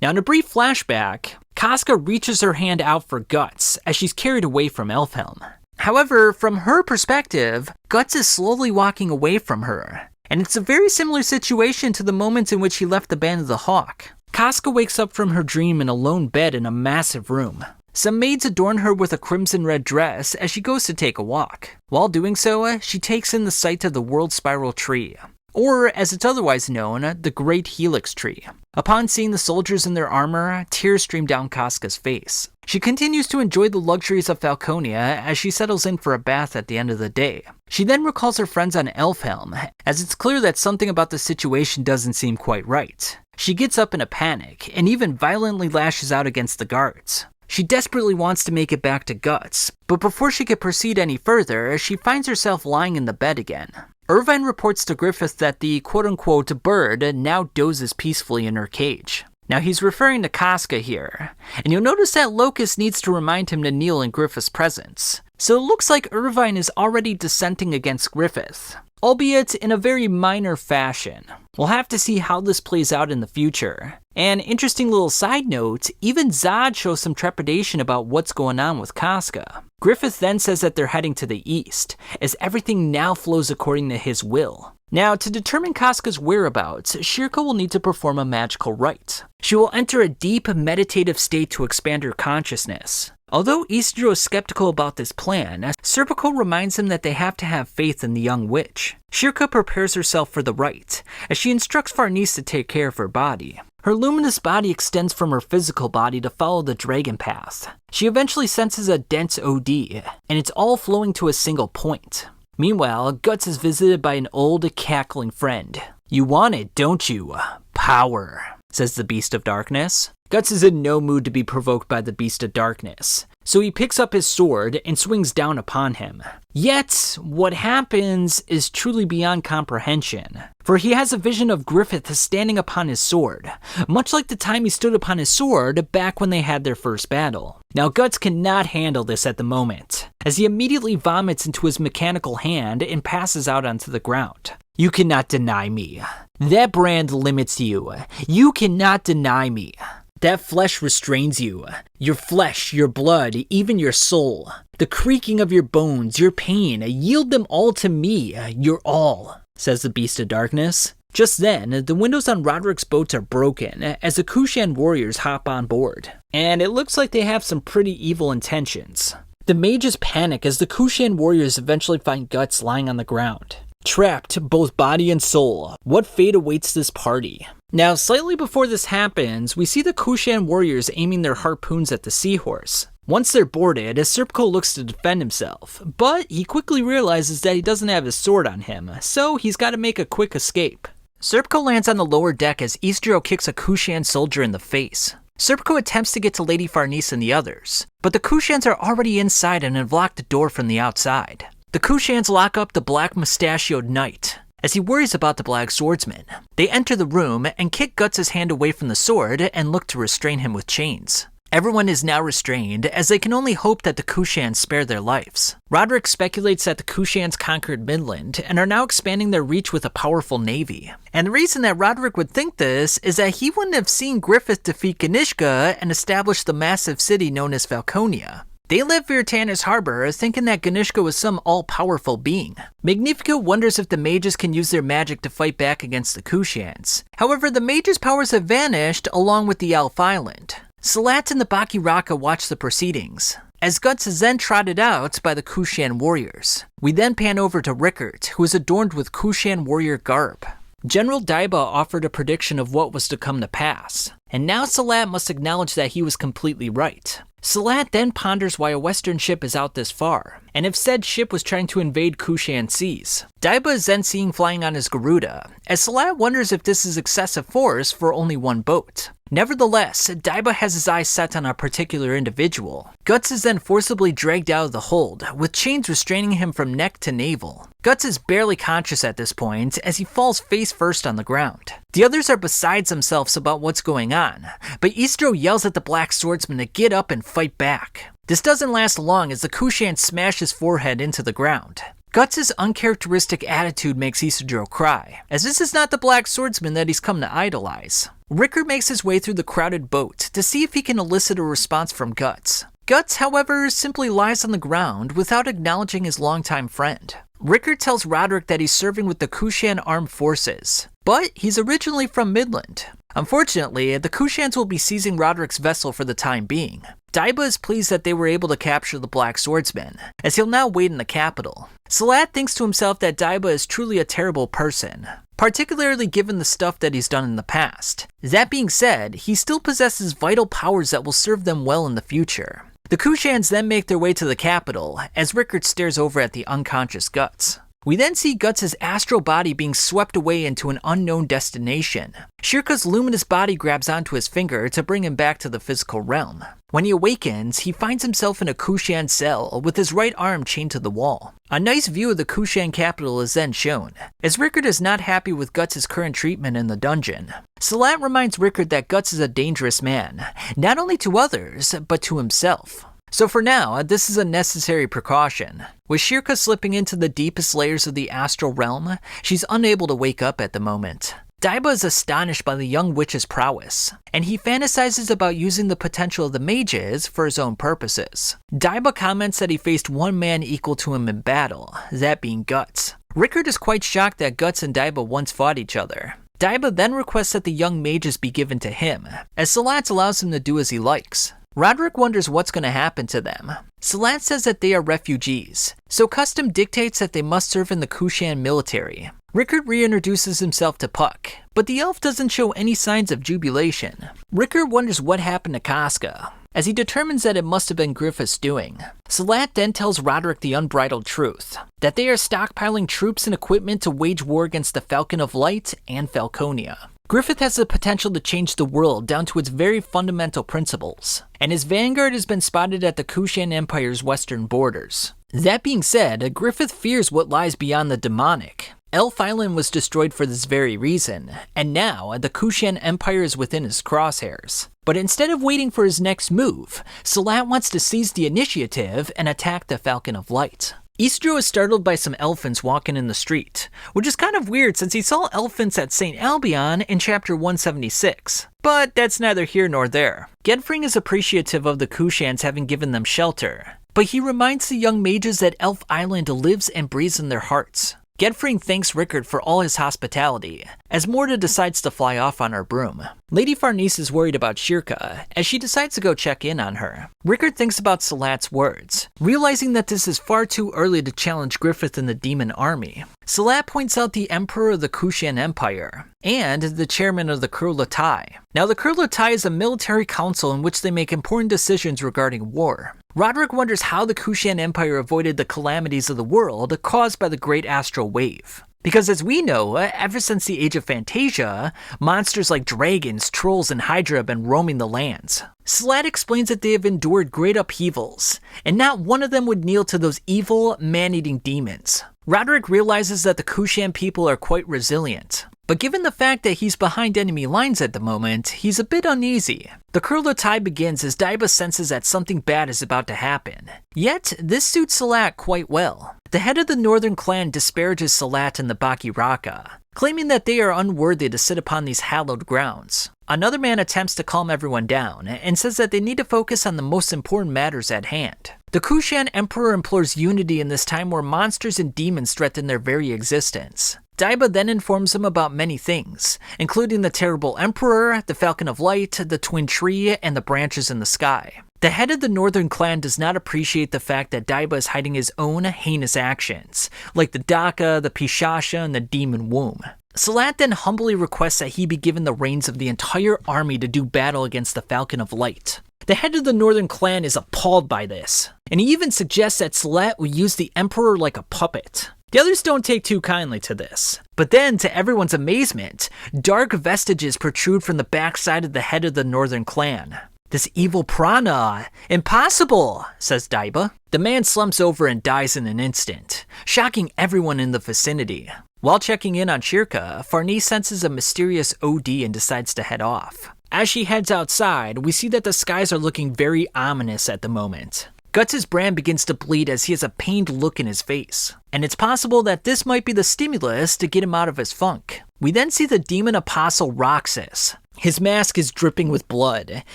Now in a brief flashback, Casca reaches her hand out for Guts as she's carried away from Elfhelm. However, from her perspective, Guts is slowly walking away from her. And it's a very similar situation to the moment in which he left the Band of the Hawk. Casca wakes up from her dream in a lone bed in a massive room. Some maids adorn her with a crimson-red dress as she goes to take a walk. While doing so, she takes in the sight of the World Spiral Tree, or as it's otherwise known, the Great Helix Tree. Upon seeing the soldiers in their armor, tears stream down Casca's face. She continues to enjoy the luxuries of Falconia as she settles in for a bath at the end of the day. She then recalls her friends on Elfhelm, as it's clear that something about the situation doesn't seem quite right. She gets up in a panic, and even violently lashes out against the guards. She desperately wants to make it back to Guts, but before she could proceed any further, she finds herself lying in the bed again. Irvine reports to Griffith that the quote-unquote bird now dozes peacefully in her cage. Now he's referring to Casca here, and you'll notice that Locus needs to remind him to kneel in Griffith's presence. So it looks like Irvine is already dissenting against Griffith, albeit in a very minor fashion. We'll have to see how this plays out in the future. And interesting little side note, even Zod shows some trepidation about what's going on with Casca. Griffith then says that they're heading to the east, as everything now flows according to his will. Now, to determine Casca's whereabouts, Shirka will need to perform a magical rite. She will enter a deep meditative state to expand her consciousness. Although Isidro is skeptical about this plan, Serpico reminds him that they have to have faith in the young witch. Shirka prepares herself for the rite, as she instructs Farnese to take care of her body. Her luminous body extends from her physical body to follow the dragon path. She eventually senses a dense OD, and it's all flowing to a single point. Meanwhile, Guts is visited by an old, cackling friend. "You want it, don't you? Power," says the Beast of Darkness. Guts is in no mood to be provoked by the Beast of Darkness, so he picks up his sword and swings down upon him. Yet, what happens is truly beyond comprehension, for he has a vision of Griffith standing upon his sword, much like the time he stood upon his sword back when they had their first battle. Now Guts cannot handle this at the moment, as he immediately vomits into his mechanical hand and passes out onto the ground. "You cannot deny me. That brand limits you. You cannot deny me." That flesh restrains you. Your flesh, your blood, even your soul. The creaking of your bones, your pain, yield them all to me, your all, says the Beast of Darkness. Just then, the windows on Roderick's boats are broken as the Kushan warriors hop on board. And it looks like they have some pretty evil intentions. The mages panic as the Kushan warriors eventually find Guts lying on the ground. Trapped, both body and soul, what fate awaits this party? Now, slightly before this happens, we see the Kushan warriors aiming their harpoons at the seahorse. Once they're boarded, Serpico looks to defend himself, but he quickly realizes that he doesn't have his sword on him, so he's got to make a quick escape. Serpico lands on the lower deck as Isdro kicks a Kushan soldier in the face. Serpico attempts to get to Lady Farnese and the others, but the Kushans are already inside and have locked the door from the outside. The Kushans lock up the black mustachioed knight, as he worries about the Black Swordsman. They enter the room and kick Guts' hand away from the sword and look to restrain him with chains. Everyone is now restrained, as they can only hope that the Kushans spare their lives. Roderick speculates that the Kushans conquered Midland and are now expanding their reach with a powerful navy. And the reason that Roderick would think this is that he wouldn't have seen Griffith defeat Ganishka and establish the massive city known as Falconia. They left Virtanis Harbor thinking that Ganishka was some all-powerful being. Magnifico wonders if the mages can use their magic to fight back against the Kushans. However, the mages' powers have vanished along with the Elf Island. Salat and the Bakiraka watch the proceedings, as Guts is then trotted out by the Kushan warriors. We then pan over to Rickert, who is adorned with Kushan warrior garb. General Daiba offered a prediction of what was to come to pass, and now Salat must acknowledge that he was completely right. Salat then ponders why a western ship is out this far, and if said ship was trying to invade Kushan seas. Daiba is then seen flying on his Garuda, as Salat wonders if this is excessive force for only one boat. Nevertheless, Daiba has his eyes set on a particular individual. Guts is then forcibly dragged out of the hold, with chains restraining him from neck to navel. Guts is barely conscious at this point, as he falls face first on the ground. The others are beside themselves about what's going on, but Isdro yells at the Black Swordsman to get up and fight back. This doesn't last long as the Kushan smash his forehead into the ground. Guts' uncharacteristic attitude makes Isidro cry, as this is not the Black Swordsman that he's come to idolize. Rickert makes his way through the crowded boat to see if he can elicit a response from Guts. Guts, however, simply lies on the ground without acknowledging his longtime friend. Rickert tells Roderick that he's serving with the Kushan Armed Forces, but he's originally from Midland. Unfortunately, the Kushans will be seizing Roderick's vessel for the time being. Daiba is pleased that they were able to capture the Black Swordsman, as he'll now wait in the capital. Salat thinks to himself that Daiba is truly a terrible person, particularly given the stuff that he's done in the past. That being said, he still possesses vital powers that will serve them well in the future. The Kushans then make their way to the capital, as Rickert stares over at the unconscious Guts. We then see Guts' astral body being swept away into an unknown destination. Shirka's luminous body grabs onto his finger to bring him back to the physical realm. When he awakens, he finds himself in a Kushan cell with his right arm chained to the wall. A nice view of the Kushan capital is then shown, as Rickert is not happy with Guts' current treatment in the dungeon. Salat reminds Rickert that Guts is a dangerous man, not only to others, but to himself. So for now, this is a necessary precaution. With Shirka slipping into the deepest layers of the astral realm, she's unable to wake up at the moment. Daiba is astonished by the young witch's prowess, and he fantasizes about using the potential of the mages for his own purposes. Daiba comments that he faced one man equal to him in battle, that being Guts. Rickert is quite shocked that Guts and Daiba once fought each other. Daiba then requests that the young mages be given to him, as Salat allows him to do as he likes. Roderick wonders what's going to happen to them. Salat says that they are refugees, so custom dictates that they must serve in the Kushan military. Rickert reintroduces himself to Puck, but the elf doesn't show any signs of jubilation. Rickert wonders what happened to Casca, as he determines that it must have been Griffith's doing. Salat then tells Roderick the unbridled truth, that they are stockpiling troops and equipment to wage war against the Falcon of Light and Falconia. Griffith has the potential to change the world down to its very fundamental principles, and his vanguard has been spotted at the Kushan Empire's western borders. That being said, Griffith fears what lies beyond the demonic. Elf Island was destroyed for this very reason, and now the Kushan Empire is within his crosshairs. But instead of waiting for his next move, Salat wants to seize the initiative and attack the Falcon of Light. Istro is startled by some elephants walking in the street, which is kind of weird since he saw elephants at St. Albion in chapter 176. But that's neither here nor there. Gedfring is appreciative of the Kushans having given them shelter, but he reminds the young mages that Elf Island lives and breathes in their hearts. Gedfring thanks Rickard for all his hospitality, as Morta decides to fly off on her broom. Lady Farnese is worried about Shirka, as she decides to go check in on her. Rickard thinks about Salat's words, realizing that this is far too early to challenge Griffith and the demon army. Salat points out the Emperor of the Kushan Empire, and the chairman of the Kurlatai. Now the Kurlatai is a military council in which they make important decisions regarding war. Roderick wonders how the Kushan Empire avoided the calamities of the world caused by the Great Astral Wave. Because as we know, ever since the age of Fantasia, monsters like dragons, trolls, and Hydra have been roaming the lands. Salat explains that they have endured great upheavals, and not one of them would kneel to those evil, man-eating demons. Roderick realizes that the Kushan people are quite resilient. But given the fact that he's behind enemy lines at the moment, he's a bit uneasy. The Kurlatai begins as Daiba senses that something bad is about to happen. Yet, this suits Salat quite well. The head of the northern clan disparages Salat and the Bakiraka, claiming that they are unworthy to sit upon these hallowed grounds. Another man attempts to calm everyone down, and says that they need to focus on the most important matters at hand. The Kushan Emperor implores unity in this time where monsters and demons threaten their very existence. Daiba then informs him about many things, including the terrible Emperor, the Falcon of Light, the Twin Tree, and the branches in the sky. The head of the northern clan does not appreciate the fact that Daiba is hiding his own heinous actions, like the Daka, the Pishasha, and the Demon Womb. Salat then humbly requests that he be given the reins of the entire army to do battle against the Falcon of Light. The head of the northern clan is appalled by this, and he even suggests that Salat will use the Emperor like a puppet. The others don't take too kindly to this. But then, to everyone's amazement, dark vestiges protrude from the backside of the head of the northern clan. This evil prana! Impossible! Says Daiba. The man slumps over and dies in an instant, shocking everyone in the vicinity. While checking in on Shirka, Farnese senses a mysterious OD and decides to head off. As she heads outside, we see that the skies are looking very ominous at the moment. Guts' brand begins to bleed as he has a pained look in his face, and it's possible that this might be the stimulus to get him out of his funk. We then see the demon apostle Roxas. His mask is dripping with blood,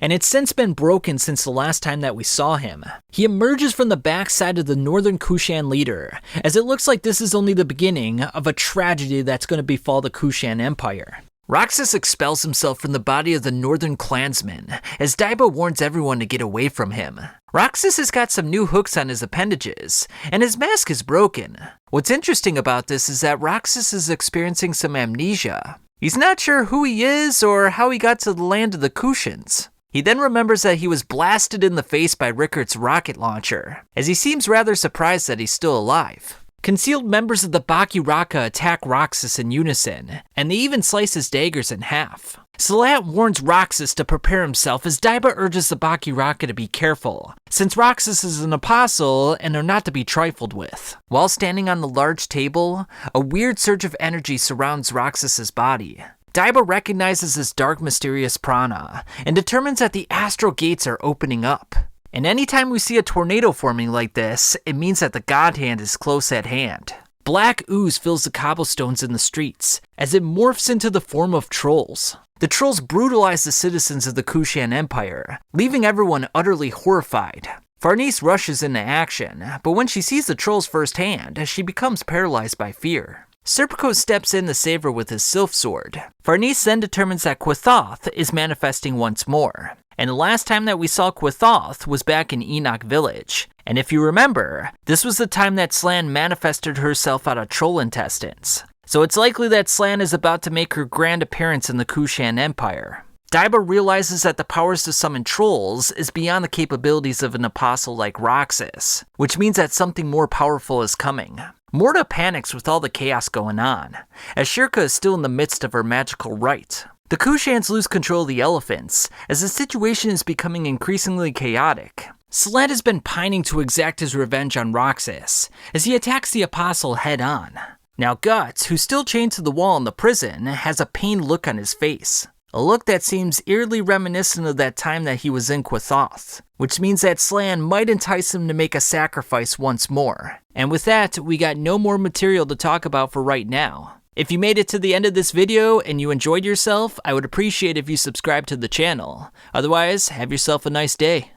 and it's since been broken since the last time that we saw him. He emerges from the backside of the northern Kushan leader, as it looks like this is only the beginning of a tragedy that's going to befall the Kushan Empire. Roxas expels himself from the body of the northern clansman, as Daiba warns everyone to get away from him. Roxas has got some new hooks on his appendages, and his mask is broken. What's interesting about this is that Roxas is experiencing some amnesia. He's not sure who he is or how he got to the land of the Kushans. He then remembers that he was blasted in the face by Rickard's rocket launcher, as he seems rather surprised that he's still alive. Concealed members of the Bakiraka attack Roxas in unison, and they even slice his daggers in half. Salat warns Roxas to prepare himself as Daiba urges the Bakiraka to be careful, since Roxas is an apostle and are not to be trifled with. While standing on the large table, a weird surge of energy surrounds Roxas's body. Daiba recognizes this dark, mysterious prana, and determines that the astral gates are opening up. And anytime we see a tornado forming like this, it means that the God Hand is close at hand. Black ooze fills the cobblestones in the streets, as it morphs into the form of trolls. The trolls brutalize the citizens of the Kushan Empire, leaving everyone utterly horrified. Farnese rushes into action, but when she sees the trolls firsthand, she becomes paralyzed by fear. Serpico steps in to save her with his sylph sword. Farnese then determines that Quathoth is manifesting once more. And the last time that we saw Quathoth was back in Enoch Village. And if you remember, this was the time that Slan manifested herself out of troll intestines. So it's likely that Slan is about to make her grand appearance in the Kushan Empire. Daiba realizes that the powers to summon trolls is beyond the capabilities of an apostle like Roxas, which means that something more powerful is coming. Morta panics with all the chaos going on, as Shirka is still in the midst of her magical rite. The Kushans lose control of the elephants, as the situation is becoming increasingly chaotic. Sled has been pining to exact his revenge on Roxas, as he attacks the apostle head-on. Now Guts, who's still chained to the wall in the prison, has a pained look on his face. a look that seems eerily reminiscent of that time that he was in Quathoth, which means that Slan might entice him to make a sacrifice once more. And with that, we got no more material to talk about for right now. If you made it to the end of this video and you enjoyed yourself, I would appreciate if you subscribe to the channel. Otherwise, have yourself a nice day.